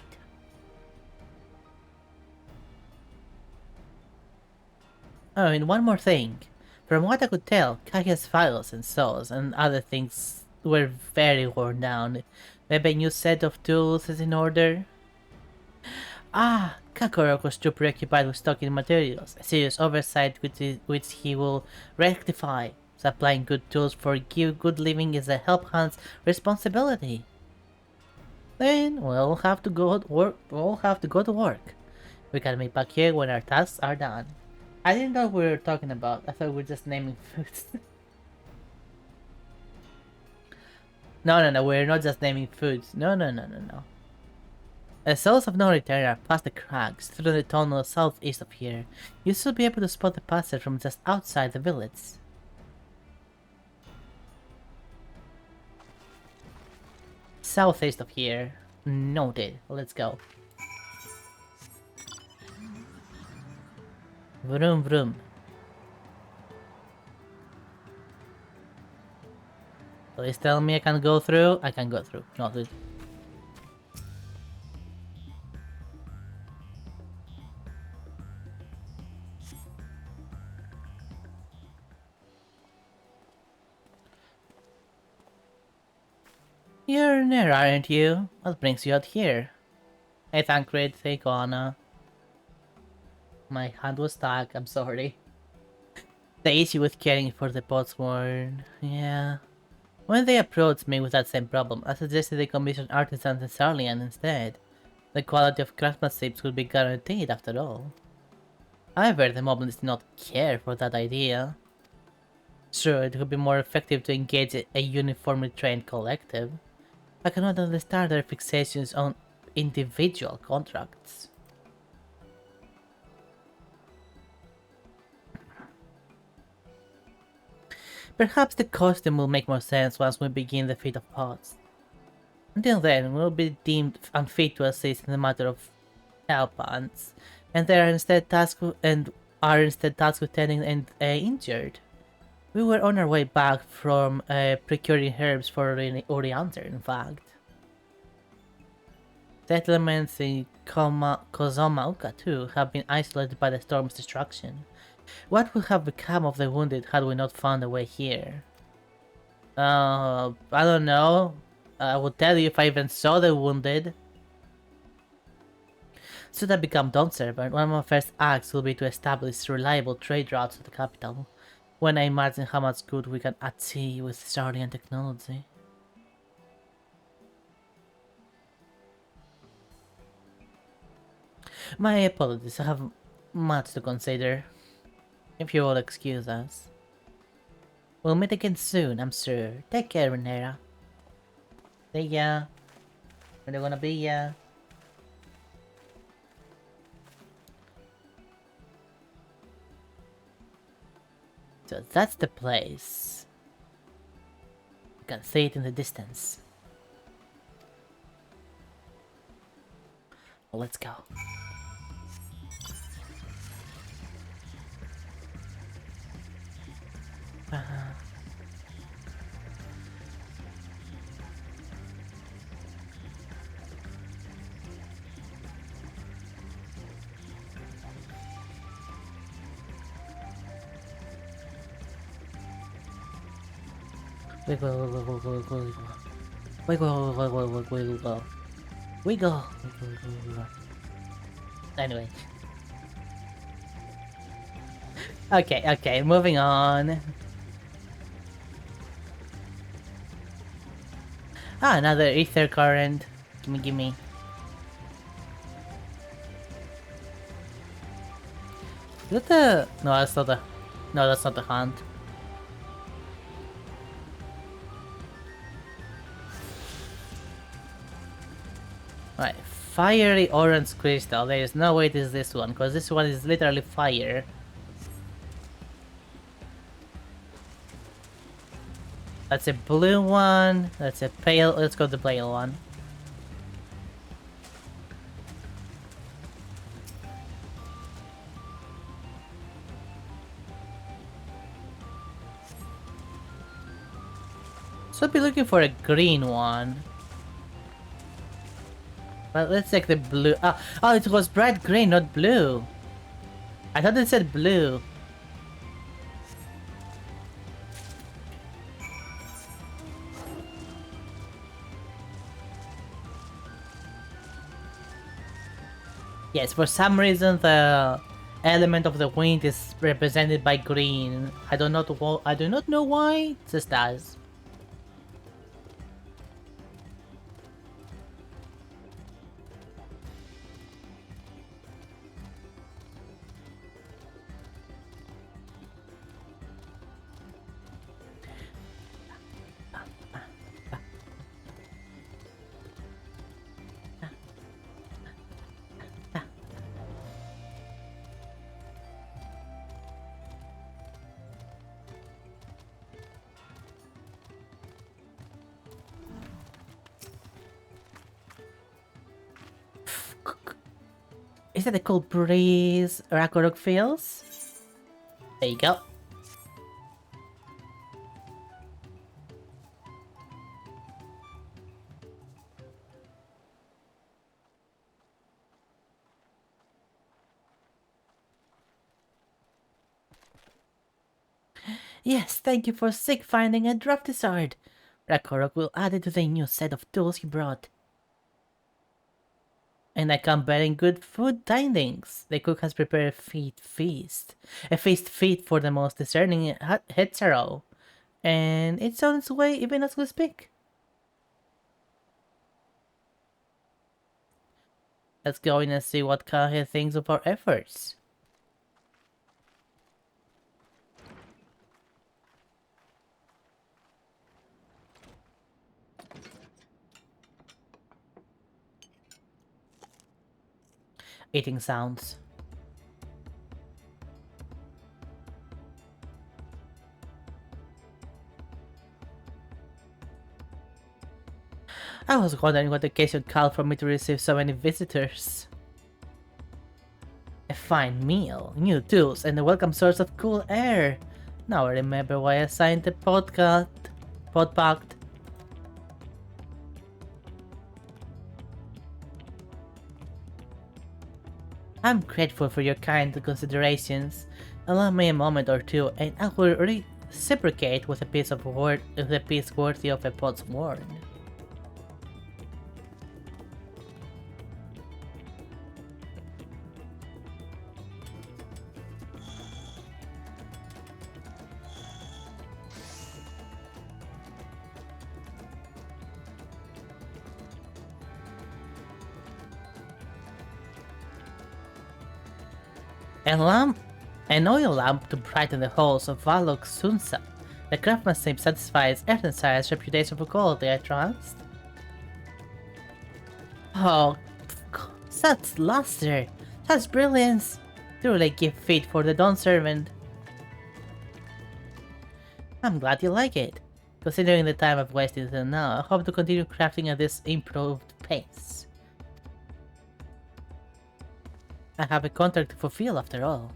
Oh, and one more thing. From what I could tell, Kaya's files and saws and other things were very worn down. Maybe a new set of tools is in order? Ah, Kakarot was too preoccupied with stocking materials, a serious oversight which he will rectify. Supplying good tools for good living is a help hand's responsibility. Then we'll have to go to work. We can meet back here when our tasks are done. I didn't know what we were talking about. I thought we were just naming foods. No, we're not just naming foods. No. The Souls of No Return are past the cracks through the tunnel southeast of here. You should be able to spot the passage from just outside the village. Southeast of here. Noted. Let's go. Vroom vroom. Please tell me I can go through. I can go through. Not good. You're near, aren't you? What brings you out here? Hey Thancred, hey Goanna. My hand was stuck, I'm sorry. The issue with caring for the Potsworn, yeah. When they approached me with that same problem, I suggested they commission artisans in Sarlian instead. The quality of craftsmanship would be guaranteed after all. However, the moblins did not care for that idea. Sure, it would be more effective to engage a uniformly trained collective. I cannot understand their fixations on individual contracts. Perhaps the costume will make more sense once we begin the feat of pots. Until then, we'll be deemed unfit to assist in the matter of helpants, and are instead tasked with tending and injured. We were on our way back from procuring herbs for Oriander, in fact. Settlements in Kozomauka too have been isolated by the storm's destruction. What would have become of the wounded had we not found a way here? I don't know. I would tell you if I even saw the wounded. Should I become Dawn Servant, one of my first acts will be to establish reliable trade routes to the capital, when I imagine how much good we can achieve with Sardian technology. My apologies, I have much to consider. If you will excuse us. We'll meet again soon, I'm sure. Take care, Renera. See ya. Where they gonna be ya? So that's the place. You can see it in the distance. Well, let's go. Wiggle, wiggle, wiggle, wiggle, wiggle. Wiggle, wiggle, wiggle, wiggle. Wiggle, wiggle, wiggle, wiggle. Anyway. Okay, moving on. Ah, another ether current. Gimme. Is that the... No, that's not the... No, that's not the hunt. Right, fiery orange crystal. There is no way it is this one, because this one is literally fire. That's a blue one. That's a pale. Let's go the pale one. So I'll be looking for a green one. But let's take the blue. Oh, it was bright green, not blue. I thought it said blue. Yes, for some reason the element of the wind is represented by green. I do not know why. It just does. Is that a cool breeze Ragnarok feels? There you go. Yes, thank you for sick finding a drafty sword. Ragnarok will add it to the new set of tools he brought. And I come bearing good food tidings. The cook has prepared a feast. A feast fit for the most discerning hetero. And it's on its way even as we speak. Let's go in and see what Kahe thinks of our efforts. Eating sounds. I was wondering what occasion called for me to receive so many visitors. A fine meal, new tools, and a welcome source of cool air. Now I remember why I signed the pod pact. I'm grateful for your kind considerations. Allow me a moment or two, and I will reciprocate with a piece worthy of a pod's worn. An oil lamp to brighten the halls of Valok Sunsa. The craftsmanship satisfies Earthensire's reputation for quality, I trust. Oh, such luster, such brilliance. Truly gift fit for the dawn servant. I'm glad you like it. Considering the time I've wasted until now, I hope to continue crafting at this improved pace. I have a contract to fulfill after all.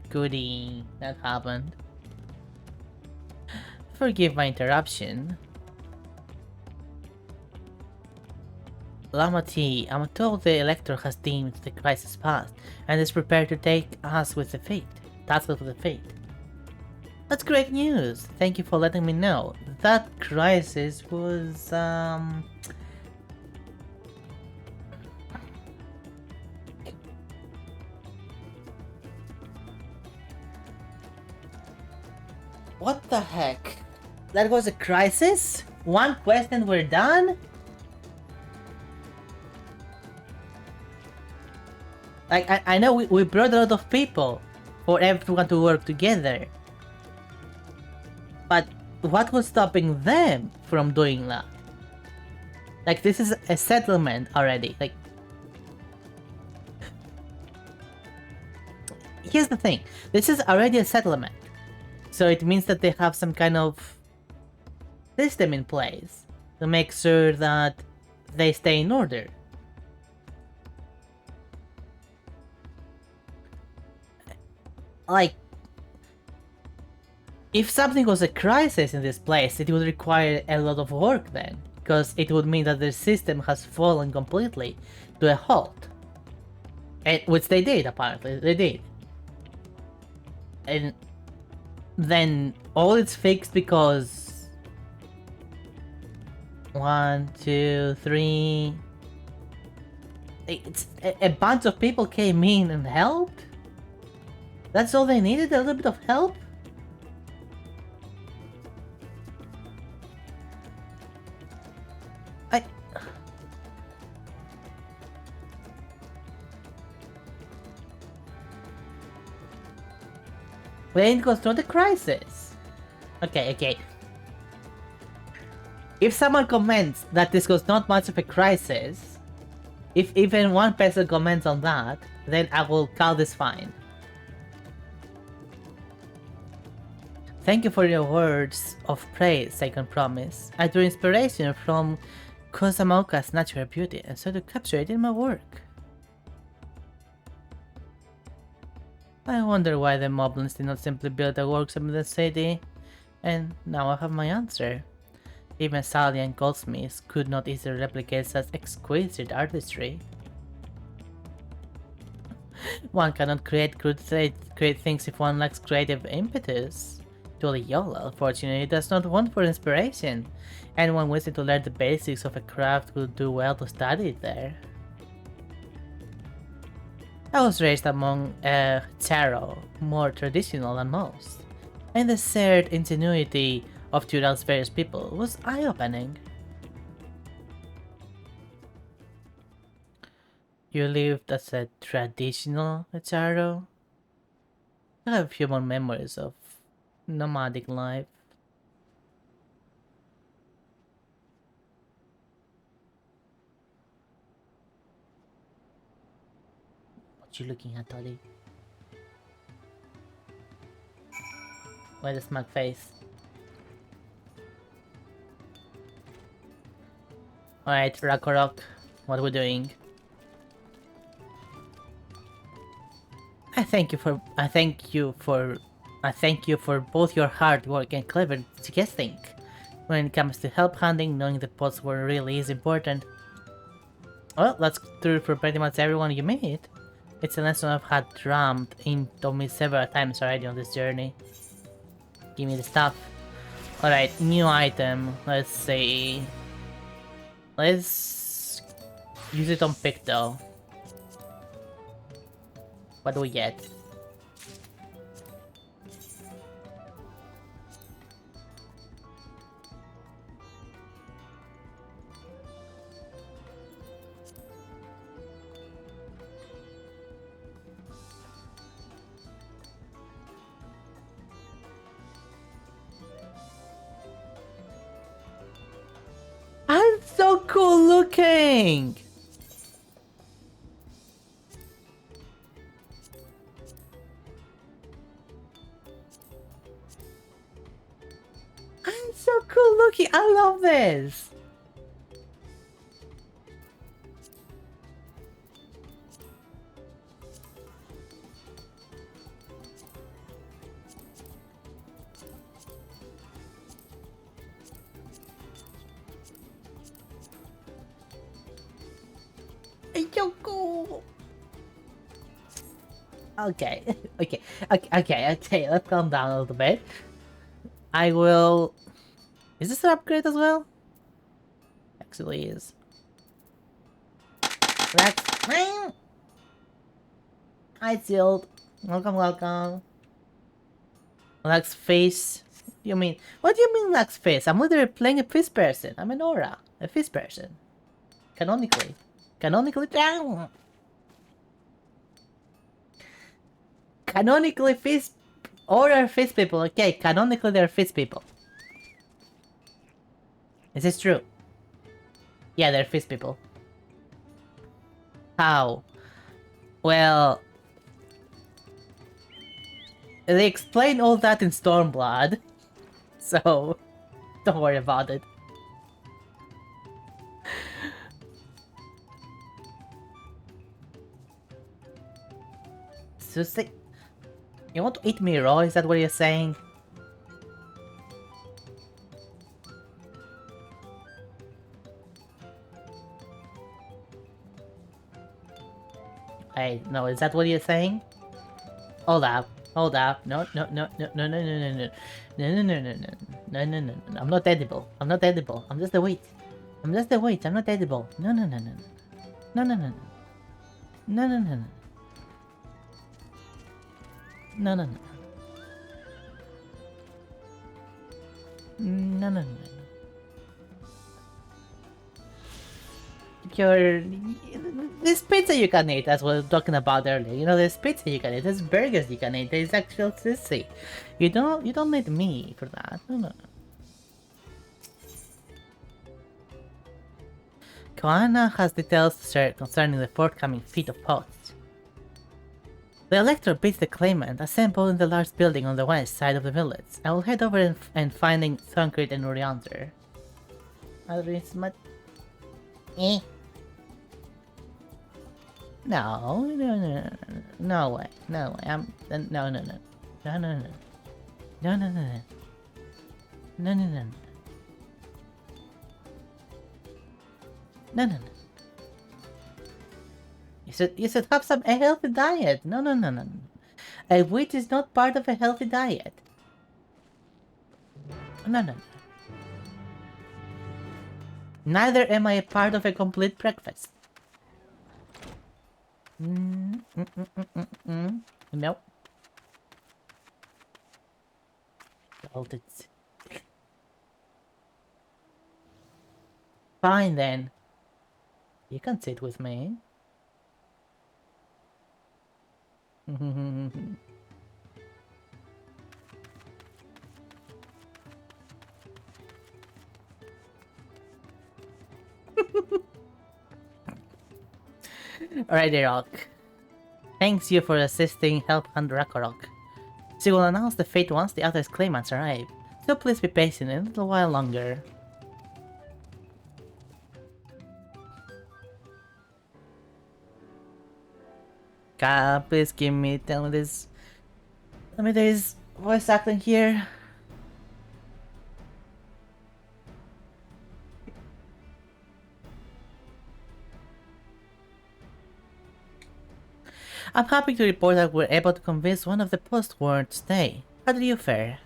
Goody, that happened. Forgive my interruption. Lama T, I'm told the Elector has deemed the crisis past and is prepared to take us with the fate. Task us with the fate. That's great news. Thank you for letting me know. That crisis was what the heck? That was a crisis? One question, we're done? Like, I know we brought a lot of people for everyone to work together. But what was stopping them from doing that? Like, this is a settlement already. Like, here's the thing. This is already a settlement. So it means that they have some kind of system in place to make sure that they stay in order. Like, if something was a crisis in this place, it would require a lot of work then, because it would mean that the system has fallen completely to a halt. And, which they did, apparently, they did. And then all it's fixed because 1, 2, 3... It's a bunch of people came in and helped? That's all they needed? A little bit of help? They didn't go through the crisis. Okay. If someone comments that this was not much of a crisis, if even one person comments on that, then I will call this fine. Thank you for your words of praise, Second Promise. I drew inspiration from Kosamoka's natural beauty and so to capture it in my work. I wonder why the Moblins did not simply build a workshop in the city, and now I have my answer. Even Sally and goldsmiths could not easily replicate such exquisite artistry. One cannot create great things if one lacks creative impetus. Yola, fortunately, does not want for inspiration. Anyone wishing to learn the basics of a craft would do well to study it there. I was raised among a Charo, more traditional than most, and the shared ingenuity of Tural's various people was eye-opening. You lived as a traditional Charo? I have few more memories of nomadic life. What you looking at, Toddy? Why the smug face? Alright, Ragnarok, what are we doing? I thank you for both your hard work and clever suggesting. When it comes to help hunting, knowing the pots were really is important. Well, that's true for pretty much everyone you meet. It's a lesson I've had drummed into me several times already on this journey. Give me the stuff. Alright, new item. Let's see. Let's use it on Picto. What do we get? I'm so cool looking! I'm so cool looking! I love this! so cool. Okay, okay. Let's calm down a little bit. I will. Is this an upgrade as well? Actually, is. Let's. Hi, Sealed. Welcome, welcome. Lux face. You mean? What do you mean, Lux face? I'm literally playing a fish person. I'm an aura, a fish person. Canonically, down. Canonically, fish aura fish people. Okay, canonically they're fish people. Is this true? Yeah, they're fish people. How? Well, they explain all that in Stormblood, so don't worry about it. So say, you want to eat me raw? Is that what you're saying? Hey, no, is that what you're saying? Hold up. Hold up. No. No. I'm not edible. I'm not edible. I'm just the weight. I'm just the weight. I'm not edible. No. This pizza you can eat, as we were talking about earlier. You know, there's pizza you can eat, there's burgers you can eat, there's actual sissy. You don't need me for that. No. Koana has details to share concerning the forthcoming feat of posts. The Elector beats the claimant, assembled in the large building on the west side of the village. I will head over and finding Thunkrit and Oriander. No way. I'm no. You should have a healthy diet. No. A witch is not part of a healthy diet. No. Neither am I a part of a complete breakfast. Nope. Fine then. You can sit with me. Alright, Rock. Thanks you for assisting help hunt Rakarok. She will announce the fate once the other claimants arrive, so please be patient a little while longer. God, please tell me this. Tell me there is voice acting here. I'm happy to report that we're able to convince one of the post-war to stay. How did you fare?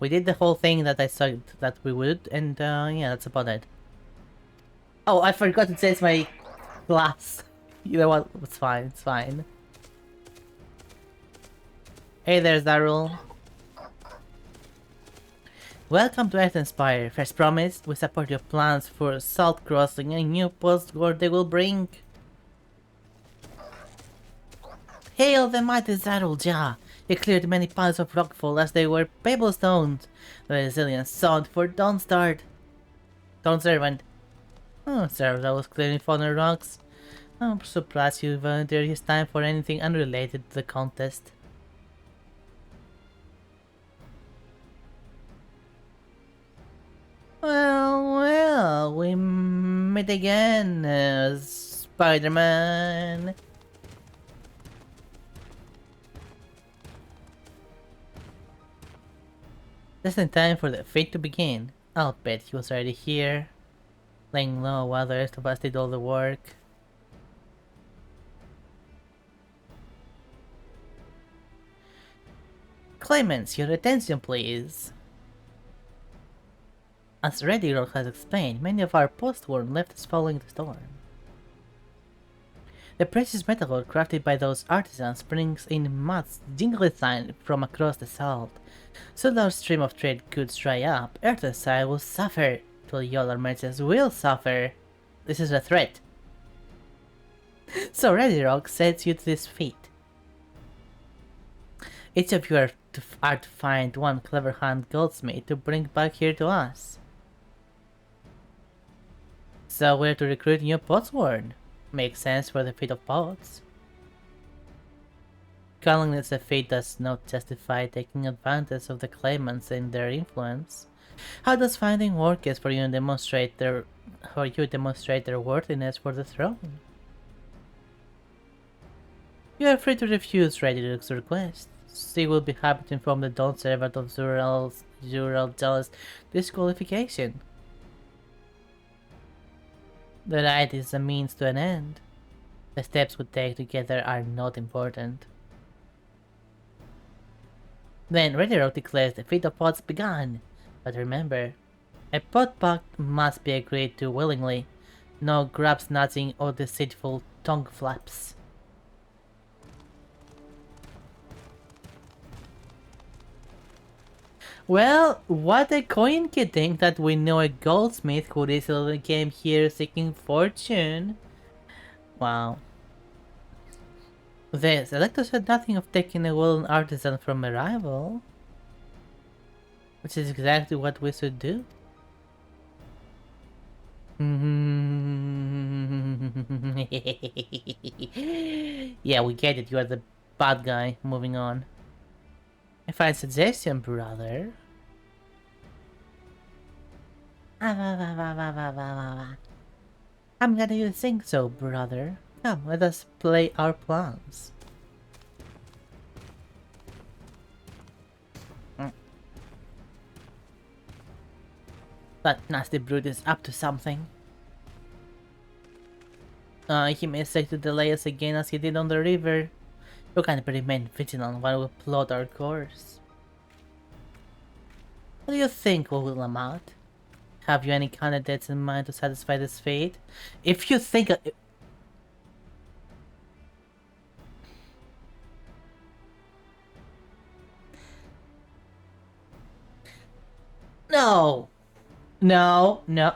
We did the whole thing that I said that we would, and yeah, that's about it. Oh, I forgot to change my glass. You know what? It's fine, it's fine. Hey there, Darul. Welcome to Earthspire. First promise, we support your plans for Salt Crossing and new post-war they will bring. Hail the mighty Zarul Jah! He cleared many piles of rockfall as they were pebble stones. The resilient sound for Dawn Servant. Oh, sir, that was clearing fallen rocks. I'm surprised you volunteered his time for anything unrelated to the contest. Well, we meet again, Spider-Man. Just in time for the fate to begin. I'll bet he was already here. laying low while the rest of us did all the work. Claimants, your attention please. As Ready Rock has explained, many of our post-war left us following the storm. The precious metal ore crafted by those artisans brings in much jingly sign from across the salt. Should our stream of trade goods dry up, Earth's side will suffer, till y'all merchants will suffer. This is a threat. So Ready Rock sets you to this feat. Each of you are to find one clever hand goldsmith to bring back here to us. So we're to recruit new potsword. Makes sense for the fate of pots. Calling this a fate does not justify taking advantage of the claimants and their influence. How does finding work is for you to demonstrate their worthiness for the throne? You are free to refuse Ready Rock's request. She will be happy to inform the Dawn Servant of Zural's jealous disqualification. The right is a means to an end. The steps we take together are not important. Then Ready Rock declares the fate of pots begun. But remember, a pot pact must be agreed to willingly. No grab snatching or deceitful tongue flaps. Well, what a coincidence that we know a goldsmith who recently came here seeking fortune. Wow. The selector said nothing of taking a woolen artisan from a rival. Which is exactly what we should do. Yeah, we get it, you are the bad guy. Moving on. A fine suggestion, brother. I'm glad you think so, brother. Come, let us play our plans. That nasty brute is up to something. He may seek to delay us again as he did on the river. You can remain vigilant while we plot our course. What do you think, Ulamat? Have you any candidates in mind to satisfy this fate? If you think... No! No, no.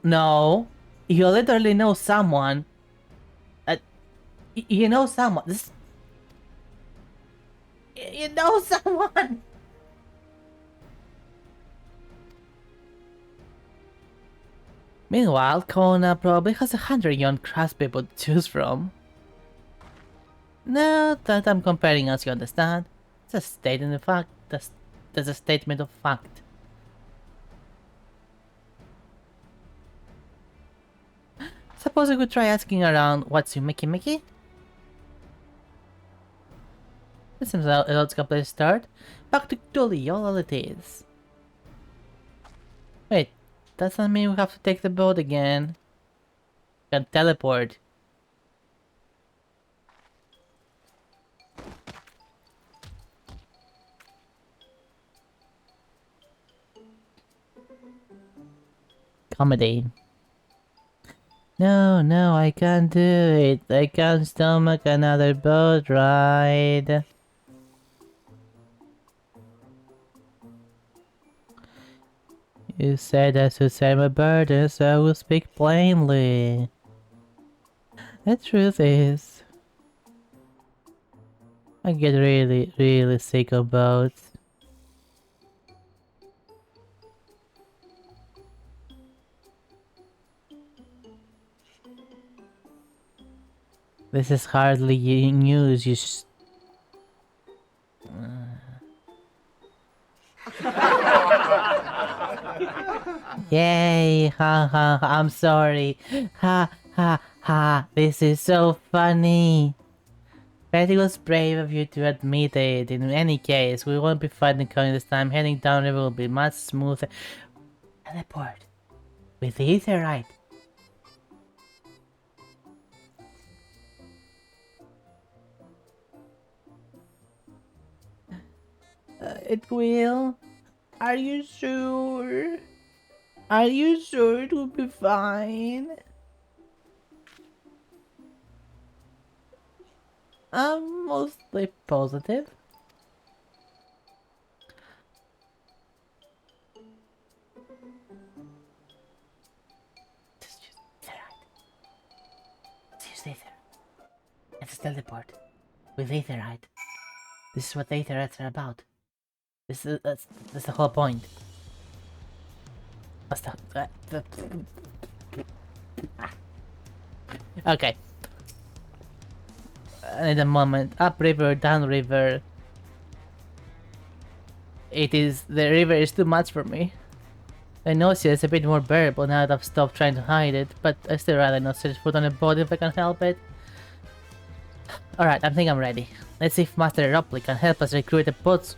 No. You literally know someone. You know someone. This... You know someone! Meanwhile, Kona probably has 100 young craftspeople to choose from. No, that I'm comparing us, you understand? It's a statement of fact. That's a statement of fact. Suppose we could try asking around what's your Mickey? This seems a logical place to start. Back to Tuliolities. Wait, does that mean we have to take the boat again? We can teleport. Comedy. No, I can't do it. I can't stomach another boat ride. You said I should share my burden, so I will speak plainly. The truth is, I get really sick of boats. This is hardly news, you Yay, ha, I'm sorry. Ha, this is so funny. But it was brave of you to admit it. In any case, we won't be fighting Kong this time. Heading downriver will be much smoother. Teleport. With the etherite. It will. Are you sure? Are you sure it will be fine? I'm mostly positive. Just use etherite. Use ether. It's a teleport with etherite. This is what the etherites are about. That's the whole point. What's that? Okay. In a moment, upriver, downriver. The river is too much for me. The nausea is a bit more bearable now that I've stopped trying to hide it, but I still rather not set foot on a boat if I can help it. Alright, I think I'm ready. Let's see if Master Ropley can help us recruit a Botsworn.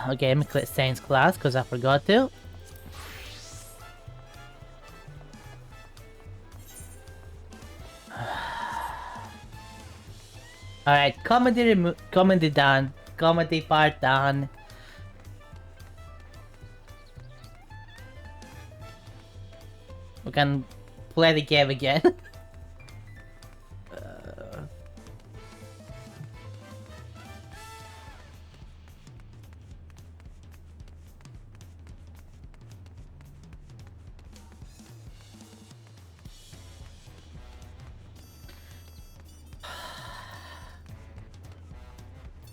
Okay, I'm in Saints class because I forgot to. Alright, comedy done. Comedy part done. We can play the game again.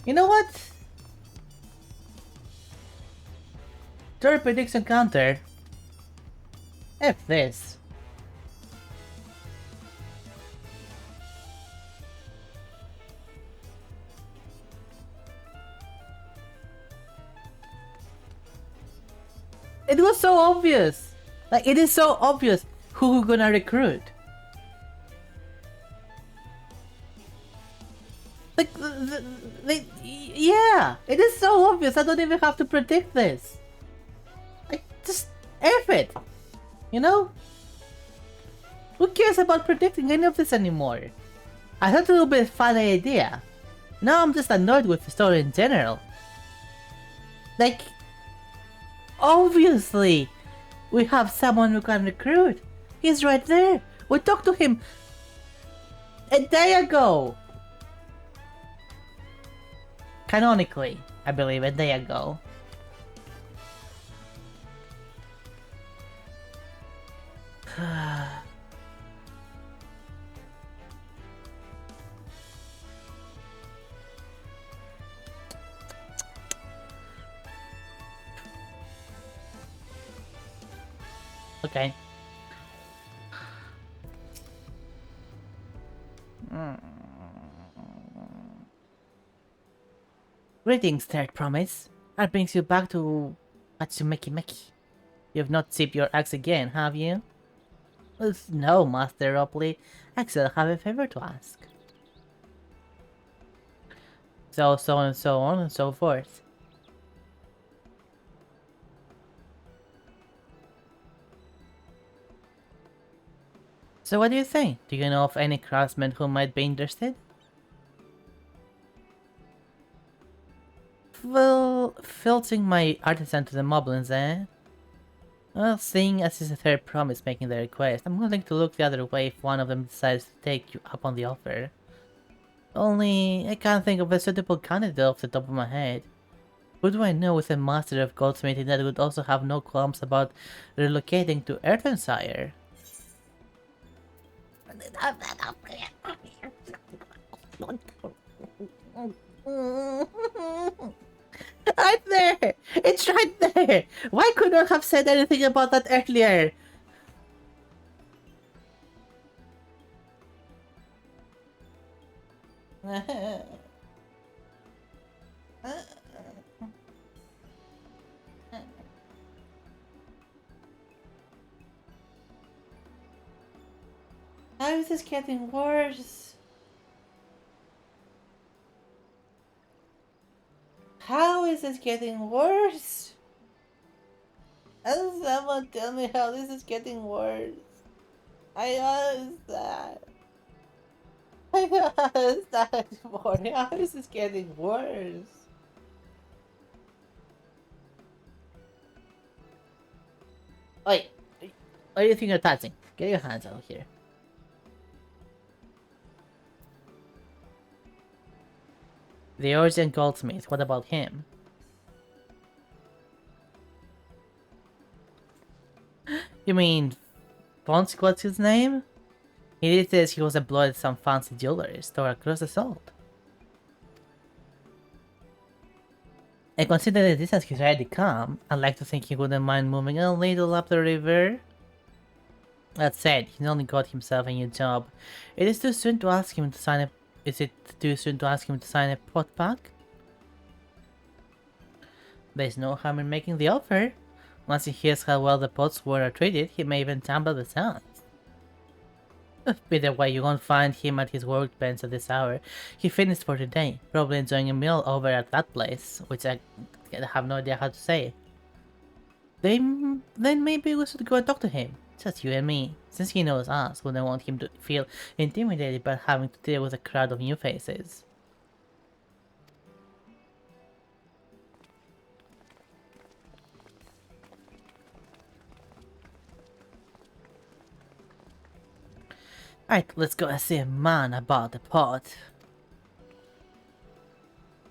You know what? Turn prediction counter. F this. It was so obvious. Like, it is so obvious who we're gonna recruit. Like, yeah, it is so obvious. I don't even have to predict this. Like, just F it. You know? Who cares about predicting any of this anymore? I thought it would be a fun idea. Now I'm just annoyed with the story in general. Like, obviously, we have someone who can recruit. He's right there. We talked to him a day ago. Canonically, I believe, a day ago. Okay. Greetings, Third Promise. That brings you back to Matsumeki. You've not sipped your axe again, have you? No, Master Ropley. I still have a favor to ask. So on and so on and so forth. So what do you think? Do you know of any craftsmen who might be interested? Well, filtering my artisan to the moblins, eh? Well, seeing as it's a Third Promise making the request, I'm willing to look the other way if one of them decides to take you up on the offer. Only, I can't think of a suitable candidate off the top of my head. Who do I know with a master of goldsmithing that would also have no qualms about relocating to Earthenshire? Right there! It's right there! Why couldn't I have said anything about that earlier? How is this getting worse? How is this getting worse? Does someone tell me how this is getting worse? I understand. I don't understand anymore. How is this getting worse? Wait, what do you think you're touching? Get your hands out here. The Origin Goldsmith, what about him? You mean Fonzie, what's his name? He says he was employed at some fancy jewelry store across the salt. And considering the distance he's already come, I'd like to think he wouldn't mind moving a little up the river. That said, he's only got himself a new job. It is too soon to ask him to sign a... Is it too soon to ask him to sign a pot pack? There's no harm in making the offer. Once he hears how well the pots were treated, he may even jump at the chance. Either way, you won't find him at his workbench at this hour. He finished for today, probably enjoying a meal over at that place, which I have no idea how to say. Then maybe we should go and talk to him. Just you and me, since he knows us, we don't want him to feel intimidated by having to deal with a crowd of new faces. Alright, let's go and see a man about the pot.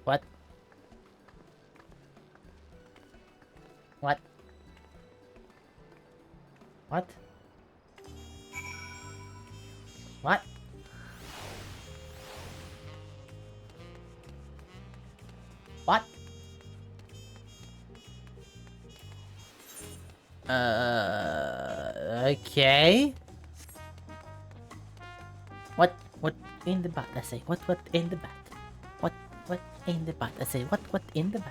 What? What? What? What? What? Okay. What in the butt? I say, what in the butt? What in the butt? I say, what in the butt?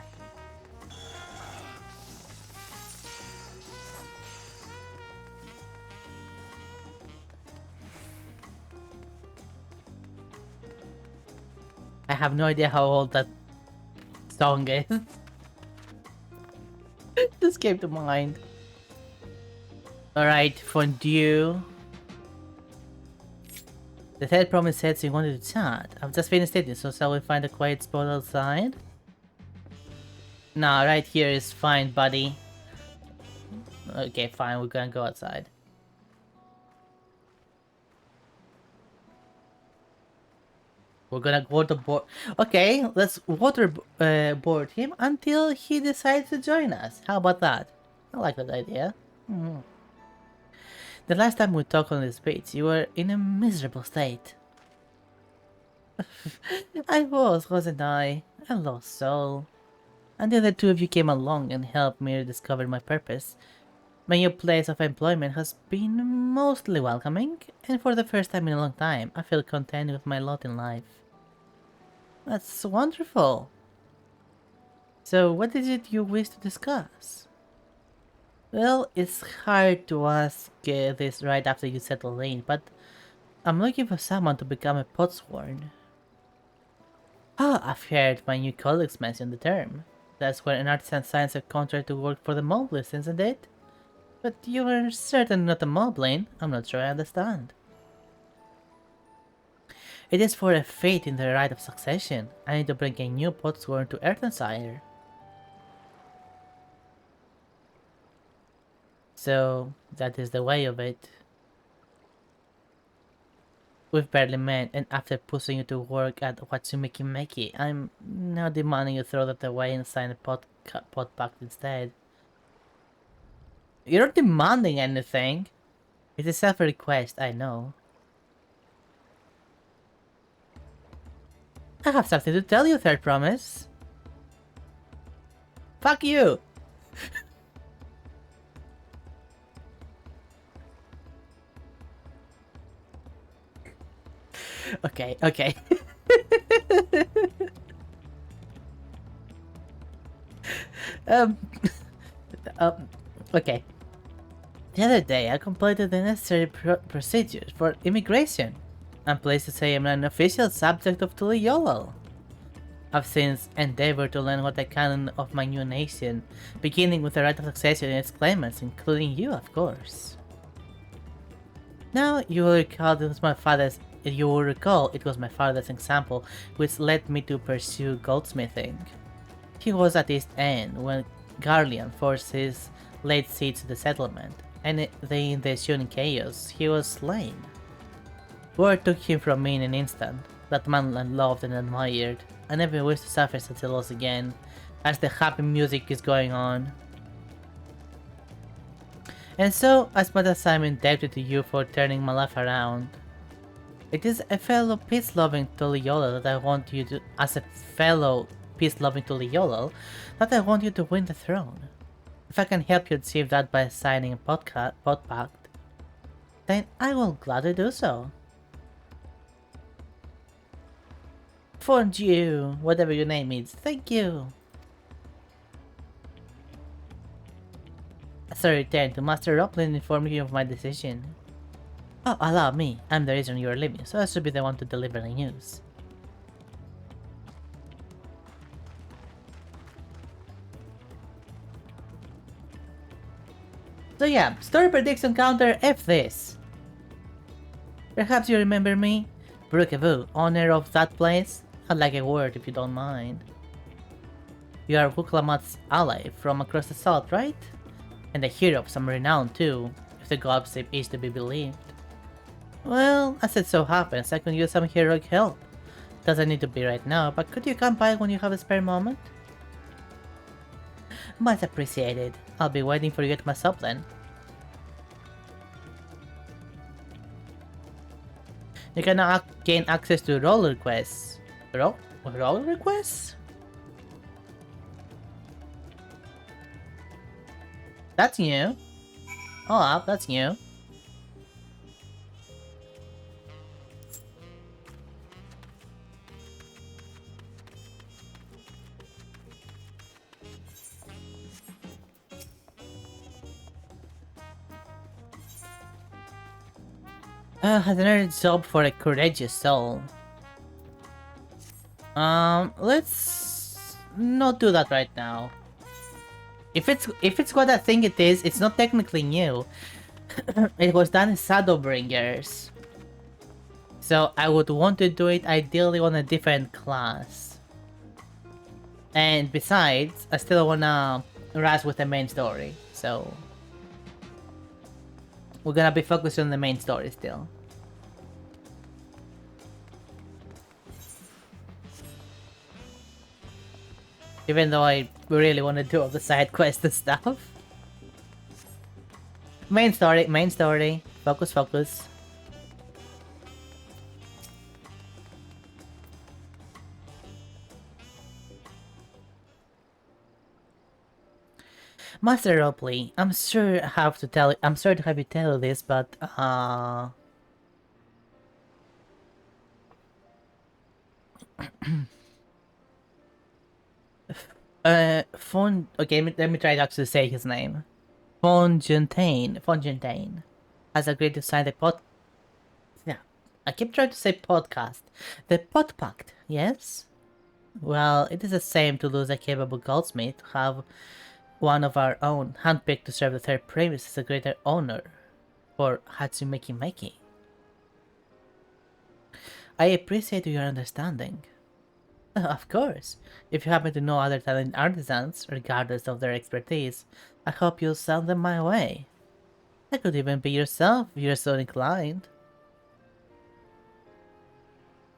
I have no idea how old that song is. This came to mind. Alright, fondue. The third promise said you wanted to chat. I've just finished it, so shall we find a quiet spot outside? Nah, right here is fine, buddy. Okay, fine, we're gonna go outside. We're gonna waterboard. Okay, let's waterboard him until he decides to join us. How about that? I like that idea. The last time we talked on this beach, you were in a miserable state. I was, wasn't I? A lost soul. Until the two of you came along and helped me discover my purpose. My new place of employment has been mostly welcoming, and for the first time in a long time, I feel content with my lot in life. That's wonderful. So, what is it you wish to discuss? Well, it's hard to ask this right after you settle in, but I'm looking for someone to become a potsworn. Ah, I've heard my new colleagues mention the term. That's where an artisan signs a contract to work for the moblins, isn't it? But you're certainly not a moblin. I'm not sure I understand. It is for a fate in the right of succession. I need to bring a new potsworn to Earthensire. So, that is the way of it. We've barely met, and after pushing you to work at Watsumeki, I'm now demanding you throw that away and sign a pot pact instead. You're not demanding anything. It's a self-request, I know. I have something to tell you, Third Promise. Fuck you! Okay. Okay, the other day I completed the necessary procedures for immigration. I'm pleased to say I'm an official subject of Tuliyolol. I've since endeavored to learn what I can of my new nation, beginning with the right of succession in its claimants, including you, of course. Now, you will recall it was my father's example which led me to pursue goldsmithing. He was at his end when Garleon forced his late siege to the settlement, and in the ensuing chaos, he was slain. Word took him from me in an instant. That man I loved and admired. I never wish to suffer such a loss again, as the happy music is going on. And so, as much as I'm indebted to you for turning my life around, it is a fellow peace-loving Tuliyollal that I want you to, win the throne. If I can help you achieve that by signing a pod pact, then I will gladly do so. Fondue, whatever your name is, thank you. As I return to Master Roplin informing you of my decision. Oh, allow me, I'm the reason you are leaving, so I should be the one to deliver the news. So yeah, story prediction counter F this. Perhaps you remember me? Brookevoo, owner of that place? I'd like a word if you don't mind. You are Wuklamat's ally from across the south, right? And a hero of some renown too, if the gossip is to be believed. Well, as it so happens, I could use some heroic help. Doesn't need to be right now, but could you come by when you have a spare moment? Much appreciated. I'll be waiting for you at my shop then. You can gain access to role requests. Role requests? That's new. Oh, that's new. Has another job for a courageous soul. Let's not do that right now. If it's what I think it is, it's not technically new. It was done in Shadowbringers. So I would want to do it ideally on a different class. And besides, I still wanna rush with the main story, so we're gonna be focused on the main story still. Even though I really want to do all the side quests and stuff. Main story. Focus, focus. Master Ropley, I'm sorry to have you tell this, but okay, let me try to actually say his name. Fontaine has agreed to sign the yeah, I keep trying to say podcast. The pod pact, yes? Well, it is the same to lose a capable goldsmith, to have one of our own handpicked to serve the third premise is a greater honor for Hatsumeki Meki. I appreciate your understanding. Of course, if you happen to know other talented artisans, regardless of their expertise, I hope you'll send them my way. I could even be yourself if you're so inclined.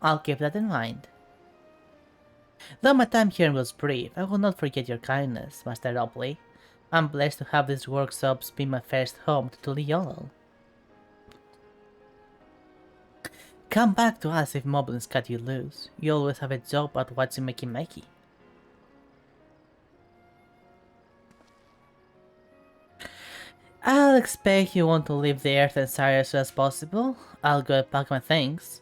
I'll keep that in mind. Though my time here was brief, I will not forget your kindness, Master Ropley. I'm blessed to have these workshops be my first home to Tuliyollal. Come back to us if moblins cut you loose. You always have a job at Watsumeki Meki. I'll expect you want to leave the earth and Sire as soon as possible. I'll go and pack my things.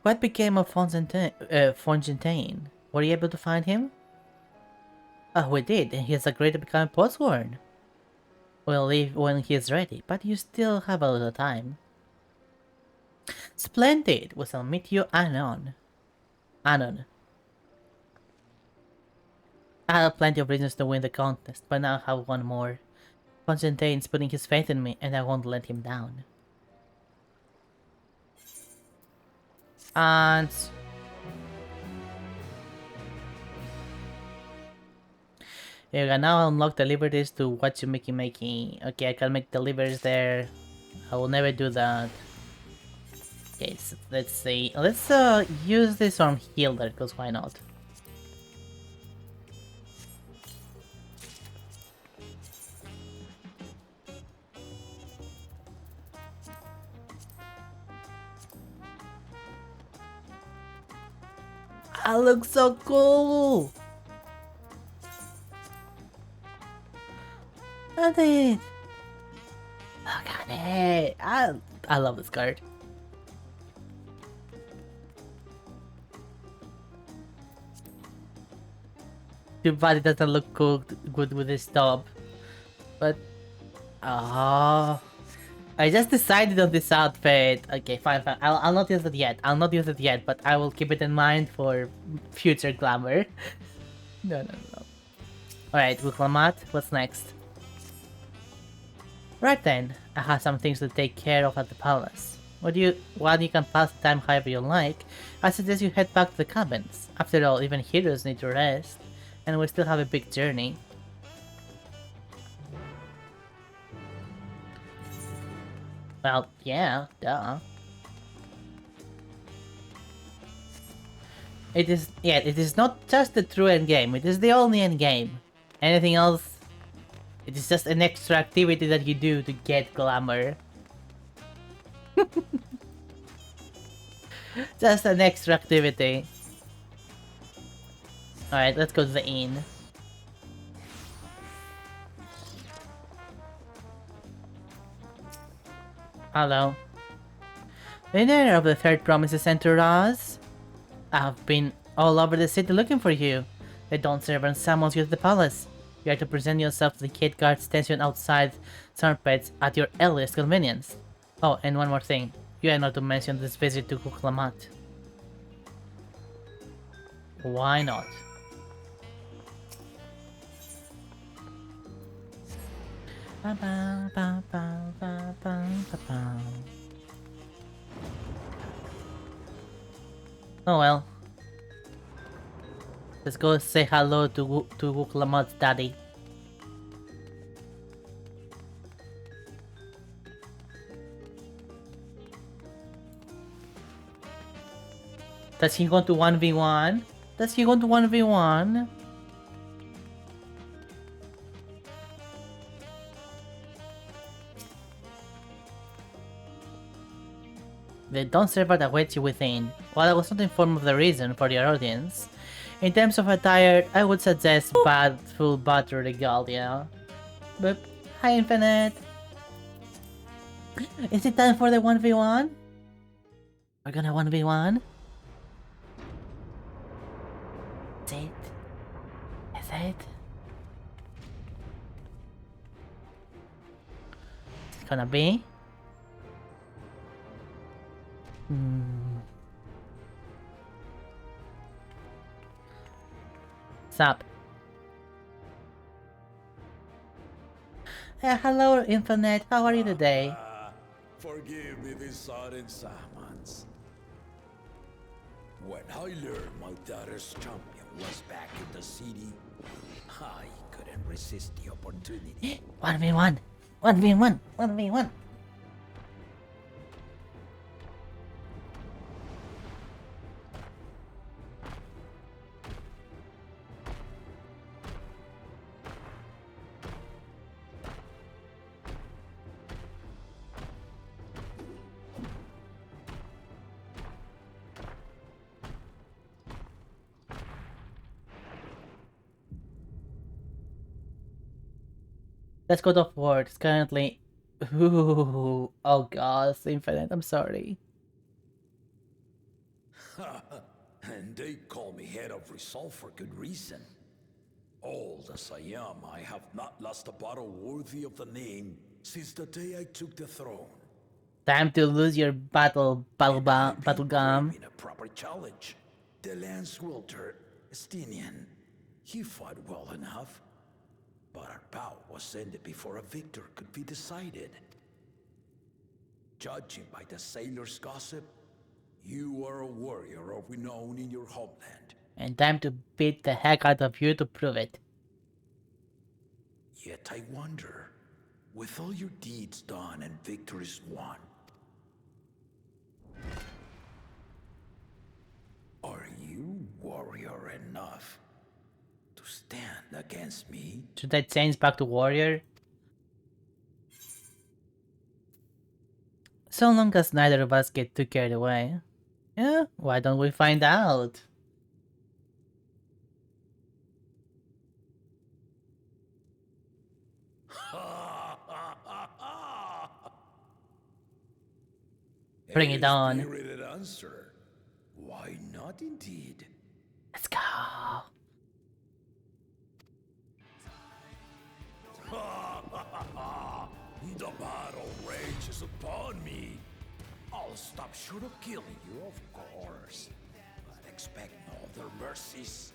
What became of Fontaine? Were you able to find him? Oh, we did, and he has agreed to become a postwarden. We'll leave when he's ready, but you still have a little time. Splendid! We shall meet you anon. Anon. I have plenty of reasons to win the contest, but now I have one more. Constantine's putting his faith in me, and I won't let him down. And... you can now unlock the liberties to what you makey. Okay, I can make the levers there. I will never do that. Okay, so let's see. Let's use this on Healer, because why not? I look so cool! Look at it! Look at it! I love this card. Too bad it doesn't look good with this top. But... I just decided on this outfit. Okay, fine. I'll not use it yet. But I will keep it in mind for future glamour. No. Alright, Wuklamat, what's next? Right then, I have some things to take care of at the palace. While you can pass the time however you like, I suggest you head back to the cabins. After all, even heroes need to rest, and we still have a big journey. Well, yeah, duh. It is not just the true endgame, it is the only endgame. Anything else, it is just an extra activity that you do to get glamour. Just an extra activity. Alright, let's go to the inn. Hello. Winner of the third promises sent to us. I've been all over the city looking for you. The Dawn servant summons you to the palace. You are to present yourself to the gate guard station outside Sarpets at your earliest convenience. Oh, and one more thing. You are not to mention this visit to Kuklamat. Why not? Oh well. Let's go say hello to Wuklamat's daddy. Does he go to 1v1? Does he go to 1v1? The Dawn servant awaits you within. While I was not informed of the reason for your audience, in terms of attire, I would suggest full butter regalia. Boop. Hi, Infinite. Is it time for the 1v1? We're gonna 1v1? Is it? Is it? Is it gonna be? What's up? Hello, Infinite. How are you today? Forgive me these sudden summons. When I learned my daughter's champion was back in the city, I couldn't resist the opportunity. 1v1! 1v1! 1v1! Let's go to War. It's currently... Ooh, oh god, Infinite, I'm sorry. And they call me head of Resolve for good reason. Old as I am, I have not lost a battle worthy of the name since the day I took the throne. Time to lose your battle gum. Craving a proper challenge. The lance wielder, Estinian, he fought well enough, but our bout was ended before a victor could be decided. Judging by the sailors' gossip, you are a warrior of renown in your homeland. And time to beat the heck out of you to prove it. Yet I wonder, with all your deeds done and victories won, are you warrior enough to stand against me? Should I change back to warrior? So long as neither of us get too carried away. Yeah, why don't we find out? Bring it on. Spirited answer. Why not indeed? Let's go. The battle rages upon me. I'll stop short of killing you, of course. But expect no other mercies.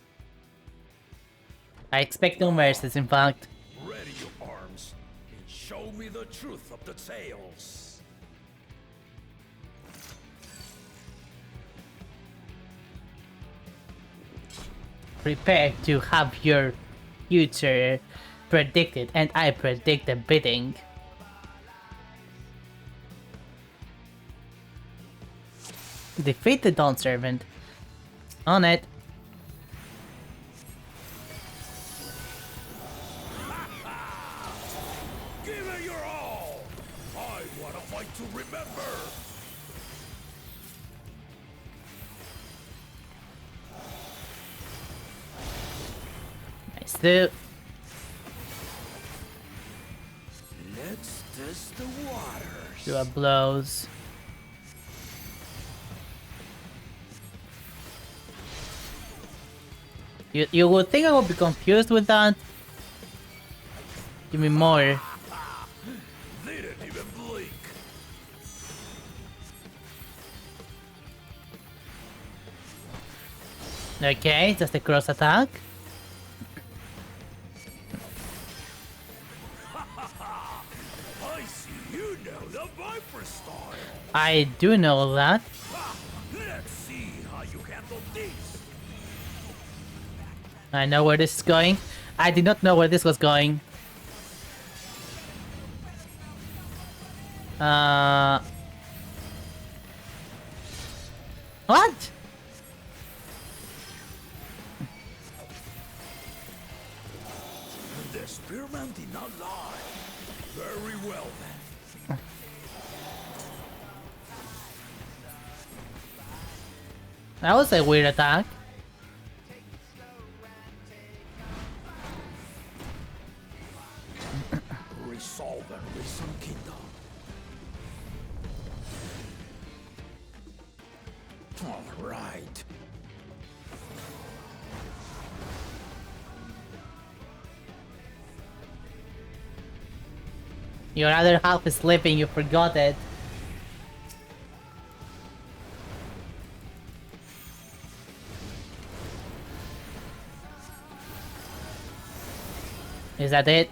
I expect no mercies, in fact. Ready your arms and show me the truth of the tales. Prepare to have your future predicted, and I predict the bidding. Defeat the Dawn Servant. On it. Give it your all. I want to fight to remember. Nice dude. Let's test the waters. Do a blows. You would think I would be confused with that. Give me more. They didn't even blink. Okay, just a cross attack. I see you know the Viper style. I do know that. Let's see how you handle this. I know where this is going. I did not know where this was going. What? The spearman did not lie. Very well then. That was a weird attack. Resolve and reason kingdom. All right. Your other half is sleeping, you forgot it. Is that it?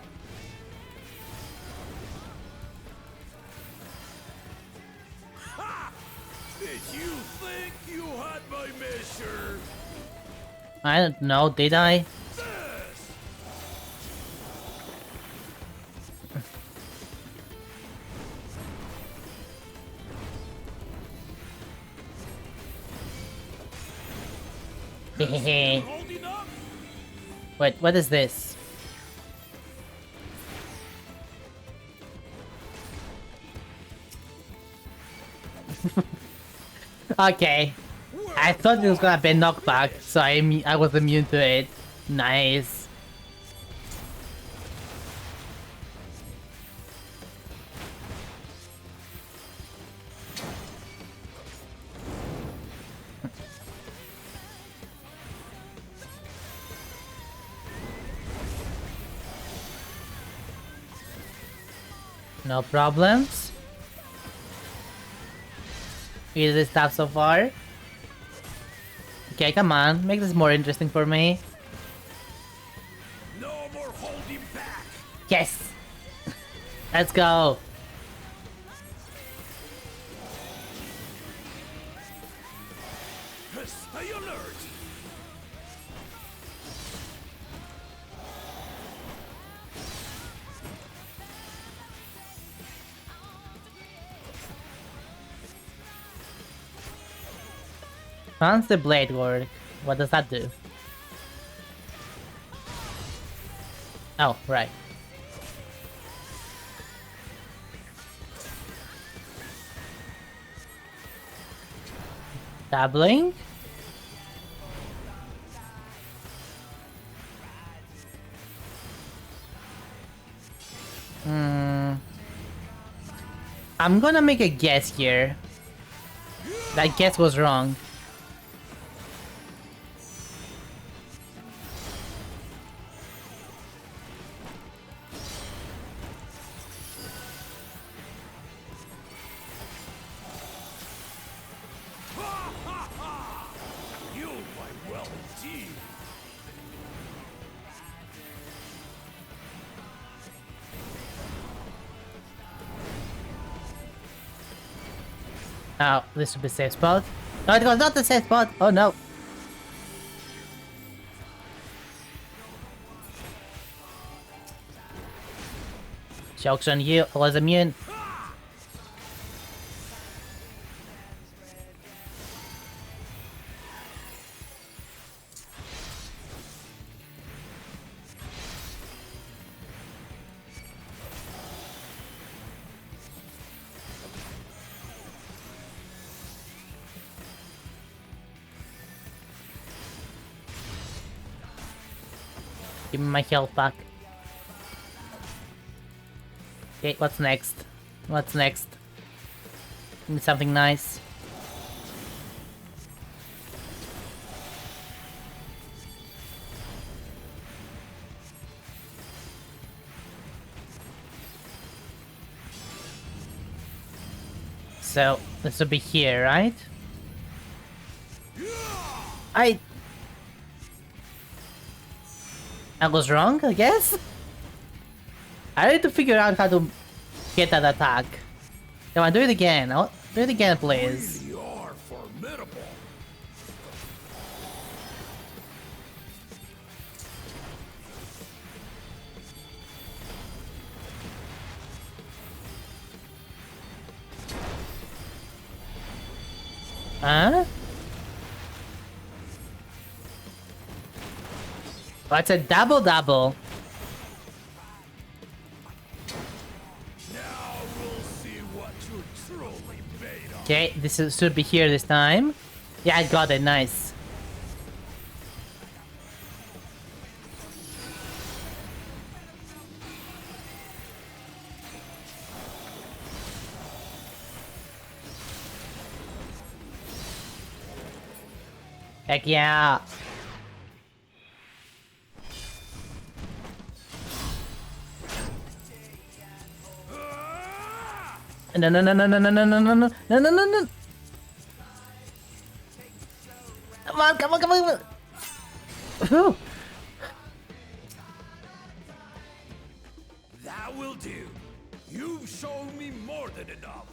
Did you think you had my measure? I don't know, did I? Hehehe. Wait, what is this? Okay. I thought it was gonna be a knockback, so I was immune to it. Nice. No problems. Easy stuff so far. Okay, come on. Make this more interesting for me. No more holding back. Yes! Let's go! Stay alert. How does the blade work? What does that do? Oh, right. Dabbling? I'm gonna make a guess here. That guess was wrong. You fight well indeed. Oh, this should be safe spot. No, it was not the safe spot. Oh no. Joke's on you. I was immune. Give me my health back. Okay, what's next? What's next? Give me something nice. So, this will be here, right? I was wrong, I guess? I need to figure out how to get that attack. Come on, do it again. Do it again, please. You are formidable. Huh? What's a double-double? Now we'll see what you're truly made of. Okay, should be here this time. Yeah, I got it. Nice. Heck yeah. No, no, no, no, no, no, no, no, no, no, no, no, no, no. Come on, come on, come on, come on. Whew. That will do. You've shown me more than enough.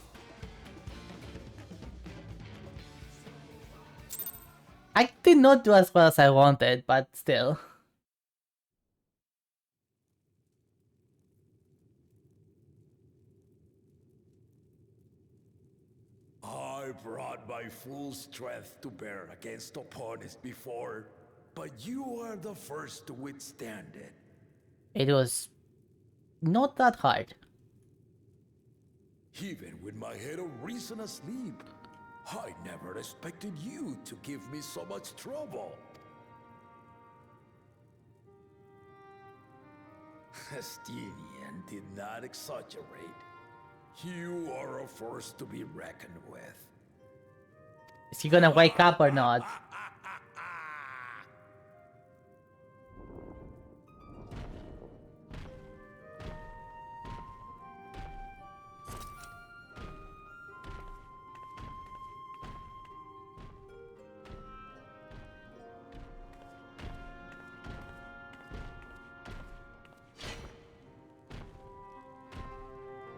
I did not do as well as I wanted, but still. I brought my full strength to bear against opponents before, but you are the first to withstand it. It was not that hard. Even with my head of reason asleep, I never expected you to give me so much trouble. Estinian did not exaggerate. You are a force to be reckoned with. Is he gonna wake up or not?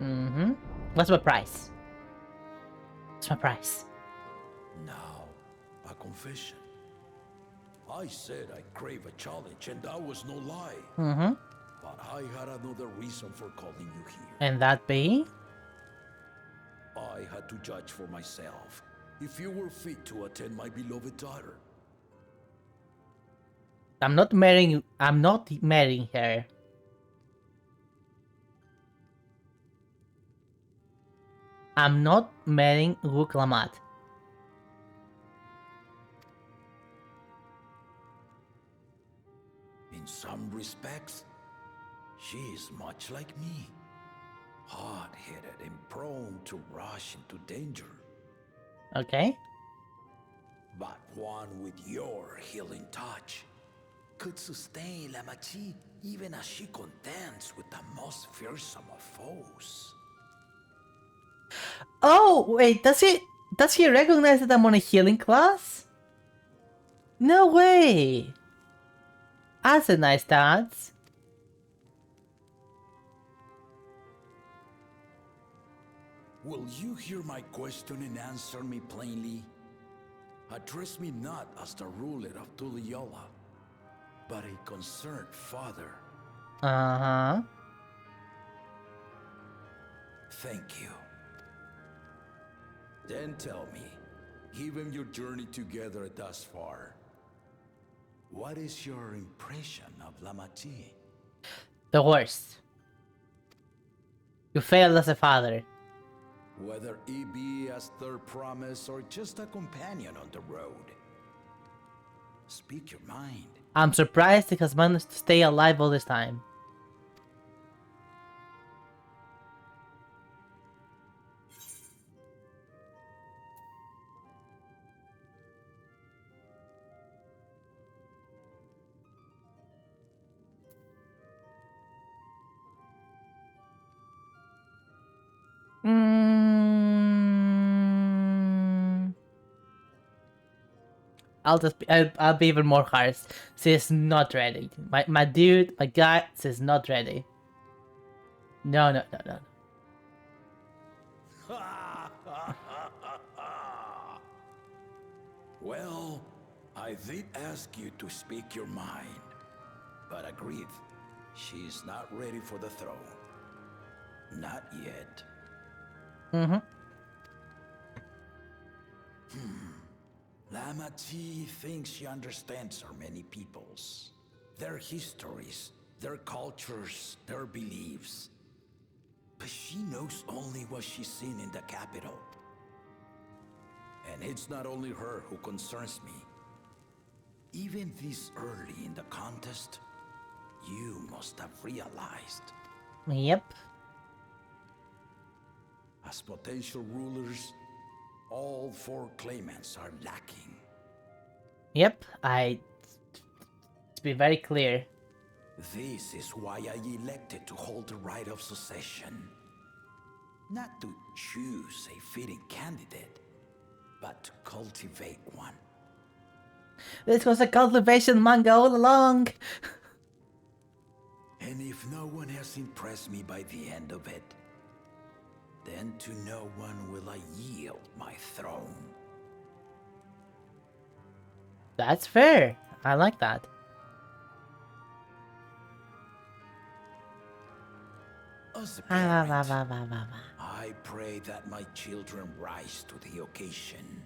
Mm-hmm. What's my price? What's my price? Now, a confession. I said I crave a challenge, and that was no lie. Mm-hmm. But I had another reason for calling you here. And that be? I had to judge for myself if you were fit to attend my beloved daughter. I'm not marrying her. I'm not marrying Wuklamat. In some respects, she is much like me. Hard-headed and prone to rush into danger. Okay. But one with your healing touch could sustain Lamachi even as she contends with the most fearsome of foes. Oh, wait, does he recognize that I'm on a healing class? No way! That's a nice stats. Will you hear my question and answer me plainly? Address me not as the ruler of Tuliola, but a concerned father. Uh-huh. Thank you. Then tell me, given your journey together thus far, what is your impression of Lamachi? The worst. You failed as a father. Whether it be as their promise or just a companion on the road. Speak your mind. I'm surprised he has managed to stay alive all this time. I'll be even more harsh. She's not ready. My dude, my guy, she's not ready. No. Well, I did ask you to speak your mind, but agreed, she's not ready for the throne. Not yet. Mm-hmm. Lamachi thinks she understands our many peoples, their histories, their cultures, their beliefs. But she knows only what she's seen in the capital. And it's not only her who concerns me. Even this early in the contest, you must have realized. Yep. As potential rulers, all 4 claimants are lacking. Yep, to be very clear. This is why I elected to hold the right of succession. Not to choose a fitting candidate, but to cultivate one. This was a cultivation manga all along. And if no one has impressed me by the end of it, then to no one will I yield my throne. That's fair. I like that. As a parent, I pray that my children rise to the occasion.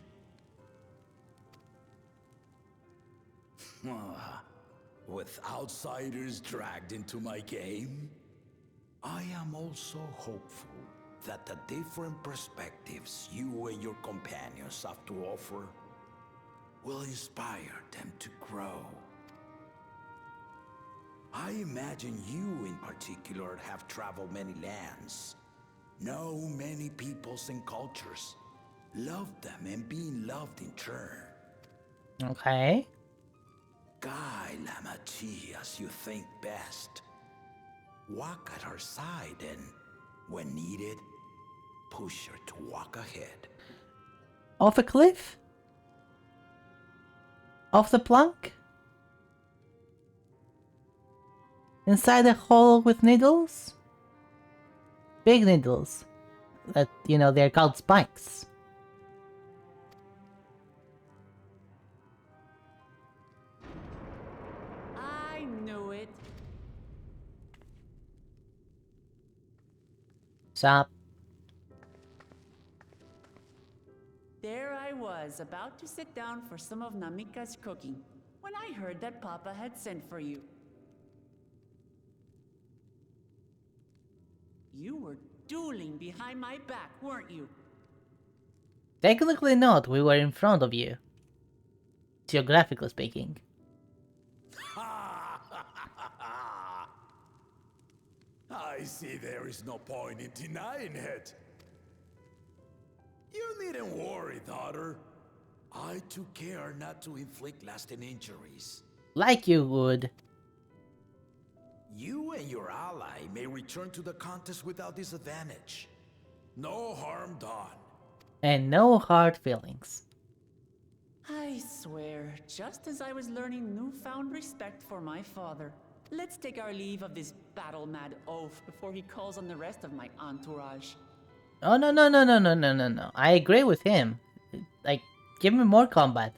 With outsiders dragged into my game, I am also hopeful that the different perspectives you and your companions have to offer will inspire them to grow. I imagine you in particular have traveled many lands, know many peoples and cultures, loved them and being loved in turn. Okay. Guide Lamachi as you think best. Walk at her side and, when needed, push her to walk ahead. Off a cliff? Off the plank? Inside a hole with needles? Big needles. That, you know, they're called spikes. I knew it. Stop. There I was, about to sit down for some of Namika's cooking, when I heard that Papa had sent for you. You were dueling behind my back, weren't you? Technically not, we were in front of you. Geographically speaking. I see there is no point in denying it. You needn't worry, daughter. I took care not to inflict lasting injuries. Like you would. You and your ally may return to the contest without disadvantage. No harm done. And no hard feelings. I swear, just as I was learning newfound respect for my father. Let's take our leave of this battle-mad oaf before he calls on the rest of my entourage. Oh, no. I agree with him. Like, give me more combat.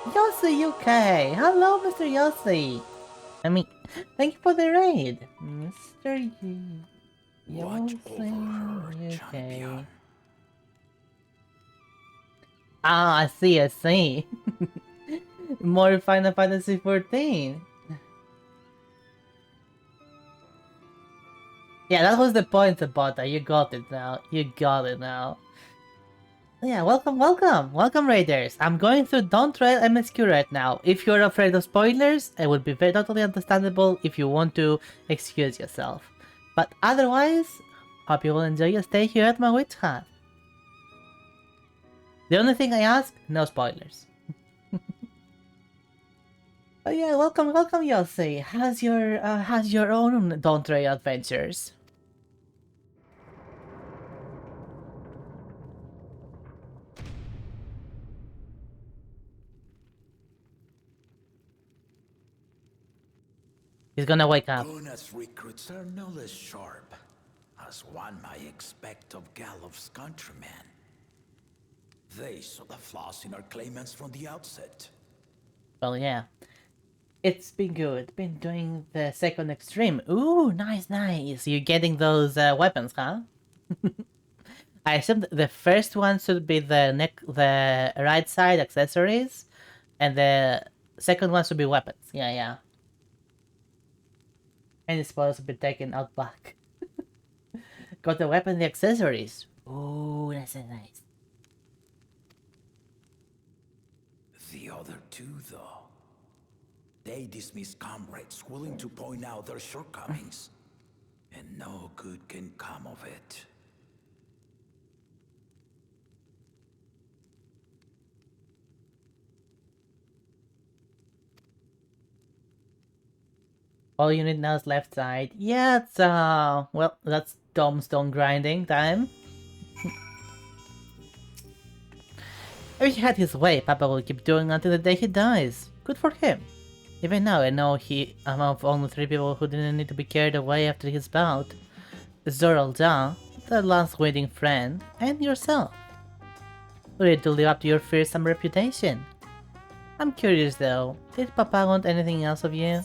Yossi UK! Hello, Mr. Yossi! I mean, thank you for the raid, Mr. Watch over her, Yossi champion. UK. Ah, I see. More Final Fantasy 14. Yeah, that was the point about that. You got it now. Yeah, welcome raiders. I'm going through Don't Trail MSQ right now. If you're afraid of spoilers, it would be very totally understandable if you want to excuse yourself. But otherwise, hope you will enjoy your stay here at my witch hut. The only thing I ask, no spoilers. But yeah, welcome Yossi. How's your own Don't Trail adventures? He's gonna wake up. Luna's recruits are no less sharp, as one might expect of Galof's countrymen. They saw the flaws in our claimants from the outset. Well, yeah. It's been good. Been doing the second extreme. Ooh, nice. You're getting those weapons, huh? I assume the first one should be the right side accessories, and the second one should be weapons. Yeah. And it's supposed to be taken out back. Got the weapon, the accessories. Ooh, that's nice. The other two, though, they dismiss comrades willing to point out their shortcomings, and no good can come of it. All you need now is left side. Yeah, it's well, that's tombstone grinding time. If he had his way, Papa will keep doing until the day he dies. Good for him. Even now, I know I'm of only 3 people who didn't need to be carried away after his bout. Zoralda, the last waiting friend, and yourself. Ready to live up to your fearsome reputation. I'm curious though, did Papa want anything else of you?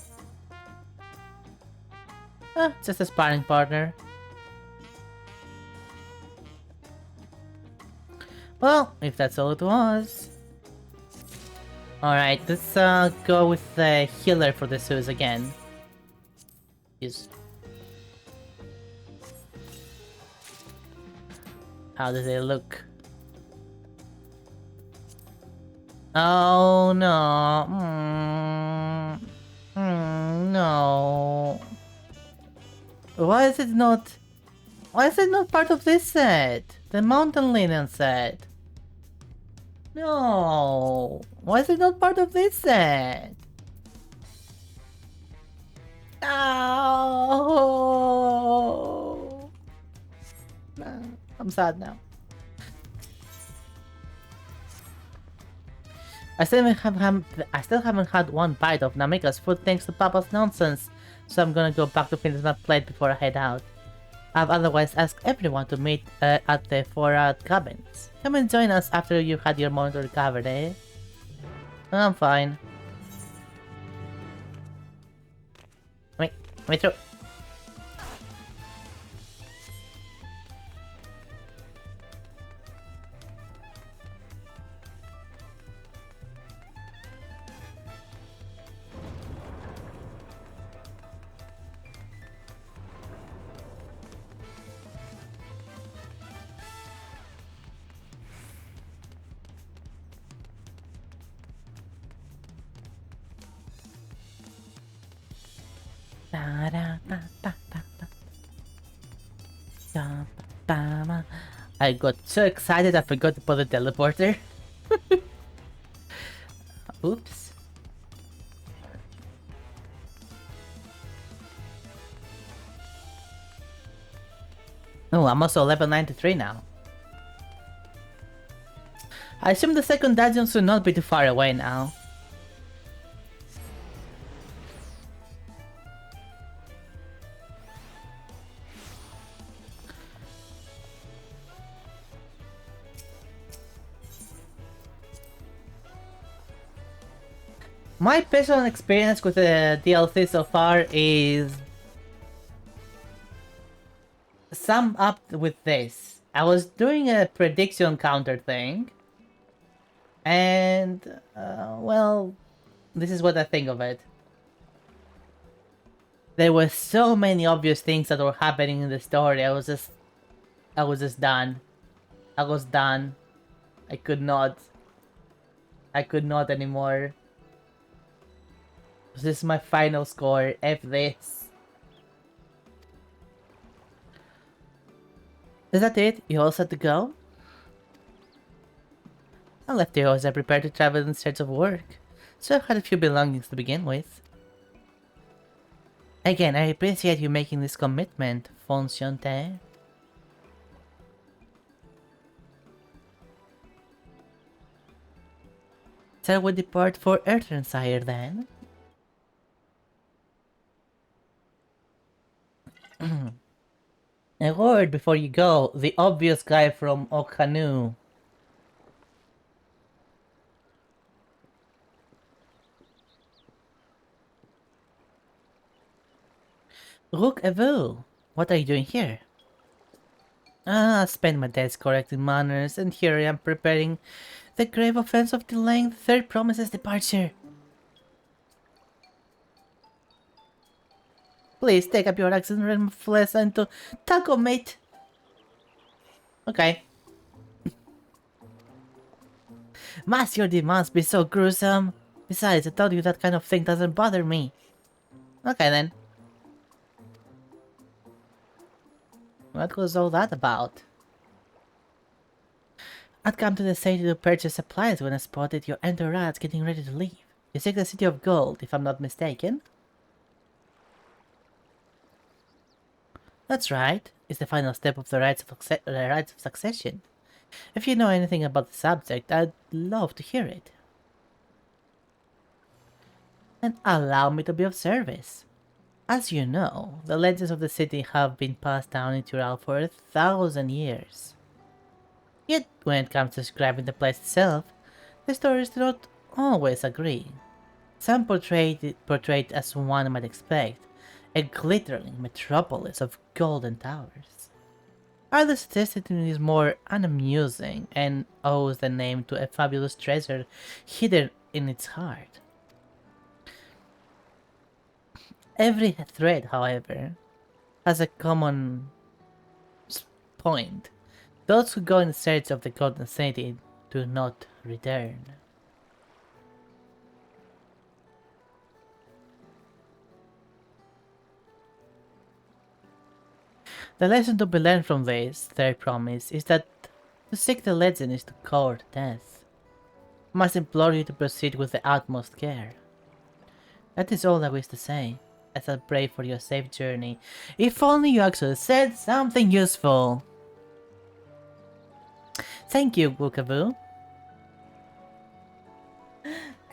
Just a sparring partner. Well, if that's all it was. Alright, let's go with the healer for the Zeus again. How does it look? Oh no. No. Why is it not part of this set? The Mountain Linen set. No. Why is it not part of this set? Oh. I'm sad now. I I still haven't had one bite of Namika's food thanks to Papa's nonsense, so I'm gonna go back to finish my plate before I head out. I've otherwise asked everyone to meet at the 4 cabins. Come and join us after you had your moment recovered, eh? I'm fine. Wait through. I got so excited I forgot to put the teleporter. Oops. Oh, I'm also level 93 now. I assume the second dungeon should not be too far away now. My personal experience with the DLC so far is summed up with this. I was doing a prediction counter thing, and well, this is what I think of it. There were so many obvious things that were happening in the story. I was just done. I was done. I could not anymore. This is my final score. F this. Is that it? You all set to go? I left the house. I prepared to travel in search of work, so I've had a few belongings to begin with. Again, I appreciate you making this commitment, Foncionte. So we depart for Earthensire then. A word before you go, the obvious guy from Okanu. Rook Evu, what are you doing here? I spent my days correcting manners, and here I am preparing the grave offense of delaying the third promise's departure. Please take up your axe and rend my flesh into taco, mate. Okay. Must your demands be so gruesome? Besides, I told you that kind of thing doesn't bother me. Okay then. What was all that about? I'd come to the city to purchase supplies when I spotted your entourage getting ready to leave. You seek the City of Gold, if I'm not mistaken. That's right. It's the final step of the rites of succession. If you know anything about the subject, I'd love to hear it. And allow me to be of service. As you know, the legends of the city have been passed down in Tyrell for 1,000 years. Yet, when it comes to describing the place itself, the stories do not always agree. Some portray it as one might expect, a glittering metropolis of golden towers. Others suggest it is more unamusing and owes the name to a fabulous treasure hidden in its heart. Every thread, however, has a common point. Those who go in search of the Golden City do not return. The lesson to be learned from this, third promise, is that to seek the legend is to court death. I must implore you to proceed with the utmost care. That is all I wish to say, as I pray for your safe journey. If only you actually said something useful. Thank you, Wukavu.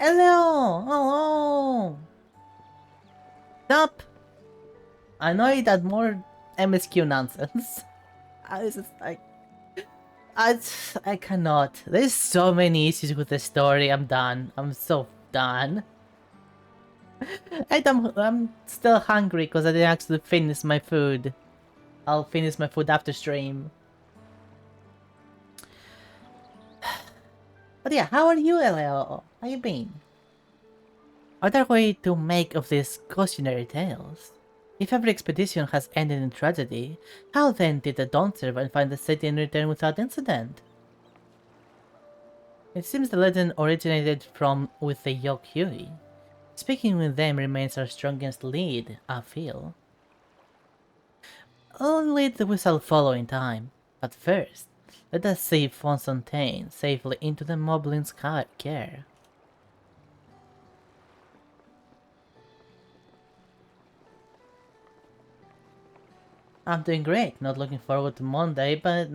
Hello! Hello! Stop! I know you had more MSQ nonsense. I was just like... I cannot. There's so many issues with the story. I'm done. I'm so done. And I'm still hungry because I didn't actually finish my food. I'll finish my food after stream. But yeah, how are you, Leo? How you been? Are there ways to make of these cautionary tales? If every expedition has ended in tragedy, how then did the Dawn Servant find the city and return without incident? It seems the legend originated with the Yokyui. Speaking with them remains our strongest lead, I feel. Only we shall follow in time. But first, let us see Fontaine safely into the Moblin's care. I'm doing great, not looking forward to Monday, but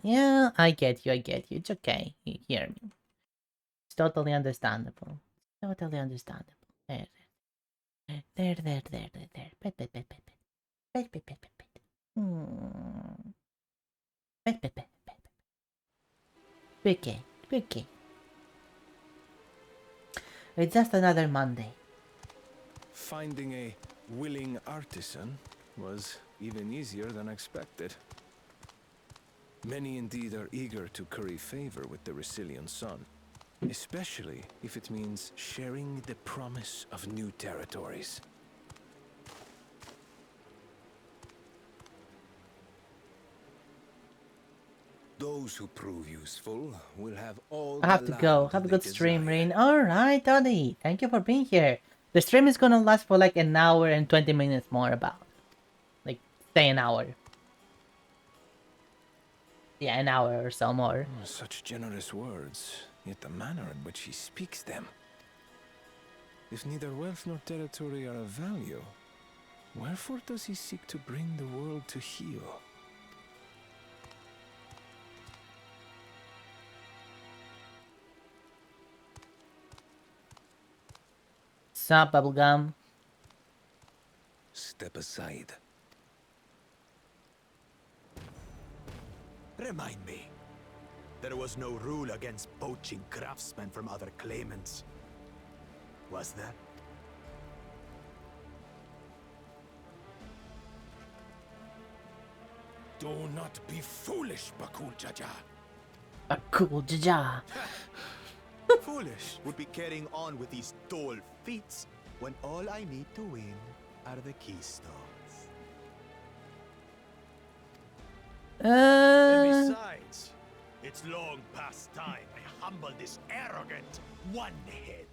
yeah, I get you, it's okay, you hear me. It's totally understandable. Totally understandable. There. Pet. Okay. It's just another Monday. Finding a willing artisan was even easier than expected. Many indeed are eager to curry favor with the Resilian sun, especially if it means sharing the promise of new territories. Those who prove useful will have all I have to go. Have a good stream, Rain. Alright, Toddy. Thank you for being here. The stream is gonna last for like an hour and 20 minutes more about. Like, say an hour. Yeah, an hour or so more. Such generous words, yet the manner in which he speaks them. If neither wealth nor territory are of value, wherefore does he seek to bring the world to heel? Sup, Bubblegum? Step aside. Remind me. There was no rule against poaching craftsmen from other claimants. Was there? Do not be foolish, Bakul Jaja. Bakul Jaja. Foolish would be carrying on with these dull feats when all I need to win are the keystones. And besides, it's long past time I humble this arrogant one-head.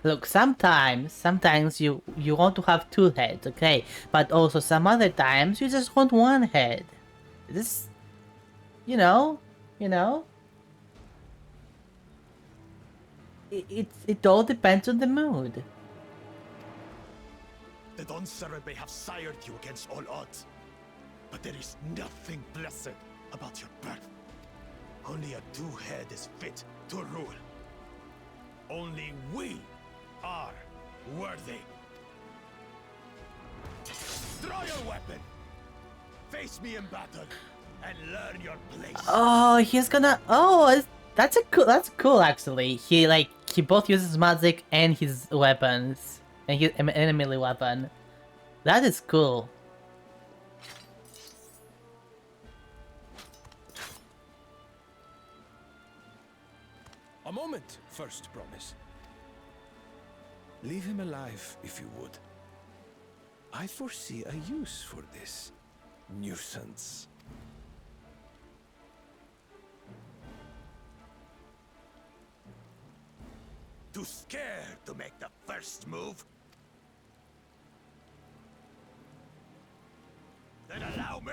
Look, sometimes you want to have two heads, okay? But also some other times you just want one head. This, you know. It all depends on the mood. The Dawn Servant may have sired you against all odds, but there is nothing blessed about your birth. Only a two-head is fit to rule. Only we are worthy. Draw your weapon. Face me in battle and learn your place. Oh, he's gonna. Oh, that's cool actually. He both uses magic and his weapons and his enemy weapon. That is cool. A moment, first promise. Leave him alive, if you would. I foresee a use for this nuisance. Too scared to make the first move? Then allow me!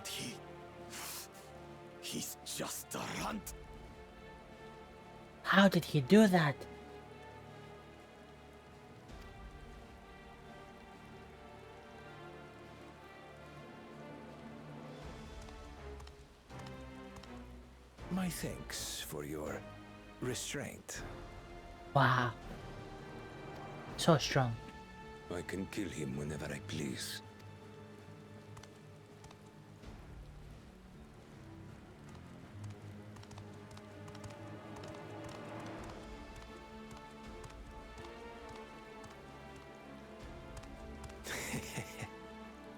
But he's just a runt. How did he do that? My thanks for your restraint. Wow. So strong. I can kill him whenever I please.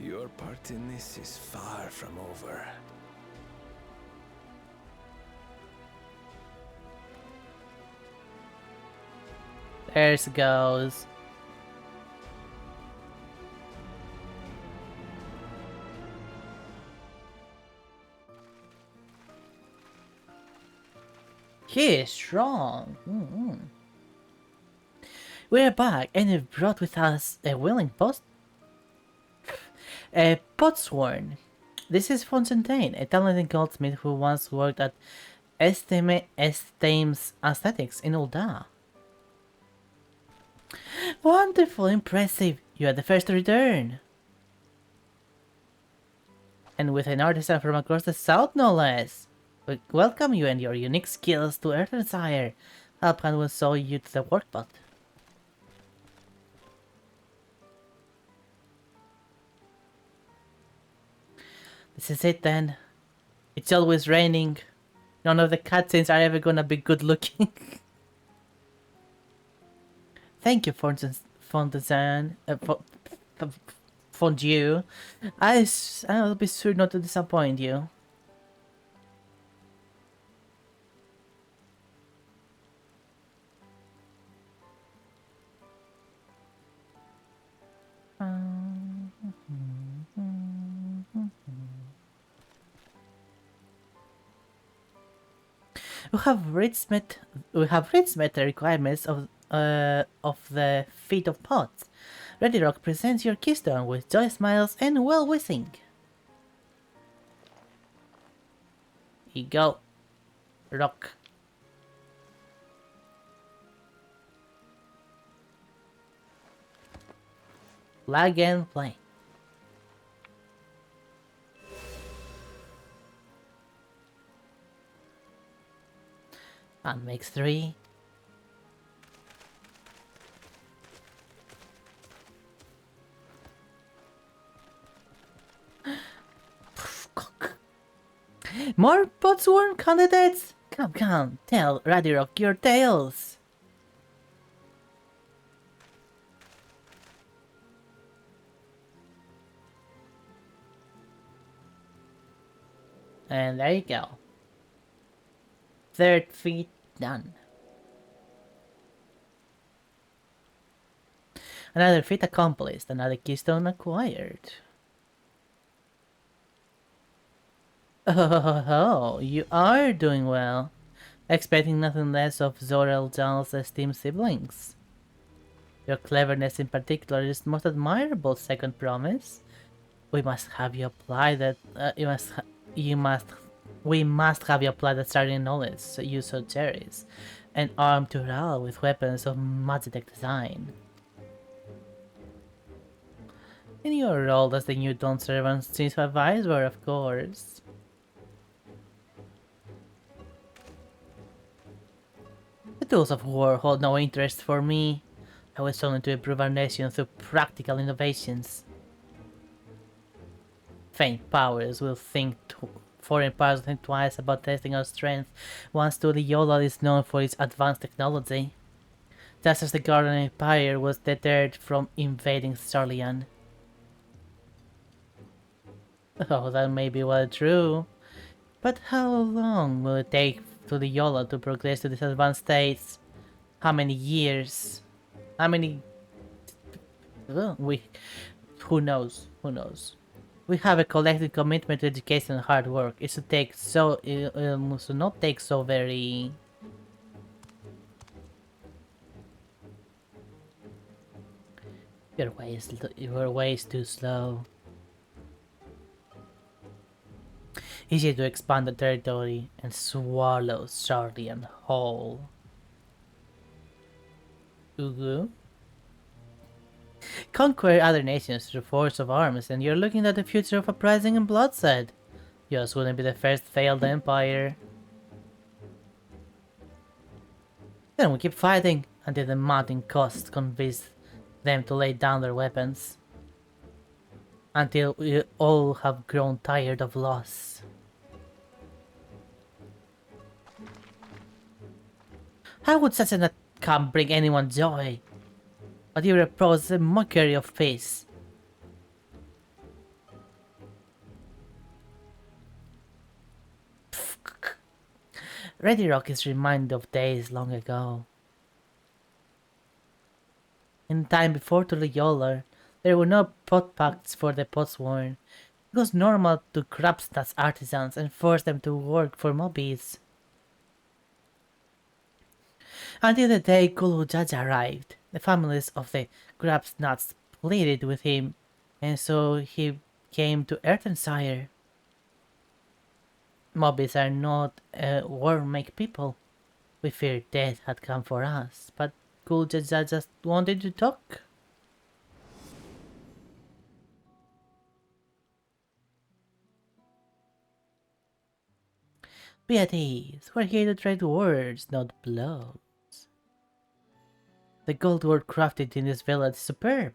Your part in this is far from over. There it goes. He is strong. We're back, and we've brought with us a willing a potsworn. This is Fontaine, a talented goldsmith who once worked at Esteme's Aesthetics in Ulda. Wonderful, impressive. You are the first to return. And with an artisan from across the south, no less. We welcome you and your unique skills to Earthensire. Alpan will show you to the workbot. This is it then. It's always raining. None of the cutscenes are ever gonna be good looking. Thank you, Fontaine. Fondue. I'll be sure not to disappoint you. We have reached the requirements of the feat of pots. Ready Rock presents your keystone with joy smiles and well-wishing. Here you go. Rock. Flag and play. And makes 3. More potsworn candidates? Come, tell Radirock your tales. And there you go. 3rd feat done. Another feat accomplished, another keystone acquired. Oh, you are doing well. Expecting nothing less of Zorel Dal's esteemed siblings. Your cleverness in particular is most admirable, second promise. We must have you apply that. We must have you apply that starting knowledge you so cherish, and arm Tural with weapons of Magitech design. In your role as the new Dawn Servant's chief advisor, of course. The tools of war hold no interest for me. I was only to improve our nation through practical innovations. Faint powers will think foreign powers will think twice about testing our strength once Yola is known for its advanced technology. Just as the Garden Empire was deterred from invading Sarlian. Oh, that may be well true. But how long will it take to the Yola to progress to these advanced states? How many years? How many... Well, who knows? Who knows? We have a collective commitment to education and hard work. It should take so... It should not take so very... Your way is too slow. easy to expand the territory and swallow Charlie and whole. Ugu. Conquer other nations through force of arms, and you're looking at the future of uprising and bloodshed. Yours wouldn't be the first failed empire. Then we keep fighting until the mounting cost convince them to lay down their weapons. Until we all have grown tired of loss. How would such an outcome bring anyone joy? But you reproach the mockery of peace. Ready Rock is reminded of days long ago. In time before Tuliyolar, there were no pot pacts for the potsworn. It was normal to grabstats artisans and force them to work for mobbies. Until the day Kulu Jaja arrived, the families of the grabstats pleaded with him, and so he came to Earthenshire. Mobbies are not war-make people. We feared death had come for us, but Kulu Jaja just wanted to talk. Be at ease, we're here to trade words, not blows. The gold work crafted in this village is superb.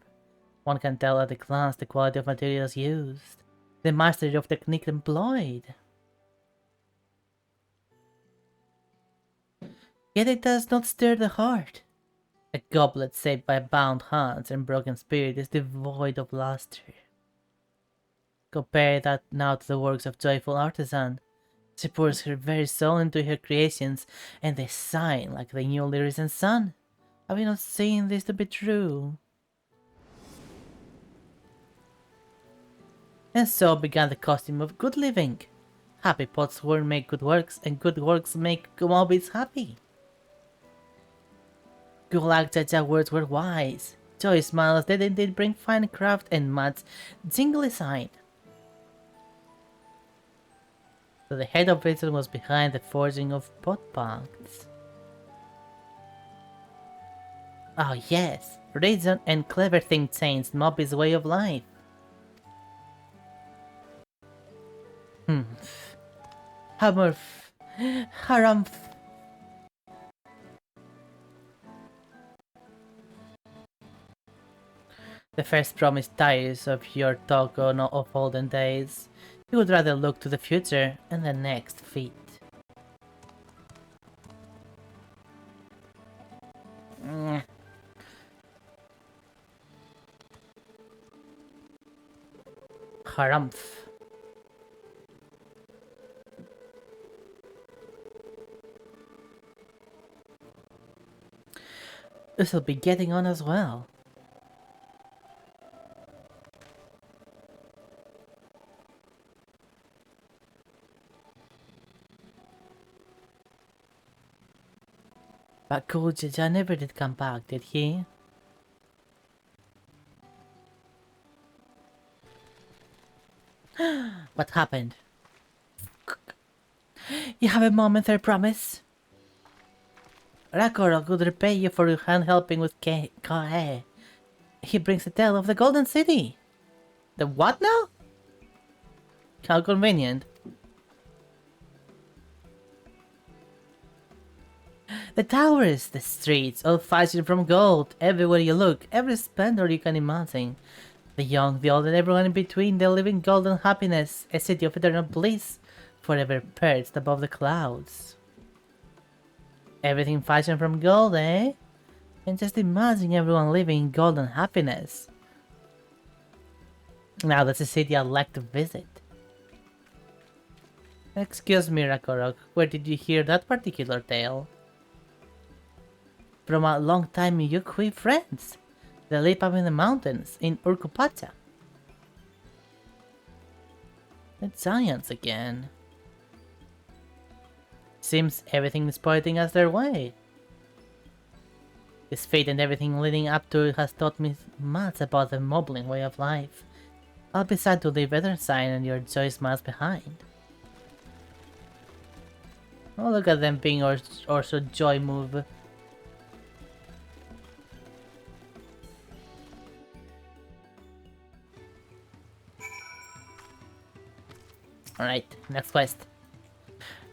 One can tell at a glance the quality of materials used, the mastery of technique employed. Yet it does not stir the heart. A goblet saved by bound hands and broken spirit is devoid of luster. Compare that now to the works of joyful artisan. She pours her very soul into her creations, and they shine like the newly risen sun. Have you not seen this to be true? And so began the custom of good living. Happy potsworn make good works, and good works make mobbies happy. Gulag Jaja words were wise. Joy smiles did indeed bring fine craft and Matt's jingly sign. So the head of reason was behind the forging of pot pacts. Oh yes, reason and clever think changed Mobby's way of life. Harumph. The first promise tires of your talk of olden days. You would rather look to the future and the next feat. Harumph. This'll be getting on as well. But Kulu Jaja never did come back, did he? What happened? You have a moment there, promise? Rakor could repay you for your hand helping with Kae. He brings the tale of the Golden City. The what now? How convenient. The towers, the streets, all fashioned from gold. Everywhere you look, every splendor you can imagine. The young, the old, and everyone in between, they live in golden happiness, a city of eternal bliss, forever perched above the clouds. Everything fashioned from gold, eh? And just imagine everyone living in golden happiness. Now that's a city I'd like to visit. Excuse me, Rakorok, where did you hear that particular tale? From a long-time Yukui friends. They live up in the mountains in Urkupacha. The giants again. Seems everything is pointing us their way. This fate and everything leading up to it has taught me much about the mobbling way of life. I'll be sad to leave Etherside and your joy smiles behind. Oh, look at them being also joy move. Alright, next quest.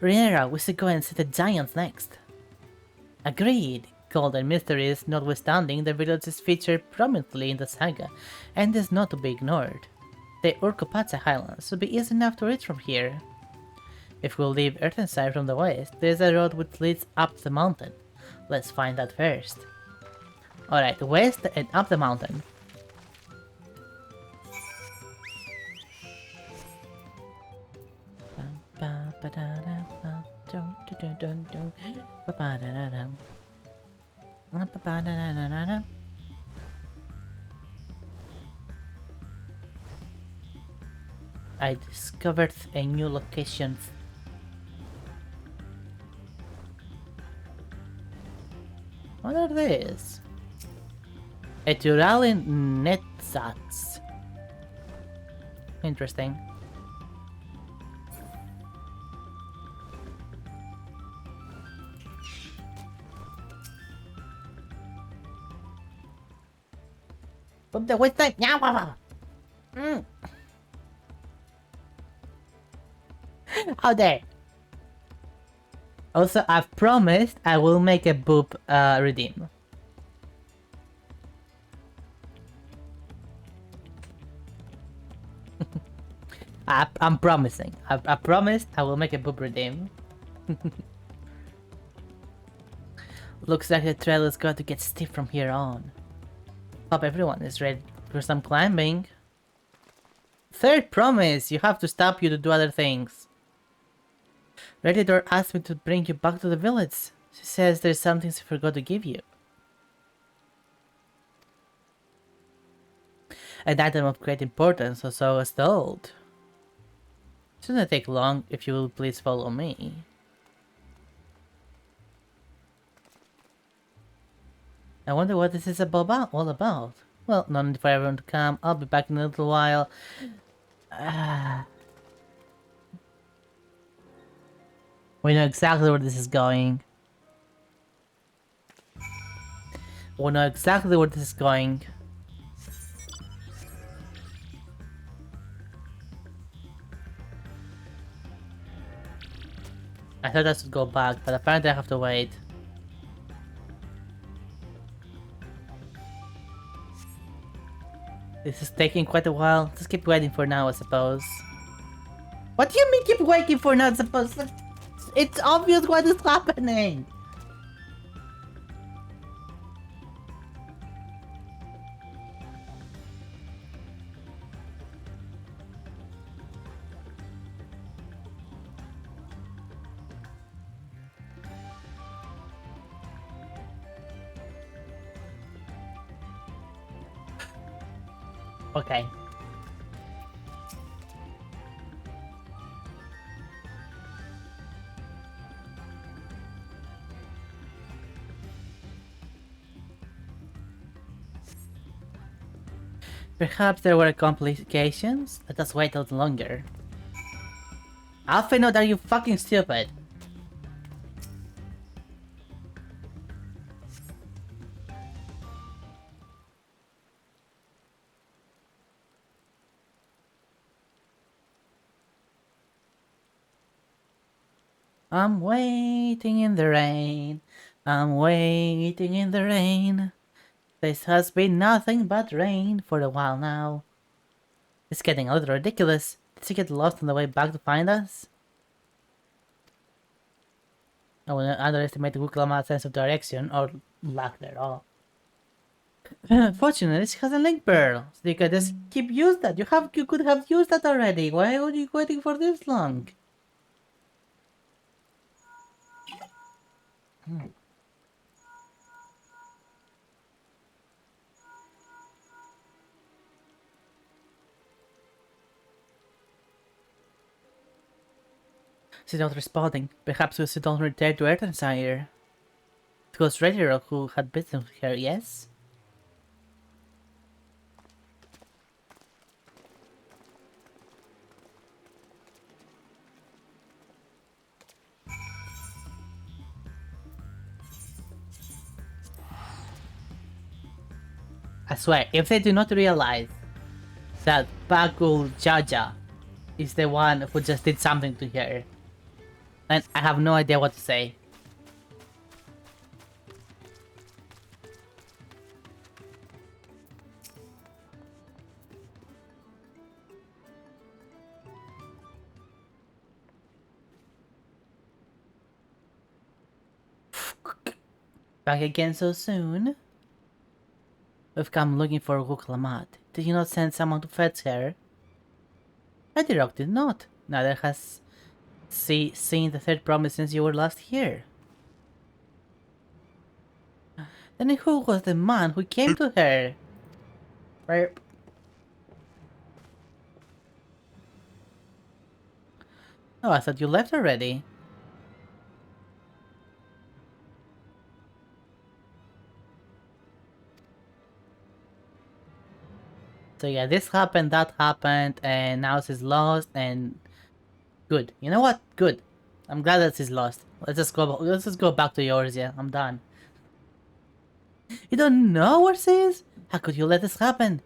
Riera, we should go and see the giants next. Agreed. Cold and mysteries notwithstanding, the village is featured prominently in the saga, and is not to be ignored. The Urkopatsa Highlands should be easy enough to reach from here. If we'll leave Earthenside from the west, there's a road which leads up the mountain. Let's find that first. Alright, west and up the mountain. I discovered a new location. What are these? Eturalin Netsats. Interesting. From the west side. Oh, there. Also, I've promised I will make a boob redeem. I'm promising. I promised I will make a boob redeem. Looks like the trail is going to get steep from here on. Hope everyone is ready for some climbing. Third promise! You have to stop you to do other things. Redditor asked me to bring you back to the village. She says there's something she forgot to give you. An item of great importance, or so I was told. Shouldn't take long if you will please follow me. I wonder what this is all about. Well, no need for everyone to come. I'll be back in a little while. We know exactly where this is going. We know exactly where this is going. I thought I should go back, but apparently I have to wait. This is taking quite a while. Just keep waiting for now, I suppose. What do you mean keep waiting for now, I suppose? It's obvious what is happening! Okay. Perhaps there were complications? Let us wait a little longer. Alphinode, are you fucking stupid? I'm waiting in the rain. I'm waiting in the rain. This has been nothing but rain for a while now. It's getting a little ridiculous. Did she get lost on the way back to find us? I will not underestimate Wuklama's sense of direction, or lack thereof. Fortunately, she has a link pearl, so you could just use that. You could have used that already. Why were you waiting for this long? She's not responding. Perhaps we should not return to Earthensire. It was Redhero who had business with her, yes? I swear, if they do not realize that Bagul Jaja is the one who just did something to her, then I have no idea what to say. Back again so soon? We've come looking for Wuklamat. Did you not send someone to fetch her? Edirok did not. Neither has seen the third promise since you were last here. Then who was the man who came to her? Burp. Oh, I thought you left already. So yeah, this happened, that happened, and now she's lost, and good. You know what? Good. I'm glad that she's lost. Let's just go back to yours, yeah. I'm done. You don't know where she is? How could you let this happen?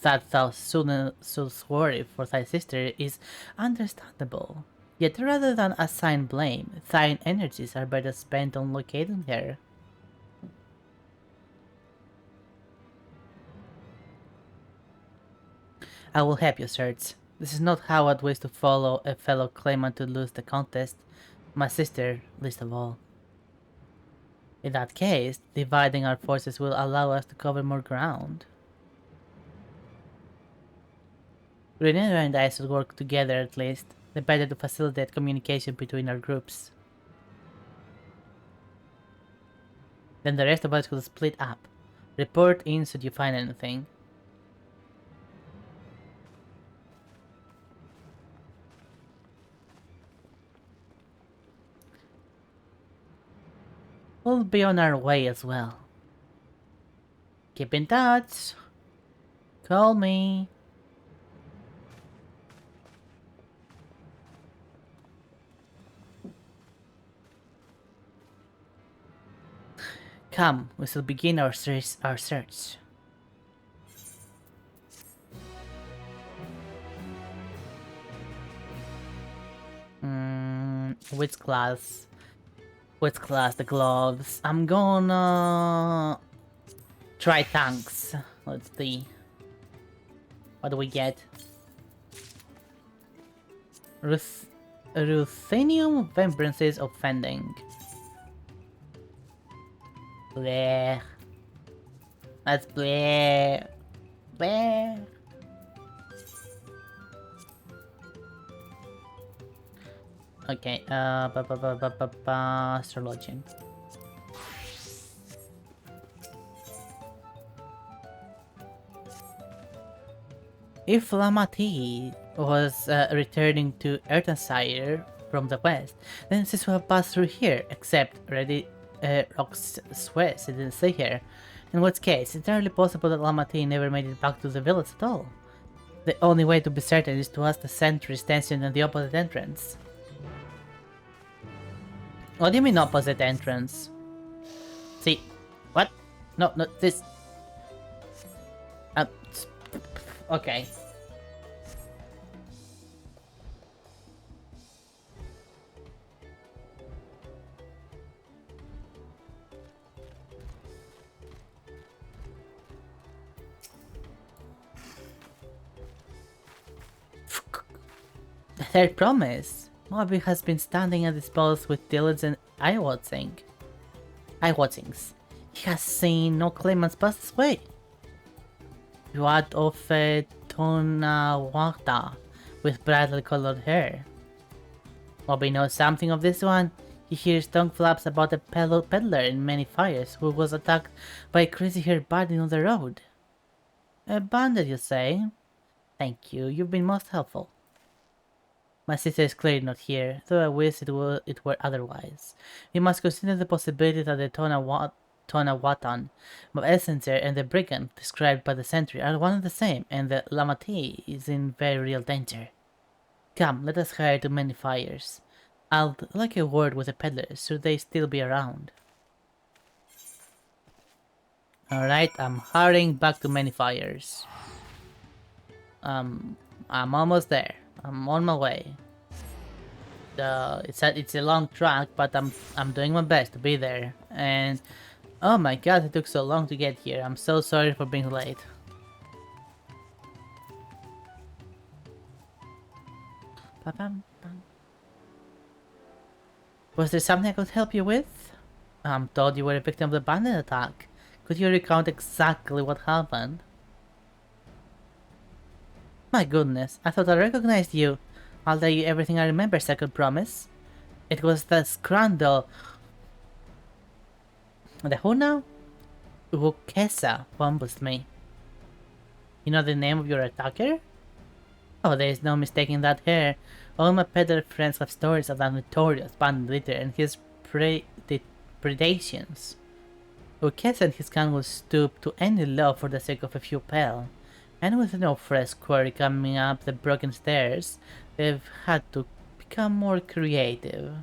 That thou shouldst worry for thy sister is understandable. Yet rather than assign blame, thine energies are better spent on locating her. I will help you, sirs. This is not how I'd wish to follow a fellow claimant to lose the contest, my sister least of all. In that case, dividing our forces will allow us to cover more ground. Renera and I should work together at least, the better to facilitate communication between our groups. Then the rest of us will split up. Report in should you find anything. We'll be on our way as well. Keep in touch. Call me. Come, we shall begin our search. Which class? Which class? The gloves. I'm gonna try tanks. Let's see. What do we get? Ruthenium Vibrances Offending. Bleh. That's bleh. Bleh. Okay, astrology. If Lamati was returning to Ertansire from the west, then this will have passed through here, except Ready Rock's Sweat didn't stay here. In which case, it's entirely possible that Lamati never made it back to the village at all. The only way to be certain is to ask the sentry stationed at the opposite entrance. What do you mean opposite entrance? See, what? No, not this. Okay. The third promise. Moby has been standing at his post with diligent eye-watchings. He has seen no claimants pass this way. You are of Tonawata with brightly colored hair. Moby knows something of this one. He hears tongue flaps about a peddler in many fires who was attacked by a crazy-haired bandit on the road. A bandit, you say? Thank you, you've been most helpful. My sister is clearly not here, though I wish it were otherwise. We must consider the possibility that the Tonawatan, Messenger, and the brigand described by the sentry are one and the same, and the Lamati is in very real danger. Come, let us hurry to many fires. I'd like a word with the peddlers, should they still be around. Alright, I'm hurrying back to Many Fires. I'm almost there. I'm on my way. It's a long track, but I'm doing my best to be there. And oh my god, it took so long to get here. I'm so sorry for being late. Was there something I could help you with? I'm told you were a victim of the bandit attack. Could you recount exactly what happened? My goodness, I thought I recognized you. I'll tell you everything I remember, second promise. It was the Scrandal. The who now? Ukesa ambushed me. You know the name of your attacker? Oh, there is no mistaking that hair. All my peddler friends have stories of that notorious bandit leader and his predations. Ukesa and his gang will stoop to any law for the sake of a few pel. And with no fresh quarry coming up the broken stairs, they've had to become more creative.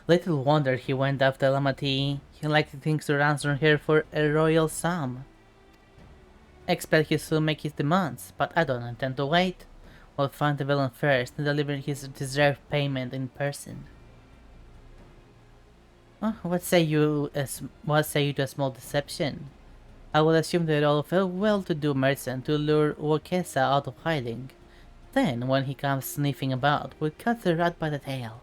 Little wonder he went after Lamati. He likely thinks to ransom her for a royal sum. I expect he'll soon make his demands, but I don't intend to wait. We'll find the villain first and deliver his deserved payment in person. Oh, what say you to a small deception? I will assume the role of a well-to-do merchant to lure Wakesa out of hiding. Then, when he comes sniffing about, we'll cut the rat by the tail.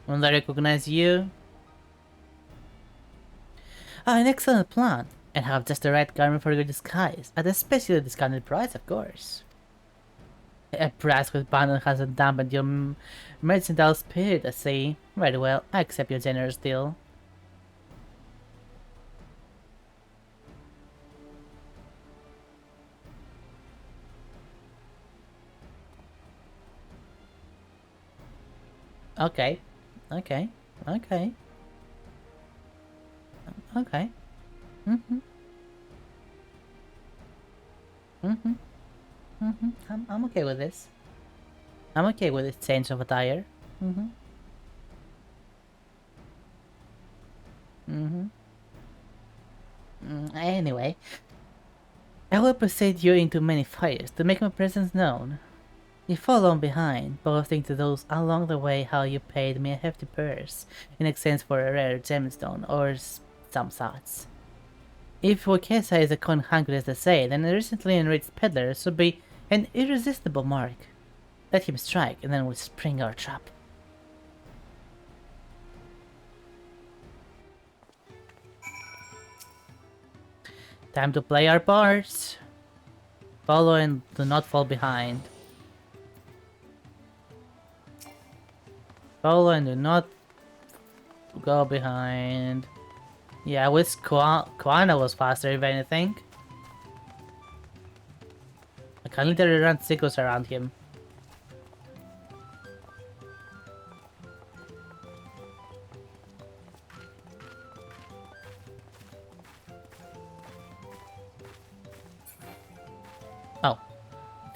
Won't I recognize you? Ah, an excellent plan, and have just the right garment for your disguise, at a specially discounted price, of course. A price with abandon hasn't dampened your mercantile spirit, I see. Very well, I accept your generous deal. Okay. Okay. Okay. Okay. I'm okay with this. I'm okay with this change of attire. Anyway, I will precede you into Many Fires to make my presence known. You follow behind, boasting to those along the way how you paid me a hefty purse in exchange for a rare gemstone or some such. If Wakesa is a con hungry as they say, then a recently enriched peddler should be an irresistible mark. Let him strike, and then we'll spring our trap. Time to play our parts. Follow and do not fall behind. Follow and do not go behind. Yeah, I wish Kwana was faster, if anything. I can literally run sickles around him. Oh,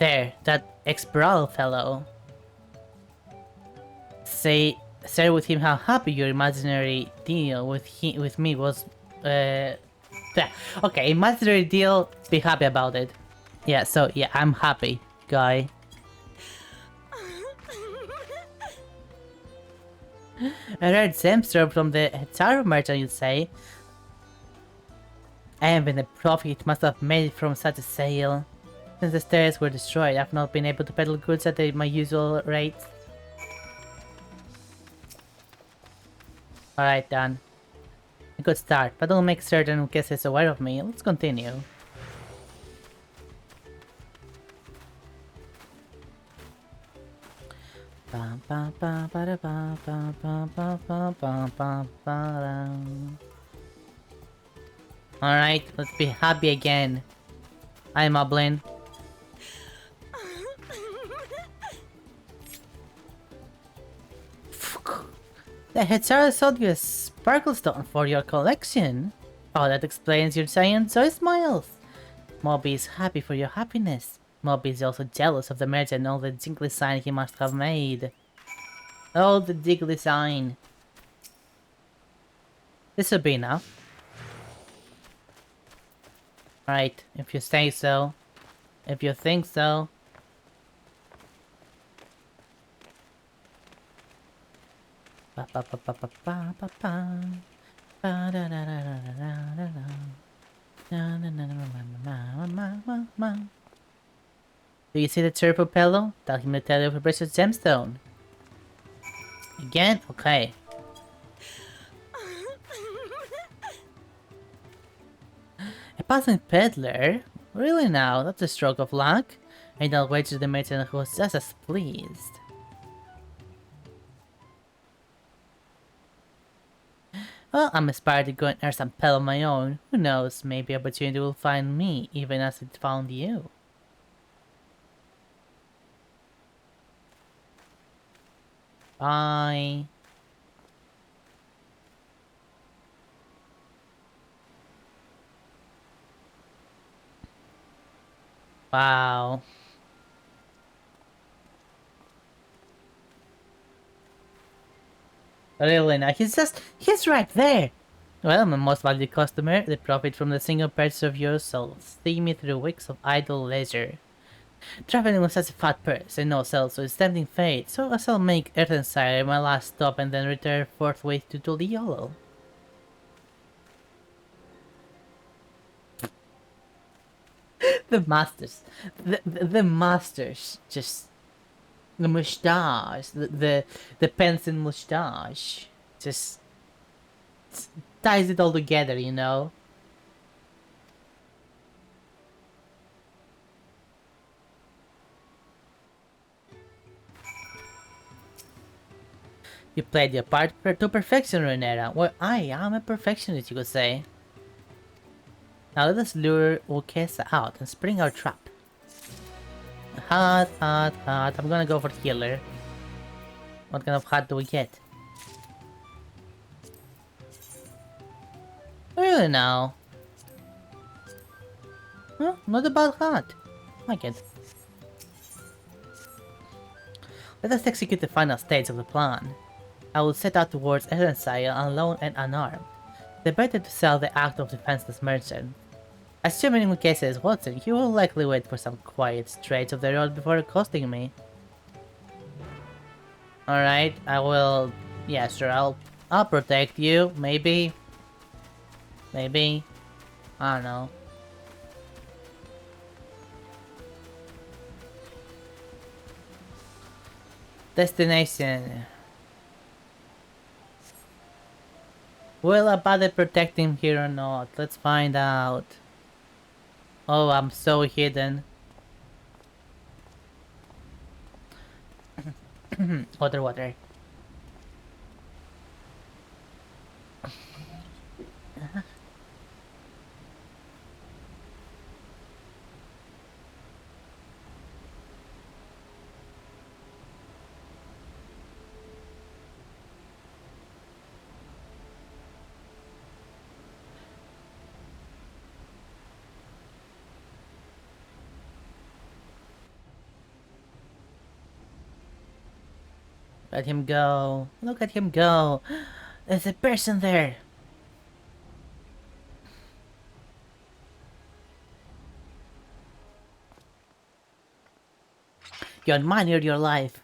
there, that Expral fellow. Share with him how happy your imaginary deal with me was. Okay, imaginary deal. Be happy about it. Yeah. So yeah, I'm happy, guy. A rare gemstone from the Taro merchant, you'd say. I have been the profit it must have made from such a sale. Since the stairs were destroyed, I've not been able to peddle goods at my usual rate. Alright, done. A good start, but I'll make certain Ukesa is aware of me. Let's continue. Alright, let's be happy again. Hi, Moblin. The Hetara sold you a sparkle stone for your collection. Oh, that explains your giant joy smiles. Moby is happy for your happiness. Moby is also jealous of the merchant and all the jingly sign he must have made. Oh, the Diggly sign. This will be enough. Right, if you say so. If you think so. Ba ba ba ba ba ba ba ba. Ba da da da da da da da. Na na na na na na na. Do you see the turbo pillow? Tell him to tell you of a precious gemstone. Again? Okay. A passing peddler? Really now? That's a stroke of luck. And I'll wager the matron who was just as pleased. Well, I'm inspired to go and earn some pell of my own. Who knows, maybe opportunity will find me, even as it found you. Bye. Wow. Really now, he's right there. Well, my most valued customer, they profit from the single purchase of your soul. See me through weeks of idle leisure. Traveling with such a fat purse and no sales, so it's tempting fate, so I shall make Earthensire my last stop and then return forthwith to Tuliolo. The masters. The masters. Just the moustache. The pencil moustache. Just ties it all together, you know? You played your part to perfection, Renera. Well, I am a perfectionist, you could say. Now let us lure Ukesa out and spring our trap. Hot. I'm gonna go for healer. What kind of hot do we get? Really now? Huh? Not a bad hot. I like it. Let us execute the final stage of the plan. I will set out towards Earthensire alone and unarmed. The better to sell the act of defenseless merchant. Assuming Ukesa is Watson, he will likely wait for some quiet stretch of the road before accosting me. Alright, I will... yeah, sure, I'll protect you, maybe. Maybe. I don't know. Destination. Will I bother protecting him here or not? Let's find out. Oh, I'm so hidden. Water. Let him go. Look at him go. There's a person there. You admired your life.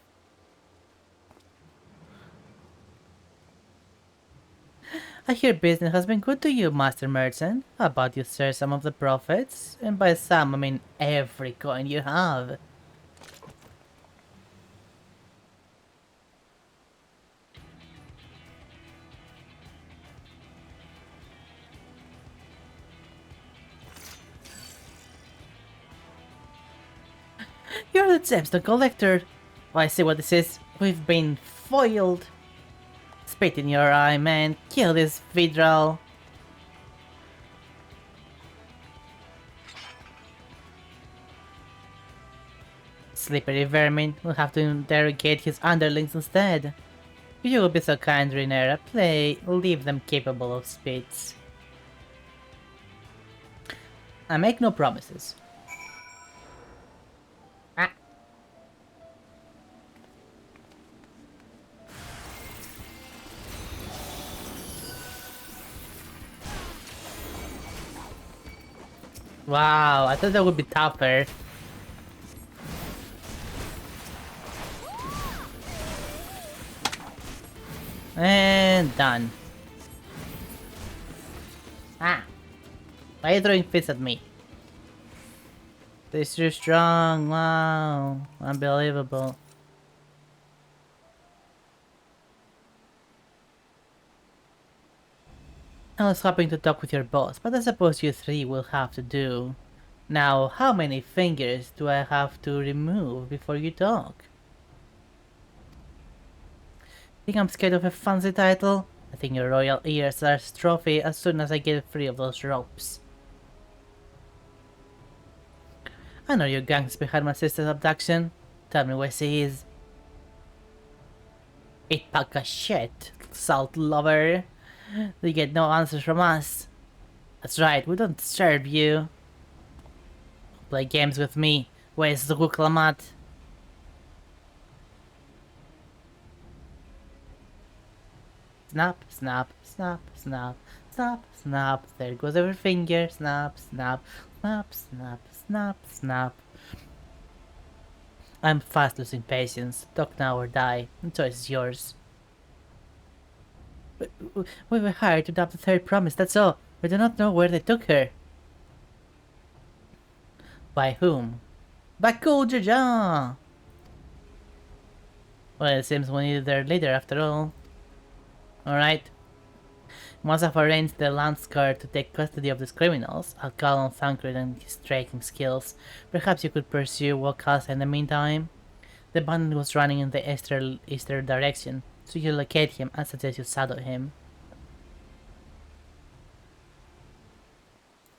I hear business has been good to you, Master Merchant. How about you share some of the profits? And by some, I mean every coin you have. You're the gemstone collector. Oh, I see what this is. We've been foiled. Spit in your eye, man. Kill this Vidral. Slippery vermin. We'll have to interrogate his underlings instead. If you will be so kind, Renera, leave them capable of spits. I make no promises. Wow, I thought that would be tougher. And done. Ah! Why are you throwing fists at me? They're so strong, wow. Unbelievable. I was hoping to talk with your boss, but I suppose you three will have to do. Now, how many fingers do I have to remove before you talk? Think I'm scared of a fancy title? I think your royal ears are a trophy as soon as I get free of those ropes. I know your gang's behind my sister's abduction. Tell me where she is. Eat pack of shit, salt lover. You get no answers from us. That's right, we don't disturb you. Play games with me. Where's the Wuklamat? Snap, snap, snap, snap, snap, snap. There goes every finger. Snap, snap, snap, snap, snap, snap. I'm fast losing patience. Talk now or die. The choice is yours. We were hired to adopt the third promise, that's all. We do not know where they took her. By whom? By Jaja! Well, it seems we needed their leader after all. Alright. Once I've arranged the Landscar to take custody of these criminals, I'll call on Thancred and his tracking skills. Perhaps you could pursue Wakasa in the meantime? The bandit was running in the eastern direction, so you locate him and suggest you saddle him.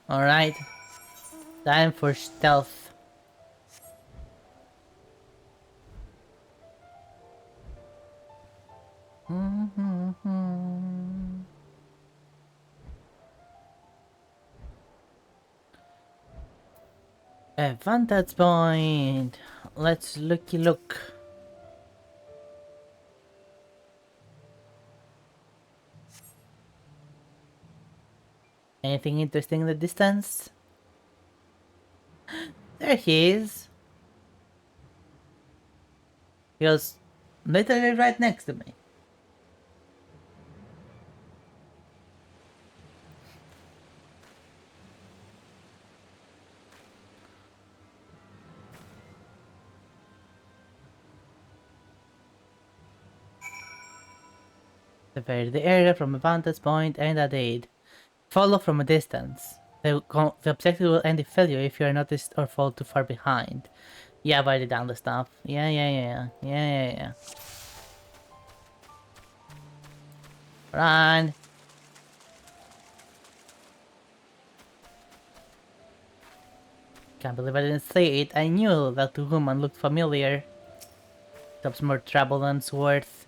Alright. Time for stealth. A vantage point. Let's looky look. Anything interesting in the distance? There he is. He was literally right next to me. Survey the area from a vantage point and at aid. Follow from a distance. The objective will end in failure if you are noticed or fall too far behind. Yeah, I've already done the stuff. Yeah. Run! Can't believe I didn't see it. I knew that the woman looked familiar. Stops more trouble than it's worth.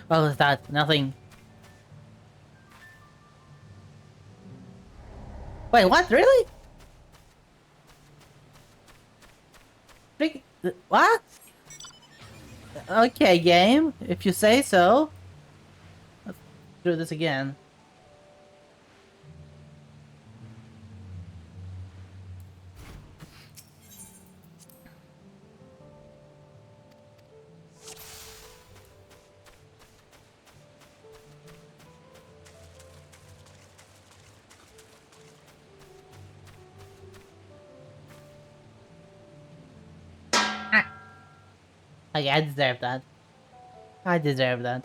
What was that? Nothing. Wait, what? Really? What? Okay, game. If you say so. Let's do this again. Okay, I deserve that. I deserve that.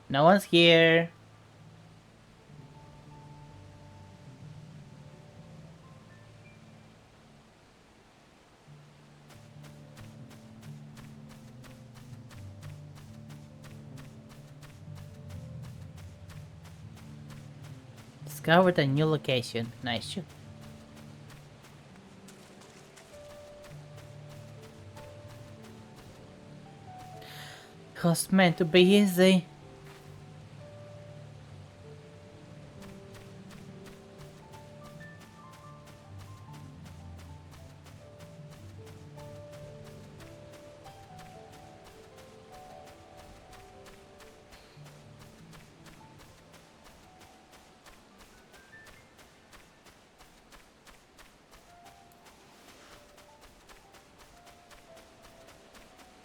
No one's here. Discovered a new location. Nice shoot. It was meant to be easy.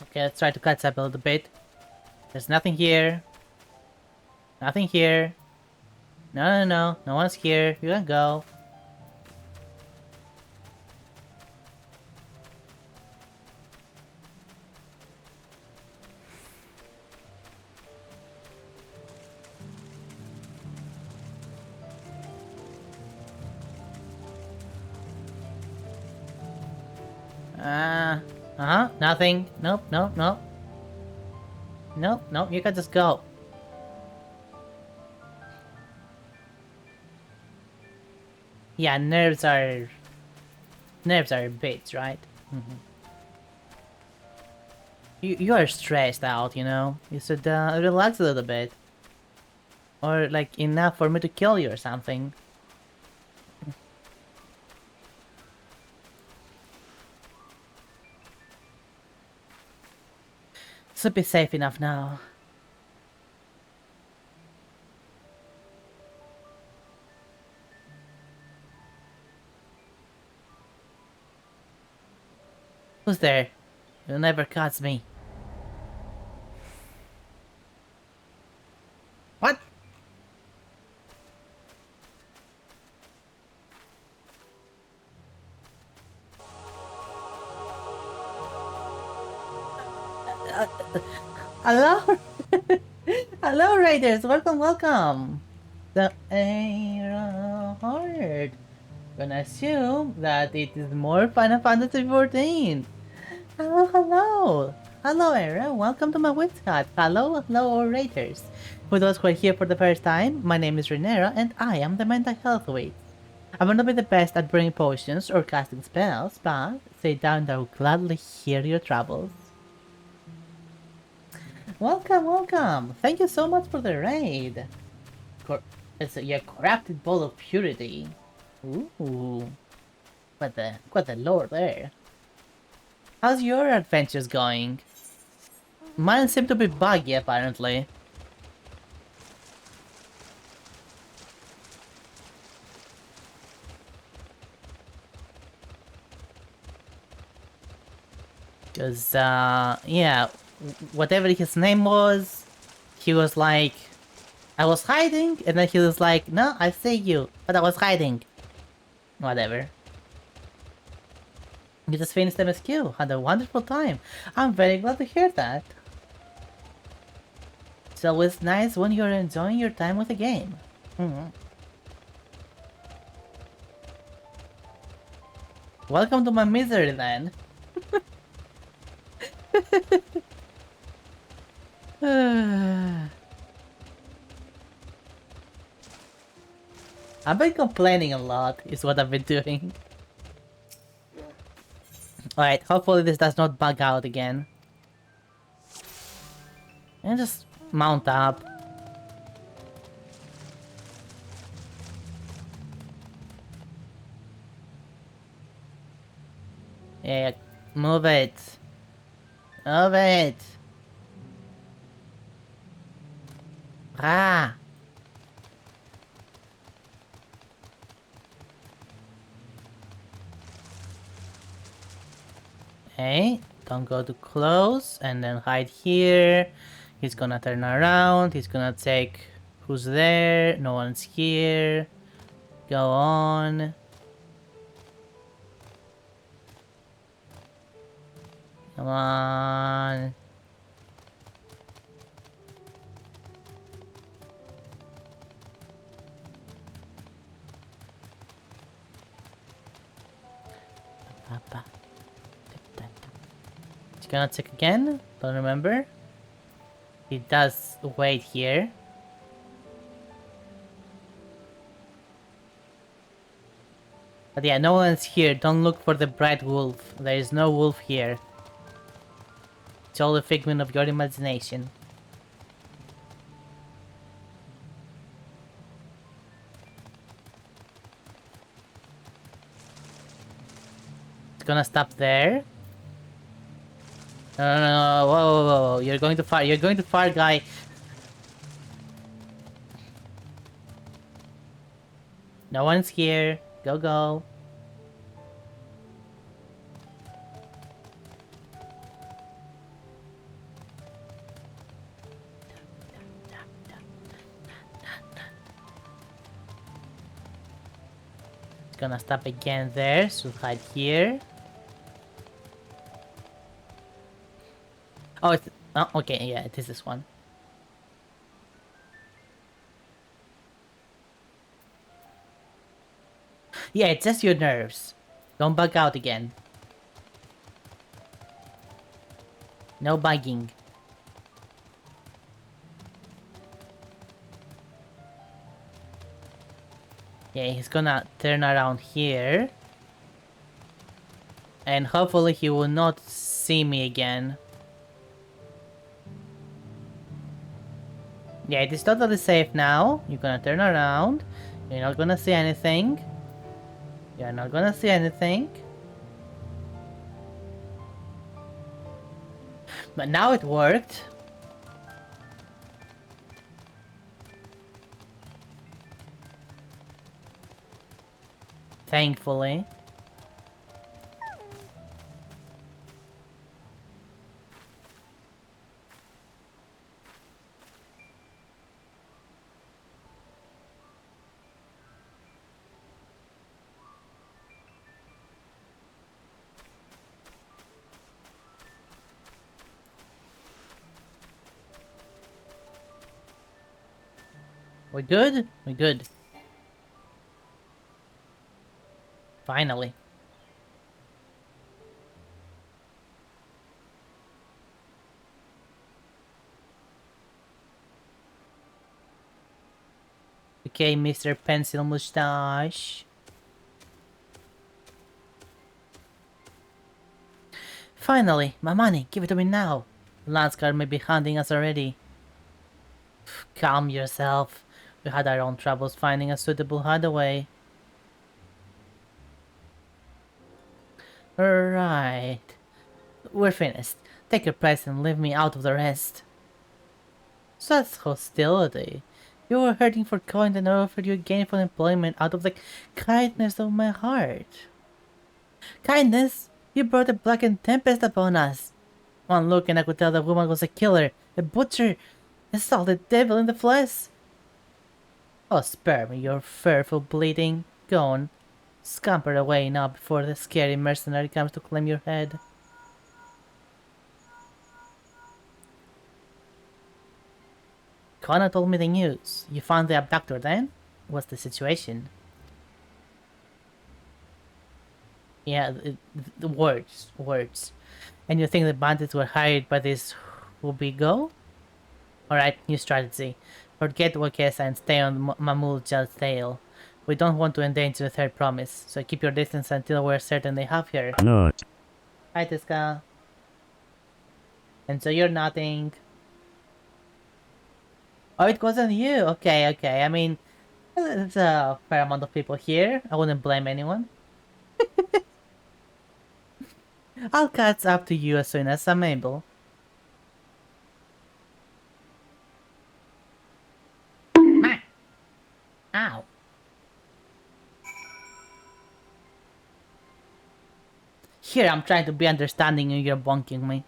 Okay, let's try to catch up a little bit. There's nothing here. Nothing here. No. No one's here. You can go. Nothing. Nope. Nope, you can just go. Yeah, nerves are bits, right? You are stressed out, you know? You should relax a little bit. Or like enough for me to kill you or something. Should be safe enough now. Who's there? You'll never catch me. What? Hello? Hello, Raiders! Welcome! The Aero Heart. Gonna assume that it is more Final Fantasy 14. Hello! Hello, Era. Welcome to my website. Hello, Raiders. For those who are here for the first time, my name is Renera, and I am the Mental Health Witch. I'm not be the best at brewing potions or casting spells, but sit down and I will gladly hear your troubles. Welcome! Thank you so much for the raid. It's a crafted bowl of purity. Ooh. Quite the lore there. How's your adventures going? Mine seem to be buggy, apparently. Cause, yeah, whatever his name was, he was like, I was hiding, and then he was like, no, I see you, but I was hiding. Whatever. You just finished MSQ, had a wonderful time. I'm very glad to hear that. It's always nice when you're enjoying your time with the game. Welcome to my misery then. I've been complaining a lot, is what I've been doing. Alright, hopefully this does not bug out again. And just mount up. Yeah, move it. Move it. Ah. Okay, don't go too close, and then hide here. He's gonna turn around, he's gonna take who's there, no one's here. Go on. Come on. Gonna check again, don't remember. He does wait here. But yeah, no one's here. Don't look for the bright wolf. There is no wolf here. It's all a figment of your imagination. It's gonna stop there. No, whoa, whoa, whoa, you're going too far. You're going too far, guy. No one's here. Go, go. It's gonna stop again there, so hide here. Oh, it's... Oh, okay, yeah, it is this one. Yeah, it's just your nerves. Don't bug out again. No bugging. Yeah, he's gonna turn around here. And hopefully he will not see me again. Yeah, it is totally safe now. You're gonna turn around. You're not gonna see anything. You're not gonna see anything. But now it worked. Thankfully. We're good? We're good. Finally. Okay, Mr. Pencil Mustache. Finally, my money. Give it to me now. Landscar may be hunting us already. Calm yourself. We had our own troubles finding a suitable hideaway. Right. We're finished. Take your price and leave me out of the rest. Such hostility. You were hurting for coin and I offered you gainful employment out of the kindness of my heart. Kindness? You brought a blackened tempest upon us. One look and I could tell the woman was a killer, a butcher, a salted devil in the flesh. Oh, spare me your fearful bleeding. Go on. Scamper away now before the scary mercenary comes to claim your head. Connor told me the news. You found the abductor then? What's the situation? Yeah, the words. And you think the bandits were hired by this Hubigo? Alright, new strategy. Forget Wakesa and stay on Mamul Jal's tail. We don't want to endanger the third promise, so keep your distance until we're certain they have her. No. Hi, Tiska. And so you're nothing. Oh, it wasn't you. Okay. I mean, there's a fair amount of people here. I wouldn't blame anyone. I'll catch up to you as soon as I'm able. Ow. Here, I'm trying to be understanding and you're bonking me.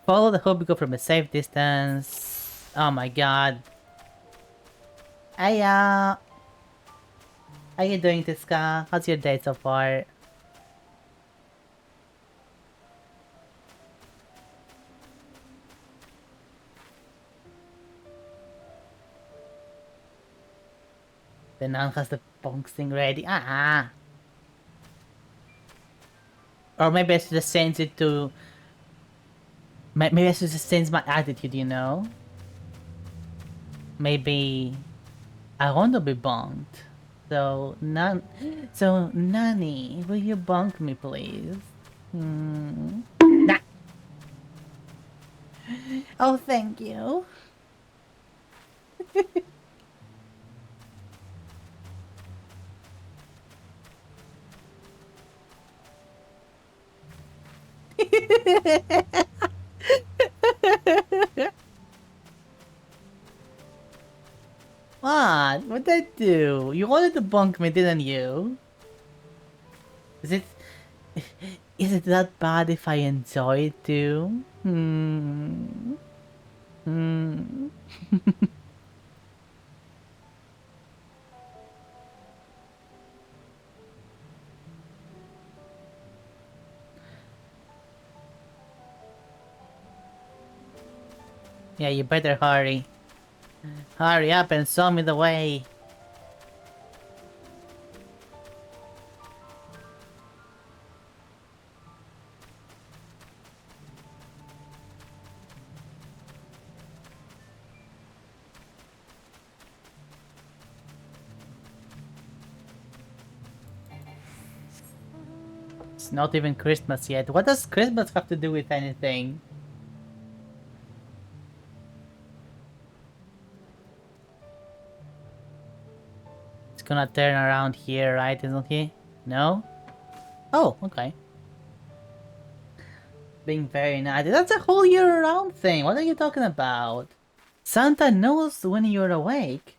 Follow the Hobigo from a safe distance. Oh my god. Hiya. How you doing, Tiska? How's your day so far? The nun has the bonk thing ready. Or maybe I should just change it to... Maybe I should just change my attitude, you know? Maybe... I want to be bonked. So Nani, will you bunk me, please? Nah. Oh, thank you. What? What'd I do? You wanted to bunk me, didn't you? Is it... Is it that bad if I enjoy it too? Yeah, you better hurry. Hurry up and show me the way. It's not even Christmas yet. What does Christmas have to do with anything? It's gonna turn around here, right? Isn't he? No? Oh, okay. Being very nice. That's a whole year-round thing. What are you talking about? Santa knows when you're awake.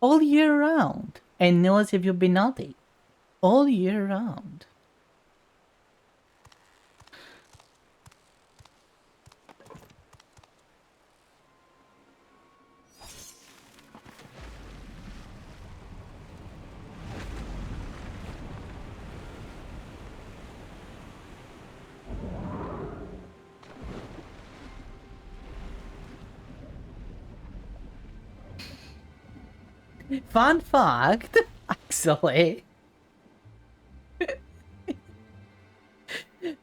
All year round. And knows if you've been naughty. All year round. Fun fact, actually.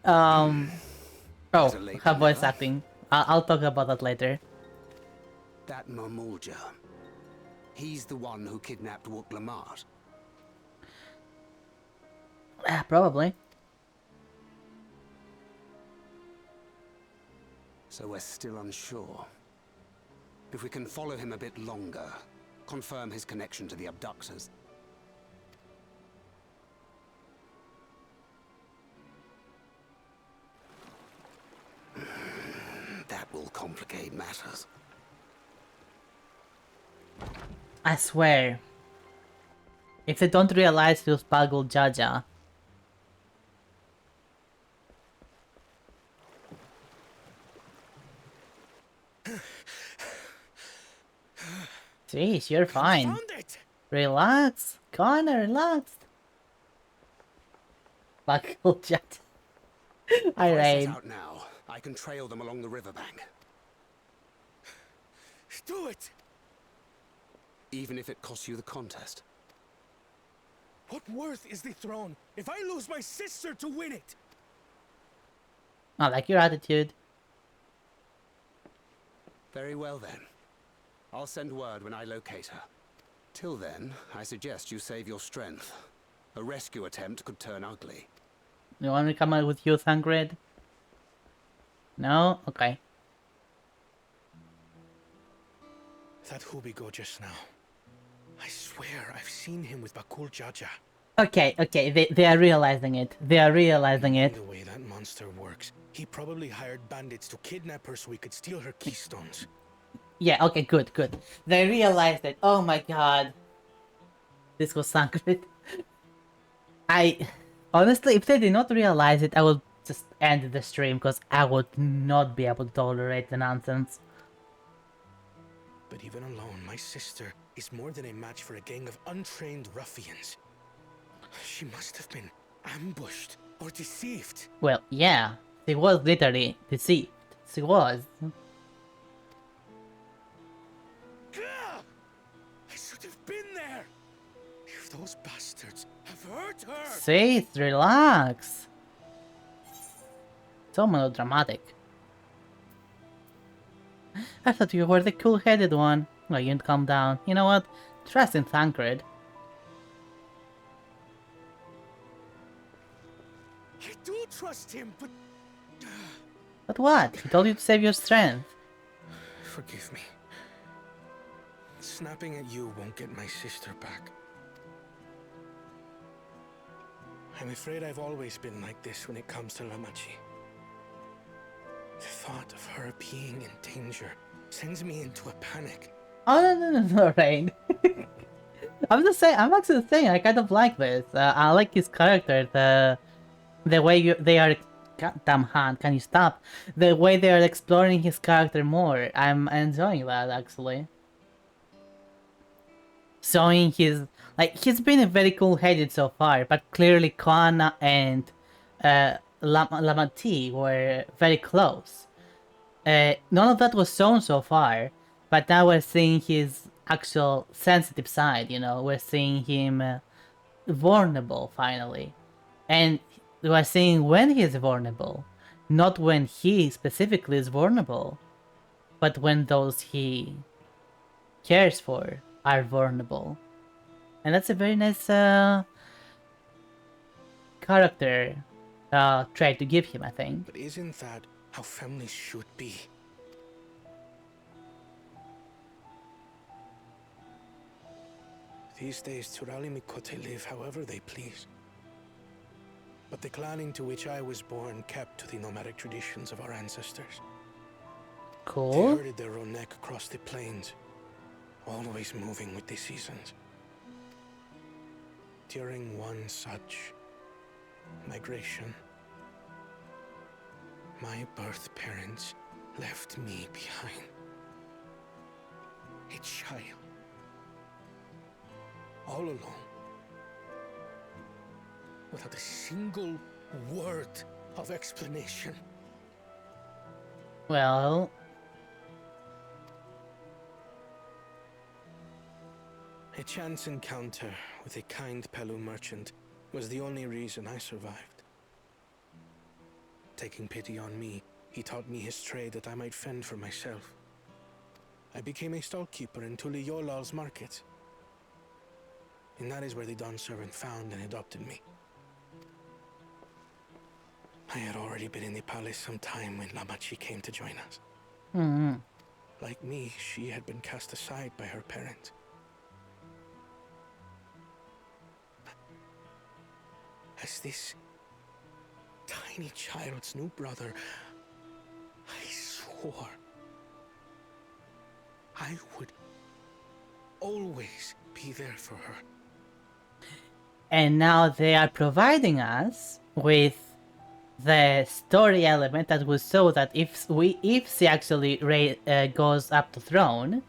Oh, her voice acting. I'll talk about that later. That Mamulja. He's the one who kidnapped Wuk-Lamat. Probably. So we're still unsure. If we can follow him a bit longer, confirm his connection to the abductors. That will complicate matters. I swear. If they don't realize it was Pagul Jaja. Jeez, you're fine. Relax. Connor, relax. Pagul Jaja. Alright. Out now. I can trail them along the riverbank. Do it! Even if it costs you the contest. What worth is the throne if I lose my sister to win it? I like your attitude. Very well then. I'll send word when I locate her. Till then, I suggest you save your strength. A rescue attempt could turn ugly. You want me to come out with you, Thangred? No? Okay. That Hubigo just now. I swear I've seen him with Bakul Jaja. Okay, they are realizing it. They are realizing it. The way that monster works, he probably hired bandits to kidnap her so he could steal her keystones. Yeah, okay, good. They realized it. Oh my god. This was Thangred. Honestly, if they did not realize it, I would just end the stream because I would not be able to tolerate the nonsense. But even alone, my sister is more than a match for a gang of untrained ruffians. She must have been ambushed or deceived. Well, yeah, she was literally deceived. She was. I should have been there! If those bastards have hurt her! Faith, relax. So melodramatic. I thought you were the cool-headed one. Well, you didn't calm down. You know what? Trust in Thancred. I do trust him, but... But what? He told you to save your strength. Forgive me. Snapping at you won't get my sister back. I'm afraid I've always been like this when it comes to Lamachi. The thought of her being in danger sends me into a panic. Oh no, Rain. I'm actually saying I kind of like this. I like his character, the way they are. Goddamn hand, can you stop? The way they are exploring his character more. I'm enjoying that actually. Showing his he's been very cool-headed so far, but clearly Koana and Lamati were very close. None of that was shown so far, but now we're seeing his actual sensitive side, you know, we're seeing him vulnerable finally. And we're seeing when he's vulnerable, not when he specifically is vulnerable, but when those he cares for are vulnerable. And that's a very nice character trait to give him, I think. But isn't that how families should be? These days, Turali Mikote live however they please. But the clan into which I was born kept to the nomadic traditions of our ancestors. Cool. They herded their own neck across the plains, always moving with the seasons. During one such migration, my birth parents left me behind. A child. All alone. Without a single word of explanation. Well... A chance encounter with a kind Pelu merchant was the only reason I survived. Taking pity on me, he taught me his trade that I might fend for myself. I became a stallkeeper in Tuliyolal's market. And that is where the Dawn servant found and adopted me. I had already been in the palace some time when Lamachi came to join us. Mm-hmm. Like me, she had been cast aside by her parents. As this tiny child's new brother, I swore I would always be there for her. And now they are providing us with the story element that will show that if she actually goes up to throne,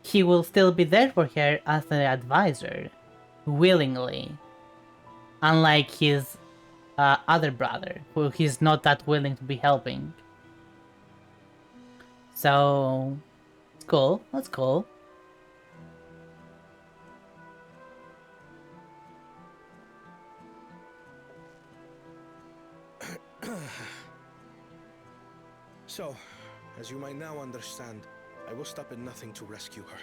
he will still be there for her as an advisor, willingly. Unlike his other brother, who he's not that willing to be helping. So, it's cool. That's cool. So, as you might now understand, I will stop at nothing to rescue her.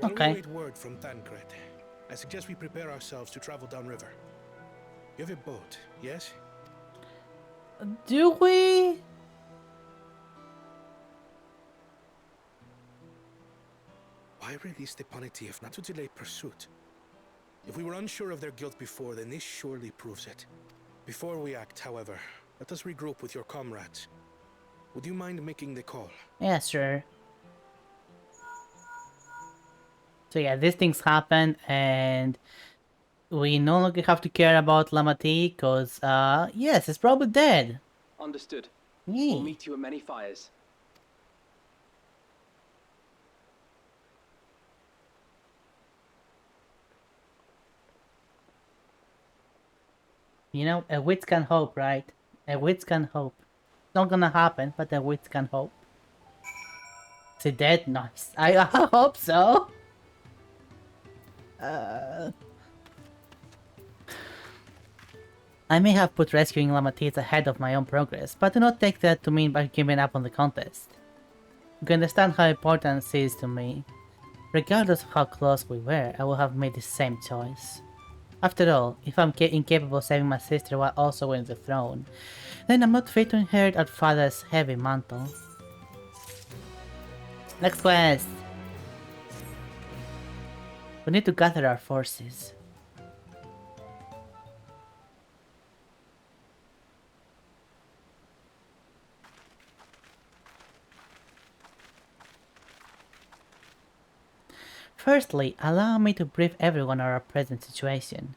While Okay. we wait word from Thancred, I suggest we prepare ourselves to travel downriver. You have a boat, yes? Do we? Why release the Panity if not to delay pursuit? If we were unsure of their guilt before, then this surely proves it. Before we act, however, let us regroup with your comrades. Would you mind making the call? Yeah, sure. So yeah, these things happen, and we no longer have to care about Lamati, because, yes, it's probably dead. Understood. Yee. We'll meet you at many fires. You know, a witch can hope, right? A witch can hope. It's not gonna happen, but a witch can hope. Is he dead? Nice. I hope so. I may have put rescuing Lamatis ahead of my own progress, but do not take that to mean by giving up on the contest. You understand how important this is to me. Regardless of how close we were, I would have made the same choice. After all, if I'm incapable of saving my sister while also winning the throne, then I'm not fit to inherit our father's heavy mantle. Next quest! We need to gather our forces. Firstly, allow me to brief everyone on our present situation.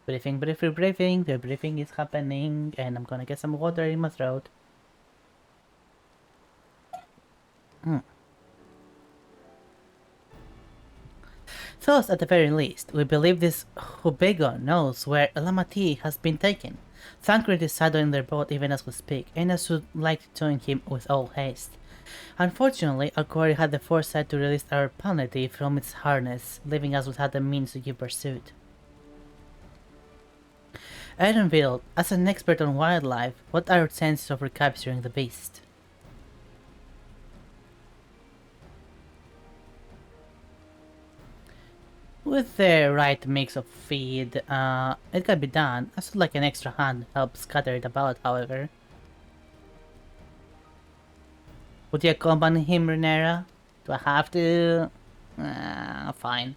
Briefing, the briefing is happening, and I'm gonna get some water in my throat. Thus, at the very least, we believe this Hubego knows where Lamati has been taken. Thancred is saddling their boat even as we speak, and I should like to join him with all haste. Unfortunately, our quarry had the foresight to release our penalty from its harness, leaving us without the means to keep pursuit. Erenville, as an expert on wildlife, what are your chances of recapturing the beast? With the right mix of feed, it can be done. I should like an extra hand to help scatter it about, however. Would you accompany him, Renera? Do I have to? Fine.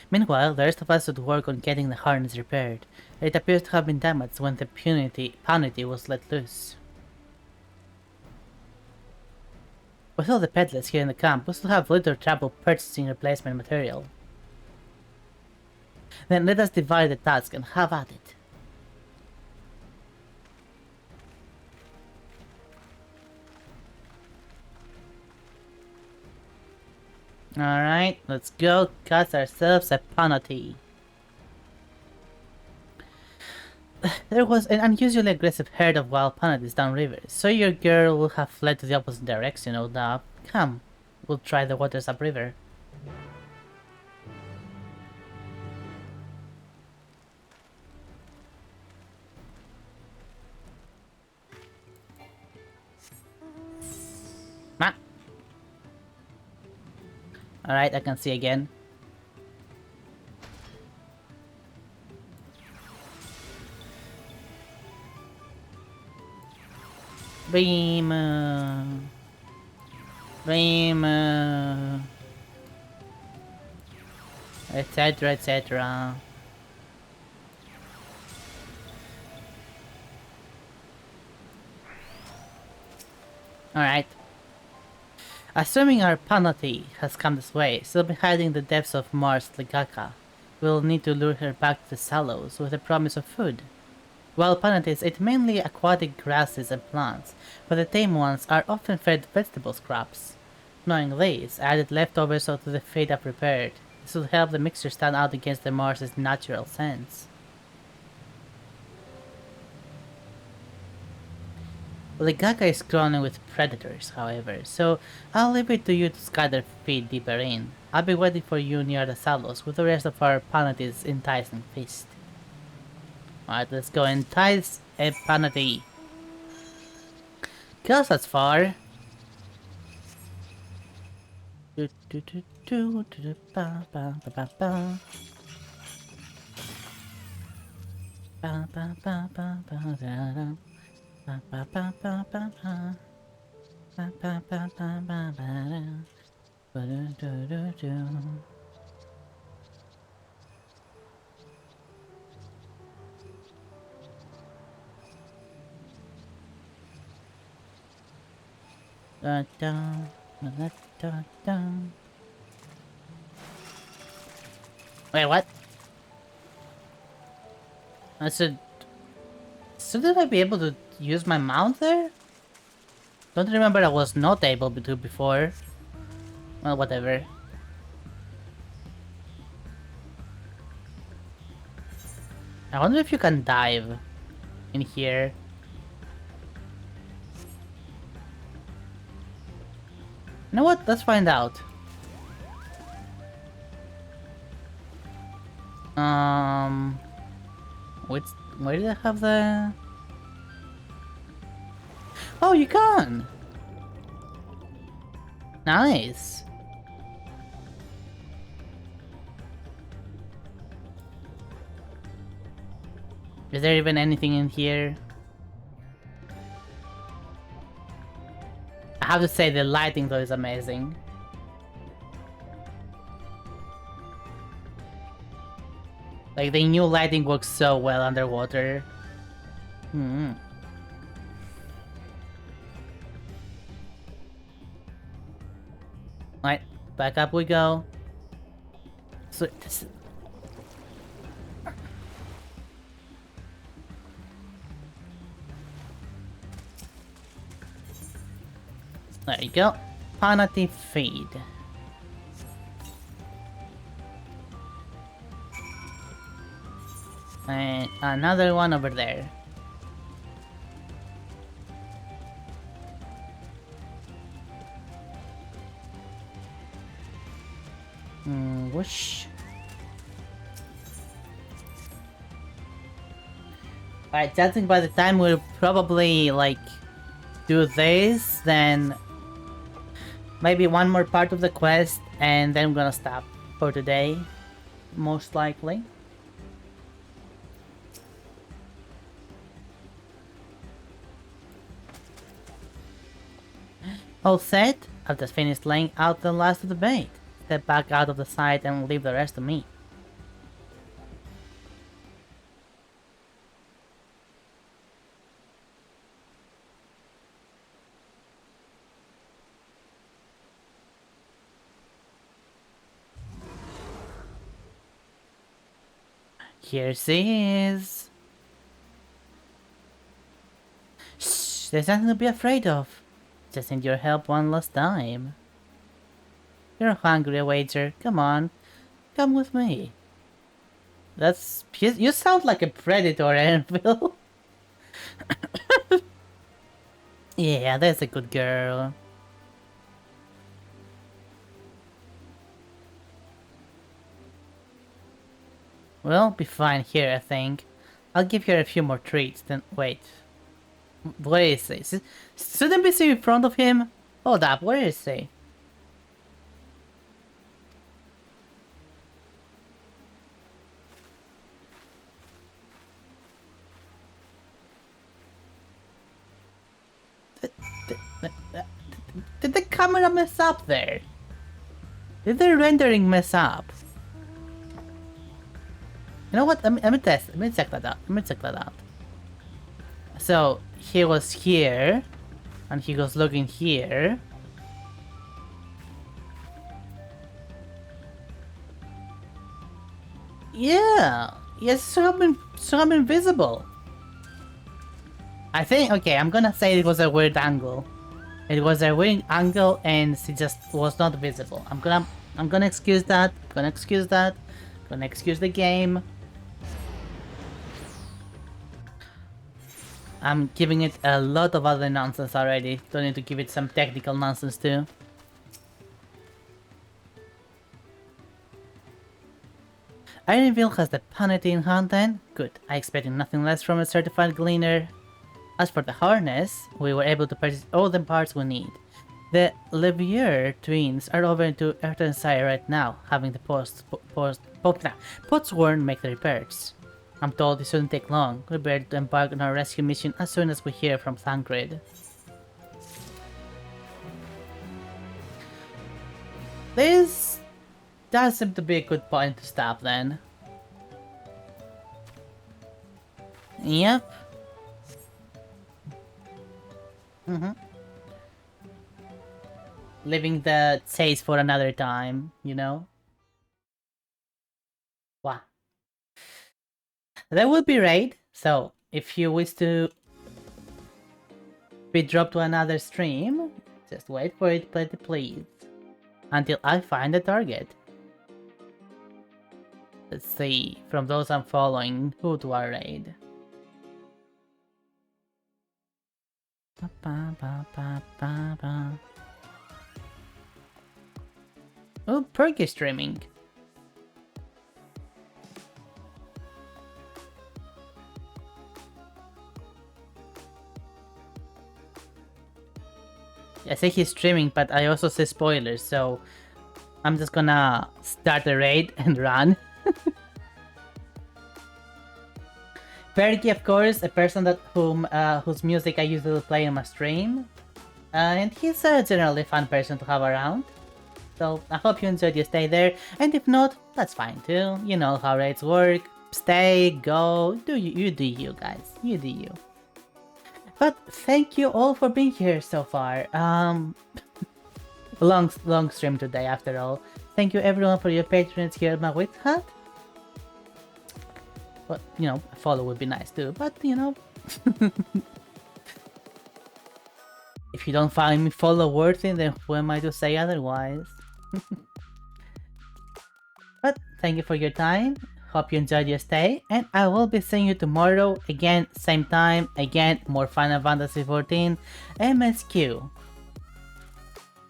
Meanwhile, the rest of us should work on getting the harness repaired. It appears to have been damaged when the punity was let loose. With all the peddlers here in the camp, we still have little trouble purchasing replacement material. Then let us divide the task and have at it. Alright, let's go cast ourselves a penalty. There was an unusually aggressive herd of wild penalties downriver, so your girl will have fled to the opposite direction, no doubt. Come, we'll try the waters upriver. Ah. Alright, I can see again. Beam, etc, etc. Alright. Assuming our penalty has come this way, she'll be hiding in the depths of Mars Ligaka. We'll need to lure her back to the Sallows with a promise of food. Wild penalties eat mainly aquatic grasses and plants, but the tame ones are often fed vegetable scraps. Knowing this, I added leftovers to the feed I prepared. This will help the mixture stand out against the Mars's natural scents. Ligaka is crawling with predators, however, so I'll leave it to you to scatter feed deeper in. I'll be waiting for you near the Sallows with the rest of our penalty's enticing feast. Alright, let's go entice a penalty. Goes as far. Wait, what? I said... Shouldn't I be able to use my mount there? Don't remember I was not able to before. Well, whatever. I wonder if you can dive in here. You know what? Let's find out. Where did I have the... Oh, you can! Nice! Is there even anything in here? I have to say the lighting though is amazing. Like the new lighting works so well underwater. Alright, back up we go. So this... There you go. Penalty feed. And another one over there. Whoosh. Alright, judging by the time we'll probably like do this, then maybe one more part of the quest and then I'm gonna stop for today, most likely. All set? I've just finished laying out the last of the bait. Step back out of the sight and leave the rest to me. Here she is. Shh, there's nothing to be afraid of. Just need your help one last time. You're hungry, I wager. Come on, come with me. That's... you sound like a predator, Anvil. Yeah, that's a good girl. Well, be fine here, I think. I'll give her a few more treats, then wait. Where is he? Shouldn't be seen in front of him? Hold up, where is he? Did the camera mess up there? Did the rendering mess up? You know what? Let me test. Let me check that out. So he was here, and he was looking here. Yeah. Yes. So I'm invisible. I think. Okay. I'm gonna say it was a weird angle. It was a weird angle, and she just was not visible. I'm gonna excuse that. Gonna excuse the game. I'm giving it a lot of other nonsense already. Don't need to give it some technical nonsense too. Ironville has the penalty in hand then? Good. I expected nothing less from a certified gleaner. As for the harness, we were able to purchase all the parts we need. The Levier twins are over to Earthenside right now, having the Potsworn make the repairs. I'm told it shouldn't take long. We're ready to embark on our rescue mission as soon as we hear from Thancred. This does seem to be a good point to stop then. Yep. Leaving the chase for another time, you know? Wow. There will be raid, so if you wish to be dropped to another stream, just wait for it, please. Until I find a target. Let's see, from those I'm following, who do I raid? Oh, Perk is streaming. I say he's streaming, but I also say spoilers, so I'm just gonna start a raid and run. Perky, of course, a person that whose music I usually play on my stream, and he's a generally fun person to have around. So I hope you enjoyed your stay there, and if not, that's fine too. You know how raids work. Stay, go, do you guys, you do you. But thank you all for being here so far. Long stream today after all. Thank you everyone for your patronage here at my Witch Hut. But you know, a follow would be nice too. But you know, if you don't find me follow worthy, then who am I to say otherwise? But thank you for your time. Hope you enjoyed your stay, and I will be seeing you tomorrow again, same time, again, more Final Fantasy XIV MSQ.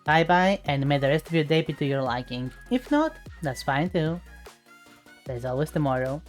Bye bye, and may the rest of your day be to your liking. If not, that's fine too. There's always tomorrow.